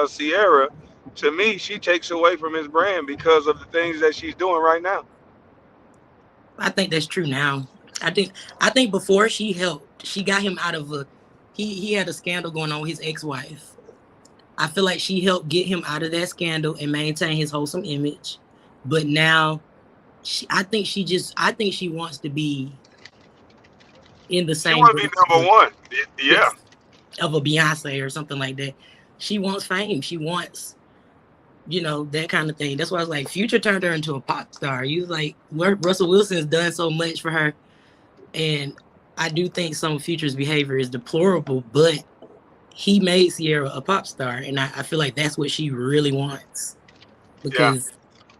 Sierra. To me, she takes away from his brand because of the things that she's doing right now. I think that's true now. I think I think before she got him out of a he had a scandal going on with his ex-wife. I feel like she helped get him out of that scandal and maintain his wholesome image. But now I think she wants to be in the She same want to be breath number one. Yeah. yes, of a Beyonce or something like that. She wants fame. She wants, that kind of thing. That's why I was like, Future turned her into a pop star. You was like, Russell Wilson has done so much for her. And I do think some of Future's behavior is deplorable, but he made Sierra a pop star. And I feel like that's what she really wants Yeah. because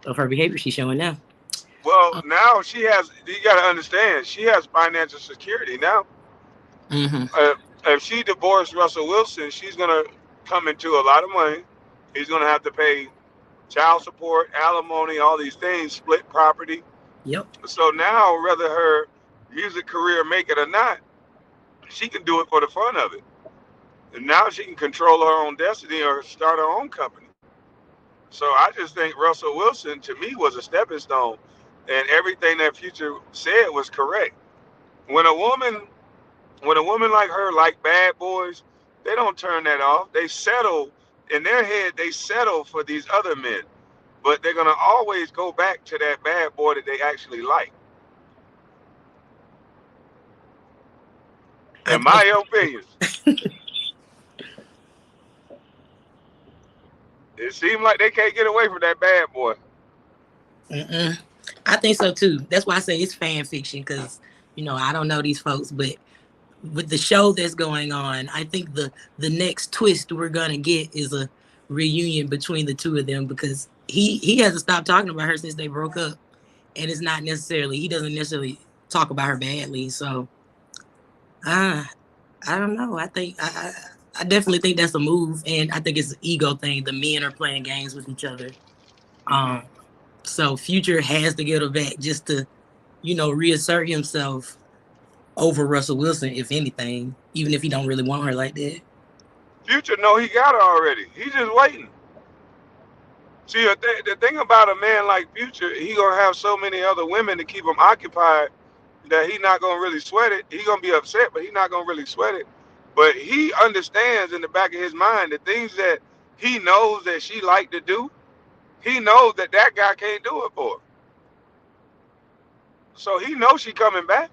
of her behavior she's showing now. Well, now she has. You got to understand. She has financial security now. Mm-hmm. If she divorced Russell Wilson, she's gonna come into a lot of money. He's gonna have to pay child support, alimony, all these things, split property. Yep. So now, whether her music career make it or not, she can do it for the fun of it. And now she can control her own destiny or start her own company. So I just think Russell Wilson to me was a stepping stone, and everything that Future said was correct. When a woman, when a woman like her like bad boys, they don't turn that off. They settle in their head. They settle for these other men. but they're gonna always go back to that bad boy that they actually like. I In my think opinion, it seems like they can't get away from that bad boy. mm-mm. I think so too. That's why I say it's fan fiction because I don't know these folks, but with the show that's going on, I think the next twist we're gonna get is a reunion between the two of them because he hasn't stopped talking about her since they broke up, and it's not necessarily he doesn't necessarily talk about her badly. So, I don't know. I think I definitely think that's a move, and I think it's an ego thing. The men are playing games with each other. Mm-hmm. So Future has to get her back just to, reassert himself over Russell Wilson, if anything, even if he don't really want her like that. Future know he got her already. He's just waiting. See, the thing about a man like Future, he gonna have so many other women to keep him occupied that he not gonna really sweat it. He gonna be upset, but he not gonna really sweat it. But he understands in the back of his mind the things that he knows that she like to do. He knows that that guy can't do it for her. So he knows she coming back.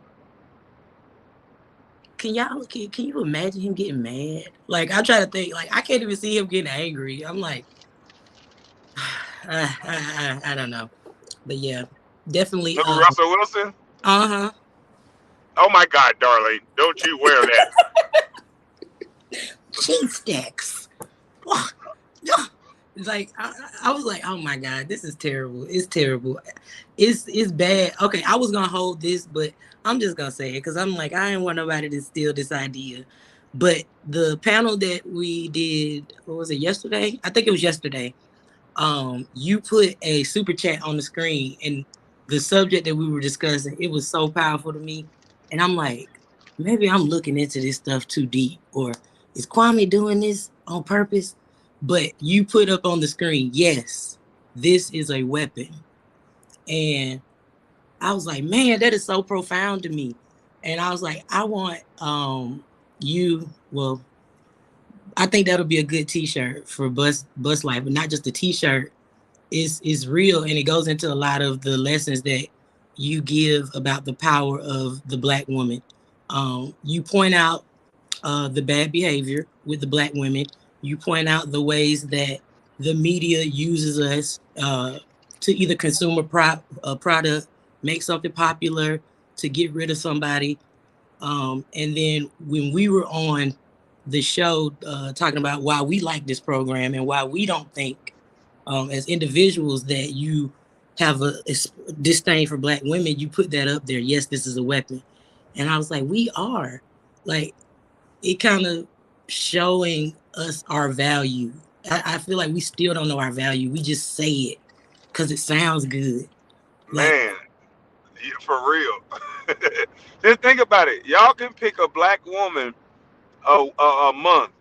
Can you imagine him getting mad? Like I try to think, like I can't even see him getting angry. I'm like, I don't know, but yeah, definitely. No, Russell Wilson. Uh-huh. Oh my God, darling, don't you wear that? Cheese sticks. It's like I was like, oh my God, this is terrible. It's terrible. It's bad. Okay, I was gonna hold this, but I'm just gonna say it because I'm like, I didn't want nobody to steal this idea. But the panel that we did, what was it, yesterday? I think it was yesterday. You put a super chat on the screen and the subject that we were discussing, it was so powerful to me. And I'm like, maybe I'm looking into this stuff too deep, or is Kwame doing this on purpose? But you put up on the screen, yes, this is a weapon. And I was like, man, that is so profound to me. And I was like, I want well, I think that'll be a good t-shirt for Bustlife, but not just a t-shirt. Is real, and it goes into a lot of the lessons that you give about the power of the Black woman. You point out the bad behavior with the Black women. You point out the ways that the media uses us to either consume a product, make something popular, to get rid of somebody. And then when we were on the show talking about why we like this program and why we don't think as individuals that you have a disdain for Black women, you put that up there. Yes, this is a weapon. And I was like, we are. Like, it kind of showing us our value. I feel like we still don't know our value. We just say it because it sounds good. Like, Man, yeah, for real. Just think about it. Y'all can pick a Black woman a month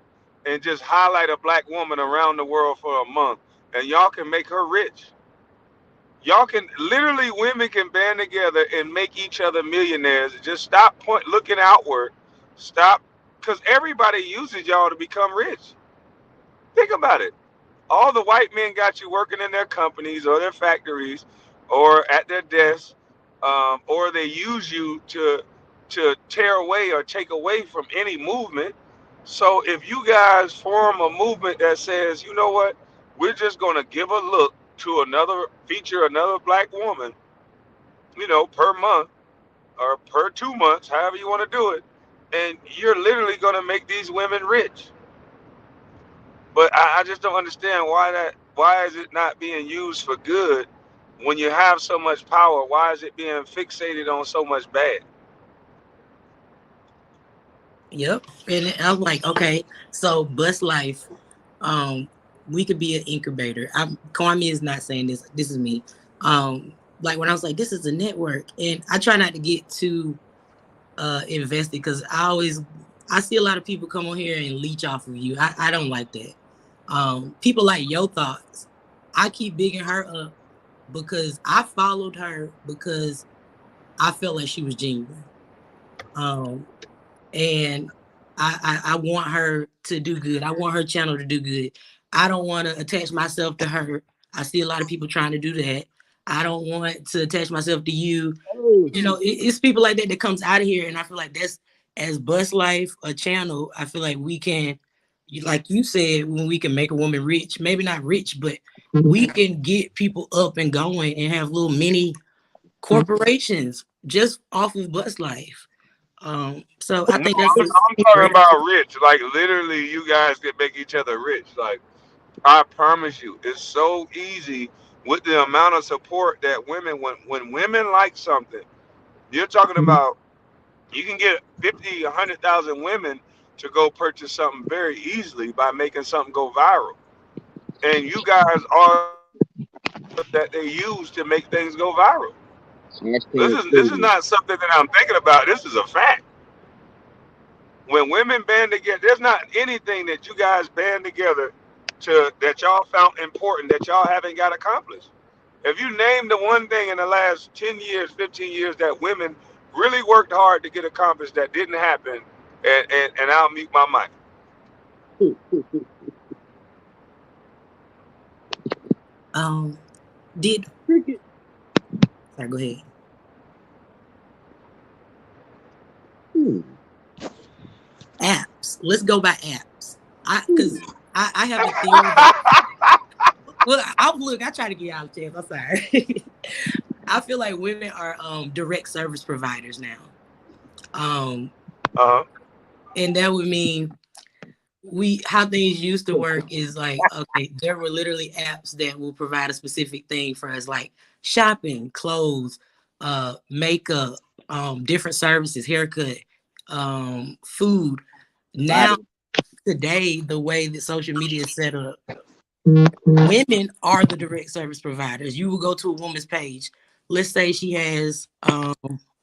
and just highlight a Black woman around the world for a month, and y'all can make her rich. Y'all can literally, women can band together and make each other millionaires. Just stop looking outward. Stop, because everybody uses y'all to become rich. Think about it. All the white men got you working in their companies or their factories or at their desks, or they use you to tear away or take away from any movement. So if you guys form a movement that says, you know what, we're just going to give a look to feature another Black woman, per month or per 2 months, however you want to do it, and you're literally going to make these women rich. But I just don't understand why is it not being used for good when you have so much power? Why is it being fixated on so much bad? yep. And I'm like, okay, so Bustlife, we could be an incubator. Kwame is not saying this. This is me. Like when I was like, this is a network, and I try not to get too invested because I see a lot of people come on here and leech off of you. I don't like that. People like Yo Thoughts. I keep bigging her up because I followed her because I felt like she was genuine. And I want her to do good. I want her channel to do good. I don't want to attach myself to her I see a lot of people trying to do that. I don't want to attach myself to you. Oh, It's people like that that comes out of here, and I feel like that's, as Bustlife, a channel, I feel like we can, like you said, when we can make a woman rich, maybe not rich, but we can get people up and going and have little mini corporations just off of Bustlife. So I No, think that's I'm talking great. about rich. Like literally, you guys can make each other rich. Like I promise you, it's so easy with the amount of support that women, when women like something, you're talking about, you can get 50, 100,000 women to go purchase something very easily by making something go viral. And you guys are that they use to make things go viral. This is hashtag not something that I'm thinking about. This is a fact. When women band together, there's not anything that you guys band together to that y'all found important that y'all haven't got accomplished. If you name the one thing in the last 10 years, 15 years that women really worked hard to get accomplished that didn't happen, and I'll mute my mic. Um, did cricket. sorry, go ahead. Hmm. Apps. Let's go by apps. I have a theory that, well, I try to get out of chance. I'm sorry. I feel like women are direct service providers now. Um, Uh huh. and that would mean how things used to work is like, okay, there were literally apps that will provide a specific thing for us, like shopping, clothes, makeup, different services, haircut, food. Now, Body. today, the way that social media is set up, women are the direct service providers. You will go to a woman's page. Let's say she has,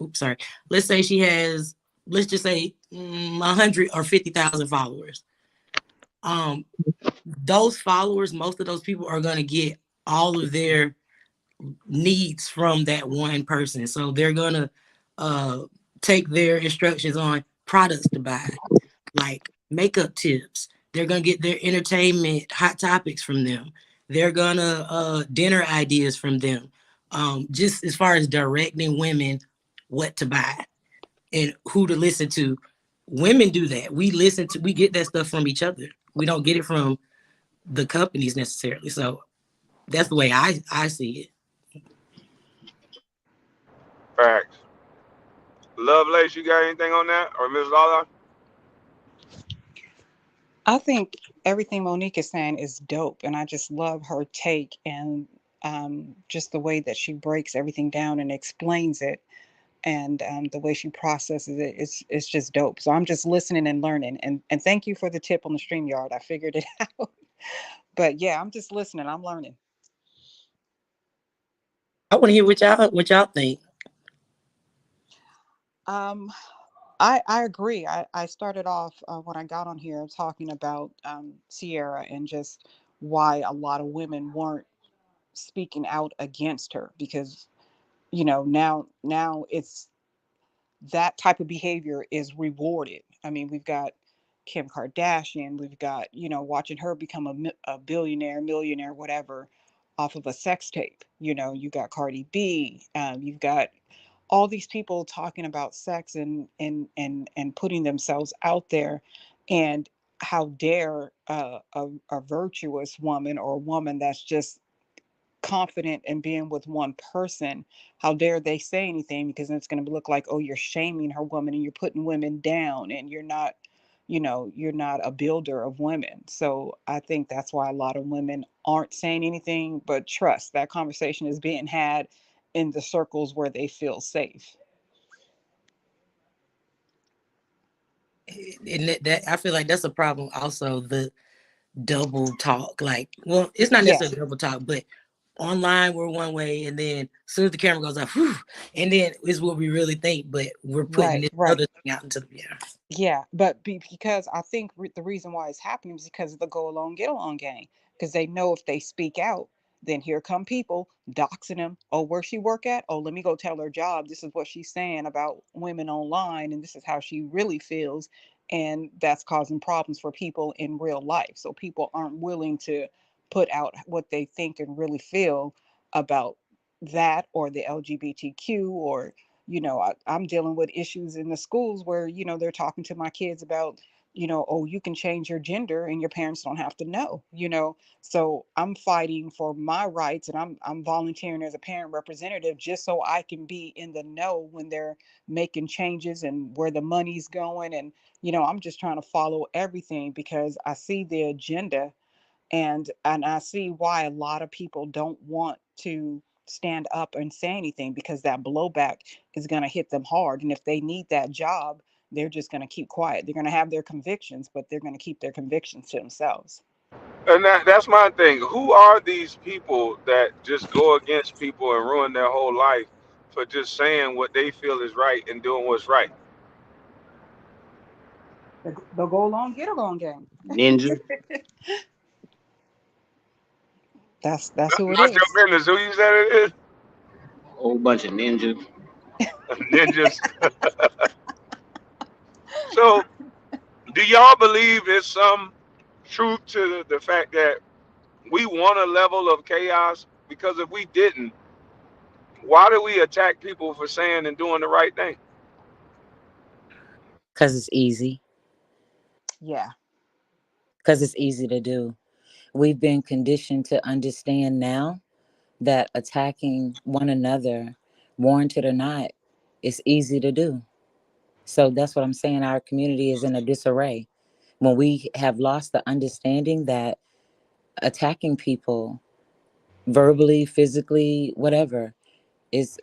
oops, sorry. Let's say she has, let's just say 100 or 50,000 followers. Um, those followers, most of those people are going to get all of their needs from that one person. So they're going to take their instructions on products to buy, like makeup tips. They're going to get their entertainment hot topics from them. They're going to dinner ideas from them. Just as far as directing women what to buy and who to listen to. Women do that. We get that stuff from each other. We don't get it from the companies necessarily. So that's the way I see it. Facts. Lovelace, you got anything on that, or Miss Lala? I think everything Monique is saying is dope, and I just love her take and just the way that she breaks everything down and explains it, and the way she processes it. It's just dope. So I'm just listening and learning, and thank you for the tip on the StreamYard. I figured it out, but yeah, I'm just listening. I'm learning. I want to hear what y'all think. Um, I agree. I started off when I got on here talking about Sierra and just why a lot of women weren't speaking out against her because now it's that type of behavior is rewarded. I mean, we've got Kim Kardashian, we've got watching her become a billionaire, millionaire, whatever, off of a sex tape. You got Cardi B, you've got all these people talking about sex and putting themselves out there, and how dare a virtuous woman or a woman that's just confident in being with one person, how dare they say anything, because it's going to look like, oh, you're shaming her woman and you're putting women down and you're not a builder of women. So I think that's why a lot of women aren't saying anything, but trust that conversation is being had in the circles where they feel safe. And that I feel like that's a problem. Also, the double talk. Like, well, it's not Yeah, necessarily double talk, but online we're one way, and then as soon as the camera goes off, whew, and then it's what we really think, but we're putting right, this right. other thing out into the air. Yeah, but because I think the reason why it's happening is because of the go along, get along gang. Because they know if they speak out, then here come people doxing them. Oh, where she work at? Oh, let me go tell her job. This is what she's saying about women online, and this is how she really feels. And that's causing problems for people in real life. So people aren't willing to put out what they think and really feel about that or the LGBTQ or I'm dealing with issues in the schools where they're talking to my kids about oh, you can change your gender and your parents don't have to know. So I'm fighting for my rights and I'm volunteering as a parent representative just so I can be in the know when they're making changes and where the money's going. And I'm just trying to follow everything because I see the agenda, and I see why a lot of people don't want to stand up and say anything because that blowback is going to hit them hard. And if they need that job, they're just going to keep quiet. They're going to have their convictions, but they're going to keep their convictions to themselves. And that's my thing. Who are these people that just go against people and ruin their whole life for just saying what they feel is right and doing what's right? The go along, get along game. Ninja. That's who it Not your is. business. Who you said it is? A whole bunch of ninjas. Ninjas. So, do y'all believe there's some truth to the fact that we want a level of chaos? Because if we didn't, why do we attack people for saying and doing the right thing? Because it's easy. Yeah. Because it's easy to do. We've been conditioned to understand now that attacking one another, warranted or not, is easy to do. So that's what I'm saying. Our community is in a disarray. When we have lost the understanding that attacking people verbally, physically, whatever, is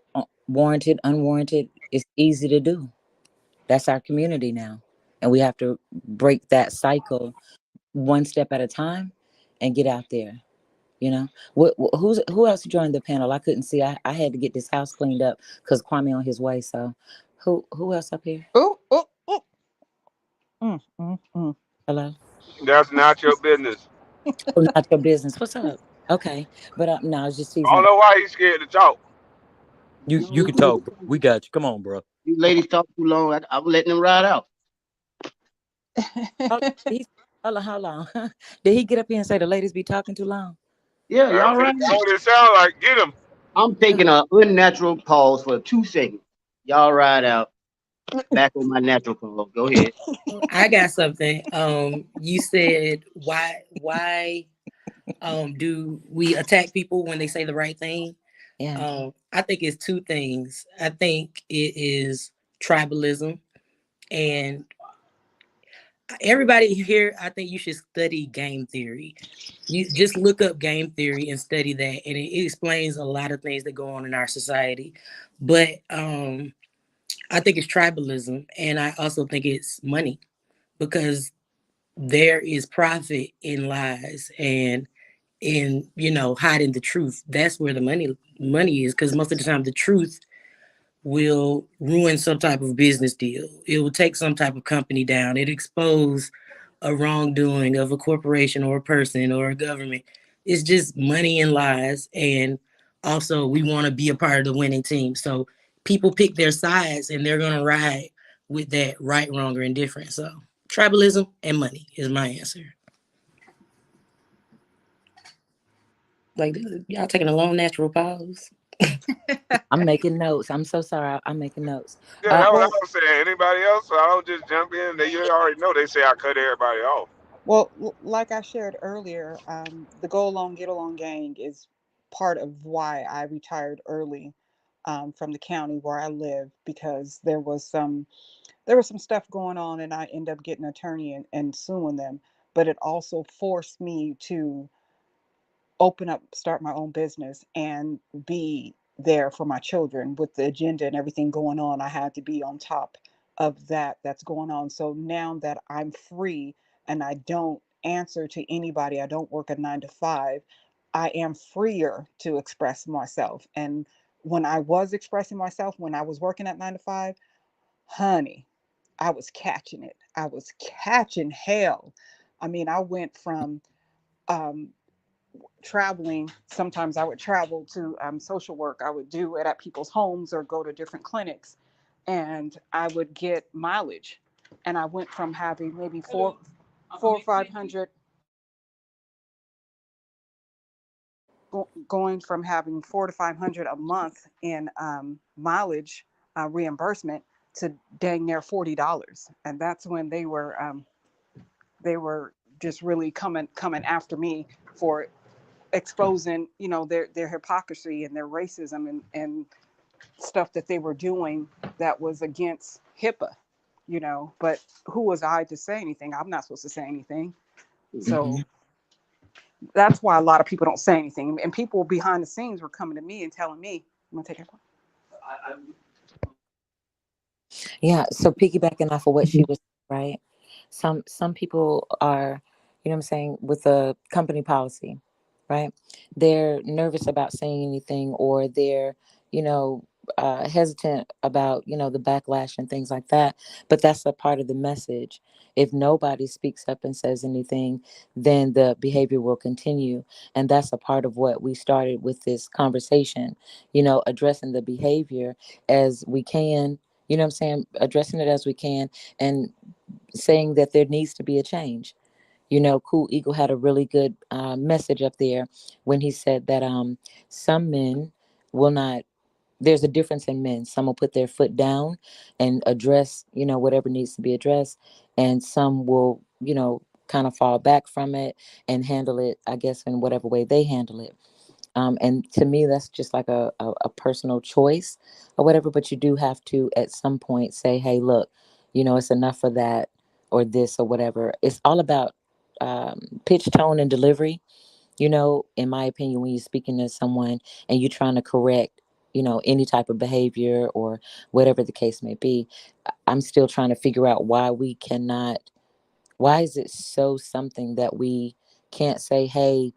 warranted, unwarranted, it's easy to do. That's our community now. And we have to break that cycle one step at a time and get out there. Who else joined the panel? I couldn't see. I had to get this house cleaned up because Kwame on his way. So who else up here? Oh, oh, oh. Mm. Hello? That's not your business. Oh, not your business. What's up? Okay. But no, I was just I don't teasing. know why he's scared to talk. You can talk, bro. We got you. Come on, bro. You ladies talk too long. I was letting them ride out. Hold, he's, hold on. Did he get up here and say the ladies be talking too long? Yeah, y'all right. That's what it sounds like. Get him. I'm taking an unnatural pause for 2 seconds. Y'all ride out. Back on my natural pause. Go ahead. I got something. You said why do we attack people when they say the right thing? Yeah. I think it's two things. I think it is tribalism, and everybody here, I think you should study game theory. You just look up game theory and study that, and it explains a lot of things that go on in our society. But I think it's tribalism, and I also think it's money, because there is profit in lies and in hiding the truth. That's where the money is, because most of the time the truth will ruin some type of business deal. It will take some type of company down. It expose a wrongdoing of a corporation or a person or a government. It's just money and lies. And also we want to be a part of the winning team. So people pick their sides and they're going to ride with that right, wrong, or indifferent. So tribalism and money is my answer. Like, y'all taking a long natural pause. I'm making notes. I'm so sorry. I'm making notes. Yeah, that's what I Well, was saying. Anybody else? So I don't just jump in. You already know they say I cut everybody off. like I shared earlier, the Go Along, Get Along gang is part of why I retired early from the county where I live because there was some stuff going on and I ended up getting an attorney and suing them. But it also forced me to open up, start my own business, and be there for my children with the agenda and everything going on. I had to be on top of that's going on. So now that I'm free and I don't answer to anybody, I don't work a 9 to 5, I am freer to express myself. And when I was expressing myself, when I was working at 9 to 5, honey, I was catching it. I was catching hell. I mean, I went from um, traveling. Sometimes I would travel to social work. I would do it at people's homes or go to different clinics, and I would get mileage. And I went from having maybe four or 500 going from having 400 to 500 a month in mileage reimbursement to dang near $40, and that's when they were just really coming after me for exposing, their hypocrisy and their racism and stuff that they were doing that was against HIPAA, But who was I to say anything? I'm not supposed to say anything. So that's why a lot of people don't say anything. And people behind the scenes were coming to me and telling me, "I'm gonna take it." Yeah. So piggybacking off of what she was right. Some people are, you know what I'm saying, with a company policy, right? They're nervous about saying anything, or they're, you know, hesitant about, the backlash and things like that. But that's a part of the message. If nobody speaks up and says anything, then the behavior will continue. And that's a part of what we started with this conversation, addressing the behavior as we can, you know what I'm saying, addressing it as we can, and saying that there needs to be a change. Cool Eagle had a really good message up there when he said that some men will not, there's a difference in men. Some will put their foot down and address, whatever needs to be addressed. And some will, kind of fall back from it and handle it, I guess, in whatever way they handle it. And to me, that's just like a personal choice or whatever. But you do have to, at some point, say, hey, look, it's enough for that or this or whatever. It's all about pitch, tone, and delivery. In my opinion, when you're speaking to someone and you're trying to correct, any type of behavior or whatever the case may be, I'm still trying to figure out why is it so something that we can't say, hey,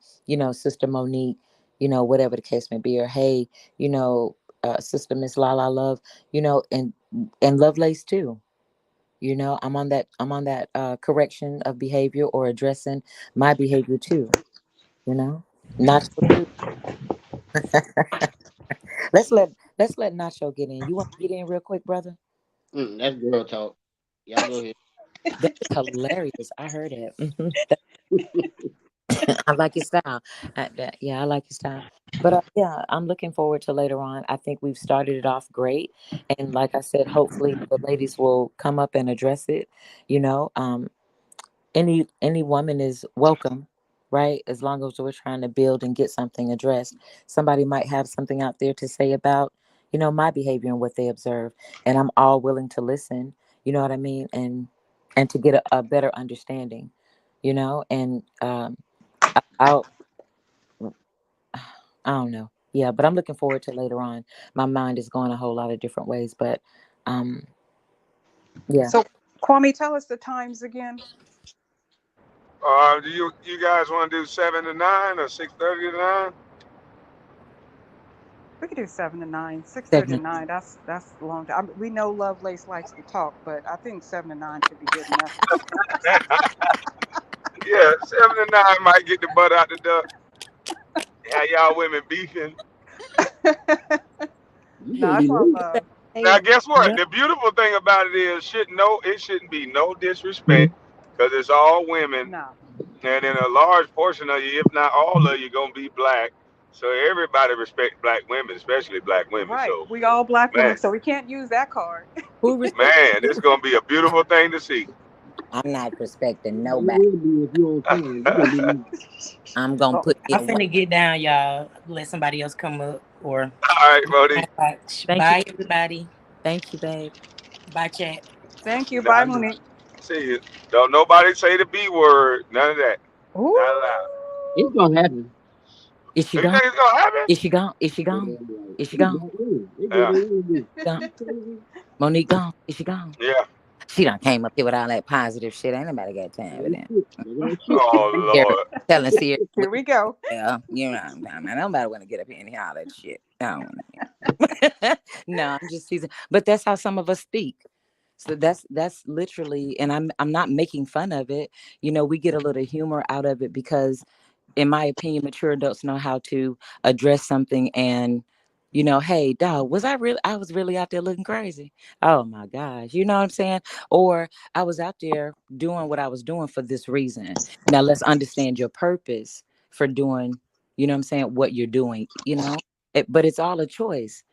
Sister Monique, whatever the case may be, or hey, Sister Miss La Love, and Lovelace too. I'm on that correction of behavior or addressing my behavior too, Nacho too. Let's let Nacho get in. You want to get in real quick, brother? That's girl talk. Y'all go ahead. That is hilarious. I heard it. I like your style. Yeah, I like your style. But yeah, I'm looking forward to later on. I think we've started it off great, and like I said, hopefully the ladies will come up and address it. You know, any woman is welcome, right? As long as we're trying to build and get something addressed. Somebody might have something out there to say about, my behavior and what they observe, and I'm all willing to listen. You know what I mean? And to get a better understanding. And I'll I don't know. Yeah, but I'm looking forward to later on. My mind is going a whole lot of different ways, but um yeah. So, Kwame, tell us the times again. Do you guys want to do 7 to 9 or 6:30 to 9? We could do 7 to 9, 6:30 to Seven. 9. That's a long time. We know Lovelace likes to talk, but I think 7 to 9 should be good enough. Yeah, 7 to 9 might get the butt out the duck. How y'all women beefing? You No, gonna it's be all late. love. Now, Hey, guess what? no, The beautiful thing about it is, it shouldn't be no disrespect, because it's all women, No, and then a large portion of you, if not all of you, gonna be black. So everybody respect black women, especially black women. right. So, We all black women, man, so we can't use that card. who respect man, it's gonna be a beautiful thing to see. I'm not respecting It nobody. will be if you on time. You gonna be late. I'm gonna Oh, put I'm in work. finna get down, y'all. Let somebody else come up or All right, Monique. Thank you. bye everybody. Thank you, babe. Bye chat. thank you. Bye, Nah, Monique. see it. Don't nobody say the B word. None of that. Ooh. Not allowed. It's gonna happen. Is she You gone? think it's gonna happen? Is she gone? Is she Yeah, gone? like, Is she she gone? got in. They go Yeah. there and do. Gone? You crazy? Monique gone? Is she gone? Yeah. She done came up here with all that positive shit. Ain't nobody got time for That that. shit. That shit. Sierra, Oh telling Sierra, Here we go. well, you know what I'm talking about. Nobody want to get up here and hear all that shit. I don't want to hear. No, I'm just teasing. But that's how some of us speak. So that's literally, and I'm not making fun of it. We get a little humor out of it because, in my opinion, mature adults know how to address something and, hey, dog, I was really out there looking crazy. Oh my gosh. You know what I'm saying? Or I was out there doing what I was doing for this reason. Now let's understand your purpose for doing, you know what I'm saying, what you're doing, you know. But it's all a choice,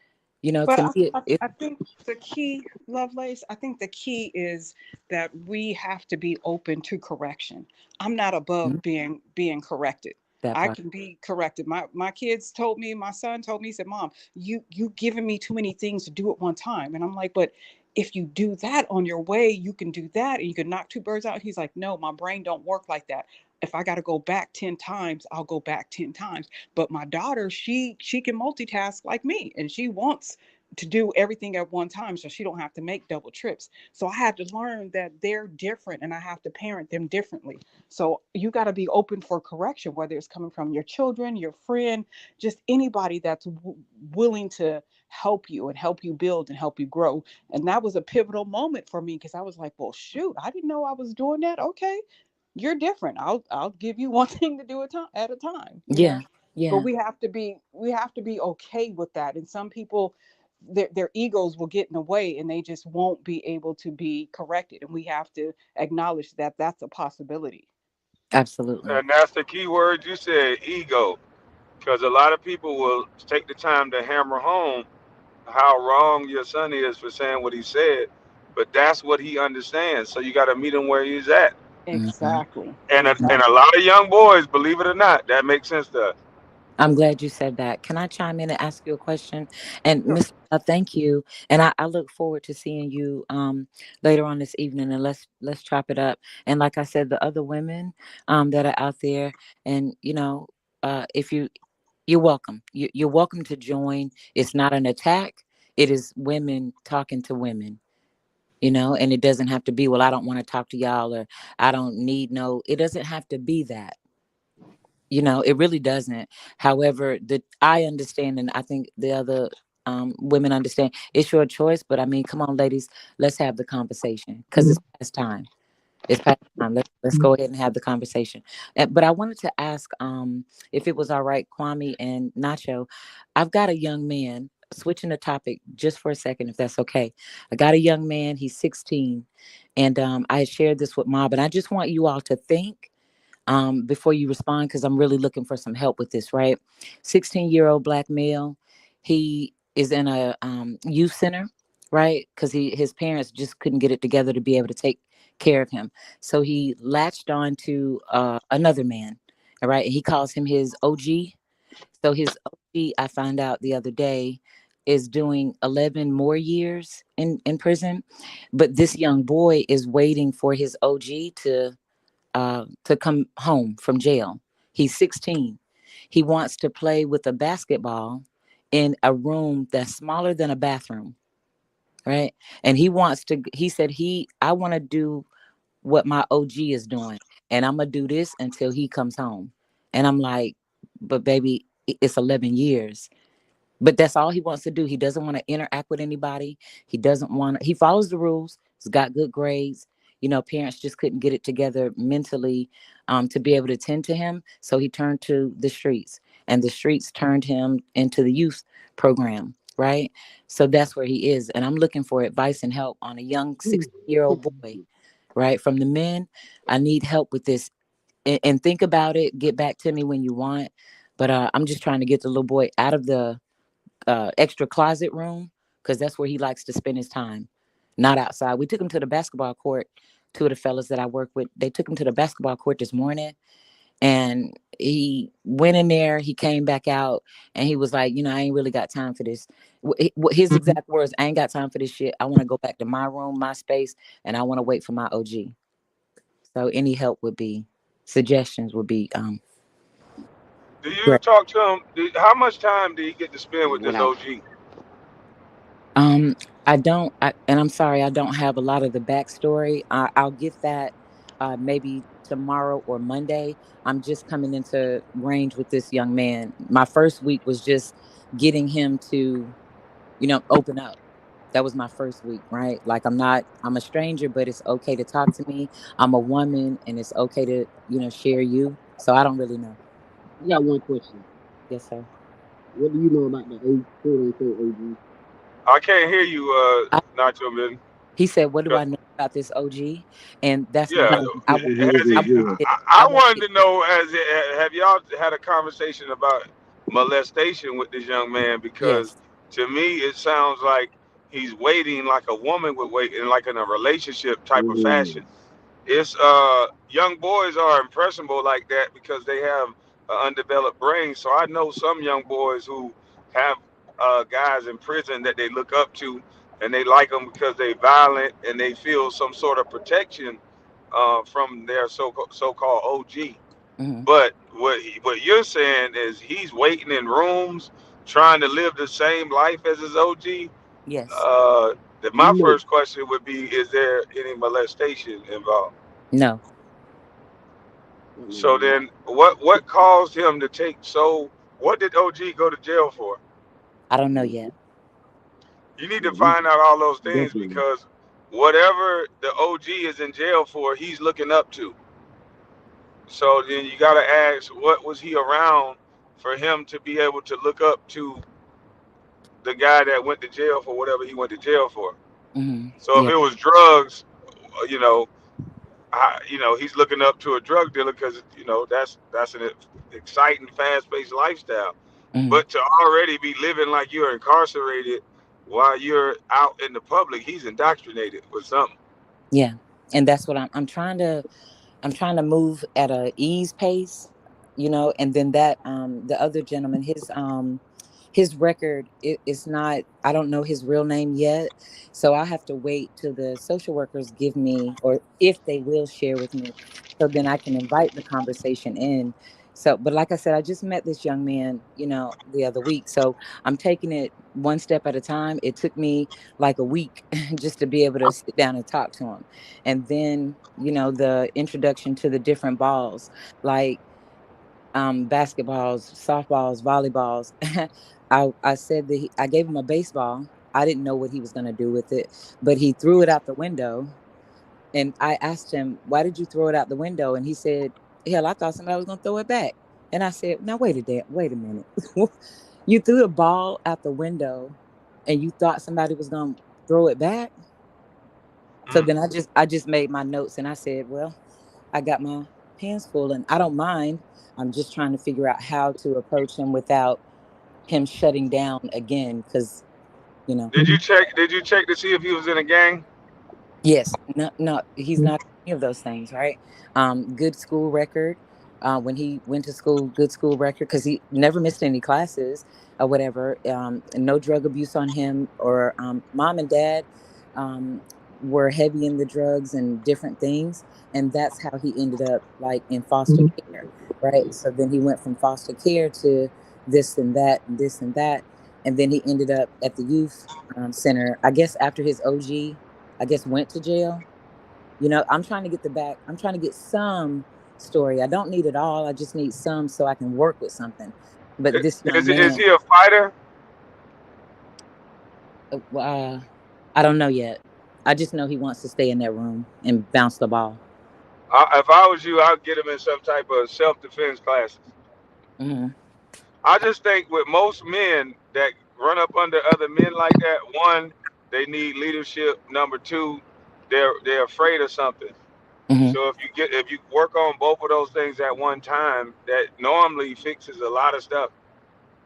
you know. But To me, it I think the key, Lovelace, I think the key is that we have to be open to correction. I'm not Mhm. above being corrected. That I part. can be corrected. My kids told me, my son told me, he said, Mom, you giving me too many things to do at one time. And I'm like, but if you do that on your way, you can do that and you can knock two birds out. He's like, no, my brain don't work like that. If I got to go back 10 times, I'll go back 10 times. But my daughter, she can multitask like me, and she wants to do everything at one time so she don't have to make double trips. So I had to learn that they're different and I have to parent them differently. So you got to be open for correction, whether it's coming from your children, your friend, just anybody that's willing to help you and help you build and help you grow. And that was a pivotal moment for me because I was like, well, shoot, I didn't know I was doing that. Okay, you're different. I'll give you one thing to do at a time, you know. Yeah, But yeah, we have to be okay with that. And some people, their egos will get in the way and they just won't be able to be corrected. And we have to acknowledge that that's a possibility. absolutely. And that's the key word you said, ego. Because a lot of people will take the time to hammer home how wrong your son is for saying what he said, but that's what he understands. So you got to meet him where he's at. Hmm. Exactly. And a Exactly. lot of young boys, believe it or not, that makes sense to us. I'm glad you said that. Can I chime in and ask you a question? And Sure. Miss, thank you. And I look forward to seeing you later on this evening. And let's chop it up. And like I said, the other women that are out there, and you know, if you're welcome. You're welcome to join. It's not an attack. It is women talking to women. You know, and it doesn't have to be, well, I don't want to talk to y'all, or I don't need no. It doesn't have to be that. You know, it really doesn't. However, the I understand, and I think the other women understand, it's your choice. But I mean, come on, ladies, let's have the conversation because it's past time. It's past time. Let's go ahead and have the conversation. But I wanted to ask, if it was all right, Kwame and Nacho. I've got a young man. Switching the topic just for a second, if that's okay. I got a young man. He's 16, and I had shared this with Mob, and I just want you all to think before you respond, because I'm really looking for some help with this, right? 16-year-old black male. He is in a youth center, right? Because his parents just couldn't get it together to be able to take care of him. So he latched on to another man, all right? He calls him his OG. So his OG, I found out the other day, is doing 11 more years in prison. But this young boy is waiting for his OG to come home from jail. He's 16. He wants to play with a basketball in a room that's smaller than a bathroom, right? And he said, I want to do what my OG is doing, and I'm going to do this until he comes home. And I'm like, but baby, it's 11 years. But that's all he wants to do. He doesn't want to interact with anybody. He follows the rules. He's got good grades. You know, parents just couldn't get it together mentally to be able to tend to him. So he turned to the streets, and the streets turned him into the youth program, right? So that's where he is. And I'm looking for advice and help on a young 16-year-old boy, right? From the men, I need help with this. And think about it. Get back to me when you want. But I'm just trying to get the little boy out of the extra closet room, because that's where he likes to spend his time, not outside. We took him to the basketball court. Two of the fellas that I work with, they took him to the basketball court this morning, and he went in there. He came back out, and he was like, I ain't really got time for this. His exact words: "I ain't got time for this shit. I want to go back to my room, my space, and I want to wait for my OG." So any help would be, suggestions would be Do you great. talk to him? How much time do you get to spend It with went this out. OG? Um, I don't, and I'm sorry, I don't have a lot of the backstory. I'll get that maybe tomorrow or Monday. I'm just coming into range with this young man. My first week was just getting him to, open up. That was my first week, right? Like I'm a stranger, but it's okay to talk to me. I'm a woman, and it's okay to, share you. So I don't really know. I got one question. Yes, sir. What do you know about the quote unquote OG? I can't hear you, I, Nacho Man. he said, "What do I know?" about this OG, and that's Yeah, because I want has I he? want it. I I want it. wanted to know, have y'all had a conversation about molestation with this young man? Because Yes. to me, it sounds like he's waiting like a woman would wait, in like in a relationship type of fashion. It's young boys are impressionable like that because they have an undeveloped brain. So I know some young boys who have guys in prison that they look up to, and they like them because they violent and they feel some sort of protection from their so-called OG. Hmm. But what you're saying is he's waiting in rooms, trying to live the same life as his OG. Yes. Uh, my No. first question would be: is there any molestation involved? No. So then, what caused him to take so? What did OG go to jail for? I don't know yet. You need to Yeah, we find out all those things definitely. because whatever the OG is in jail for, he's looking up to. So then you got to ask, what was he around for him to be able to look up to the guy that went to jail for whatever he went to jail for? Hmm. So if Yeah. it was drugs, you know, he's looking up to a drug dealer because that's an exciting, fast-paced lifestyle. Hmm. But to already be living like you're incarcerated while you're out in the public, he's indoctrinated with something. Yeah. And that's what I'm trying to move at a ease pace, and then that the other gentleman, his record is not, I don't know his real name yet. So I have to wait till the social workers give me, or if they will share with me, so then I can invite the conversation in. So, but like I said, I just met this young man, the other week. So I'm taking it one step at a time. It took me like a week just to be able to sit down and talk to him. And then, the introduction to the different balls, like basketballs, softballs, volleyballs. I said that I gave him a baseball. I didn't know what he was going to do with it, but he threw it out the window. And I asked him, "Why did you throw it out the window?" And he said, "Hell, I thought somebody was going to throw it back." And I said, "Now wait a minute. You threw the ball out the window and you thought somebody was going to throw it back?" So Mm. then I just made my notes and I said, "Well, I got my hands full and I don't mind. I'm just trying to figure out how to approach him without him shutting down again." Because, you know, Did you check? Did you check to see if he was in a gang? yes, no, no, he's not any of those things, right? Good school record. When he went to school, good school record because he never missed any classes or whatever. And no drug abuse on him, or mom and dad were heavy in the drugs and different things, and that's how he ended up like in foster care, right? So then he went from foster care to this and that and this and that, and then he ended up at the youth center. I guess after his OG, I guess went to jail. I'm trying to get I'm trying to get some story. I don't need it all. I just need some so I can work with something. But this young Is man, he a fighter? uh, I don't know yet. I just know he wants to stay in that room and bounce the ball. If I was you, I'd get him in some type of self-defense classes. Hmm. I just think with most men that run up under other men like that, one, they need leadership. Number two, they're afraid of something. Hmm. So if you work on both of those things at one time, that normally fixes a lot of stuff.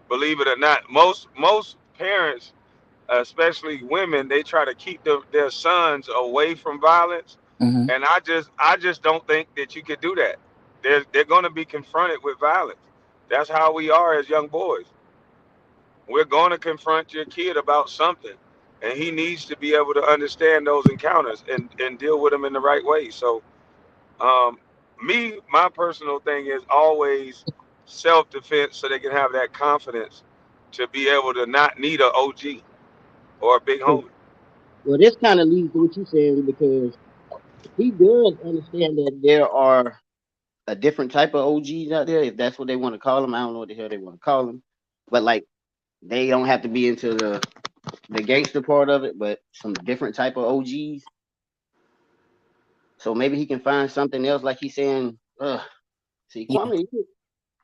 Believe it or not, most parents, especially women, they try to keep their sons away from violence, Hmm. and I just don't think that you could do that. They're going to be confronted with violence. That's how we are as young boys. We're going to confront your kid about something, and he needs to be able to understand those encounters and deal with them in the right way. So, um, my personal thing is always self-defense, so they can have that confidence to be able to not need a OG or a big homie. Well, this kind of leads to what you're saying because he does understand that there are a different type of OGs out there, if that's what they want to call them. I don't know what the hell they want to call them, but like they don't have to be into the gangster part of it, but some different type of OGs. So maybe he can find something else, like he's saying. See, Yeah. Kwame,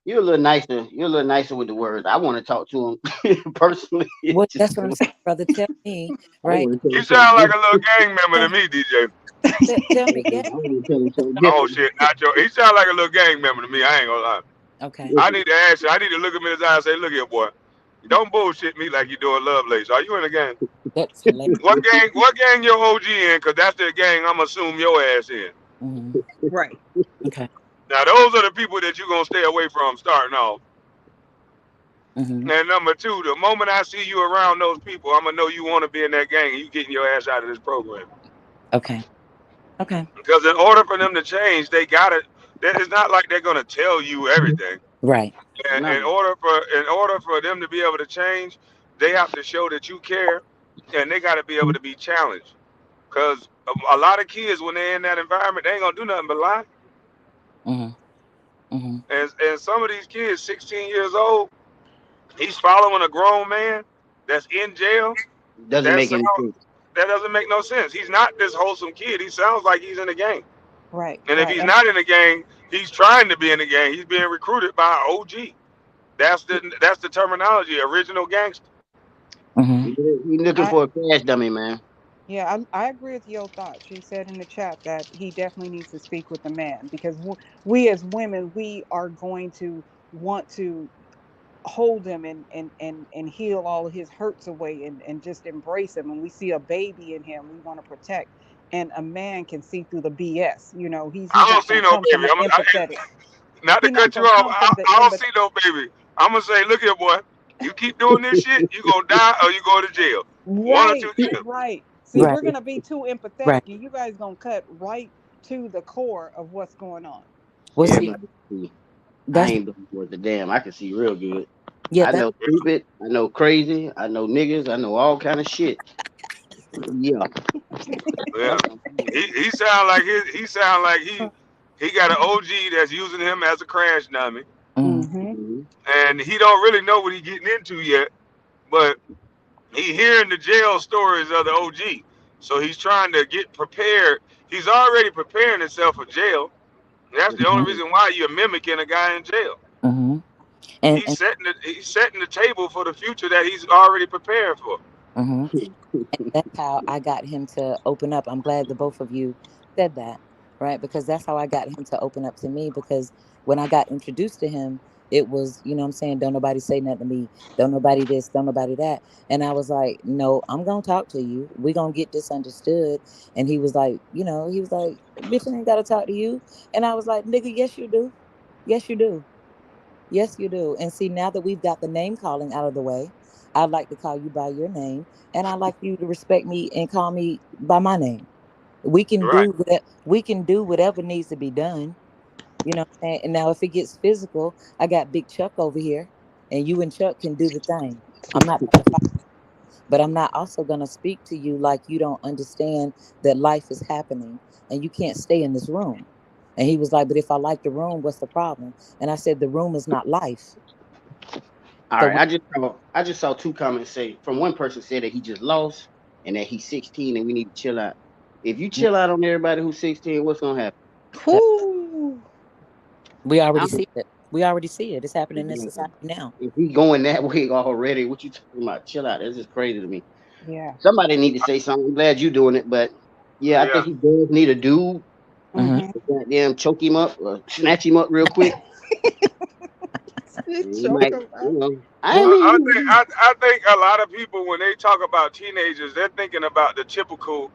you're a little nicer. You're a little nicer with the words. I want to talk to him personally. Well, Just that's what I'm saying, brother. Tell me, I right? want to tell You him something sound like a different. little gang member to Tell, me, DJ. Tell me, Okay, yeah. I'm gonna tell him something Oh different. shit, not your. He sound like a little gang member to me. I ain't gonna lie. Okay. I need to ask you. I need to look him in his eye and say, "Look here, boy. You don't bullshit me like you doing Love Lace. Are you in a gang? That's hilarious. What gang? What gang your OG in? Cause that's the gang I'm assume your ass in. Hmm. Right. Okay. Now those are the people that you gonna stay away from starting off. Hmm. And number two, the moment I see you around those people, I'm gonna know you want to be in that gang and you getting your ass out of this program. Okay. Okay. Because in order for them to change, they gotta. It's not like they're gonna tell you everything. Right. And No. in order for them to be able to change, they have to show that you care, and they got to be able to be challenged. Because a lot of kids, when they're in that environment, they ain't gonna do nothing but lie. Hmm. Hmm. And some of these kids, 16 years old, he's following a grown man that's in jail. Doesn't That make any sounds sense. that doesn't make no sense. He's not this wholesome kid. He sounds like he's in a gang. Right. And if Right. he's And not in a gang, he's trying to be in a gang. He's being recruited by an OG. That's the terminology, original gangster. Hmm. He looking I for a crash dummy, man. yeah, I agree with your thoughts. She said in the chat that he definitely needs to speak with the man because we as women, we are going to want to hold him and heal all of his hurts away and just embrace him. And we see a baby in him, we want to protect. And a man can see through the BS. You know, he's I don't not see gonna no come from baby. an empathetic. Not to He's not cut you gonna off. come I, from the I don't see no baby. I'm gonna say, look here, boy. You keep doing this shit, you gonna die or you go to jail. One or two Right, deals. right. See, Right. we're gonna be too empathetic, Right. and you guys gonna cut right to the core of what's going on. Well, see, Everybody can see. I that's ain't looking for the damn. I can see real good. yeah. I That's know stupid. I know crazy. I know niggas. I know all kind of shit. Yeah. Yeah. That's what I'm saying. He sound like he got an OG that's using him as a crash dummy, mm, Mm-hmm. Mm-hmm. and he don't really know what he's getting into yet. But he hearing the jail stories of the OG, so he's trying to get prepared. He's already preparing himself for jail. That's the only hmm, reason why you're mimicking a guy in jail. hmm. And He's setting the table for the future that he's already preparing for. hmm, that's how I got him to open up. I'm glad the both of you said that, right? Because that's how I got him to open up to me. Because when I got introduced to him, it was, you know what I'm saying, don't nobody say nothing to me. Don't nobody this, don't nobody that. And I was like, no, I'm going to talk to you. We're going to get this understood. And he was like, he was like, bitch, I ain't got to talk to you. And I was like, nigga, yes, you do. Yes, you do. Yes, you do. And see, now that we've got the name calling out of the way, I'd like to call you by your name, and I'd like you to respect me and call me by my name. Right. We can do whatever needs to be done. You know what I'm saying? And now if it gets physical, I got Big Chuck over here, and you and Chuck can do the thing. I'm not trying to fight, but I'm not also gonna speak to you like you don't understand that life is happening and you can't stay in this room. And he was like, but if I like the room, what's the problem? And I said, the room is not life. All So right. I just saw two comments say from one person said that he just lost and that he's 16 and we need to chill out. If you chill out on everybody who's 16, what's gonna happen? that Whoo. we already I'm see it. We already see it. It's happening in if society now. he going that way already, what you talking about? Chill out. That's just crazy to me. Yeah. Somebody need to say something. I'm glad you doing it, but yeah, I Yeah. think he does need a dude Hmm. Mm-hmm. to goddamn choke him up or snatch him up real quick. And he Choke might, 'em out. I Well, mean, I think a lot of people when they talk about teenagers, they're thinking about the typical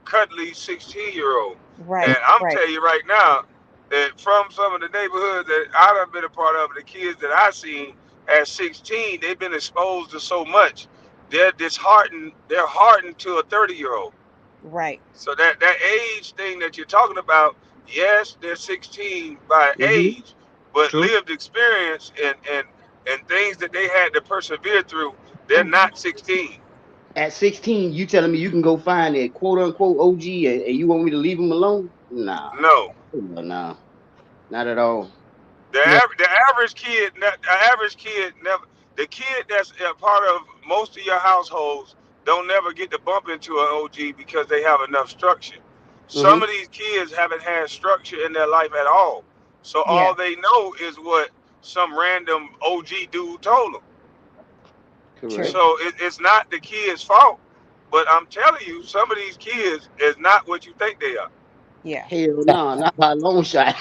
cuddly 16-year-old. mm, And Right. I'm Right. telling you right now that from some of the neighborhoods that I done been a part of, the kids that I seen at 16, they've been exposed to so much. They're disheartened. They're hardened to a 30-year-old. Right. So that age thing that you're talking about, yes, they're 16 by mm-hmm, age, but true. lived experience and things that they had to persevere through, they're Mm-hmm. not 16. At 16, you telling me you can go find a quote unquote OG and you want me to leave him alone? Nah, No, nah, not at all. yeah. the average kid never. The kid that's a part of most of your households don't never get to bump into an OG because they have enough structure. Some Mm-hmm. of these kids haven't had structure in their life at all, so Yeah. all they know is what some random OG dude told them. Correct. True. So it's not the kid's fault. But I'm telling you, some of these kids is not what you think they are. Yeah. Hell That, no, not by a long shot.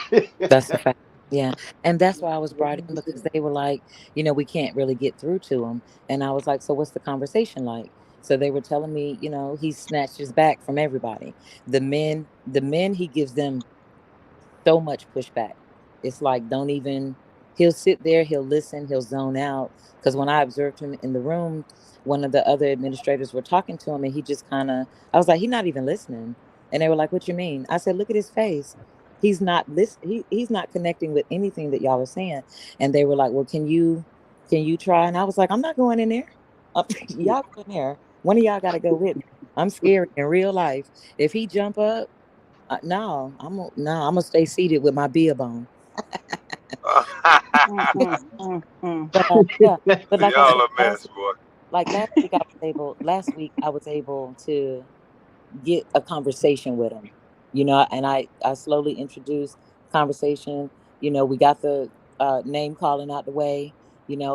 that's a fact. Yeah. And that's why I was brought in because they were like, we can't really get through to him. And I was like, so what's the conversation like? So they were telling me, he snatches back from everybody. The men, he gives them so much pushback. It's like, don't even, he'll sit there, he'll listen, he'll zone out. Because when I observed him in the room, one of the other administrators were talking to him and he just kind of, I was like, he's not even listening. And they were like, what you mean? I said, look at his face. He's not he's not connecting with anything that y'all are saying. And they were like, well, can you try? And I was like, I'm not going in there. Y'all go in there. One of y'all got to go with me. I'm scary in real life. If he jump up, no, I'm gonna stay seated with my beer bone. Mm, mm, mm, mm. But yeah, but like I Y'all said, a mess, boy. last week I was able to get a conversation with him, and I slowly introduced conversation. We got the name calling out the way,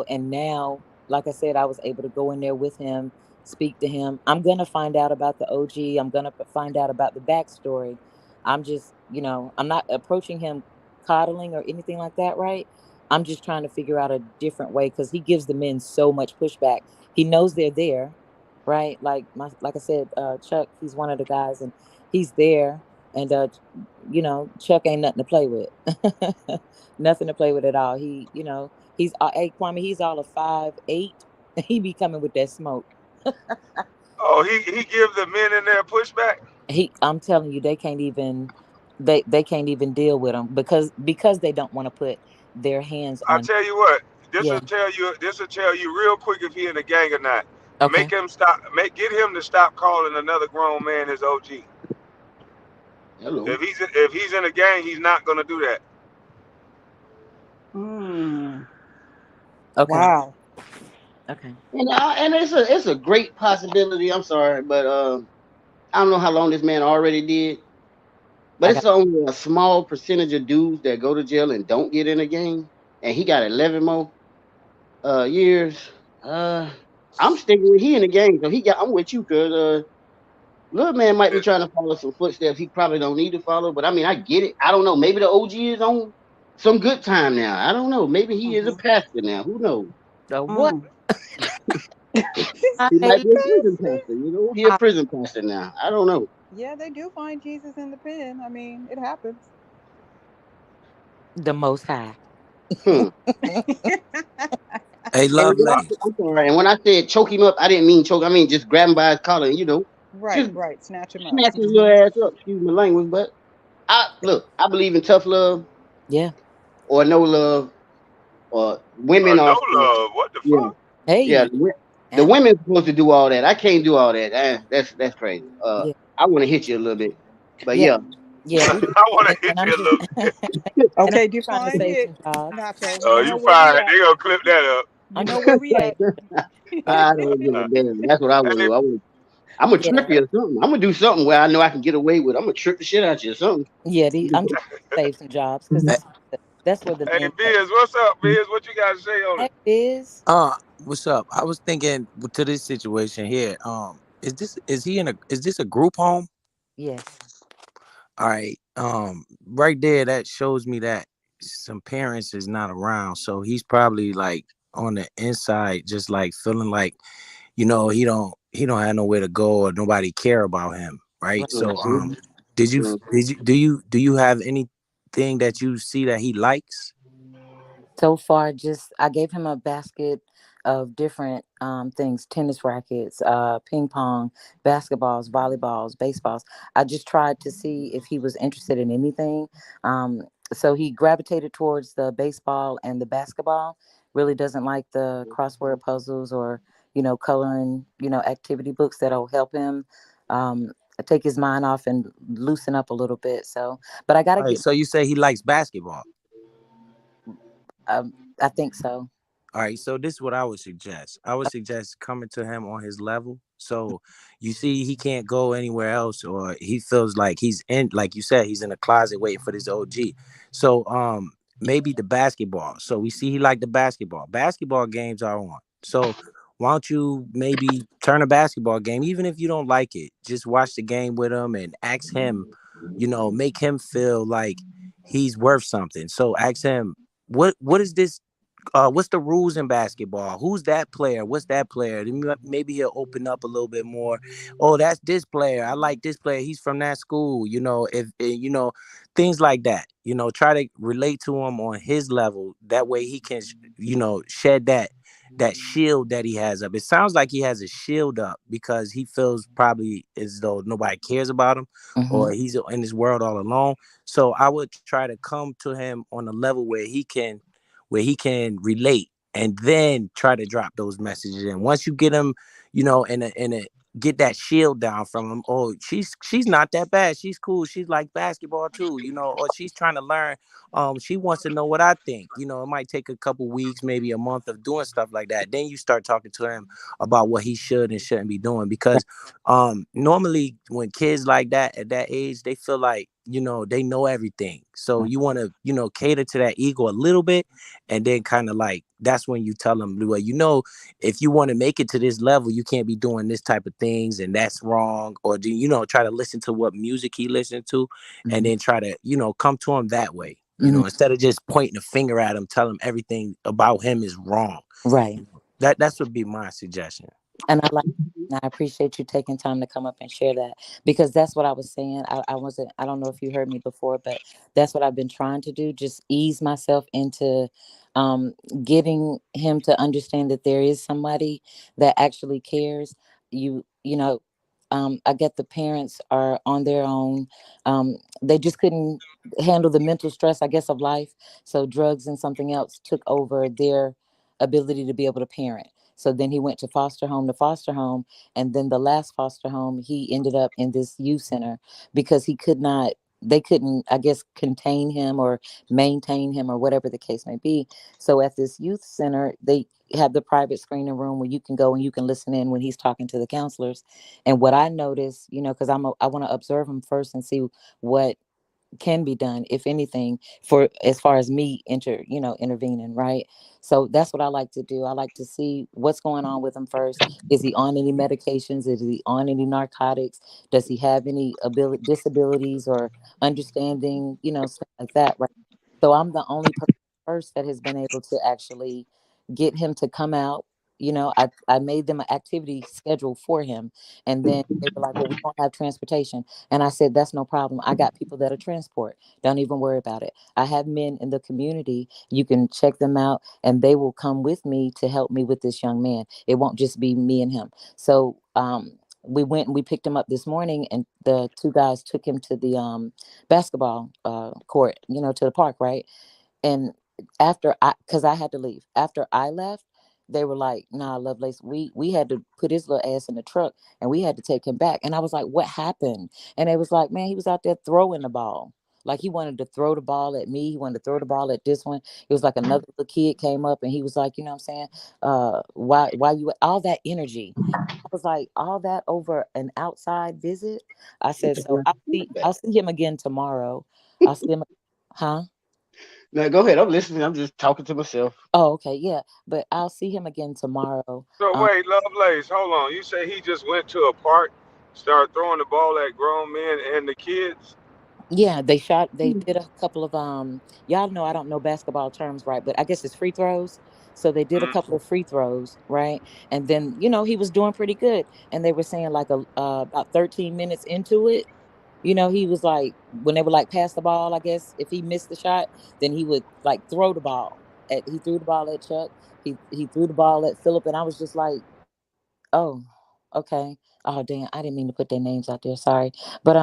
and now, like I said, I was able to go in there with him, speak to him. I'm gonna find out about the OG. I'm gonna find out about the backstory. I'm just, I'm not approaching him coddling or anything like that, right? I'm just trying to figure out a different way because he gives the men so much pushback. He knows they're there, right? Like I said, Chuck, he's one of the guys, and he's there, and Chuck ain't nothing to play with, nothing to play with at all. He's hey Kwame, he's all of 5'8". He be coming with that smoke. Oh, he give the men in there pushback. I'm telling you, they can't even deal with him because they don't want to put their hands I on. tell you what, this Yeah. will tell you. This will tell you real quick if he in the gang or not. Make Okay. him stop. Get him to stop calling another grown man his OG. Hello. If he's in a gang, he's not gonna do that. Mm. Okay. Wow. Okay. And it's a great possibility. I'm sorry, but I don't know how long this man already did, but I it's got. only a small percentage of dudes that go to jail and don't get in a gang, and he got 11 more years. Uh, I'm sticking with he in the gang, so I'm with you, cause little man might be trying to follow some footsteps he probably don't need to follow, but I mean I get it. I don't know. Maybe the OG is on some good time now. I don't know. Maybe he is a Mm-hmm. pastor now. Who knows? What? Mm. I He might be a prison Pastor. pastor. He a I prison pastor now. I don't know. Yeah, they do find Jesus in the pen. I mean, it happens. the Most High. Hmm. Hey, And when lovely. I'm sorry. And when I said choke him up, I didn't mean choke. I mean just grab him by his collar and Right, just right. Snatch him up. snatch his little Hmm. ass up. Excuse my language, but I look. I believe in tough love Yeah. or no love or women No are. love. What the Yeah, fuck? yeah. Hey. The And women's supposed to do all that. I can't do all that. That's crazy. yeah. I want to hit you a little bit, but Yeah. yeah. Yeah. We. I want to And hit I'm you a just. little bit. And I'm Okay, trying to define save hit, some jobs. Nacho. We You know where we fine. at. They gonna clip that up. You I'm know just where we trying to at. save. I don't give a damn. That's what I would Hey, do. I'm gonna trip Yeah. you or something. I'm gonna do something where I know I can get away with. I'm gonna trip the shit out you or something. Yeah. I'm just trying to save some jobs because Hey, that's where the hey, men at. Biz, what's up, Biz? What you got to say on it? Hey, Biz. what's up? I was thinking to this situation here. Is this a group home? Yes. All right. Right there, that shows me that some parents is not around. So he's probably like on the inside, just like feeling like, he don't have nowhere to go or nobody care about him. Right. Right. So Mhm, mhm. do you have anything that you see that he likes? So far, just I gave him a basket of different things: tennis rackets, ping pong, basketballs, volleyballs, baseballs. I just tried to see if he was interested in anything. Um, so he gravitated towards the baseball and the basketball. Really doesn't like the crossword puzzles or coloring activity books that'll help him take his mind off and loosen up a little bit. So, but I got to All right. get. So you say he likes basketball. I think so. All right, so this is what I would suggest. I would suggest coming to him on his level. So you see he can't go anywhere else, or he feels like he's in, like you said, he's in a closet waiting for this OG. So maybe the basketball. So we see he like the basketball. Basketball games are on. So why don't you maybe turn a basketball game, even if you don't like it, just watch the game with him and ask him, make him feel like he's worth something. So ask him, what is this? What's the rules in basketball? Who's that player? What's that player? Then maybe he'll open up a little bit more. Oh, that's this player. I like this player. He's from that school. Things like that. Try to relate to him on his level. That way he can, shed that shield that he has up. It sounds like he has a shield up because he feels probably as though nobody cares about him, or he's in this world all alone. So I would try to come to him on a level where he can relate, and then try to drop those messages. And once you get him, in a get that shield down from him. Oh, she's not that bad. She's cool. She's like basketball too, or she's trying to learn. She wants to know what I think. It might take a couple weeks, maybe a month of doing stuff like that. Then you start talking to him about what he should and shouldn't be doing. Because normally when kids like that at that age, they feel like, they know everything. So you want to, cater to that ego a little bit, and then kind of like that's when you tell them, well, if you want to make it to this level, you can't be doing this type of things, and that's wrong. Or do try to listen to what music he listened to, and then try to come to him that way. Instead of just pointing a finger at him, tell him everything about him is wrong. Right. That's would be my suggestion. And I appreciate you taking time to come up and share that, because that's what I was saying. I don't know if you heard me before, but that's what I've been trying to do. Just ease myself into um, getting him to understand that there is somebody that actually cares. I get the parents are on their own. They just couldn't handle the mental stress, I guess, of life. So drugs and something else took over their ability to be able to parent. So then he went to foster home. And then the last foster home, he ended up in this youth center because they couldn't, I guess, contain him or maintain him or whatever the case may be. So at this youth center, they have the private screening room where you can go and you can listen in when he's talking to the counselors. And what I noticed, because I want to observe him first and see what can be done, if anything, for as far as me intervening, right? So that's what I like to do. I like to see what's going on with him first. Is he on any medications? Is he on any narcotics? Does he have any disabilities or understanding, stuff like that, right? So I'm the only person first that has been able to actually get him to come out. I made them an activity schedule for him. And then they were like, well, we don't have transportation. And I said, that's no problem. I got people that'll transport. Don't even worry about it. I have men in the community. You can check them out and they will come with me to help me with this young man. It won't just be me and him. So we went and we picked him up this morning, and the two guys took him to the basketball court, to the park, right? And because I had to leave. After I left, they were like, "Nah, Lovelace, we had to put his little ass in the truck, and we had to take him back." And I was like, "What happened?" And they was like, "Man, he was out there throwing the ball. Like he wanted to throw the ball at me. He wanted to throw the ball at this one." It was like another little kid came up, and he was like, "You know what I'm saying? Why you all that energy?" I was like, "All that over an outside visit?" I said, "So I'll see him again tomorrow. I'll see him." Huh? Now go ahead. I'm listening. I'm just talking to myself. Oh, okay, yeah. But I'll see him again tomorrow. So Um, wait, Lovelace, hold on. You say he just went to a park, started throwing the ball at grown men and the kids? yeah, they did a couple of y'all know I don't know basketball terms, right? But I guess it's free throws. So they did a Mm. couple of free throws, right? And then, he was doing pretty good. And they were saying like about 13 minutes into it, he was like, when they were like pass the ball, I guess if he missed the shot, then he would like throw the ball. He threw the ball at Chuck. He threw the ball at Philip, and I was just like, oh, okay. Oh, damn, I didn't mean to put their names out there. Sorry. But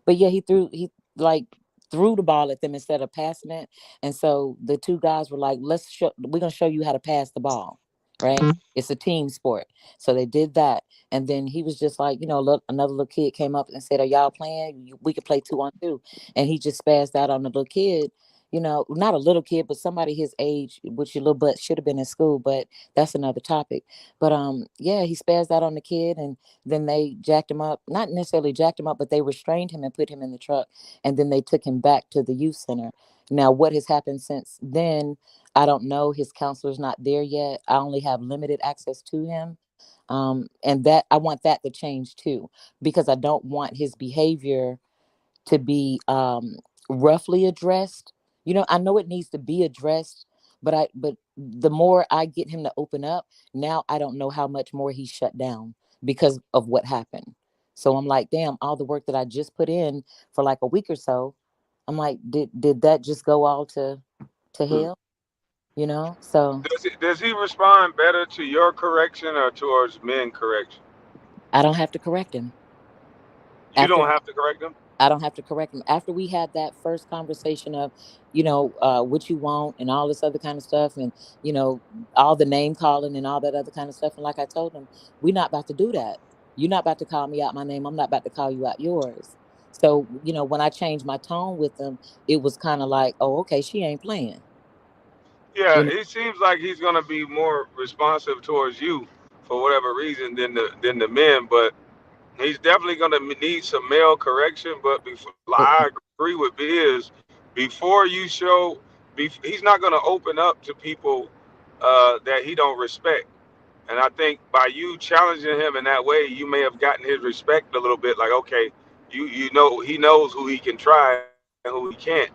yeah, he like threw the ball at them instead of passing it. And so the two guys were like, we're gonna show you how to pass the ball. Right? It's a team sport. So they did that. And then he was just like, look, another little kid came up and said, "Are y'all playing? We could play 2-on-2." And he just spazzed out on the little kid. Not a little kid, but somebody his age, which your little butt should have been in school, but that's another topic. But yeah, he spazzed out on the kid, and then they jacked him up. Not necessarily jacked him up, but they restrained him and put him in the truck, and then they took him back to the youth center. Now, what has happened since then, I don't know. His counselor's not there yet. I only have limited access to him. And that I want that to change too, because I don't want his behavior to be roughly addressed. I know it needs to be addressed, but the more I get him to open up, now I don't know how much more he's shut down because of what happened. So I'm like, damn, all the work that I just put in for like a week or so, I'm like, did that just go all to hell? So Does he respond better to your correction or towards men correction? I don't have to correct him You after don't have to correct him. I don't have to correct him. After we had that first conversation of, what you want and all this other kind of stuff, and you know, all the name calling and all that other kind of stuff. And like I told him, we're not about to do that. You're not about to call me out my name. I'm not about to call you out yours. So, when I changed my tone with him, it was kind of like, oh, okay, she ain't playing. Yeah, You know. it seems like he's gonna be more responsive towards you for whatever reason than the men, but he's definitely gonna need some male correction. But before, like, I agree with Biz. Before you show, he's not gonna open up to people that he don't respect. And I think by you challenging him in that way, you may have gotten his respect a little bit. Like, okay, you know he knows who he can try and who he can't.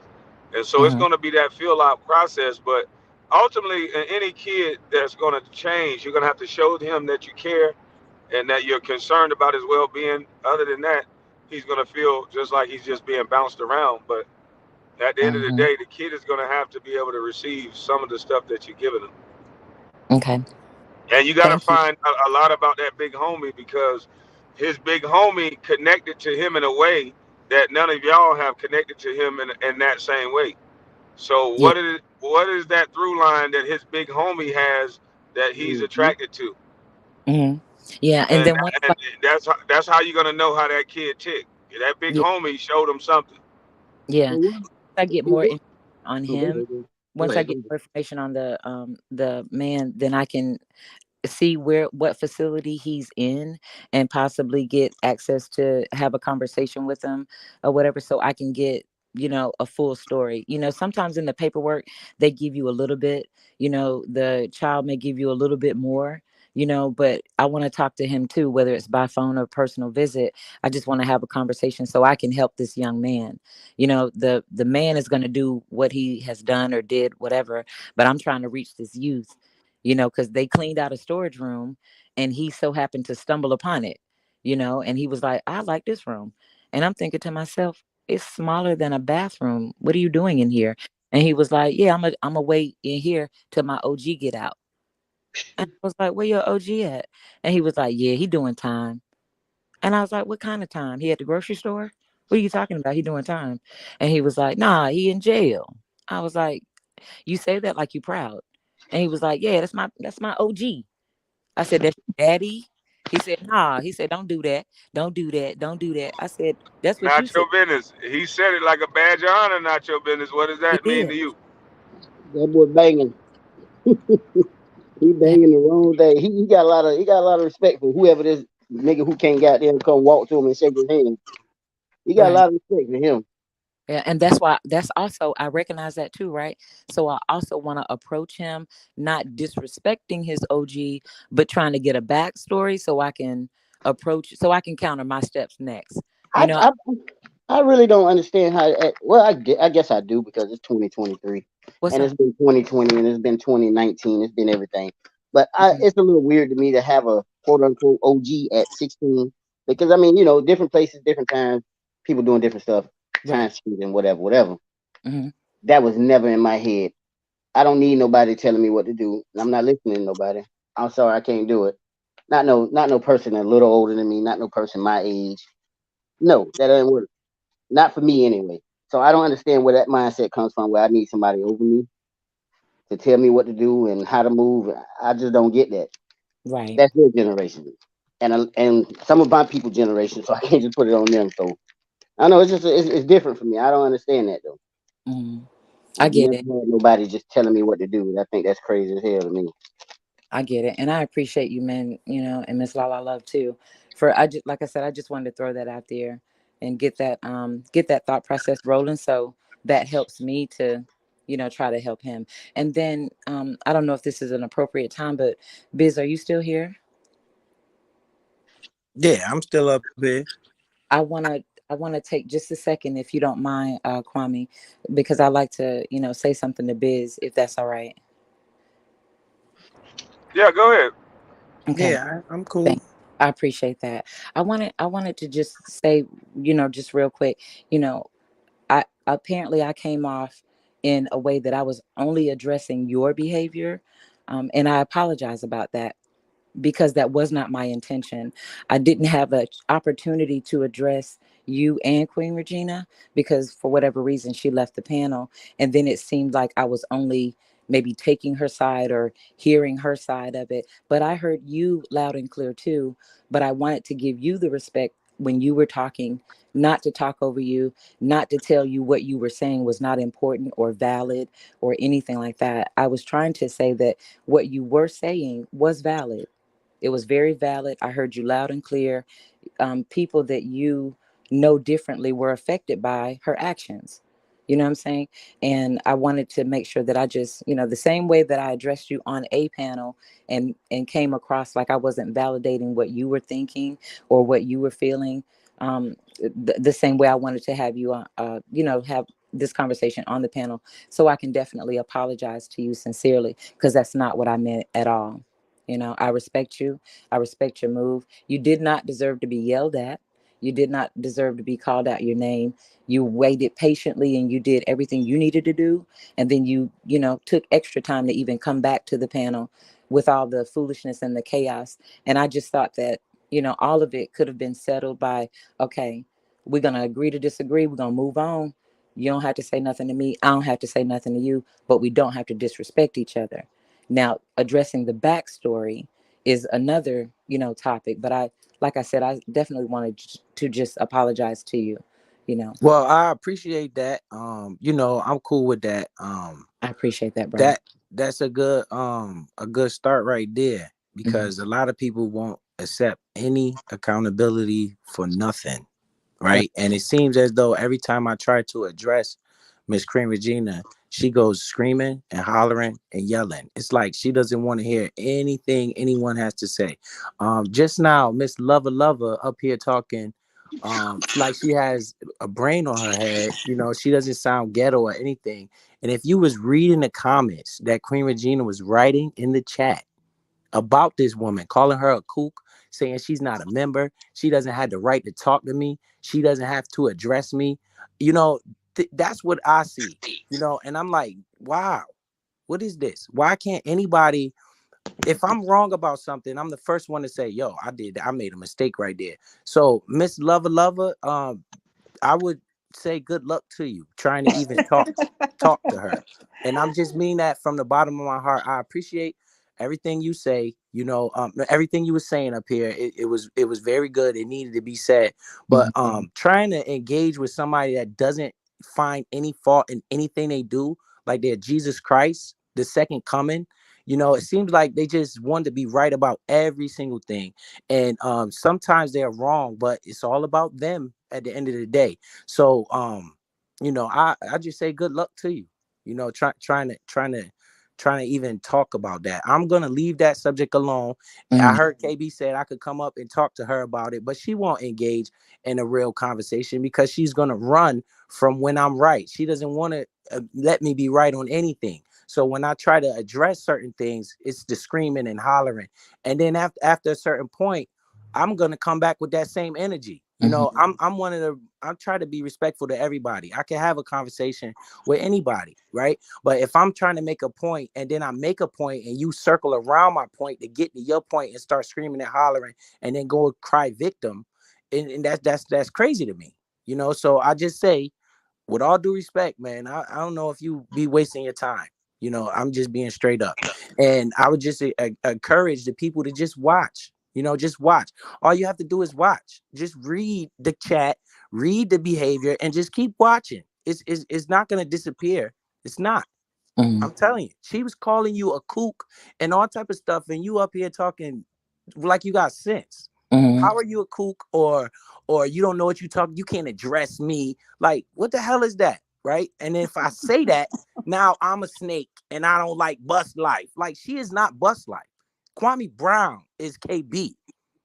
And so it's going to be Hmm. that feel out process. But ultimately, any kid that's going to change, you're going to have to show him that you care and that you're concerned about his well being. Other than that, he's going to feel just like he's just being bounced around. But at the end of the Hmm. day, the kid is going to have to be able to receive some of the stuff that you're giving him. Okay. And you got to Thank you. find a lot about that big homie because his big homie connected to him in a way that none of y'all have connected to him in that same way. So Yeah. what is that through line that his big homie has that he's Mm-hmm. attracted to? Hmm. Yeah. And And then once, and that's how you're gonna know how that kid tick. That big yeah, homie showed him something. yeah. So what? I get So more what? information on Oh, go him. ahead. Go Once I ahead. get Go ahead. more information on the man, then I can see what facility he's in and possibly get access to have a conversation with him or whatever, so I can get a full story. Sometimes in the paperwork they give you a little bit, the child may give you a little bit more, but I want to talk to him too, whether it's by phone or personal visit. I just want to have a conversation so I can help this young man. The man is going to do what he has done or did whatever, but I'm trying to reach this youth, because they cleaned out a storage room and he so happened to stumble upon it, and he was like, I like this room. And I'm thinking to myself, it's smaller than a bathroom. What are you doing in here? And he was like, yeah, I'm a wait in here till my OG get out. And I was like, where your OG at? And he was like, yeah, he doing time. And I was like, what kind of time? He at the grocery store? What are you talking about? He doing time. And he was like, nah, he in jail. I was like, you say that like you proud. And he was like, yeah, that's my OG. I said, that's your daddy? He said, nah. He said, don't do that. Don't do that. Don't do that. I said, that's what you Not said. your business. He said it like a badge of honor. Not your business. What does He that mean did. to you? That boy banging. He Yeah. banging the wrong day. He got a lot of respect for whoever this nigga who can't get there and come walk to him and shake his hand. He got a Right. lot of respect for him. Yeah. And that's why, that's also, I recognize that too, right? So I also want to approach him, not disrespecting his OG, but trying to get a backstory so I can so I can counter my steps next. You I know, I, I really don't understand how. Well, I guess I do because it's 2023 what's and up? it's been 2020 and it's been 2019. It's been everything. But Mhm. it's a little weird to me to have a quote unquote OG at 16 because different places, different times, people doing different stuff, Right. time and whatever, whatever. Hmm. That was never in my head. I don't need nobody telling me what to do. And I'm not listening to nobody. I'm sorry, I can't do it. Not no person a little older than me. Not no person my age. No, that doesn't work. Not for me anyway. So I don't understand where that mindset comes from. Where I need somebody over me to tell me what to do and how to move. I just don't get that. Right. That's their generation, and some of my people generation. So I can't just put it on them. So I know it's different for me. I don't understand that though. Hmm. I I've get never it. had nobody just telling me what to do. I think that's crazy as hell to me. I get it. And I appreciate you, man, and Miss Lala Love too. I just, like I said, I just wanted to throw that out there and get that thought process rolling. So that helps me to, try to help him. And then I don't know if this is an appropriate time, but Biz, are you still here? Yeah, I'm still up here. I want to take just a second, if you don't mind, Kwame, because I like to, say something to Biz, if that's all right. Yeah, go ahead. Okay. I'm cool. Thank I appreciate that. I wanted to just say, just real quick, you know, I came off in a way that I was only addressing your behavior. And I apologize about that, because that was not my intention. I didn't have an opportunity to address you and Queen Regina, because for whatever reason she left the panel, and then it seemed like I was only maybe taking her side or hearing her side of it. But I heard you loud and clear too, but I wanted to give you the respect when you were talking, not to talk over you, not to tell you what you were saying was not important or valid or anything like that. I was trying to say that what you were saying was valid. It was very valid. I heard you loud and clear. People that you know differently were affected by her actions. You know what I'm saying? And I wanted to make sure that I just, the same way that I addressed you on a panel and came across like I wasn't validating what you were thinking or what you were feeling. The same way I wanted to have you, have this conversation on the panel, so I can definitely apologize to you sincerely, because that's not what I meant at all. I respect you. I respect your move. You did not deserve to be yelled at. You did not deserve to be called out your name. You waited patiently and you did everything you needed to do. And then you took extra time to even come back to the panel with all the foolishness and the chaos. And I just thought that, all of it could have been settled by, okay, we're going to agree to disagree. We're going to move on. You don't have to say nothing to me. I don't have to say nothing to you, but we don't have to disrespect each other. Now, addressing the backstory is another, topic. But like I said, I definitely wanted to just apologize to you. You know, Well, I appreciate that. I'm cool with that. I appreciate that, brother. That that's a good start right there, Hmm. because a lot of people won't accept any accountability for nothing, Right. right? And it seems as though every time I try to address Miss Cream Regina, she goes screaming and hollering and yelling. It's like she doesn't want to hear anything anyone has to say. Just now, Miss Lover Lover up here talking, like she has a brain on her head. She doesn't sound ghetto or anything. And if you was reading the comments that Queen Regina was writing in the chat about this woman, calling her a kook, saying she's not a member, she doesn't have the right to talk to me, she doesn't have to address me, you know, that's what I see, and I'm like, wow, what is this? Why can't anybody, if I'm wrong about something, I'm the first one to say, yo, I did that. I made a mistake right there. So Miss Lover Lover, I would say good luck to you trying to even talk to her. And I'm just mean that from the bottom of my heart. I appreciate everything you say. Everything you were saying up here. It was very good. It needed to be said. But trying to engage with somebody that doesn't find any fault in anything they do, like they're Jesus Christ, the second coming. It seems like they just want to be right about every single thing. And sometimes they're wrong, but it's all about them at the end of the day. So I just say good luck to you. Trying to even talk about that. I'm gonna leave that subject alone. I Mm-hmm. heard KB said I could come up and talk to her about it, but she won't engage in a real conversation because she's gonna run from when I'm right. She doesn't want to let me be right on anything. So when I try to address certain things, it's the screaming and hollering. And then after a certain point, I'm gonna come back with that same energy. I'm one of the, I'm trying to be respectful to everybody. I can have a conversation with anybody, right? But if I'm trying to make a point and then I make a point and you circle around my point to get to your point and start screaming and hollering and then go cry victim, and that's crazy to me. So I just say, with all due respect, man, I don't know if you be wasting your time. I'm just being straight up. And I would just encourage the people to just watch. Just watch. All you have to do is watch. Just read the chat, read the behavior, and just keep watching. It's not going to disappear. It's not. Mm-hmm. I'm telling you. She was calling you a kook and all type of stuff, and you up here talking like you got sense. Mm-hmm. How are you a kook, or you don't know what you talk? You can't address me. Like, what the hell is that? right? And if I say that, now I'm a snake and I don't like Bustlife. Like, she is not Bustlife. Kwame Brown is KB.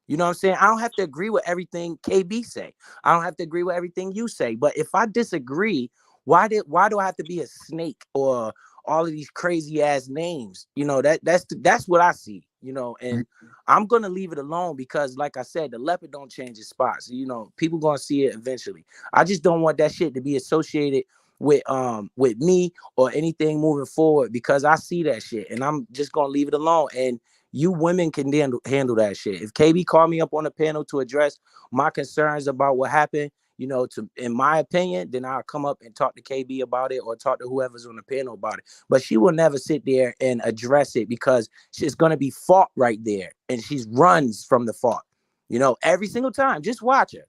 You know what I'm saying? I don't have to agree with everything KB say. I don't have to agree with everything you say. But if I disagree, why do I have to be a snake or all of these crazy ass names? You know, that's what I see, you know, and I'm gonna leave it alone because, like I said, the leopard don't change its spots. You know, people gonna see it eventually. I just don't want that shit to be associated with me or anything moving forward because I see that shit and I'm just gonna leave it alone. And you women can handle that shit. If KB called me up on the panel to address my concerns about what happened, you know, to in my opinion, then I'll come up and talk to KB about it or talk to whoever's on the panel about it. But she will never sit there and address it because she's gonna be fault right there, and she runs from the fault. You know, every single time. Just watch her.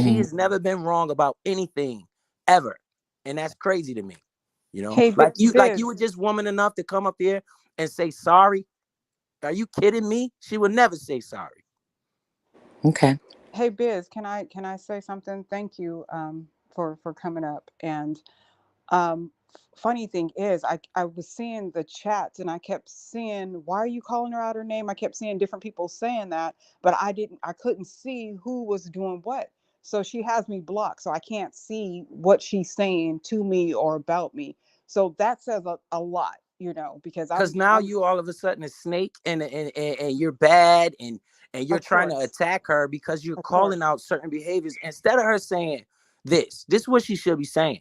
She has never been wrong about anything ever, and that's crazy to me. You know, Hey, like you Biz. were just woman enough to come up here and say sorry. Are you kidding me? She would never say sorry. Okay. Hey, Biz. Can I say something? Thank you for coming up. And funny thing is, I was seeing the chats and I kept seeing, why are you calling her out her name? I kept seeing different people saying that, but I couldn't see who was doing what. So she has me blocked, so I can't see what she's saying to me or about me. So that says a lot, you know, because Because I'm now I'm you all of a sudden a snake and you're bad and you're of trying to course, attack her because you're of calling course. out certain behaviors instead of her saying this is what she should be saying.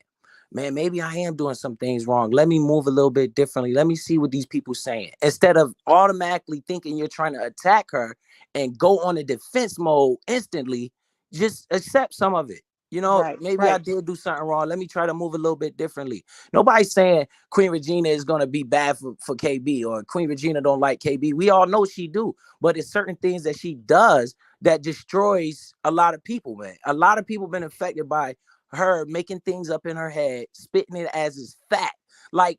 Man, maybe I am doing some things wrong. Let me move a little bit differently. Let me see what these people saying. Instead of automatically thinking you're trying to attack her and go on a defense mode instantly, just accept some of it. You know, Right, maybe I right, did do something wrong. Let me try to move a little bit differently. Nobody's saying Queen Regina is going to be bad for KB or Queen Regina don't like KB. We all know she do, but it's certain things that she does that destroys a lot of people, man. A lot of people been affected by her making things up in her head, spitting it as is fact. Like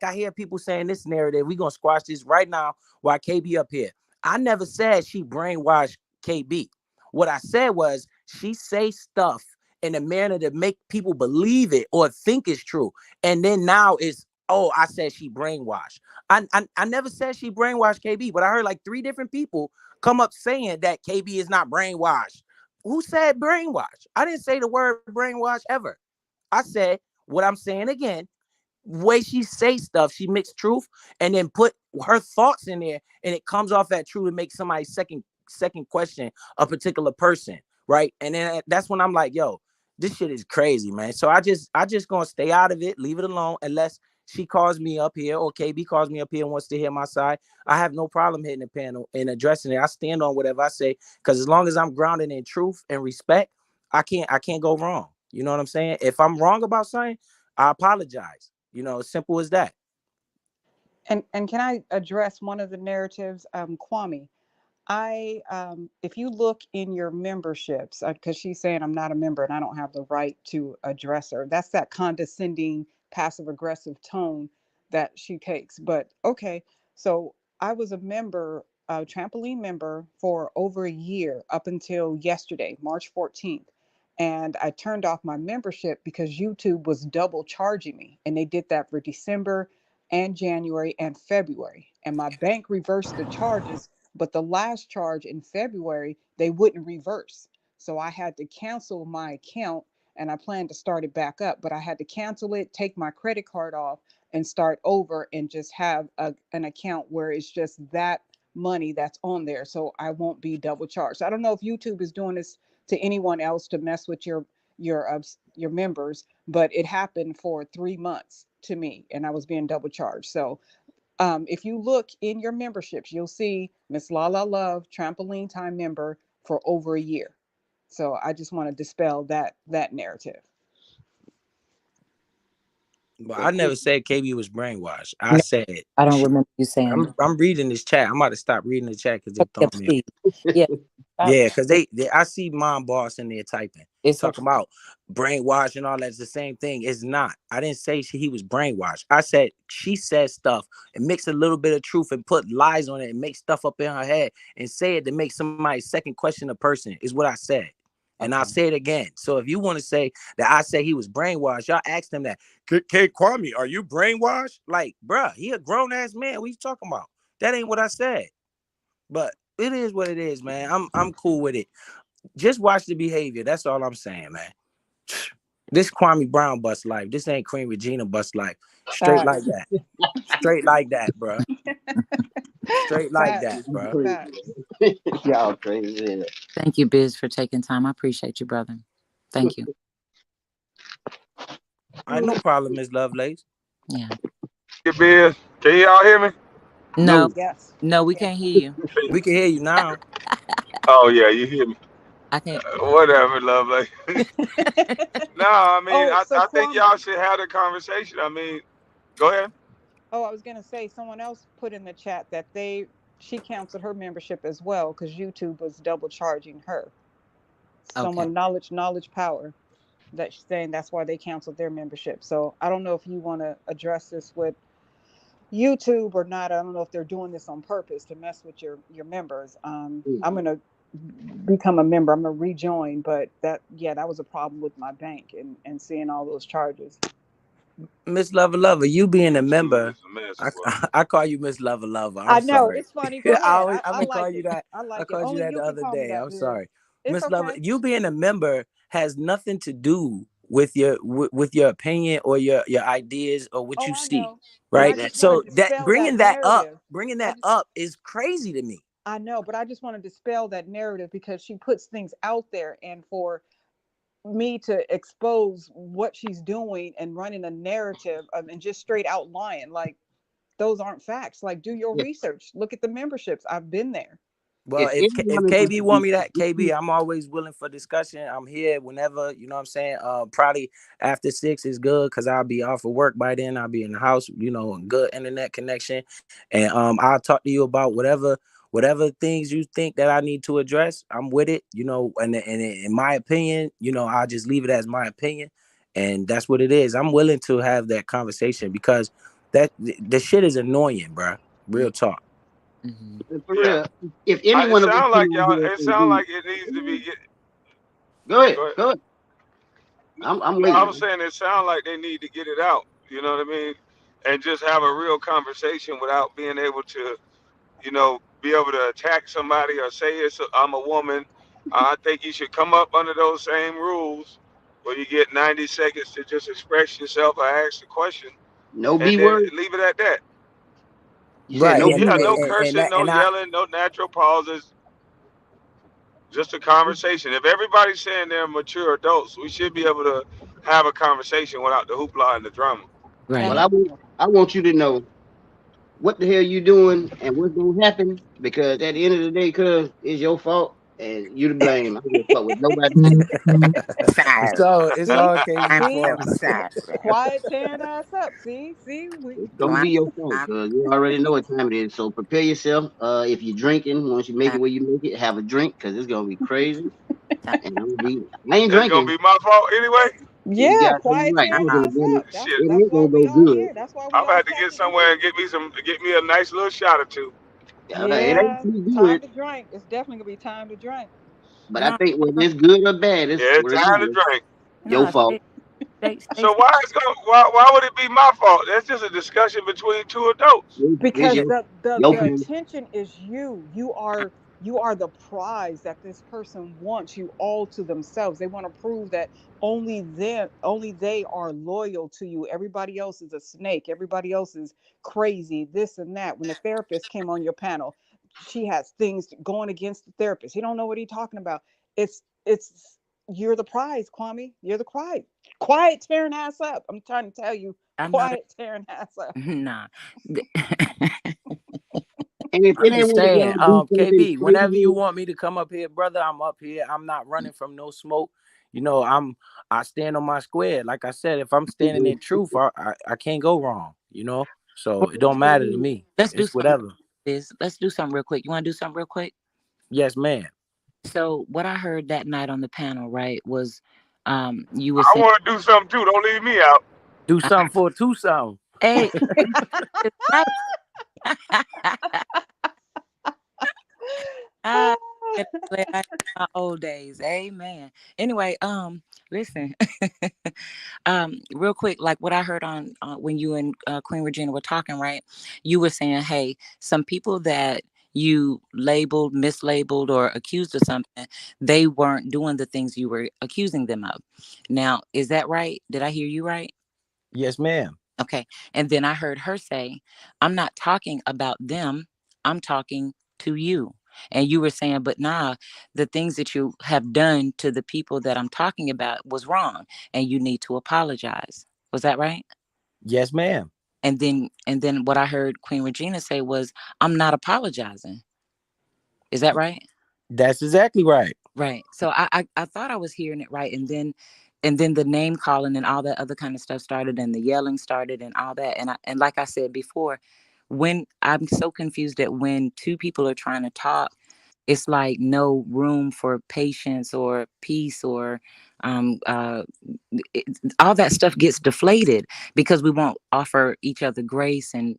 I hear people saying this narrative. We gonna squash this right now while KB up here. I never said she brainwashed KB. What I said was she say stuff in a manner to make people believe it or think it's true. And then now it's, oh, I said she brainwashed. I never said she brainwashed KB, but I heard like 3 different people come up saying that KB is not brainwashed. Who said brainwash? I didn't say the word brainwash ever. I said what I'm saying again. Way she say stuff, she mixed truth and then put her thoughts in there, and it comes off that true to make somebody second question a particular person, right? And then that's when I'm like, yo, this shit is crazy, man. So I just gonna stay out of it, leave it alone, unless she calls me up here or KB calls me up here and wants to hear my side. I have no problem hitting the panel and addressing it. I stand on whatever I say because as long as I'm grounded in truth and respect, I can't go wrong. You know what I'm saying? If I'm wrong about something, I apologize. You know, simple as that. And can I address one of the narratives, Kwame? If you look in your memberships, because she's saying I'm not a member and I don't have the right to address her. That's that condescending, passive aggressive tone that she takes. But okay, so I was a member, a trampoline member for over a year up until yesterday, March 14th. And I turned off my membership because YouTube was double charging me. And they did that for December and January and February. And my bank reversed the charges, but the last charge in February, they wouldn't reverse. So I had to cancel my account and I planned to start it back up, but I had to cancel it, take my credit card off, and start over and just have an account where it's just that money that's on there. So I won't be double charged. I don't know if YouTube is doing this to anyone else to mess with your members, but it happened for 3 months to me and I was being double charged. So if you look in your memberships, you'll see Miss Lala Love, trampoline time member for over a year. So I just want to dispel that narrative. But I never said KB was brainwashed. I No, said I don't she. remember you saying that. I'm reading this chat. I'm about to stop reading the chat because they Yeah, throwing me. please. Yeah, stop. Yeah, because they I see mom boss in there typing, It's okay. talking about brainwash and all that's the same thing. It's not. I didn't say he was brainwashed. I said she said stuff and mix a little bit of truth and put lies on it and make stuff up in her head and say it to make somebody second question a person is what I said. And I'll say it again. So if you want to say that I say he was brainwashed, y'all asked him that. K. Kwame, are you brainwashed? Like, bruh, he a grown ass man. What you talking about? That ain't what I said. But it is what it is, man. I'm cool with it. Just watch the behavior. That's all I'm saying, man. This Kwame Brown Bustlife. This ain't Queen Regina Bustlife. Straight like that. Straight like that, bruh. Straight like that, bro. Y'all crazy. Thank you, Biz, for taking time. I appreciate you, brother. Thank you. I no problem, Miss Lovelace. Yeah. Biz, can y'all hear me? No. Yes. No, we can't hear you. We can hear you now. Oh yeah, you hear me. I can't. Whatever, Lovelace. No, I mean, So I think Kwame. y'all should have the conversation. I mean, go ahead. Oh, I was gonna say someone else put in the chat that she canceled her membership as well because YouTube was double charging her. Okay. Someone knowledge power that's saying that's why they canceled their membership. So I don't know if you want to address this with YouTube or not. I don't know if they're doing this on purpose to mess with your members. I'm gonna become a member. I'm gonna rejoin, but that was a problem with my bank and seeing all those charges. Miss Lover, you being a YouTube member, is a mess, I call you Miss Lover. I I'm know sorry. it's funny. Go ahead. I I been like calling you it. that. I I like it. called you Only that you the can other call me day. that, I'm Biz. sorry, It's Miss Lover. okay. You being a member has nothing to do with your opinion or your ideas or what Oh, you I see, know. But I right? just want So to that dispel bringing that that narrative. up is crazy to me. I know, but I just want to dispel that narrative because she puts things out there, and for me to expose what she's doing and running a narrative and just straight out lying, like those aren't facts. Like, do your research. Look at the memberships. I've been there. Well, if KB want me that, KB, I'm always willing for discussion. I'm here whenever, you know what I'm saying? Probably after 6 is good because I'll be off of work by then. I'll be in the house, good internet connection. And I'll talk to you about whatever things you think that I need to address. I'm with it, and in my opinion, I'll just leave it as my opinion. And that's what it is. I'm willing to have that conversation because the shit is annoying, bro. Real talk. Mm-hmm. For real, if It anyone of us sound come like on y'all. here It and sound do, like it needs to be. go ahead, Go ahead. go ahead. I'm No, I waiting. was saying it sound like they need to get it out. You know what I mean? And just have a real conversation without being able to, be able to attack somebody or say I'm a woman. I think you should come up under those same rules where you get 90 seconds to just express yourself or ask the question, No and B then word. leave it at that. You said Right. no And B Yeah, word. no cursing, no yelling, no natural pauses. Just a conversation. If everybody's saying they're mature adults, we should be able to have a conversation without the hoopla and the drama. Well, Right. I want you to know what the hell you doing and what's gonna happen because at the end of the day, cuz it's your fault and you to blame. I don't give a fuck what nobody says. Sorry. it's See, all KB's fault. I'm sorry. quiet tearing ass up. See, we. It's gonna be your fault, cuz you already know what time it is. So prepare yourself. If you're drinking, once you make it where you make it, have a drink because it's gonna be crazy. And I ain't It's gonna drinking. be my fault anyway. You Yeah, goddamn quiet right. I tearing was gonna ass go. up. That's Shit, It that's ain't why gonna go we all good. here. That's why we I'm gonna all have to get tapping somewhere in. and get me a nice little shot or two. It ain't Yeah, too time good. to drink. It's definitely gonna be time to drink. But I think whether it's good or bad, it's Yeah, it's time to regardless drink. your fault. So why would it be my fault? That's just a discussion between two adults. It's Because the your attention is you. You are the prize that this person wants you all to themselves. They want to prove that only they are loyal to you. Everybody else is a snake. Everybody else is crazy, this and that. When the therapist came on your panel, she has things going against the therapist. He don't know what he's talking about. It's you're the prize, Kwame. You're the prize. Quiet tearing ass up. I'm trying to tell you, I'm not. quiet tearing ass up. Nah. And if it I'm ain't just one of saying, y'all do something KB, whenever you crazy, want me to come up here, brother, I'm up here. I'm not running from no smoke. I stand on my square. Like I said, if I'm standing in truth, I can't go wrong, So it don't matter to me. Let's do It's something. whatever. Let's do something real quick. You want to do something real quick? Yes, ma'am. So what I heard that night on the panel, right, was you were I saying, want to do something too. Don't leave me out. Do something for a two-song. hey, Glad I my old days. Amen. Anyway, listen, real quick, like what I heard on when you and Queen Regina were talking, right? You were saying, hey, some people that you labeled, mislabeled, or accused of something, they weren't doing the things you were accusing them of. Now, is that right? Did I hear you right? Yes, ma'am. Okay. And then I heard her say, I'm not talking about them. I'm talking to you. And you were saying, but nah, the things that you have done to the people that I'm talking about was wrong and you need to apologize. Was that right? Yes, ma'am. And then what I heard Queen Regina say was, I'm not apologizing. Is that right? That's exactly right. Right. So I thought I was hearing it right. And then the name calling and all that other kind of stuff started and the yelling started and all that. And like I said before, when I'm so confused that when two people are trying to talk, it's like no room for patience or peace or um uh it, all that stuff gets deflated because we won't offer each other grace and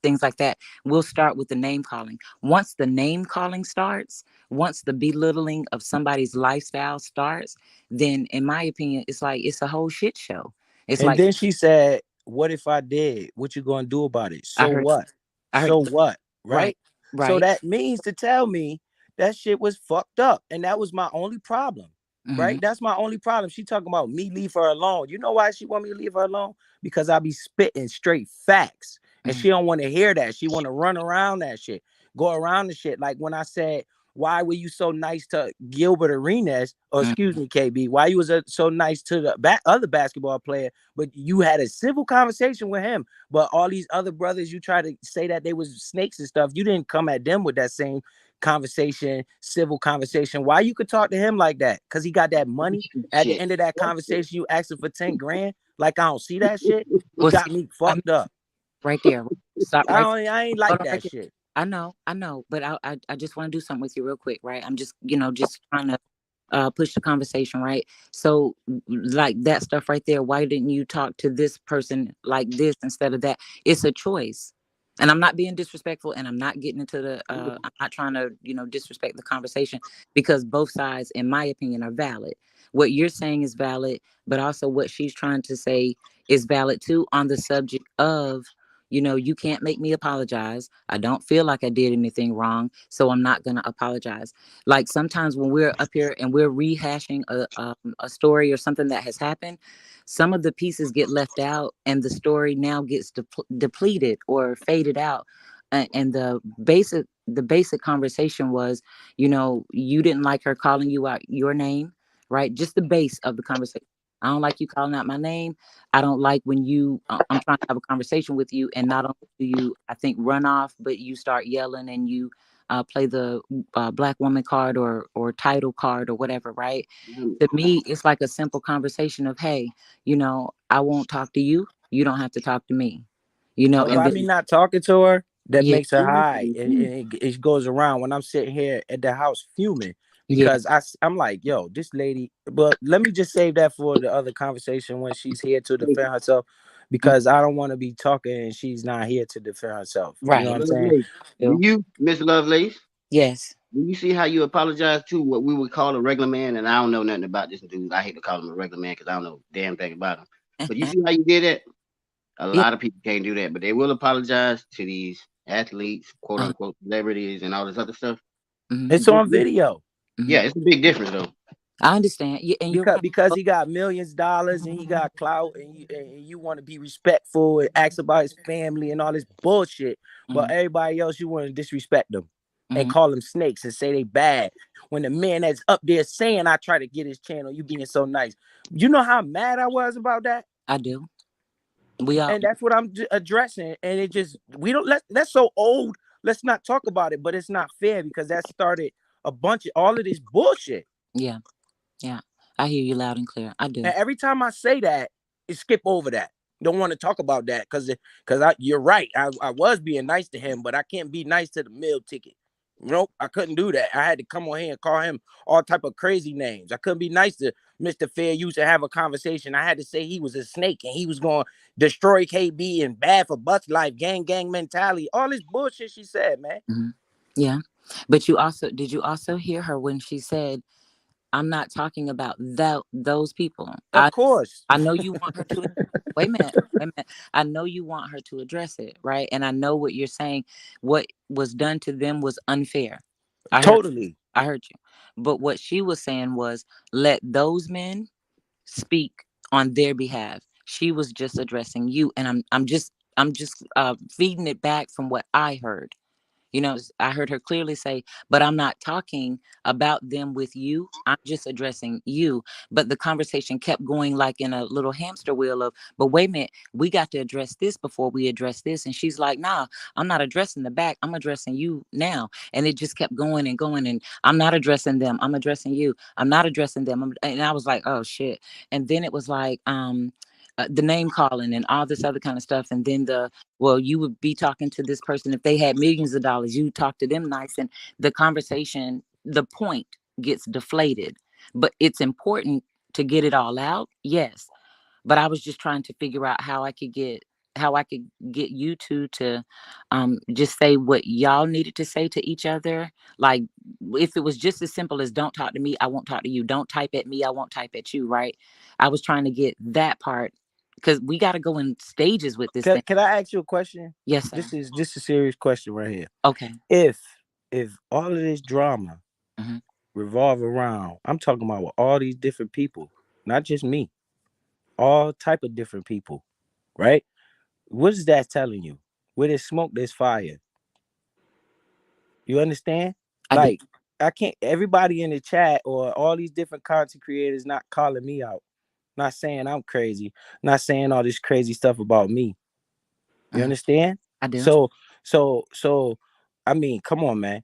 things like that. We'll start with the name calling. Once the name calling starts, once the belittling of somebody's lifestyle starts, then in my opinion it's like it's a whole shit show. It's And like then she said, "What if I did? What you gonna do about it? I So heard what? I heard So what? right, Right? So right. that means to tell me that shit was fucked up, and that was my only problem. Mm-hmm, Right? That's my only problem. She talking about me leave her alone. You know why she want me to leave her alone? Because I be spitting straight facts, and mm-hmm, she don't want to hear that. She want to run around that shit, go around the shit. Like when I said, "Why were you so nice to Gilbert Arenas?" Or excuse mm-hmm. me, KB. Why you was so nice to the other basketball player? But you had a civil conversation with him. But all these other brothers, you try to say that they was snakes and stuff. You didn't come at them with that same conversation, civil conversation. Why you could talk to him like that? Because he got that money. At the Shit. end of that conversation, you asked him for 10 grand. Like I don't see that shit. You Well, see, got me I mean, fucked up. right there. Stop right I ain't Hold like on right that there. shit. I know, but I just want to do something with you real quick, right? I'm just, just trying to push the conversation, right? So, like that stuff right there, why didn't you talk to this person like this instead of that? It's a choice. And I'm not being disrespectful and I'm not getting into I'm not trying to, disrespect the conversation because both sides, in my opinion, are valid. What you're saying is valid, but also what she's trying to say is valid too on the subject of you can't make me apologize. I don't feel like I did anything wrong, so I'm not going to apologize. Like sometimes when we're up here and we're rehashing a story or something that has happened, some of the pieces get left out and the story now gets depleted or faded out. And the basic conversation was, you didn't like her calling you out your name, right? Just the base of the conversation. I don't like you calling out my name. I don't like when I'm trying to have a conversation with you, and not only do you, I think, run off, but you start yelling and you play the black woman card or title card or whatever, right? To me, it's like a simple conversation of, hey, I won't talk to you. You don't have to talk to me, But and by then, me not talking to her, that yeah, makes her high, and it goes around when I'm sitting here at the house fuming yeah, because I'm like, yo, this lady. But let me just save that for the other conversation when she's here to defend herself, mm, because I don't want to be talking and she's not here to defend herself. You know what right. I'm saying? Lovelace, do you, Miss Lovelace, Yes. do you see how you apologize to what we would call a regular man? And I don't know nothing about this dude. I hate to call him a regular man because I don't know damn thing about him. But you see how you did that? A Yeah. lot of people can't do that, but they will apologize to these athletes, quote Uh, unquote celebrities, and all this other stuff. mhm, It's on video. Yeah, mhm. it's a big difference though. I understand. Yeah, and you're right. Because he got millions of dollars and he got clout, and you want to be respectful and ask about his family and all this bullshit, but Mhm, everybody else you want to disrespect them and mhm. call them snakes and say they bad when the man that's up there saying I try to get his channel, you being so nice. You know how mad I was about that? I do. We all. And that's what I'm addressing. And it just, we don't that's so old. Let's not talk about it, but it's not fair because that started a bunch of all of this bullshit. Yeah, yeah. I hear you loud and clear. I do. And every time I say that, it skip over that. Don't want to talk about that because you're right. I was being nice to him, but I can't be nice to the meal ticket. Nope, I couldn't do that. I had to come on here and call him all type of crazy names. I couldn't be nice to Mr. Fair. Used to have a conversation. I had to say he was a snake and he was going to destroy KB and bad for Bustlife, gang mentality. All this bullshit she said, man. Mhm. Yeah. But did you also hear her when she said, I'm not talking about those people. Of course. I know you want her to wait a minute. Wait a minute. I know you want her to address it, right? And I know what you're saying. What was done to them was unfair. Totally. I heard you. But what she was saying was let those men speak on their behalf. She was just addressing you, and I'm just feeding it back from what I heard. I heard her clearly say, but I'm not talking about them with you. I'm just addressing you. But the conversation kept going like in a little hamster wheel of, but wait a minute, we got to address this before we address this. And she's like, nah, I'm not addressing the back. I'm addressing you now. And it just kept going and going. And I'm not addressing them. I'm addressing you. I'm not addressing them. And I was like, oh shit. And then it was like, the name calling and all this other kind of stuff. And then well, you would be talking to this person if they had millions of dollars. You talk to them nice, and the conversation, the point gets deflated. But it's important to get it all out, yes. But I was just trying to figure out how I could get you two to just say what y'all needed to say to each other. Like if it was just as simple as don't talk to me, I won't talk to you. Don't type at me, I won't type at you, right? I was trying to get that part because we got to go in stages with this thing. Can I ask you a question? Yes, sir. This is a serious question right here. Okay. If all of this drama revolve around, I'm talking about with all these different people, not just me, all type of different people, right? What is that telling you? Where there's smoke, there's fire. You understand? Like, I can't, everybody in the chat or all these different content creators not calling me out, not saying I'm crazy, not saying all this crazy stuff about me. You understand? I do. So, I mean, come on, man.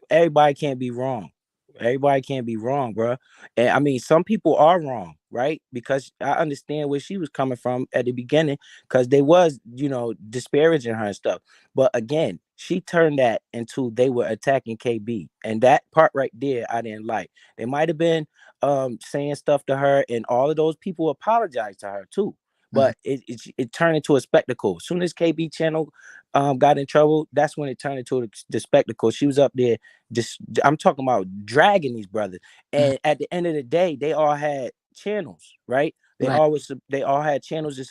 Everybody can't be wrong. Everybody can't be wrong, bro. And I mean, some people are wrong, right? Because I understand where she was coming from at the beginning, because they was, disparaging her and stuff. But again, she turned that into they were attacking KB, and that part right there, I didn't like. They might have been saying stuff to her, and all of those people apologized to her too. But it turned into a spectacle. As soon as KB channel got in trouble, that's when it turned into the spectacle. She was up there, I'm talking about dragging these brothers. And at the end of the day, they all had channels, right? They all had channels to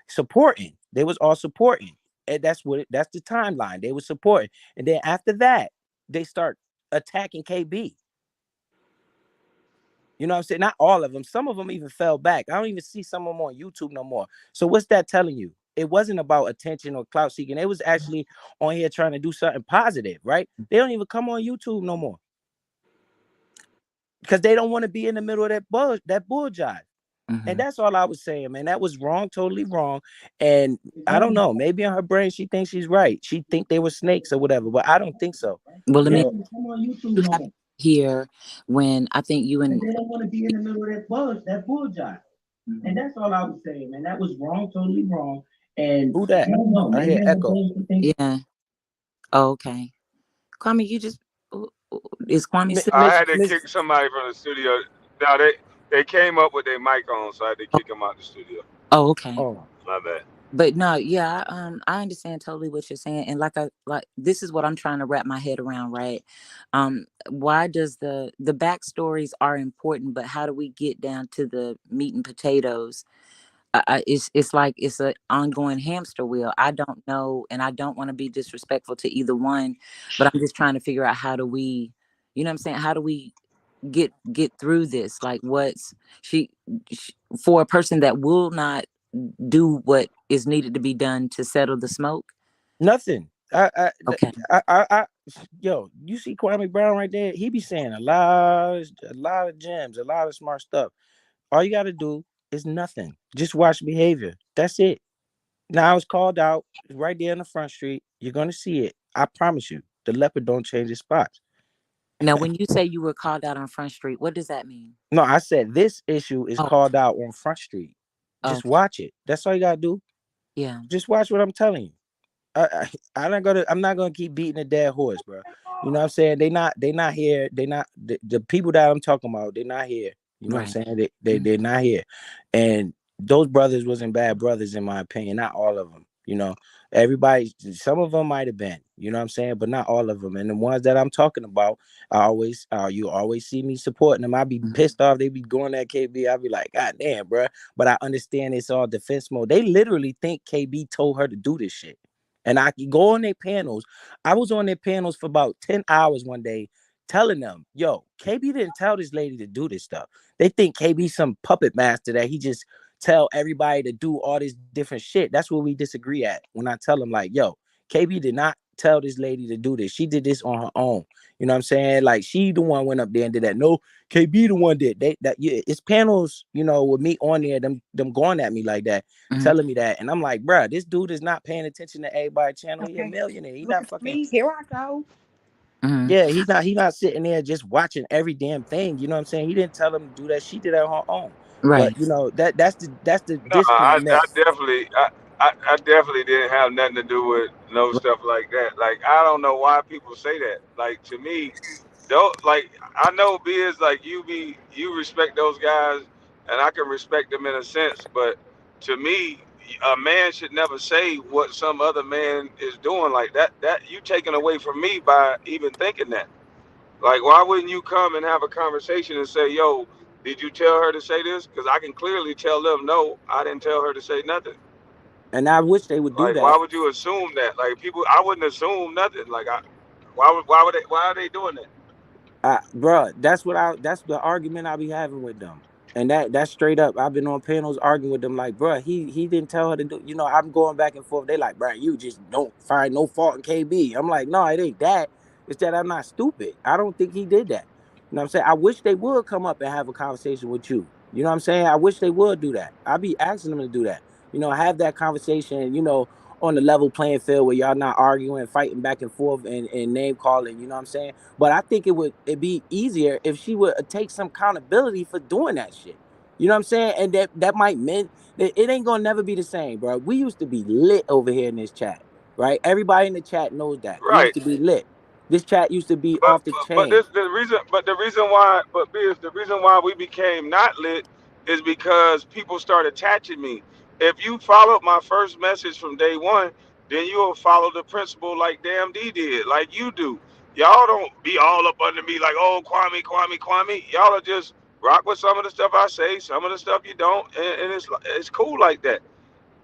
supporting. They was all supporting, and that's the timeline. They were supporting, and then after that, they start attacking KB. You know what I'm saying? Not all of them. Some of them even fell back. I don't even see some of them on YouTube no more. So what's that telling you? It wasn't about attention or clout seeking. It was actually on here trying to do something positive, right? They don't even come on YouTube no more because they don't want to be in the middle of that bull jive. And that's all I was saying, man. That was wrong, totally wrong. And I don't know. Maybe in her brain, she thinks she's right. She think they were snakes or whatever, but I don't think so. Well, let me here when I think you and they don't want to be in the middle of that bull jive. And that's all I was saying, man. That was wrong, totally wrong. And who that? I hear echo. Yeah. Oh, okay. Kwame, you just is Kwame still? I had to kick somebody from the studio. Now they came up with their mic on, so I had to kick them out the studio. Oh, okay. Oh, my bad. But no, yeah, I understand totally what you're saying, and like this is what I'm trying to wrap my head around, right? Why does the backstories are important, but how do we get down to the meat and potatoes? It's like it's an ongoing hamster wheel. I don't know, and I don't want to be disrespectful to either one, but I'm just trying to figure out how do we, you know what I'm saying? How do we get through this? Like what's she for a person that will not do what is needed to be done to settle the smoke? Nothing. Okay. Yo, you see Kwame Brown right there? He be saying a lot of gems, a lot of smart stuff. All you got to do is nothing. Just watch behavior. That's it. Now it's called out right there in the front street. You're gonna see it. I promise you. The leopard don't change his spots. Now, when you say you were called out on Front Street, what does that mean? No, I said this issue is called out on Front Street. Just watch it. That's all you gotta do. Yeah. Just watch what I'm telling you. I'm not gonna keep beating a dead horse, bro. You know what I'm saying? They not here. They not the people that I'm talking about. They're not here. You know what I'm saying? They're not here. And those brothers wasn't bad brothers in my opinion. Not all of them. You know, everybody, some of them might have been, you know what I'm saying, but not all of them. And the ones that I'm talking about, you always see me supporting them. I be pissed off. They be going at KB. I be like, God damn, bro. But I understand it's all defense mode. They literally think KB told her to do this shit. And I can go on their panels. I was on their panels for about 10 hours one day telling them, yo, KB didn't tell this lady to do this stuff. They think KB some puppet master that he just tell everybody to do all this different shit. That's where we disagree at. When I tell them like, yo, KB did not tell this lady to do this. She did this on her own. You know what I'm saying? Like she the one went up there and did that. No, KB the one did. Yeah, it's panels, you know, with me on there, them going at me like that, telling me that. And I'm like, bruh, this dude is not paying attention to everybody's channel. He a millionaire. He not fucking Me, here I go. yeah, he's not sitting there just watching every damn thing. You know what I'm saying? He didn't tell them to do that. She did it on her own. But you know, that's the No, I disconnect. definitely didn't have nothing to do with no stuff like that. Like I don't know why people say that. Like to me, don't like I know Biz like you respect those guys and I can respect them in a sense, but to me, a man should never say what some other man is doing like that. That you taken away from me by even thinking that. Like, why wouldn't you come and have a conversation and say, yo, did you tell her to say this? Because I can clearly tell them, no, I didn't tell her to say nothing. And I wish they would do Like, that. why would you assume that? Like, people, I wouldn't assume nothing. Like, why are they doing that? Bruh, that's the argument I be having with them. And that's straight up. I've been on panels arguing with them like, bruh, he didn't tell her to do, you know, I'm going back and forth. They like, bruh, you just don't find no fault in KB. I'm like, no, it ain't that. It's that I'm not stupid. I don't think he did that. You know what I'm saying? I wish they would come up and have a conversation with you. You know what I'm saying? I wish they would do that. I be asking them to do that. You know, have that conversation, you know, on the level playing field where y'all not arguing, fighting back and forth and name calling, you know what I'm saying? But I think it'd be easier if she would take some accountability for doing that shit. You know what I'm saying? And that might mean that it ain't gonna never be the same, bro. We used to be lit over here in this chat, right? Everybody in the chat knows that. We Right. used to be lit. This chat used to be But off the but chain. this the reason why the reason why we became not lit is because people started attaching me. If you followed my first message from day one, then you'll follow the principle like Damn D did, like you do. Y'all don't be all up under me like, oh, Kwame. Y'all are just rock with some of the stuff I say, some of the stuff you don't, and it's cool like that.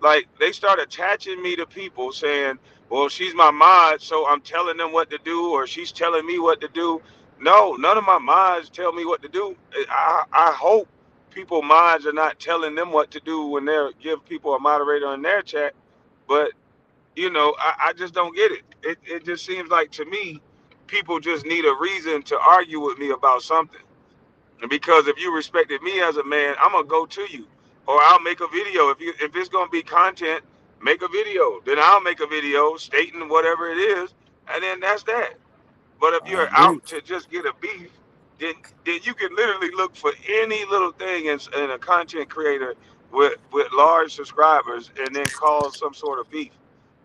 Like they start attaching me to people saying, well, she's my mod, so I'm telling them what to do, or she's telling me what to do. No, none of my mods tell me what to do. I hope people mods are not telling them what to do when they give people a moderator in their chat. But I just don't get it. It just seems like to me, people just need a reason to argue with me about something. Because if you respected me as a man, I'm gonna go to you, or I'll make a video. If it's gonna be content, make a video. Then I'll make a video stating whatever it is, and then that's that. But if I you're agree. out to just get a beef, then you can literally look for any little thing in a content creator with large subscribers and then cause some sort of beef.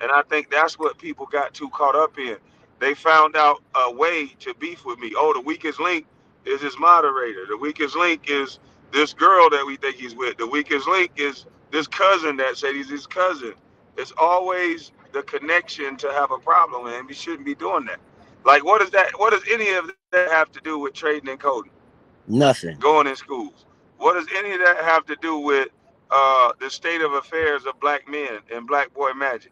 And I think that's what people got too caught up in. They found out a way to beef with me. Oh, the weakest link is his moderator. The weakest link is this girl that we think he's with. The weakest link is this cousin that said he's his cousin. It's always the connection to have a problem, and we shouldn't be doing that. Like, what is that? What does any of that have to do with trading and coding, Nothing. going in schools? What does any of that have to do with the state of affairs of black men and black boy magic?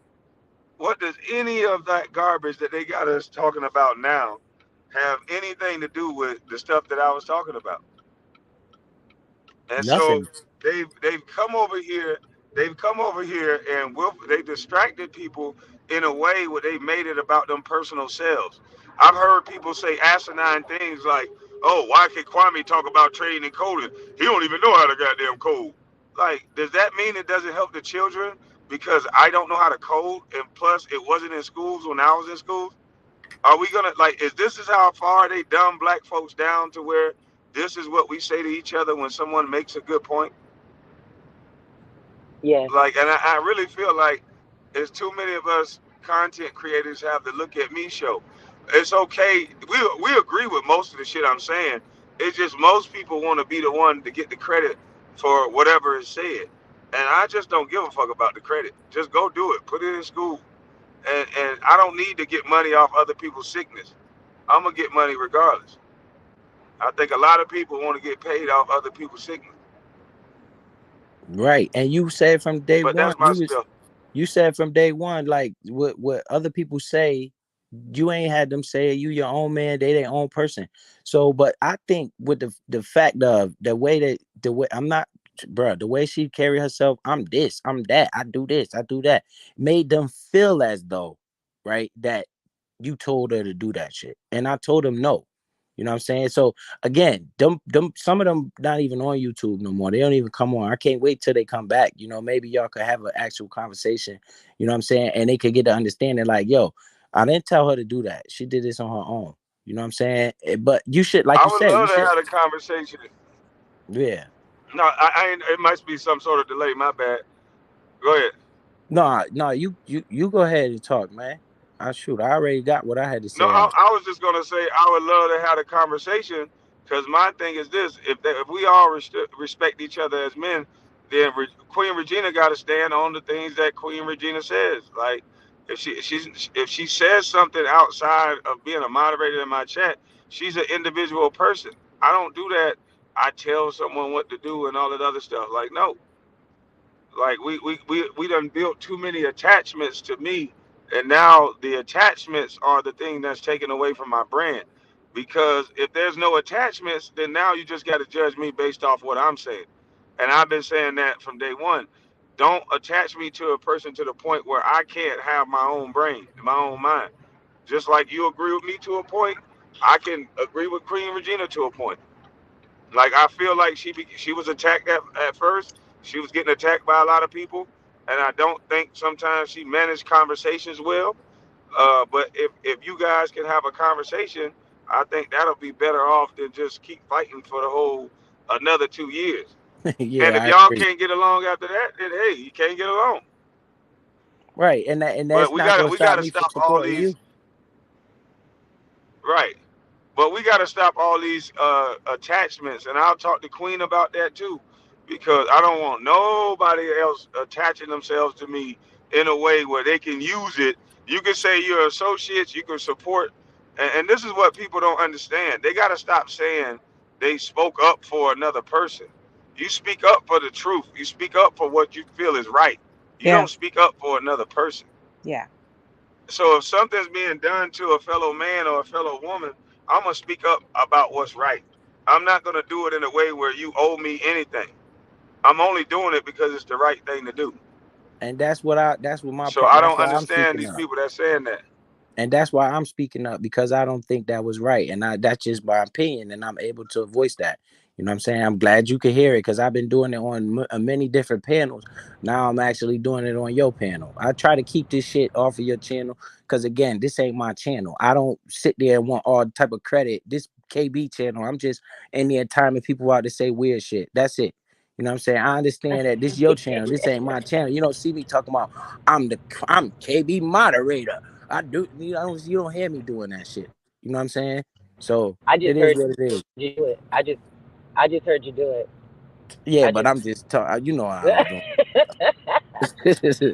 What does any of that garbage that they got us talking about now have anything to do with the stuff that I was talking about? And so Nothing. they've come over here. They've come over here and they distracted people in a way where they made it about them personal selves. I've heard people say asinine things like, "Oh, why can Kwame talk about trading and coding? He don't even know how to goddamn code." Like, does that mean it doesn't help the children because I don't know how to code? And plus, it wasn't in schools when I was in schools. Are we gonna like? Is this is how far they dumb black folks down to where this is what we say to each other when someone makes a good point? Yes. Like, and I really feel like it's too many of us content creators have the look at me show. It's okay. We agree with most of the shit I'm saying. It's just most people want to be the one to get the credit for whatever is said. And I just don't give a fuck about the credit. Just go do it. Put it in school. And I don't need to get money off other people's sickness. I'm gonna get money regardless. I think a lot of people want to get paid off other people's sickness. Right. And you said from day But one, that's my stuff. you said from day one, like what other people say, you ain't had them say it. You your own man, they their own person. So, but I think with the fact of the way I'm not, bruh, the way she carry herself, I'm this, I'm that, I do this, I do that, made them feel as though, right, that you told her to do that shit. And I told them no. You know what I'm saying? So again, them some of them not even on YouTube no more. They don't even come on. I can't wait till they come back. You know, maybe y'all could have an actual conversation, you know what I'm saying? And they could get the understanding like, yo, I didn't tell her to do that. She did this on her own. You know what I'm saying? But you should, like I you would said, you love to should, have a conversation. yeah. No, it must be some sort of delay. My bad. Go ahead. No, you go ahead and talk, man. I already got what I had to No, say out. I was just gonna say I would love to have a conversation because my thing is this: if we all respect each other as men, then Queen Regina got to stand on the things that Queen Regina says. Like if she says something outside of being a moderator in my chat, she's an individual person. I don't do that. I tell someone what to do and all that other stuff. Like no, like we done built too many attachments to me, and now the attachments are the thing that's taken away from my brand. Because if there's no attachments, then now you just got to judge me based off what I'm saying. And I've been saying that from day one. Don't attach me to a person to the point where I can't have my own brain, my own mind. Just like you agree with me to a point, I can agree with Queen Regina to a point. Like I feel like she was attacked at first. She was getting attacked by a lot of people, and I don't think sometimes she managed conversations well. But if you guys can have a conversation, I think that'll be better off than just keep fighting for the whole another 2 years. And Yeah, if I y'all agree. can't get along after that, then hey, you can't get along. Right. And But that's not gonna we stop gotta me from stop all supporting these. you. Right. But we got to stop all these attachments, and I'll talk to Queen about that too, because I don't want nobody else attaching themselves to me in a way where they can use it. You can say you're associates, you can support, and this is what people don't understand. They got to stop saying they spoke up for another person. You speak up for the truth. You speak up for what you feel is right. You Yeah. don't speak up for another person. Yeah. So if something's being done to a fellow man or a fellow woman, I'm gonna speak up about what's right. I'm not gonna do it in a way where you owe me anything. I'm only doing it because it's the right thing to do. And that's what my So part. I That's don't why I'm understand speaking these up. people that's saying that. And that's why I'm speaking up, because I don't think that was right, and that's just my opinion, and I'm able to voice that. You know what I'm saying? I'm glad you could hear it, because I've been doing it on many different panels. Now I'm actually doing it on your panel. I try to keep this shit off of your channel, because again, this ain't my channel. I don't sit there and want all type of credit. This KB channel, I'm just in there timing people out to say weird shit. That's it. You know what I'm saying? I understand that this is your channel. This ain't my channel. You don't see me talking about I'm KB moderator. I do. You don't hear me doing that shit. You know what I'm saying? So I it just is heard what it is. you do it. I just heard you do it. Yeah, I but just I'm just talking. You know how I'm doing.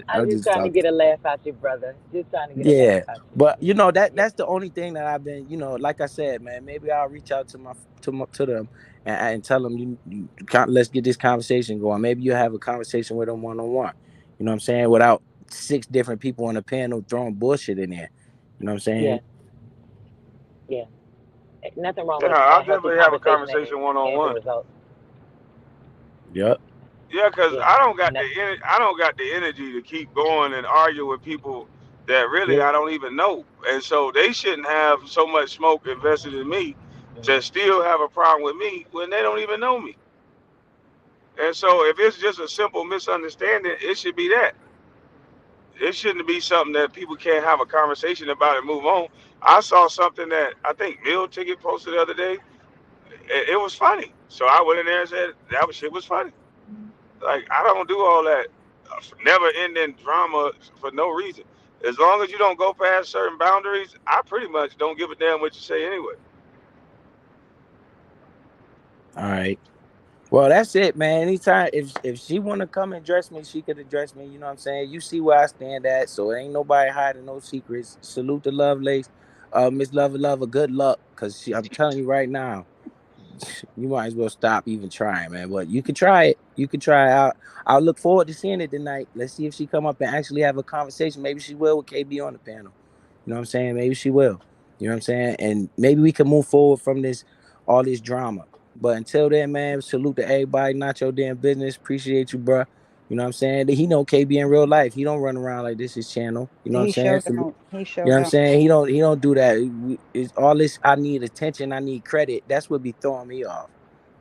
I'm I'm just just trying to talking. get a laugh out you, brother. Just trying to get a laugh Yeah, out but you. Yeah. that's the only thing that I've been. Like I said, man. Maybe I'll reach out to them and tell them you can't, let's get this conversation going. Maybe you have a conversation with them one on one. You know what I'm saying? Without six different people on the panel throwing bullshit in there. You know what I'm Yeah. saying? Yeah. Nothing wrong Yeah, with I'll a healthy definitely have a conversation and conversation one on end the one. result. Yep. Yeah, cause Yeah. No, I don't got the energy to keep going and argue with people that really yeah. I don't even know, and so they shouldn't have so much smoke invested in me to Mm-hmm. still have a problem with me when they don't even know me. And so if it's just a simple misunderstanding, it should be that. It shouldn't be something that people can't have a conversation about and move on. I saw something that I think Meal Ticket posted the other day. It was funny. So I went in there and said shit was funny. Like I don't do all that never ending drama for no reason. As long as you don't go past certain boundaries, I pretty much don't give a damn what you say anyway. All right. Well, that's it, man. Anytime if she wanna come and address me, she could address me. You know what I'm saying? You see where I stand at, so ain't nobody hiding no secrets. Salute the Lovelace, Miss Lover, good luck, cause I'm telling you right now, you might as well stop even trying, man. But you could try it. You could try it out. I'll look forward to seeing it tonight. Let's see if she come up and actually have a conversation. Maybe she will with KB on the panel. You know what I'm saying? Maybe she will. You know what I'm saying? And maybe we can move forward from all this drama. But until then, man, salute to everybody. Not your damn business. Appreciate you, bro. You know what I'm saying? He know KB in real life. He don't run around like this his channel. You know what I'm He saying? sure don't. He You sure know what I'm don't. saying? He don't do that. It's all this. I need attention. I need credit. That's what be throwing me off.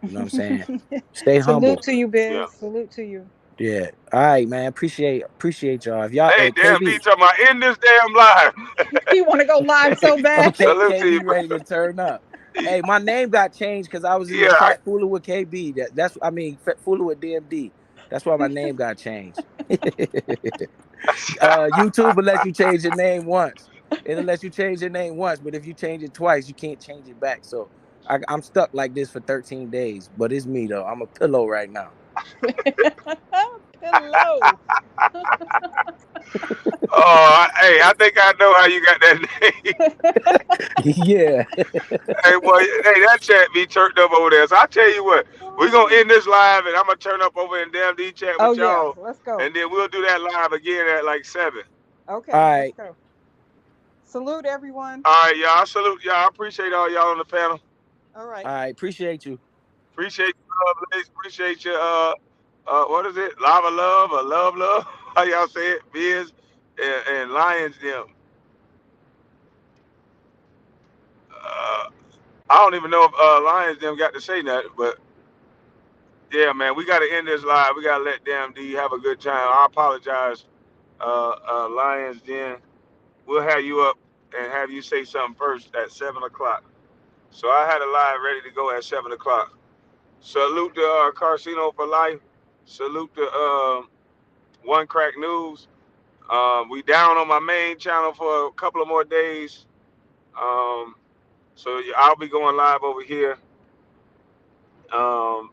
You know what I'm saying? Stay Salute humble. to you, Yeah. Biz. Salute to you. Yeah. All right, man. Appreciate y'all. If y'all, Hey, damn, D KB. talking about end this damn live. He want to go live so bad. Okay, Salute to you, KB bro. ready to turn up. Hey, my name got changed because I was in the Yeah, chat fooling with KB. That's I mean fooling with DMD. That's why my name got changed. YouTube will let you change your name once. It'll let you change your name once, but if you change it twice, you can't change it back. So I'm stuck like this for 13 days. But it's me though. I'm a pillow right now. Pillow. oh, hey, I think I know how you got that name. Yeah. Hey, boy, hey, that chat be turned up over there. So I tell you what, we're gonna end this live, and I'm gonna turn up over in damn D chat Oh with yeah, y'all, let's go. and then we'll do that live again at like 7. All Okay, let's right. go. Salute everyone. All right, y'all. I salute y'all. I appreciate all y'all on the panel. All right. All right. Appreciate you. Appreciate you, Blaze. Appreciate you. What is it? Lava love or love? How y'all say it? Biz and Lions them. Uh, I don't even know if Lions them got to say nothing, but yeah, man, we got to end this live. We got to let damn D have a good time. I apologize, Lions Den. We'll have you up and have you say something first at 7 o'clock. So I had a live ready to go at 7 o'clock. Salute to Carcino for life. Salute to One Crack News. We down on my main channel for a couple of more days. Um, so yeah, I'll be going live over here. Um,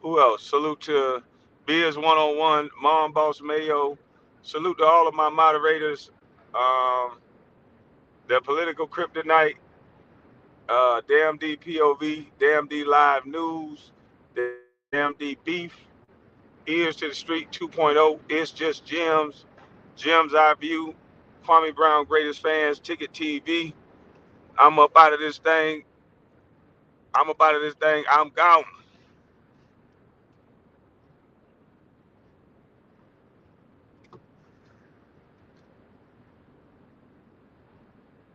who else? Salute to Biz 101, Mom Boss Mayo. Salute to all of my moderators. Um, the political kryptonite, Damn D POV, Damn D Live News, Damn D Beef, Ears to the Street 2.0, It's Just Gems, Gems Eye View, Kwame Brown Greatest Fans, Ticket TV. I'm up out of this thing. I'm up out of this thing. I'm gone.